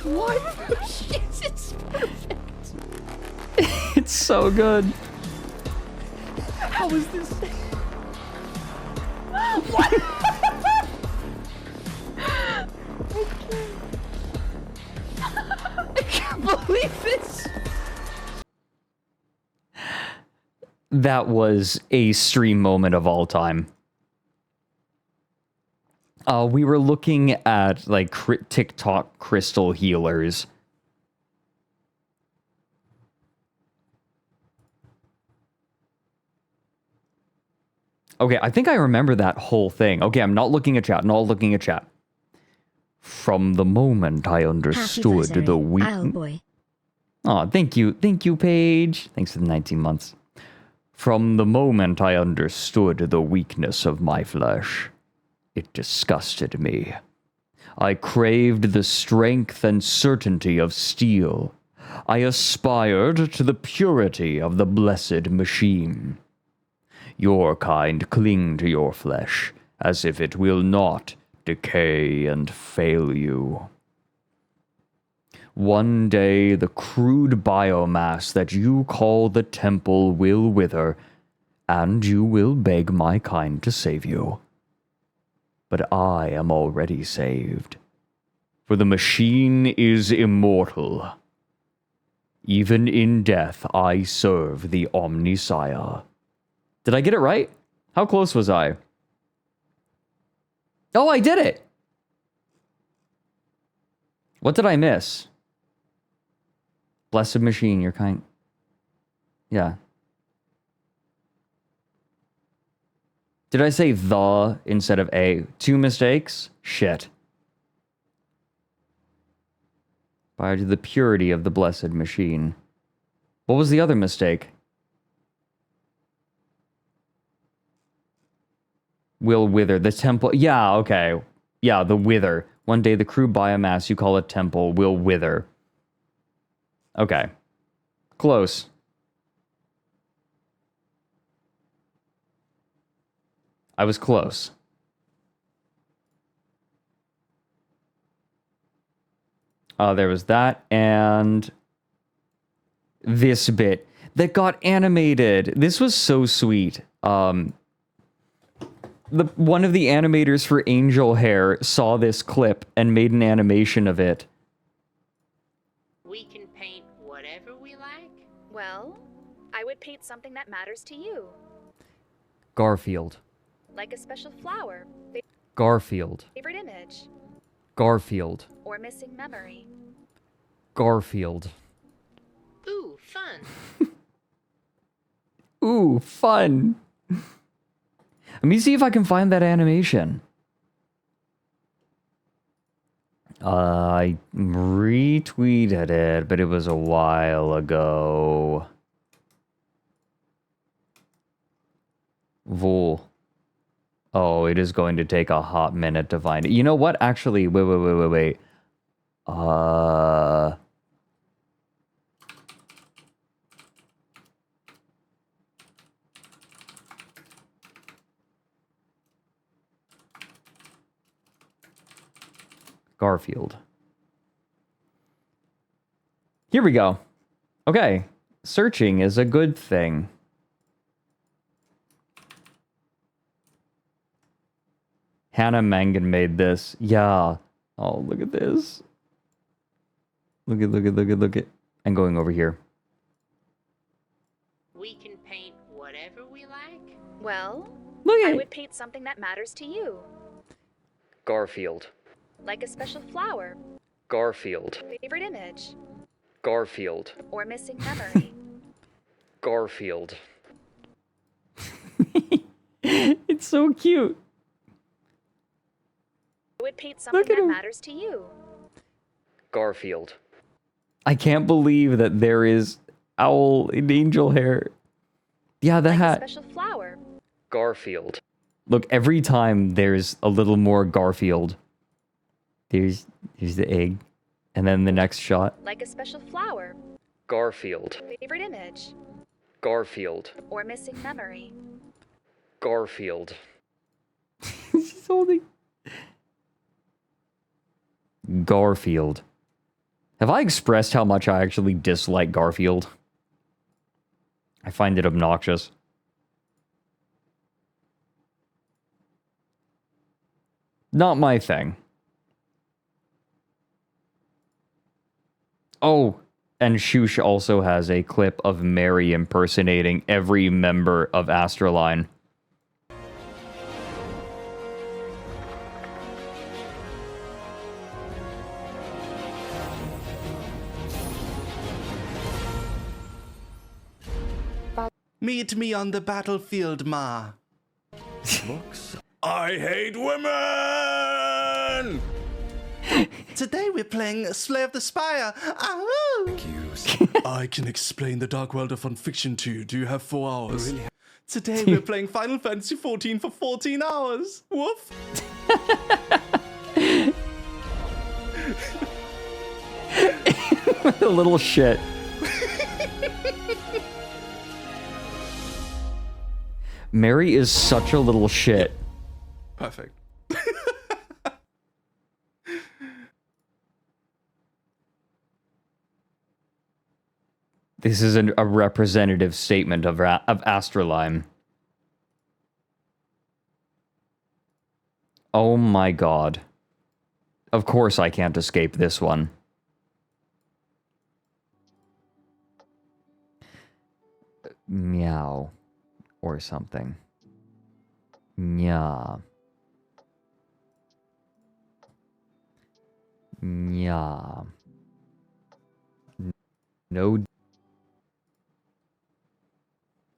What the shit? It's perfect. It's so good. How is this? What? I can't believe this. That was a stream moment of all time. We were looking at like TikTok crystal healers. Okay, I think I remember that whole thing. Okay, I'm not looking at chat. Not looking at chat. From the moment I understood the weak... Oh boy. Oh, thank you, Paige. Thanks for the 19 months. From the moment I understood the weakness of my flesh, it disgusted me. I craved the strength and certainty of steel. I aspired to the purity of the blessed machine. Your kind cling to your flesh, as if it will not decay and fail you. One day the crude biomass that you call the temple will wither, and you will beg my kind to save you. But I am already saved, for the machine is immortal. Even in death I serve the Omnisire. Did I get it right? How close was I? Oh, I did it! What did I miss? Blessed machine, your kind... Yeah. Did I say the instead of a? 2 mistakes? Shit. By the purity of the blessed machine. What was the other mistake? Will wither. The temple. Yeah, okay. Yeah, the wither. One day the crude biomass you call a temple will wither. Okay. Close. I was close. There was that, and this bit that got animated. This was so sweet. One of the animators for Angel Hair saw this clip and made an animation of it. We can paint whatever we like. Well, I would paint something that matters to you. Garfield. Like a special flower. Garfield. Favorite image. Garfield. Or missing memory. Garfield. Ooh, fun. Ooh, fun. Let me see if I can find that animation. I retweeted it, but it was a while ago. Vool. Oh, it is going to take a hot minute to find it. You know what? Actually, wait. Garfield. Here we go. Okay. Searching is a good thing. Hannah Mangan made this. Yeah. Oh, look at this. Look at. I'm going over here. We can paint whatever we like. Well, look I would paint something that matters to you. Garfield. Like a special flower. Garfield. Favorite image. Garfield. Or missing memory. Garfield. It's so cute. I would paint something that matters to you. Garfield. I can't believe that there is owl in angel hair. Yeah, the hat. Special flower. Garfield. Look, every time there's a little more Garfield. Here's the egg. And then the next shot. Like a special flower. Garfield. Favorite image. Garfield. Or missing memory. Garfield. She's holding. Garfield. Have I expressed how much I actually dislike Garfield? I find it obnoxious. Not my thing. Oh, and Shush also has a clip of Mary impersonating every member of ASTRALINE. Meet me on the battlefield, Ma. I hate women! Today we're playing Slay of the Spire. I can explain the dark world of fun fiction to you. Do you have 4 hours? Today we're playing Final Fantasy XIV for 14 hours. Woof. A little shit. Mary is such a little shit. Perfect. This is a representative statement of ASTRALINE. Oh my god. Of course I can't escape this one. Meow. Or something. Nya. Nya. No.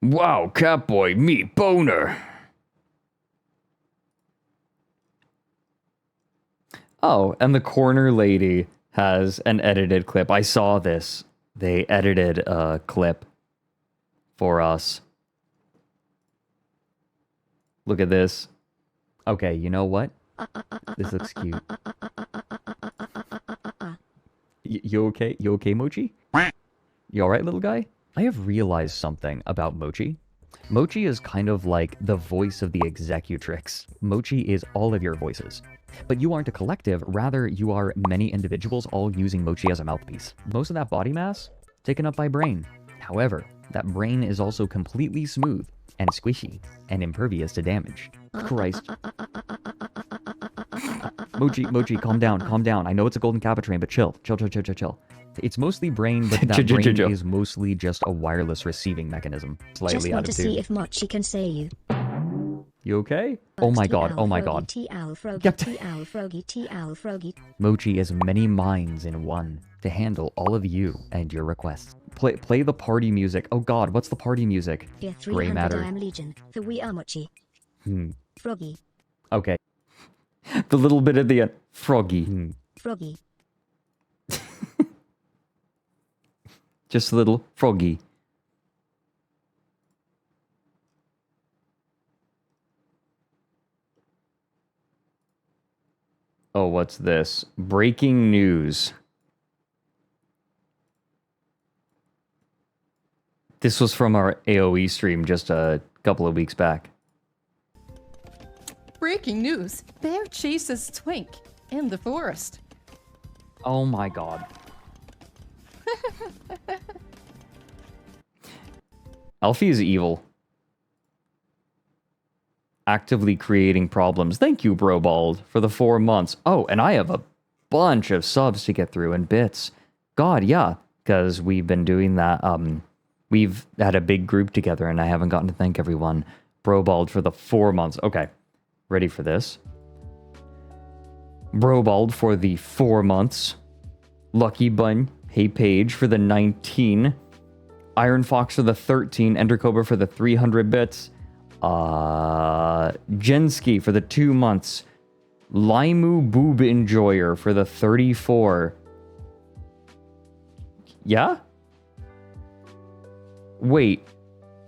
Wow, Catboy, meet Boner. Oh, and the corner lady has an edited clip. I saw this. They edited a clip for us. Look at this. Okay, you know what? This looks cute. You okay? You okay, Mochi? You alright, little guy? I have realized something about Mochi. Mochi is kind of like the voice of the executrix. Mochi is all of your voices. But you aren't a collective, rather you are many individuals all using Mochi as a mouthpiece. Most of that body mass, taken up by brain. However, that brain is also completely smooth and squishy and impervious to damage. Christ. Mochi, calm down, calm down. I know it's a golden kappa train, but chill. Chill. It's mostly brain, but that brain is mostly just a wireless receiving mechanism. Slightly Just out want of to tune. see if Mochi can say you. You okay? Oh my god, oh my god. Mochi is many minds in one to handle all of you and your requests. Play the party music. Oh god, what's the party music? Fear Gray 300 matter. I am Legion, for we are Mochi. Froggy. Okay. The little bit at the end. Froggy. Froggy. Just a little froggy. Oh, what's this? Breaking news. This was from our AoE stream just a couple of weeks back. Breaking news. Bear chases twink in the forest. Oh my god. Alfie is evil. Actively creating problems. Thank you, Brobald, for the 4 months. Oh, and I have a bunch of subs to get through and bits. God, yeah, because we've been doing that. We've had a big group together and I haven't gotten to thank everyone. Brobald for the 4 months. Okay, ready for this? Brobald for the 4 months. Lucky Bun, Hey Page for the 19. Iron Fox for the 13. Ender Cobra for the 300 bits. Jenski for the 2 months. Limu Boob Enjoyer for the 34. Yeah? Wait,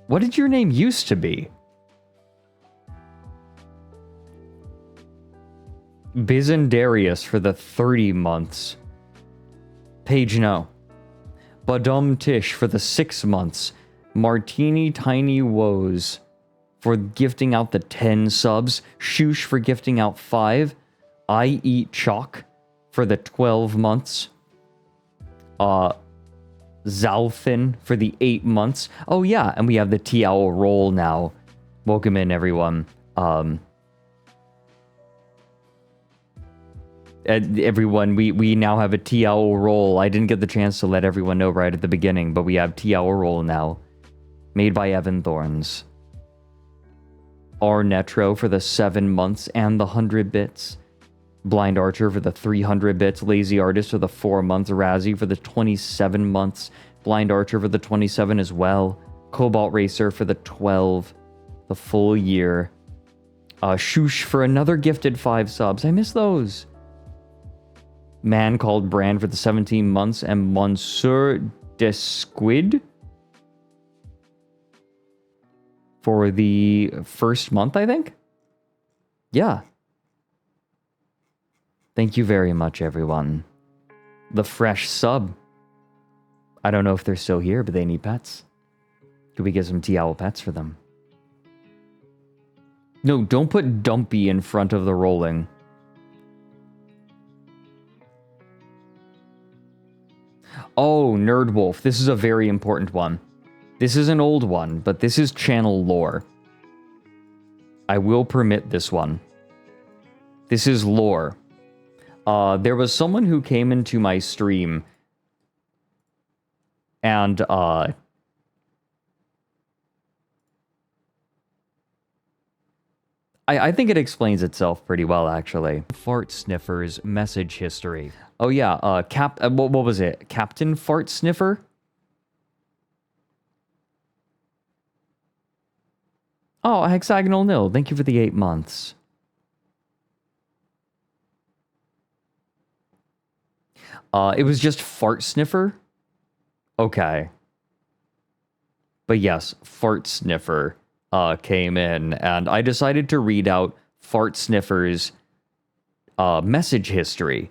what did your name used to be? Bizendarius for the 30 months. Page no. Badum Tish for the 6 months. Martini Tiny Woes for gifting out the 10 subs. Shoosh for gifting out 5. I Eat Chalk for the 12 months. Zalfin for the 8 months. Oh yeah, and we have the T-Owl roll now. Welcome in, everyone. Everyone, we now have a T-Owl roll. I didn't get the chance to let everyone know right at the beginning, but we have T-Owl roll now. Made by Evan Thorns. R Netro for the 7 months and the 100 bits. Blind Archer for the 300 bits. Lazy Artist for the 4 months. Razzie for the 27 months. Blind Archer for the 27 as well. Cobalt Racer for the 12. The full year. Shoosh for another gifted 5 subs. I miss those. Man Called Brand for the 17 months. And Monsieur Desquid for the first month, I think? Yeah. Thank you very much, everyone. The fresh sub. I don't know if they're still here, but they need pets. Could we get some T-Owl pets for them? No, don't put Dumpy in front of the rolling. Oh, Nerdwolf. This is a very important one. This is an old one, but this is channel lore. I will permit this one. This is lore. There was someone who came into my stream and I think it explains itself pretty well, actually. Fart Sniffer's message history. Oh yeah, what was it? Captain Fart Sniffer? Oh, Hexagonal Nil, thank you for the 8 months. It was just fart sniffer. Okay. But yes, fart sniffer came in, and I decided to read out fart sniffer's message history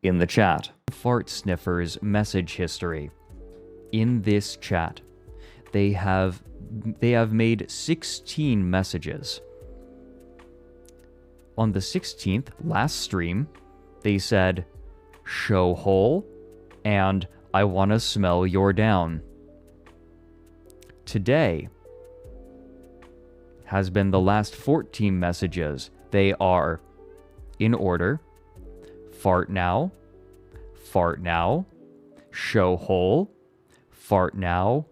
in the chat. Fart sniffer's message history in this chat. They have made 16 messages. On the 16th, last stream, they said, "Show hole," and "I wanna smell your down." Today has been the last 14 messages. They are in order: fart now, show hole, fart now,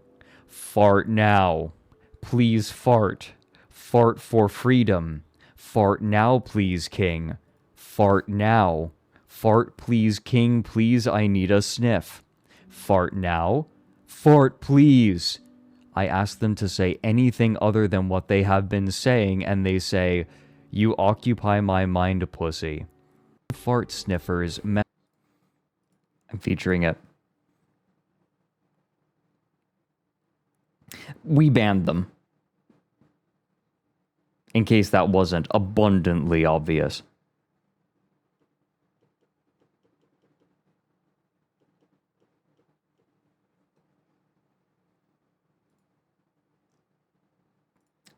please fart for freedom, fart now please king, fart now, fart please king, please I need a sniff, fart now, fart please. I ask them to say anything other than what they have been saying, and they say, "You occupy my mind, pussy." Fart sniffers. I'm featuring it. We banned them. In case that wasn't abundantly obvious.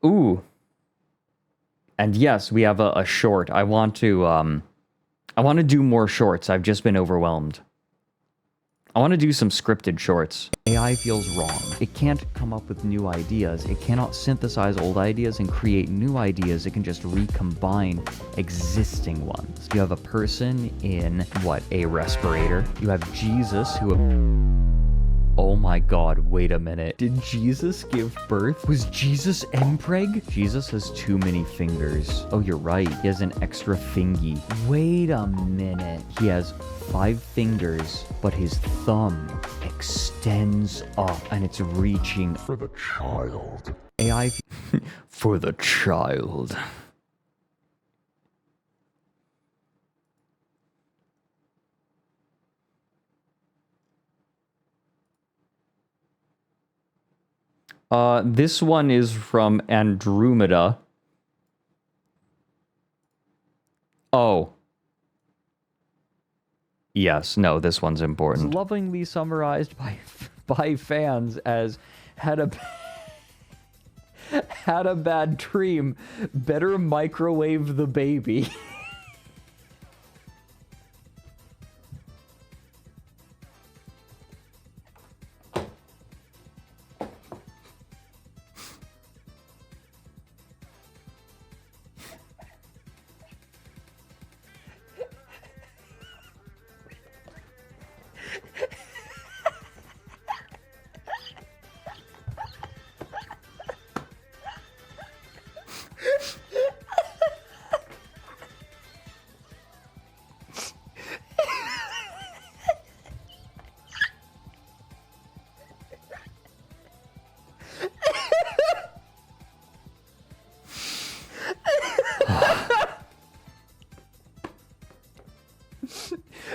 Ooh. And yes, we have a short. I want to do more shorts. I've just been overwhelmed. I want to do some scripted shorts. AI feels wrong. It can't come up with new ideas. It cannot synthesize old ideas and create new ideas. It can just recombine existing ones. You have a person in, what, a respirator. You have Jesus who... Oh my god, wait a minute. Did Jesus give birth? Was Jesus impreg? Jesus has too many fingers. Oh, you're right. He has an extra fingy. Wait a minute. He has 5 fingers, but his thumb extends up and it's reaching for the child. AI for the child. This one is from Andromeda. Oh. Yes, no, this one's important. It's lovingly summarized by fans as had a bad dream. Better microwave the baby.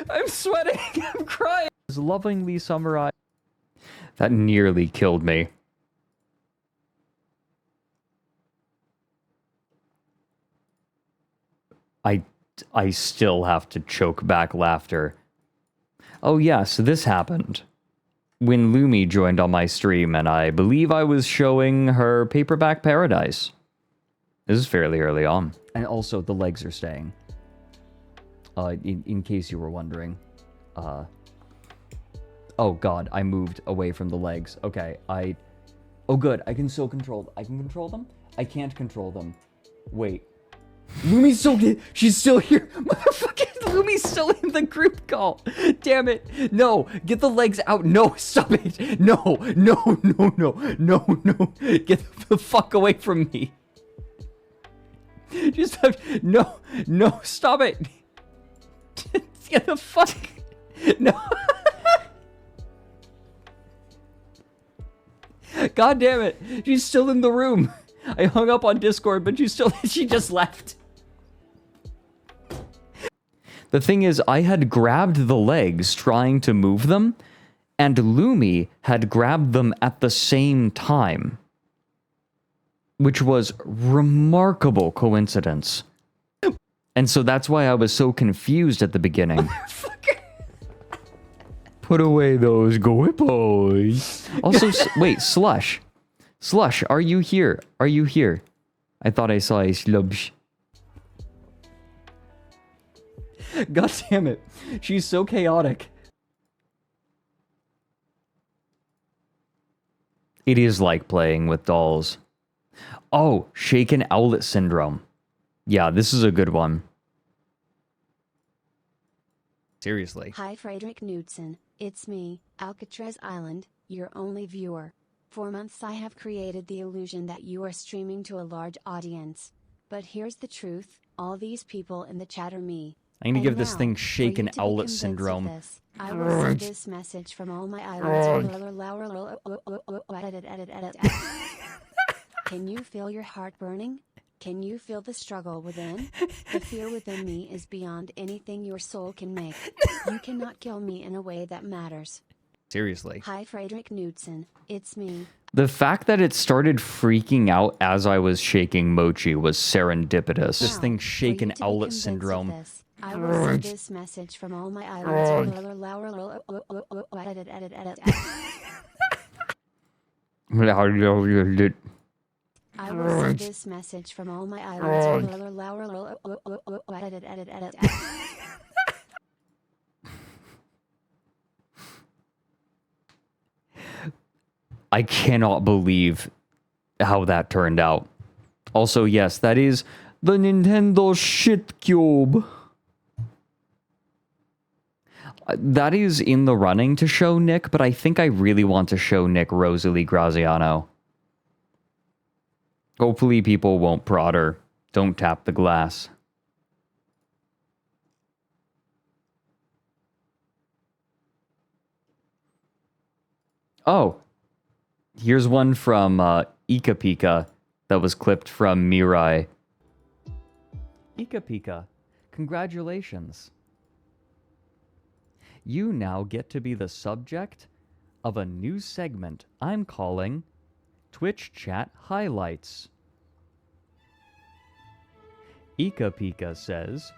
I'm sweating. I'm crying. It's lovingly summarized. That nearly killed me. I still have to choke back laughter. Oh yes, this happened when Lumi joined on my stream, and I believe I was showing her Paperback Paradise. This is fairly early on. And also, the legs are staying. In case you were wondering. Oh god, I moved away from the legs. Okay, oh good, I can still control... I can control them? I can't control them. Wait. Lumi's still... She's still here! Motherfucking Lumi's still in the group call! Damn it! No! Get the legs out! No! Stop it! No! No! No! No! No! No! Get the fuck away from me! Just have... No! No! Stop it! Get the fuck... No! God damn it! She's still in the room! I hung up on Discord, but she just left. The thing is, I had grabbed the legs trying to move them, and Lumi had grabbed them at the same time, which was remarkable coincidence. And so that's why I was so confused at the beginning. Put away those guipos. Also, wait, Slush. Slush, are you here? Are you here? I thought I saw a slubsh. God damn it. She's so chaotic. It is like playing with dolls. Oh, shaken owlet syndrome. Yeah, this is a good one. Seriously. Hi, Fredrik Knudsen. It's me, Alcatraz Island, your only viewer. For months I have created the illusion that you are streaming to a large audience. But here's the truth, all these people in the chat are me. I'm gonna And give this now, thing for shaken you to be owlet convinced of syndrome. this, I will send this message from all my islands. Can you feel your heart burning? Can you feel the struggle within? The fear within me is beyond anything your soul can make. You cannot kill me in a way that matters. Seriously. Hi, Fredrik Knudsen. It's me. The fact that it started freaking out as I was shaking Mochi was serendipitous. This thing shaken owlet syndrome. I will send this message from all my islands. I will send this message from all my islands. I cannot believe how that turned out. Also, yes, that is the Nintendo shit cube. That is in the running to show Nick, but I think I really want to show Nick Rosalie Graziano. Hopefully people won't prod her. Don't tap the glass. Oh. Here's one from Ika Pika that was clipped from Mirai. Ika Pika, congratulations. You now get to be the subject of a new segment I'm calling Twitch Chat Highlights. Ika Pika says,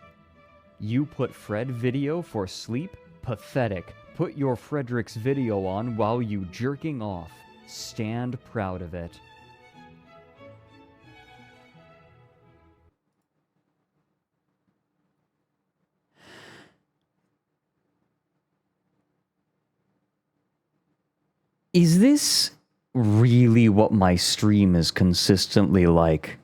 you put Fred video for sleep? Pathetic. Put your Frederick's video on while you jerking off. Stand proud of it. Is this really what my stream is consistently like?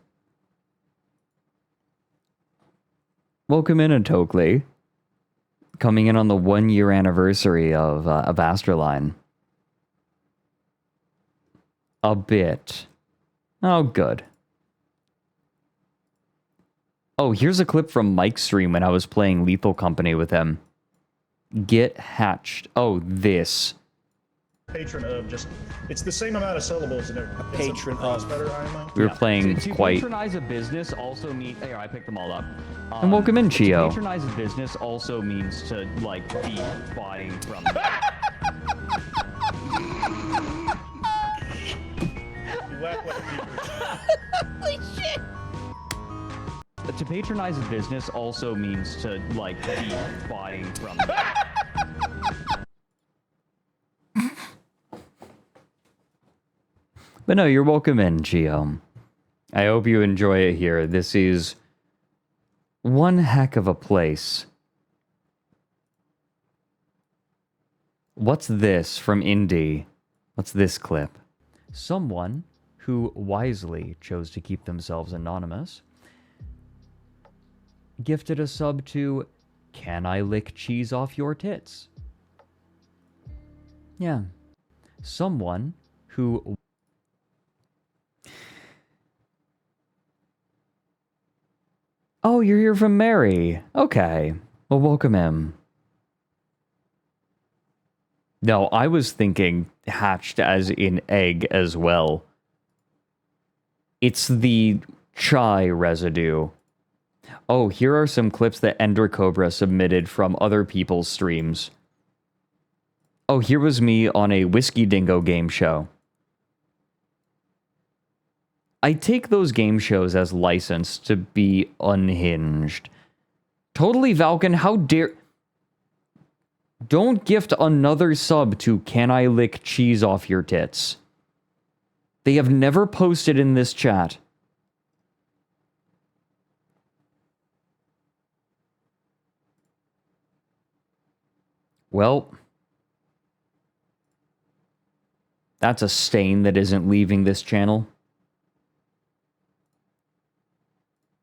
Welcome in, Atokli. Coming in on the 1-year anniversary of ASTRALINE. A bit. Oh, good. Oh, here's a clip from Mike's stream when I was playing Lethal Company with him. Get hatched. Oh, this. Patron of just, it's the same amount of syllables and a patron of better IMO. We were playing To quite... patronize a business also means... Here, I picked them all up. And welcome in, Chio. To patronize a business also means to, like, be buying from... Holy shit! To patronize a business also means to, like, be buying from... But no, you're welcome in, Gio. I hope you enjoy it here. This is one heck of a place. What's this from Indie? What's this clip? Someone who wisely chose to keep themselves anonymous gifted a sub to Can I Lick Cheese Off Your Tits? Yeah. Someone who... Oh, you're here from Mary. Okay. Well, welcome in. No, I was thinking hatched as in egg as well. It's the chai residue. Oh, here are some clips that Ender Cobra submitted from other people's streams. Oh, here was me on a Whiskey Dingo game show. I take those game shows as license to be unhinged. Totally, Valken, how dare... Don't gift another sub to Can I Lick Cheese Off Your Tits. They have never posted in this chat. Well, that's a stain that isn't leaving this channel.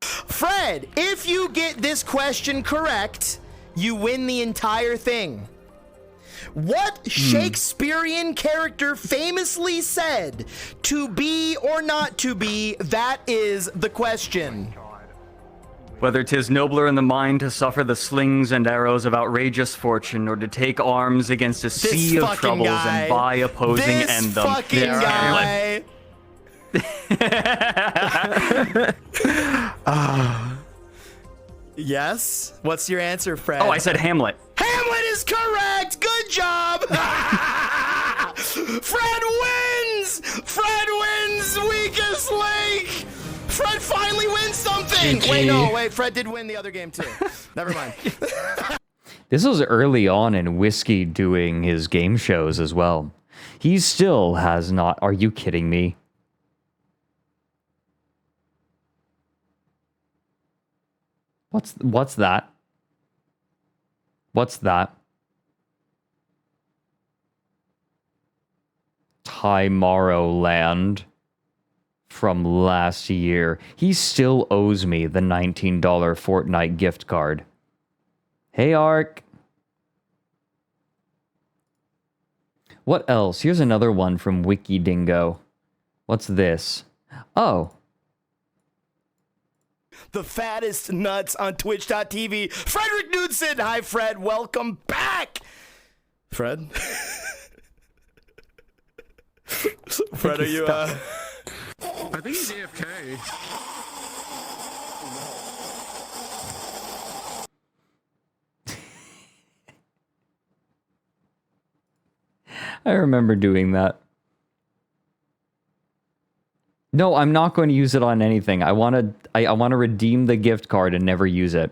Fred, if you get this question correct, you win the entire thing. What Shakespearean character famously said, "To be or not to be, that is the question"? Whether 'tis nobler in the mind to suffer the slings and arrows of outrageous fortune, or to take arms against a sea of troubles and by opposing end them. Fucking guy. Yes? What's your answer, Fred? Oh, I said Hamlet. Hamlet is correct! Good job! Fred wins! Fred wins! Weakest link! Fred finally wins something! GG. Wait, no, wait, Fred did win the other game too. Never mind. This was early on in Whiskey doing his game shows as well. He still has not... Are you kidding me? What's that? What's that? Tomorrowland from last year. He still owes me the $19 Fortnite gift card. Hey, Ark. What else? Here's another one from Wiki Dingo. What's this? Oh. The fattest nuts on Twitch.tv. Fredrik Knudsen. Hi, Fred. Welcome back. Fred? Fred, are you, I think he's AFK. I remember doing that. No, I'm not going to use it on anything. I want to redeem the gift card and never use it.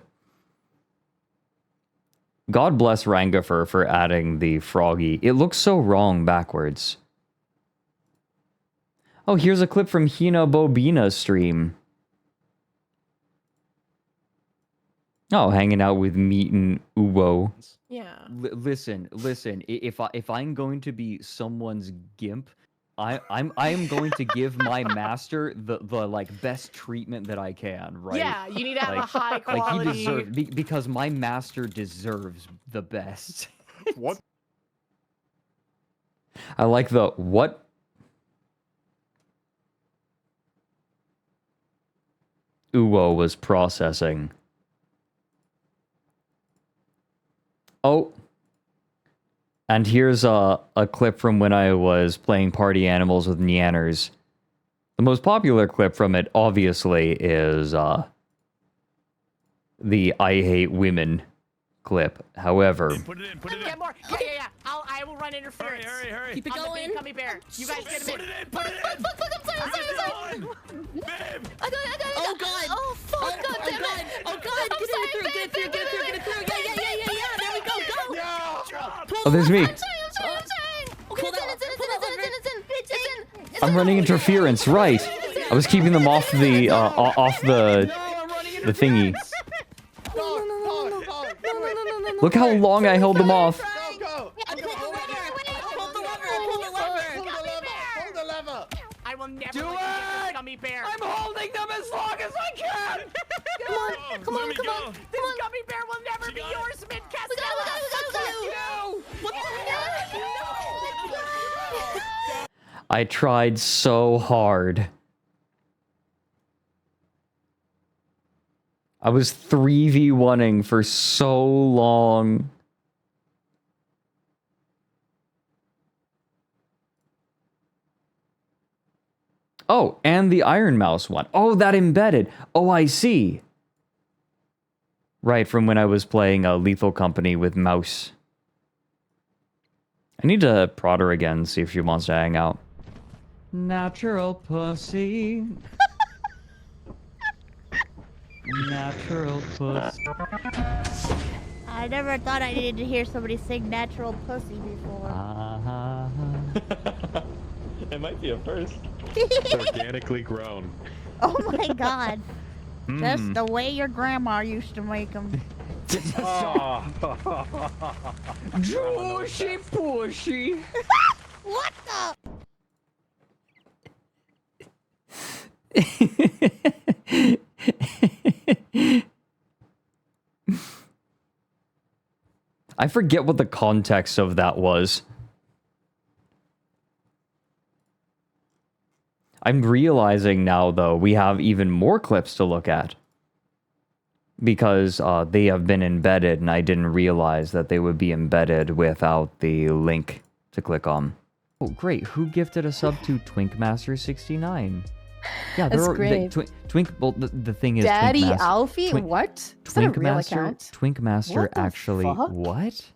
God bless Rangifer for adding the froggy. It looks so wrong backwards. Oh, here's a clip from Hina Bobina's stream. Oh, hanging out with Meat and Uwo. Yeah. Listen. If I'm going to be someone's gimp, I am going to give my master the like best treatment that I can, right? Yeah, you need to have like, a high Like quality. he deserves because my master deserves the best. What? I like the what? Uwo was processing. Oh. And here's a clip from when I was playing Party Animals with Neanners. The most popular clip from it, obviously, is the I Hate Women clip. However... Get more. Yeah. I will run interference. Hurry. Keep it going. The gummy bear. You guys get him in. Fuck, I'm sorry. I got it. Oh, God. Oh, fuck, God damn it. Oh, God. Get it through. Yeah. There we go. Oh, there's me. I'm trying. Okay, it's in. I'm running interference, right. I was keeping them off the thingy. Look how long I held them off. I will never let you get this gummy bear. I'm holding them as long as I can. Come on. This gummy bear will never be yours, Mid Castle. I tried so hard. I was 3v1ing for so long. Oh, and the Iron Mouse one. Oh, that embedded. Oh, I see. Right, from when I was playing Lethal Company with Mouse. I need to prod her again, see if she wants to hang out. Natural pussy. Natural pussy. I never thought I needed to hear somebody sing natural pussy before. It might be a first. Organically grown. Oh my god. Just the way your grandma used to make them. Jushy pushy. What the? I forget what the context of that was. I'm realizing now, though, we have even more clips to look at. Because they have been embedded, and I didn't realize that they would be embedded without the link to click on. Oh, great. Who gifted a sub to Twinkmaster69? Yeah, That's great. Well, the thing is, Daddy Alfie? What? Is that a real account? Twinkmaster What the actually... fuck? What?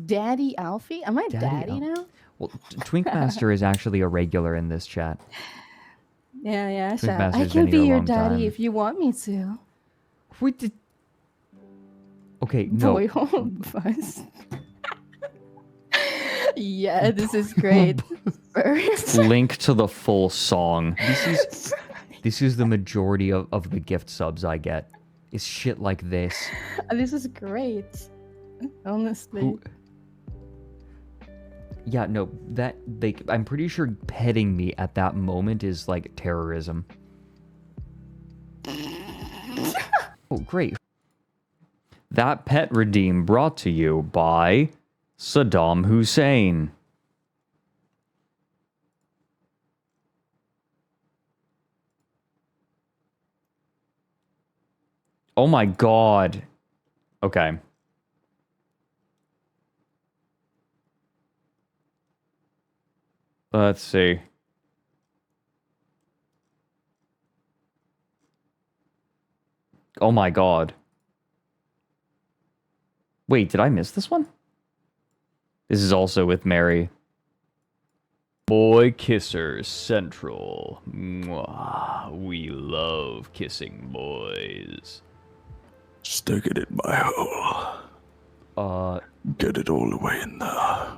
Daddy Alfie? Am I daddy now? Well, Twinkmaster is actually a regular in this chat. Yeah, sure. I Twinkmaster's can been be here a your long daddy time. if you want me to. We did... Okay, no. Boy, hold fast. Yeah, this is great. Link to the full song. This is the majority of the gift subs I get. Is shit like this. This is great. Honestly. Yeah, no, I'm pretty sure petting me at that moment is like terrorism. Oh, great. That pet redeem brought to you by Saddam Hussein. Oh my god. Okay. Let's see. Oh my god. Wait, did I miss this one? This is also with Mary. Boy Kissers Central. Mwah. We love kissing boys. Stick it in my hole. Get it all the way in there.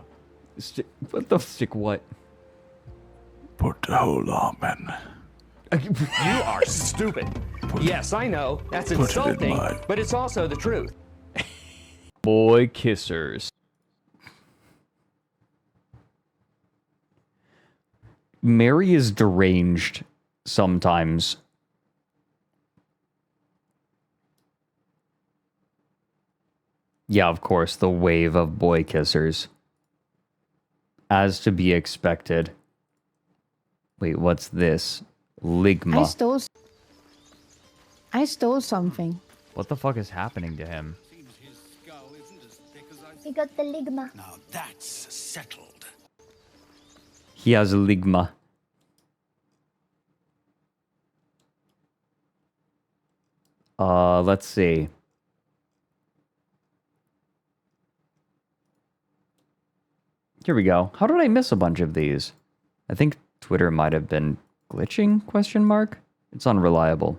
Stick what? Put the whole arm in. You are stupid. Yes, I know. That's Put it in insulting, mine. but it's also the truth. Boy Kissers. Mary is deranged sometimes. Yeah, of course, the wave of boy kissers. As to be expected. Wait, what's this? Ligma. I stole something. What the fuck is happening to him? He got the ligma. Now that's settled. He has a ligma. Let's see. Here we go. How did I miss a bunch of these? I think Twitter might have been glitching, question mark? It's unreliable.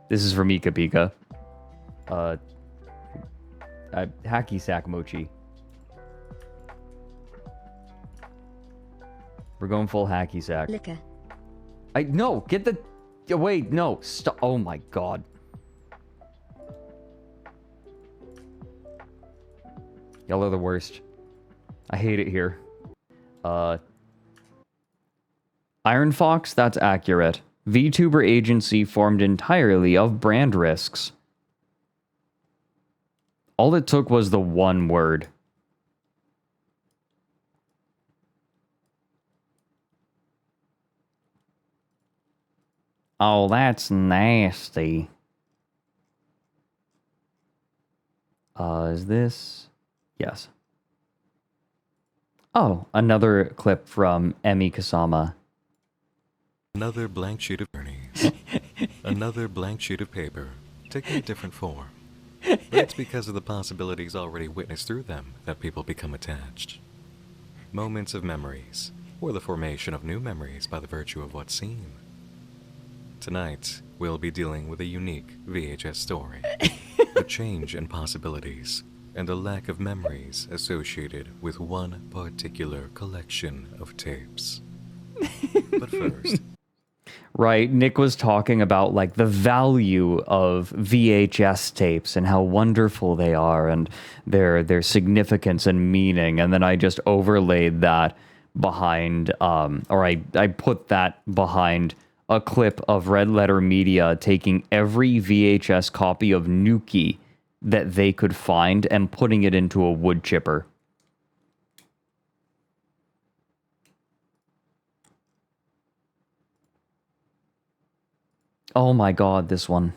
This is from Ika Pika. Hacky sack mochi. We're going full hacky sack. Liquor. No, get the... Wait, no, stop. Oh my god. Y'all are the worst. I hate it here. Iron Fox, that's accurate. VTuber agency formed entirely of brand risks. All it took was the one word. Oh, that's nasty. Is this? Yes. Oh, another clip from Emi Kasama. Another blank sheet of journeys. Another blank sheet of paper, taking a different form. But it's because of the possibilities already witnessed through them that people become attached. Moments of memories, or the formation of new memories by the virtue of what's seen. Tonight, we'll be dealing with a unique VHS story. A change in possibilities, and a lack of memories associated with one particular collection of tapes. But first... Right, Nick was talking about like the value of VHS tapes and how wonderful they are and their significance and meaning, and then I just overlaid that behind, or I put that behind a clip of Red Letter Media taking every VHS copy of Nuki that they could find and putting it into a wood chipper. Oh my god, this one.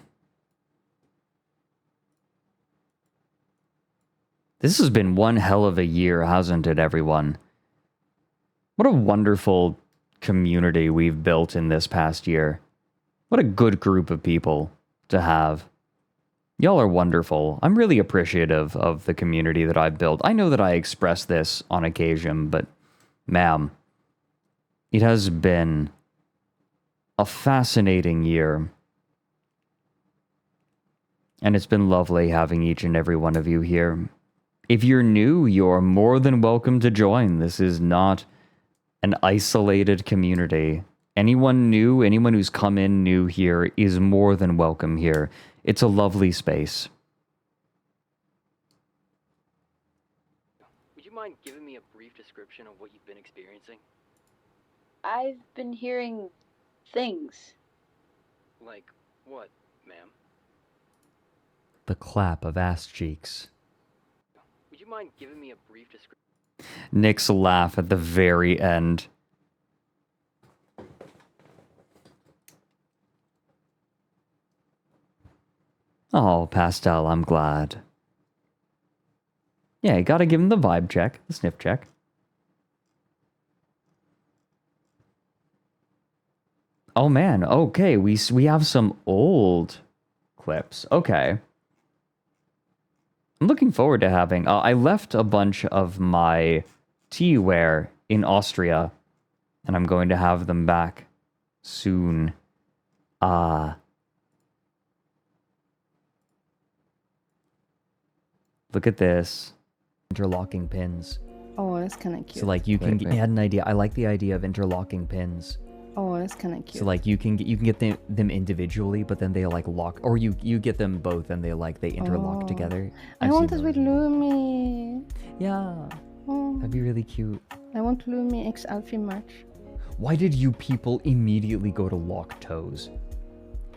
This has been one hell of a year, hasn't it, everyone? What a wonderful community we've built in this past year. What a good group of people to have. Y'all are wonderful. I'm really appreciative of the community that I've built. I know that I express this on occasion, but ma'am, it has been a fascinating year. And it's been lovely having each and every one of you here. If you're new, you're more than welcome to join. This is not an isolated community. Anyone new, anyone who's come in new here is more than welcome here. It's a lovely space. Would you mind giving me a brief description of what you've been experiencing? I've been hearing things. Like what, ma'am? The clap of ass cheeks. Would you mind giving me a brief description? Nick's laugh at the very end. Oh, Pastel, I'm glad. Yeah, you gotta give him the vibe check, the sniff check. Oh man, okay, we have some old clips. Okay. I'm looking forward to having... I left a bunch of my teaware in Austria, and I'm going to have them back soon. Look at this. Interlocking pins. Oh, that's kind of cute. So like you can I had an idea. I like the idea of interlocking pins. Oh, that's kind of cute. So like you can get them individually, but then they like lock, or you get them both and they interlock together. I want it with Lumi. Yeah. Oh. That'd be really cute. I want Lumi X Alfie merch. Why did you people immediately go to lock toes?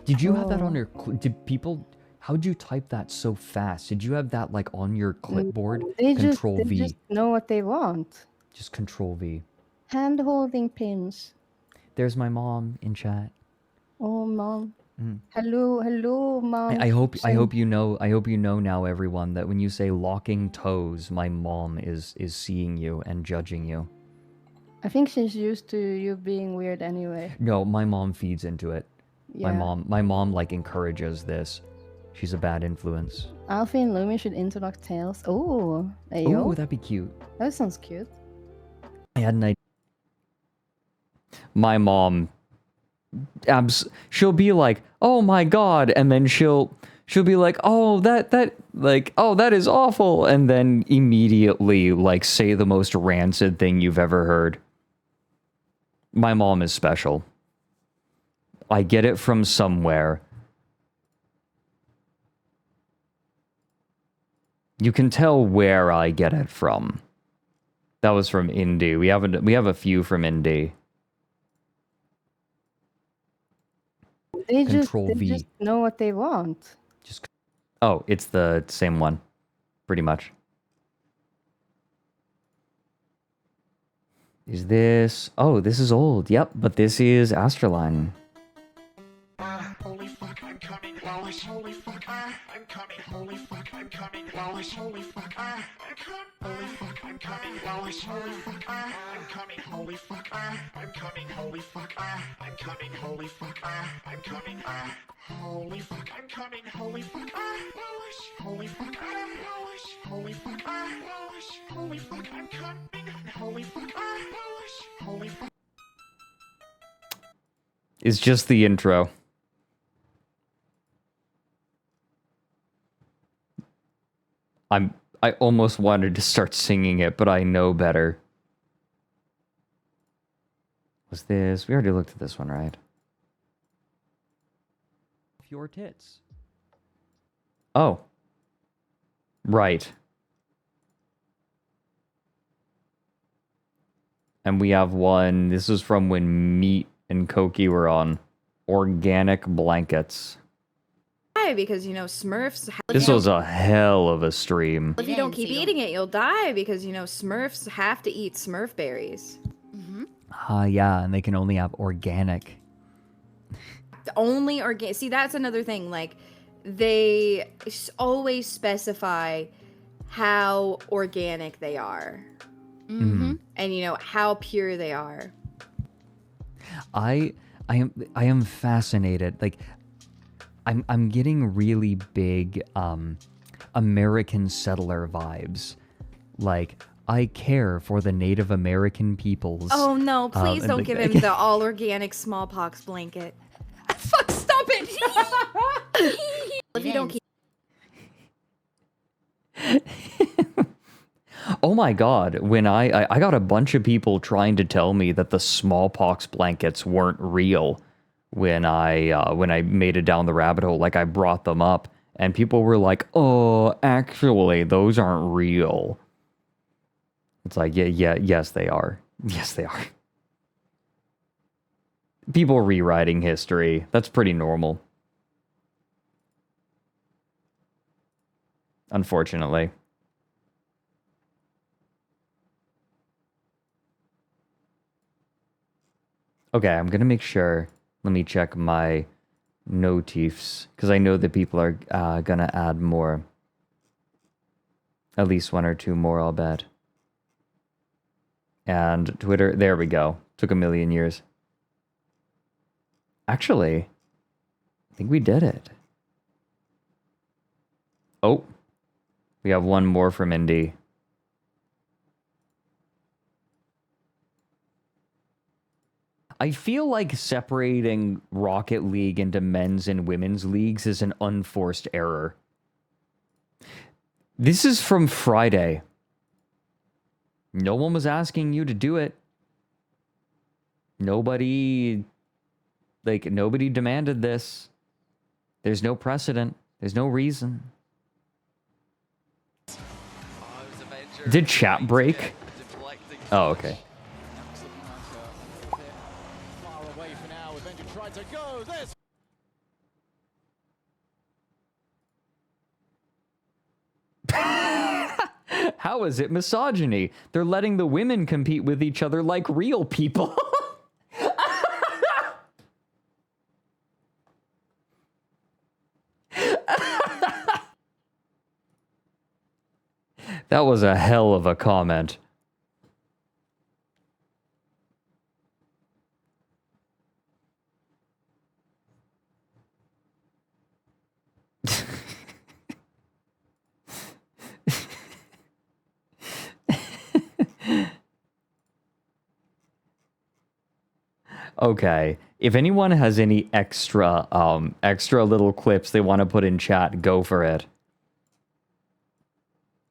Did you have that on your... Did people... How'd you type that so fast? Did you have that like on your clipboard? They Control V. just know what they want. Just Control V. Hand holding pins. There's my mom in chat. Oh, mom. Hello, mom. I hope you know now, everyone, that when you say locking toes, my mom is seeing you and judging you. I think she's used to you being weird anyway. No, my mom feeds into it. Yeah. My mom like encourages this. She's a bad influence. Alfie and Lumi should interlock tails. Oh, oh, that'd be cute. That sounds cute. I had an idea. My mom, she'll be like, "Oh my god," and then she'll be like, "Oh that is awful," and then immediately like say the most rancid thing you've ever heard. My mom is special. I get it from somewhere. You can tell where I get it from. That was from Indy. We have a few from Indy. They Control V. just know what they want. Oh, it's the same one, pretty much. Is this... Oh, this is old. Yep, but this is ASTRALINE. Holy fuck, I'm coming, Lois, holy fuck, I'm coming, holy fuck, I'm coming, Lois, holy fuck, I'm coming, holy fuck, I'm coming, Lois, holy fuck, I'm coming, holy fuck, I'm coming, holy fuck, I'm coming, holy fuck, I'm coming, holy fuck, I'm coming, holy fuck, Lois, holy fuck, Lois, holy fuck, Lois, holy fuck, I'm coming, holy fuck, Lois, holy fuck. It's just the intro. I almost wanted to start singing it, but I know better. Was this? We already looked at this one, right? Your tits. Oh. Right. And we have one. This is from when Meat and Koki were on. Organic blankets. Because, you know, Smurfs... This was a hell of a stream. If you don't keep eating it, you'll die because, you know, Smurfs have to eat Smurf berries. Yeah, and they can only have organic. Only organic. See, that's another thing. Like, they always specify how organic they are. And, you know, how pure they are. I am fascinated. Like, I'm getting really big American settler vibes. Like, I care for the Native American peoples. Oh no, please don't give him the all organic smallpox blanket. Fuck, stop it! If you don't keep... Oh my god, when I got a bunch of people trying to tell me that the smallpox blankets weren't real when I made it down the rabbit hole. Like, I brought them up and people were like, "Oh, actually, those aren't real." It's like, yes they are. Yes they are. People rewriting history. That's pretty normal. Unfortunately. Okay, I'm gonna make sure. Let me check my notifs, because I know that people are gonna add more. At least one or two more, I'll bet. And Twitter, there we go. Took a million years. Actually, I think we did it. Oh, we have one more from Indy. I feel like separating Rocket League into men's and women's leagues is an unforced error. This is from Friday. No one was asking you to do it. Nobody demanded this. There's no precedent. There's no reason. Did chat break? Oh, okay. How is it misogyny? They're letting the women compete with each other like real people. That was a hell of a comment. Okay, if anyone has any extra little clips they want to put in chat, go for it.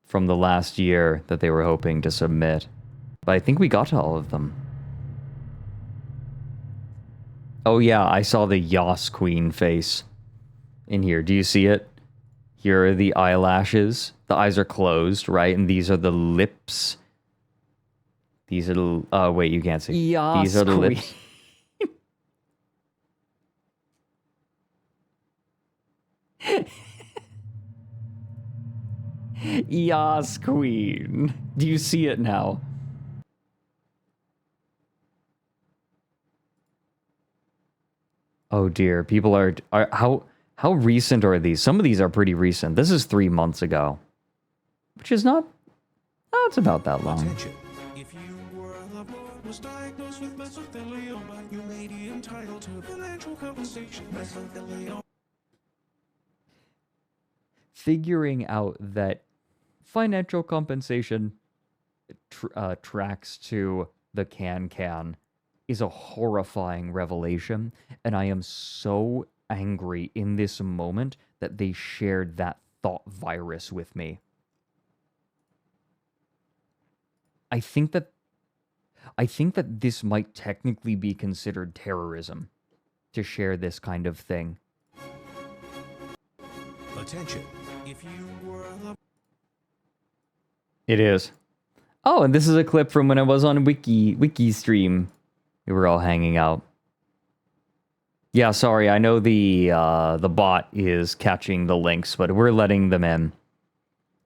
From the last year that they were hoping to submit. But I think we got to all of them. Oh yeah, I saw the Yas Queen face in here. Do you see it? Here are the eyelashes. The eyes are closed, right? And these are the lips. These are the... Oh, wait, you can't see. Yas These are the Queen. lips. Yas Queen. Do you see it now? Oh dear, people are how recent are these? Some of these are pretty recent. This is 3 months ago. Which is not... Oh, it's about that long. Attention. Was diagnosed with mesothelioma. You may be entitled to financial compensation. Mesothelioma. Figuring out that financial compensation tracks to the can is a horrifying revelation, and I am so angry in this moment that they shared that thought virus with me. I think that this might technically be considered terrorism to share this kind of thing. Attention. If you were the It is. Oh, and this is a clip from when I was on Wiki stream. We were all hanging out. Yeah, sorry, I know the bot is catching the links, but we're letting them in.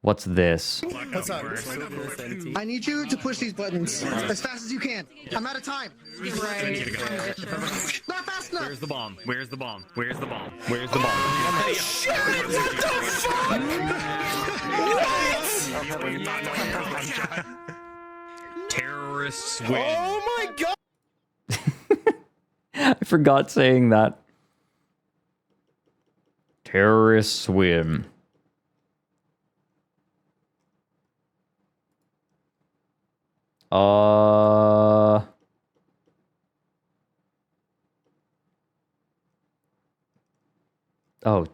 What's this? What's up? I need you to push these buttons as fast as you can. I'm out of time. Not fast enough. Where's the bomb? Where's the bomb? Where's the bomb? Where's the bomb? Oh, shit! What the fuck? What? Terrorists win. Oh my god! I forgot saying that. Terrorists win. Oh,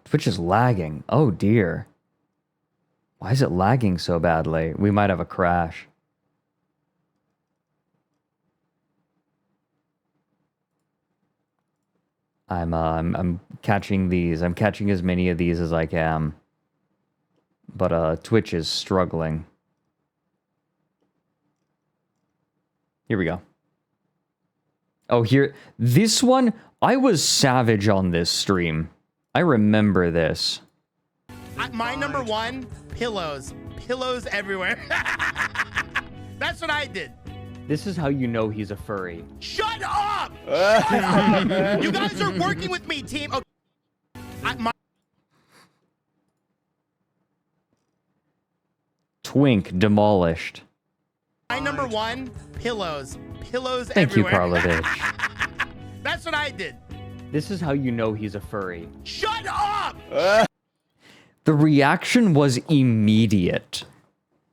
Twitch is lagging. Oh dear. Why is it lagging so badly? We might have a crash. I'm catching these. I'm catching as many of these as I can. But Twitch is struggling. Here we go. Oh, here. This one, I was savage on this stream. I remember this. My number one, pillows. Pillows everywhere. That's what I did. This is how you know he's a furry. Shut up! You guys are working with me, team. Okay. Twink demolished. My number one, pillows. Pillows Thank you, everywhere. Karlovich. That's what I did. This is how you know he's a furry. Shut up! The reaction was immediate.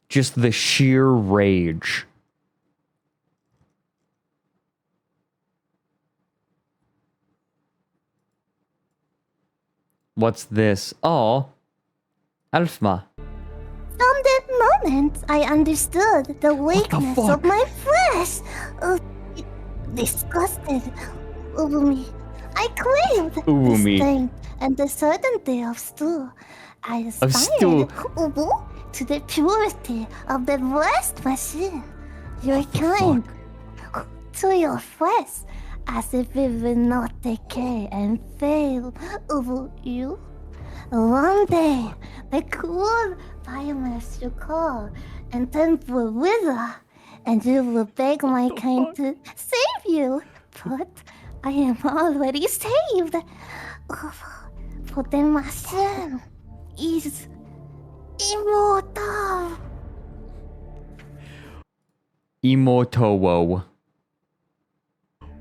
Just the sheer rage. What's this? Oh, Alfma. From that moment, I understood the weakness of my flesh. It disgusted me. I craved the strength and the certainty of stew. I aspired to the purity of the blessed machine. Your kind to your flesh, as if it will not decay and fail over you. One day, the cool biomass will call, and then will wither, and you will beg my kind to save you. But I am already saved. For the machine is immortal. Immortal.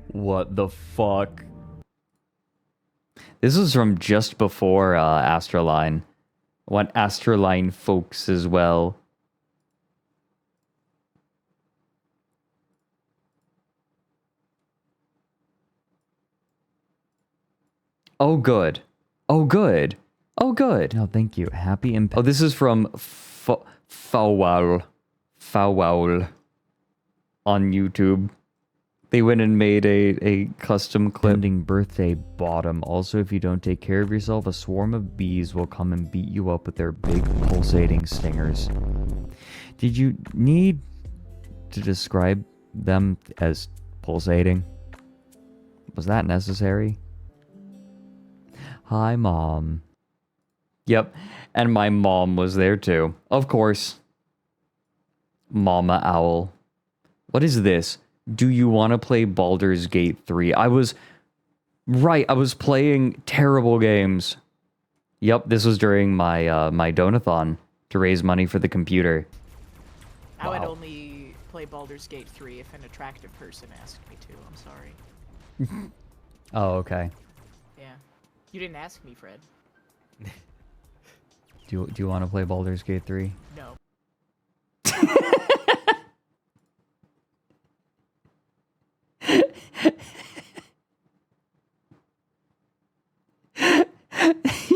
What the fuck? This is from just before ASTRALINE. Want ASTRALINE folks as well. Oh, good. Oh, good. Oh, good. Oh, thank you. Happy impact. Oh, this is from Fowl on YouTube. They went and made a custom clipping birthday bottom. Also, if you don't take care of yourself, a swarm of bees will come and beat you up with their big pulsating stingers. Did you need to describe them as pulsating? Was that necessary? Hi, Mom. Yep, and my mom was there too. Of course. Mama Owl. What is this? Do you want to play Baldur's Gate 3? I was playing terrible games. Yep, this was during my my donathon to raise money for the computer. I would only play play Baldur's Gate 3 if an attractive person asked me to. I'm sorry. Oh, okay. Yeah. You didn't ask me, Fred. Do you want to play Baldur's Gate 3? No.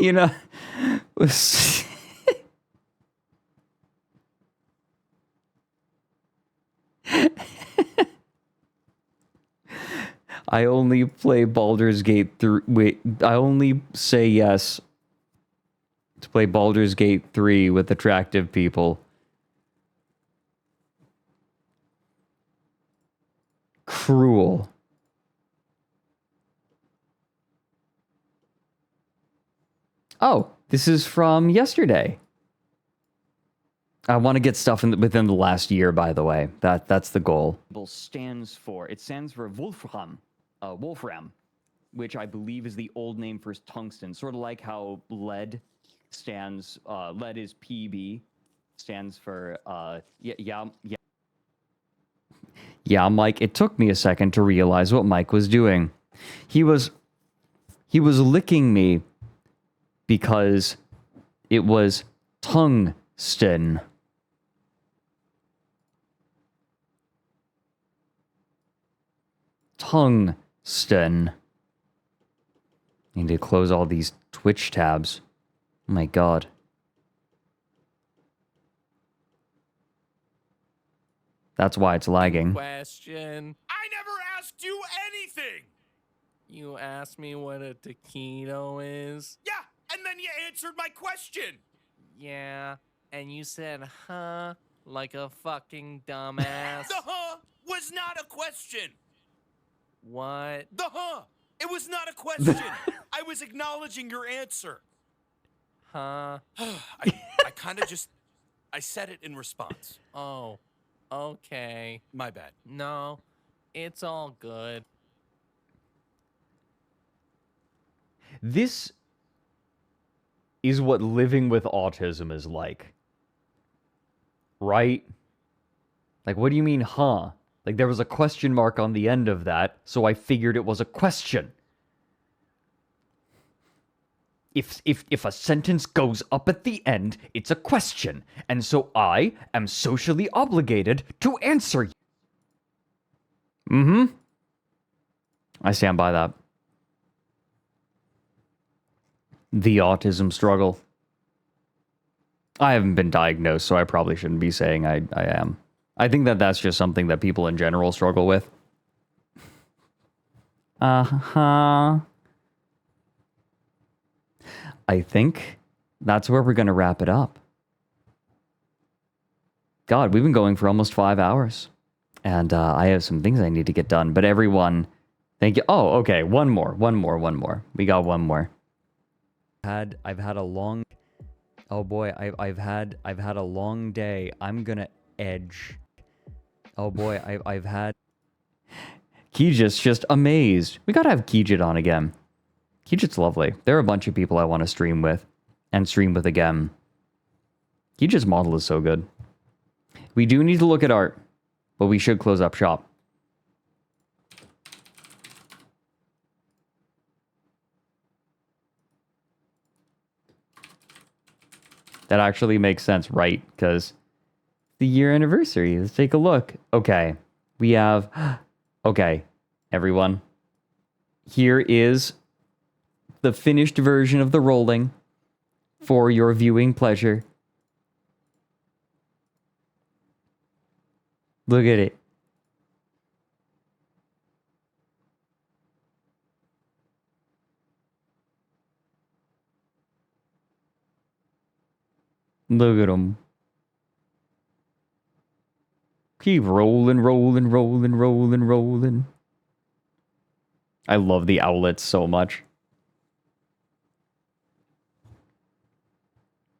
You know, I only play Baldur's Gate 3. Wait, I only say yes to play Baldur's Gate 3 with attractive people. Cruel. Oh, this is from yesterday. I want to get stuff within the last year, by the way. That's the goal. It stands for Wolfram. Wolfram, which I believe is the old name for tungsten. Sort of like how lead stands, lead is PB, stands for, yeah, Mike, it took me a second to realize what Mike was doing. He was licking me because it was tungsten. Tungsten. Need to close all these Twitch tabs. Oh my god. That's why it's lagging. Question. I never asked you anything! You asked me what a taquito is? Yeah, and then you answered my question! Yeah, and you said, huh, like a fucking dumbass. The huh was not a question! What? The huh! It was not a question! I was acknowledging your answer. Huh? I kind of just... I said it in response. Oh, okay. My bad. No, it's all good. This is what living with autism is like. Right? Like, what do you mean, huh? Like, there was a question mark on the end of that, so I figured it was a question. If a sentence goes up at the end, it's a question, and so I am socially obligated to answer you. Mm-hmm. I stand by that. The autism struggle. I haven't been diagnosed, so I probably shouldn't be saying I am. I think that's just something that people in general struggle with. Uh-huh. I think that's where we're going to wrap it up. God, we've been going for almost 5 hours. And I have some things I need to get done. But everyone, thank you. Oh, okay. One more. We got one more. I've had a long... Oh boy, I've had a long day. I'm gonna edge. Oh boy, I've had... Kijit's just amazed. We gotta have Kijit on again. Kijit's lovely. There are a bunch of people I want to stream with. And stream with again. Kijit's model is so good. We do need to look at art. But we should close up shop. That actually makes sense, right? Because the year anniversary. Let's take a look. Okay. We have... Okay, everyone. Here is the finished version of the rolling for your viewing pleasure. Look at it. Look at them. Keep rolling, rolling, rolling, rolling, rolling. I love the owlets so much.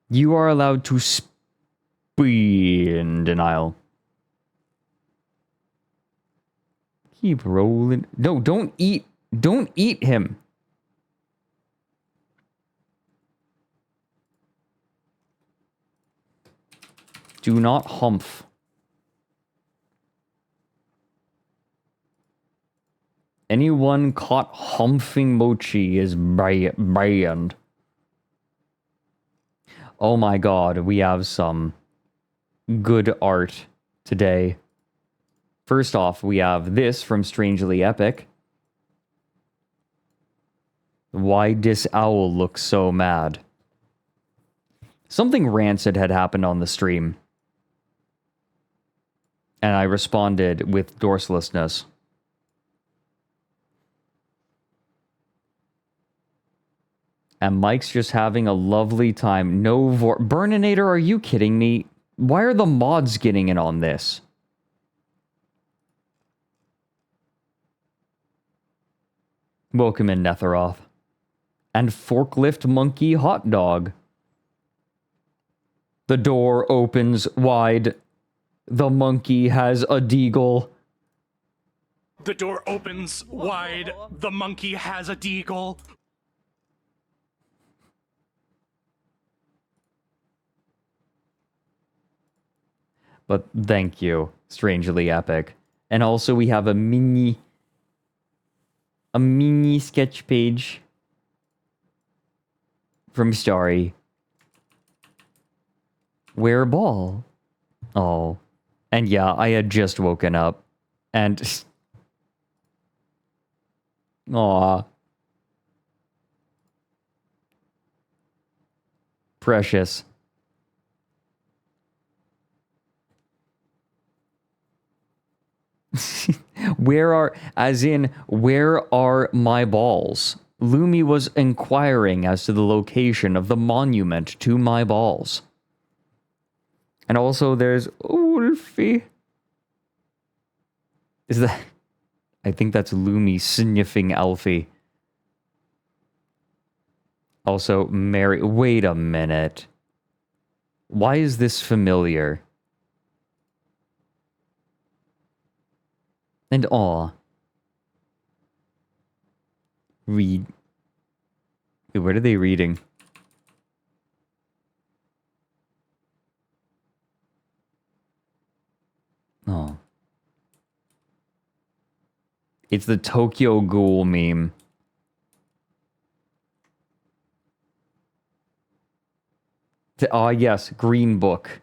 You are allowed to be in denial. Keep rolling. No, don't eat. Don't eat him. Do not humph. Anyone caught humping mochi is banned. Oh my god, we have some good art today. First off, we have this from Strangely Epic. Why this owl looks so mad? Something rancid had happened on the stream. And I responded with dorslessness. And Mike's just having a lovely time. No Burninator, are you kidding me? Why are the mods getting in on this? Welcome in, Netheroth. And Forklift Monkey Hot Dog. The door opens wide. The monkey has a deagle. The door opens wide. The monkey has a deagle. But thank you, Strangely Epic. And also we have a mini sketch page from Starry. Where ball? Oh. And yeah, I had just woken up. And... Aw. Precious. Where are my balls? Lumi was inquiring as to the location of the monument to my balls. And also there's Wolfie. Is that... I think that's Lumi sniffing Alfie. Also, Mary... Wait a minute. Why is this familiar? And aw. Read. Wait, what are they reading? Oh. It's the Tokyo Ghoul meme. Ah, yes, Green Book.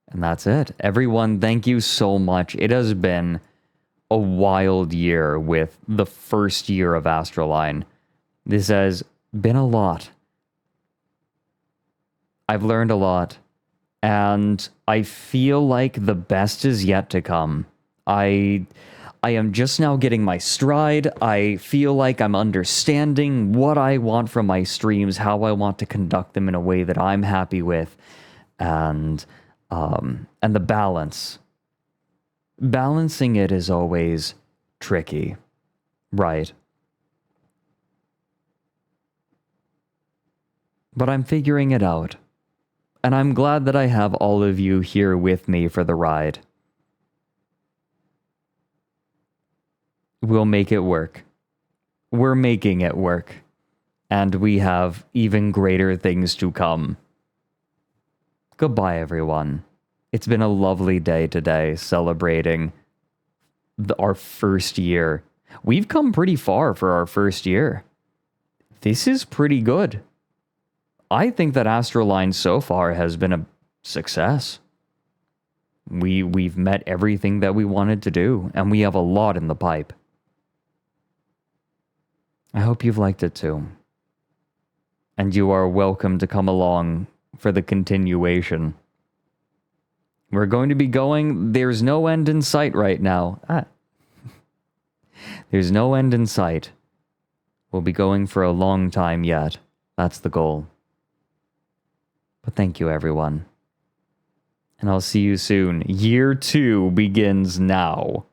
And that's it. Everyone, thank you so much. It has been a wild year with the first year of ASTRALINE. This has been a lot. I've learned a lot. And I feel like the best is yet to come. I am just now getting my stride. I feel like I'm understanding what I want from my streams, how I want to conduct them in a way that I'm happy with. And the balance. Balancing it is always tricky, right? But I'm figuring it out. And I'm glad that I have all of you here with me for the ride. We'll make it work. We're making it work. And we have even greater things to come. Goodbye, everyone. It's been a lovely day today, celebrating our first year. We've come pretty far for our first year. This is pretty good. I think that ASTRALINE so far has been a success. We've met everything that we wanted to do, and we have a lot in the pipe. I hope you've liked it too. And you are welcome to come along for the continuation. We're going to be going... There's no end in sight right now. There's no end in sight. We'll be going for a long time yet. That's the goal. But thank you, everyone. And I'll see you soon. Year 2 begins now.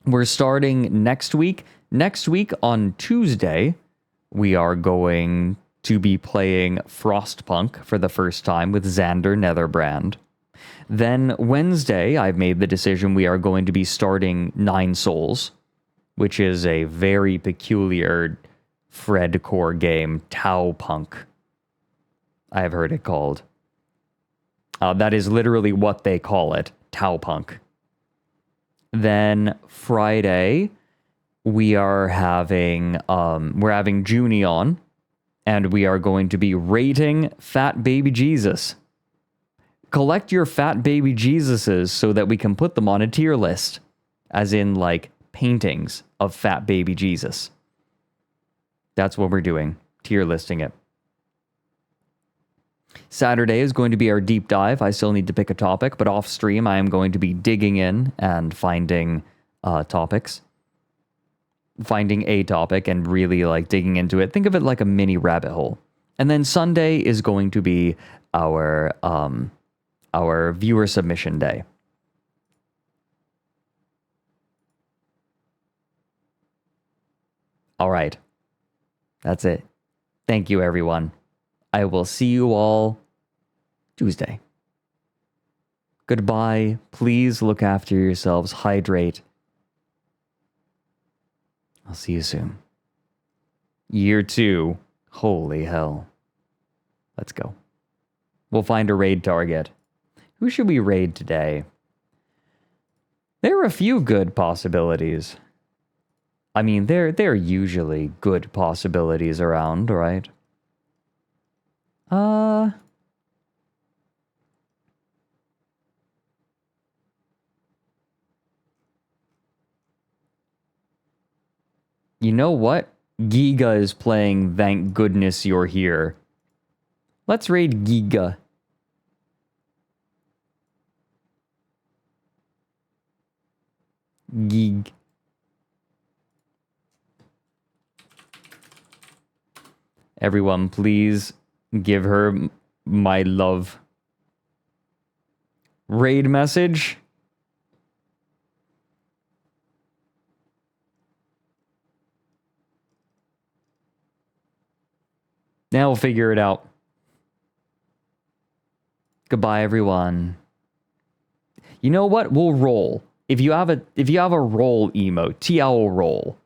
We're starting next week. Next week on Tuesday, we are going to be playing Frostpunk for the first time with Xander Netherbrand. Then Wednesday, I've made the decision we are going to be starting Nine Souls, which is a very peculiar Fredcore game, Tau Punk, I've heard it called. That is literally what they call it, Towpunk. Then Friday, we are having Junie on, and we are going to be rating Fat Baby Jesus. Collect your Fat Baby Jesuses so that we can put them on a tier list, as in like paintings of Fat Baby Jesus. That's what we're doing, tier listing it. Saturday is going to be our deep dive. I still need to pick a topic, but off stream I am going to be digging in and finding topics. Finding a topic and really like digging into it. Think of it like a mini rabbit hole. And then Sunday is going to be our viewer submission day. All right. That's it. Thank you, everyone. I will see you all Tuesday. Goodbye. Please look after yourselves. Hydrate. I'll see you soon. Year 2. Holy hell. Let's go. We'll find a raid target. Who should we raid today? There are a few good possibilities. I mean, there are usually good possibilities around, right? You know what? Giga is playing Thank Goodness You're Here. Let's raid Giga. Gig. Everyone, please give her my love. Raid message. Now we'll figure it out. Goodbye, everyone. You know what? We'll roll. If you have a roll emote, TL roll.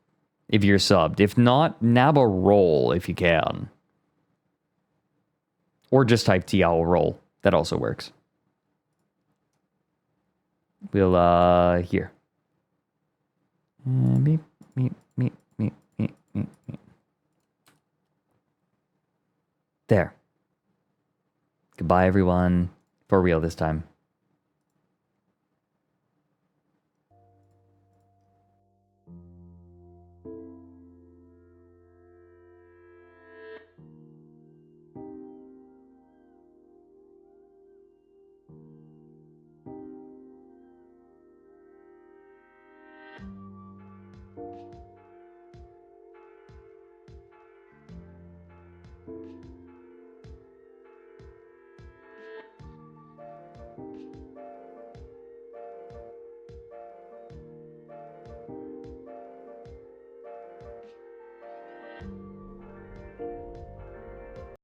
If you're subbed. If not, nab a roll if you can. Or just type TL roll. That also works. We'll here. Meep, meep, meep, meep, meep, meep, meep. There. Goodbye, everyone. For real this time.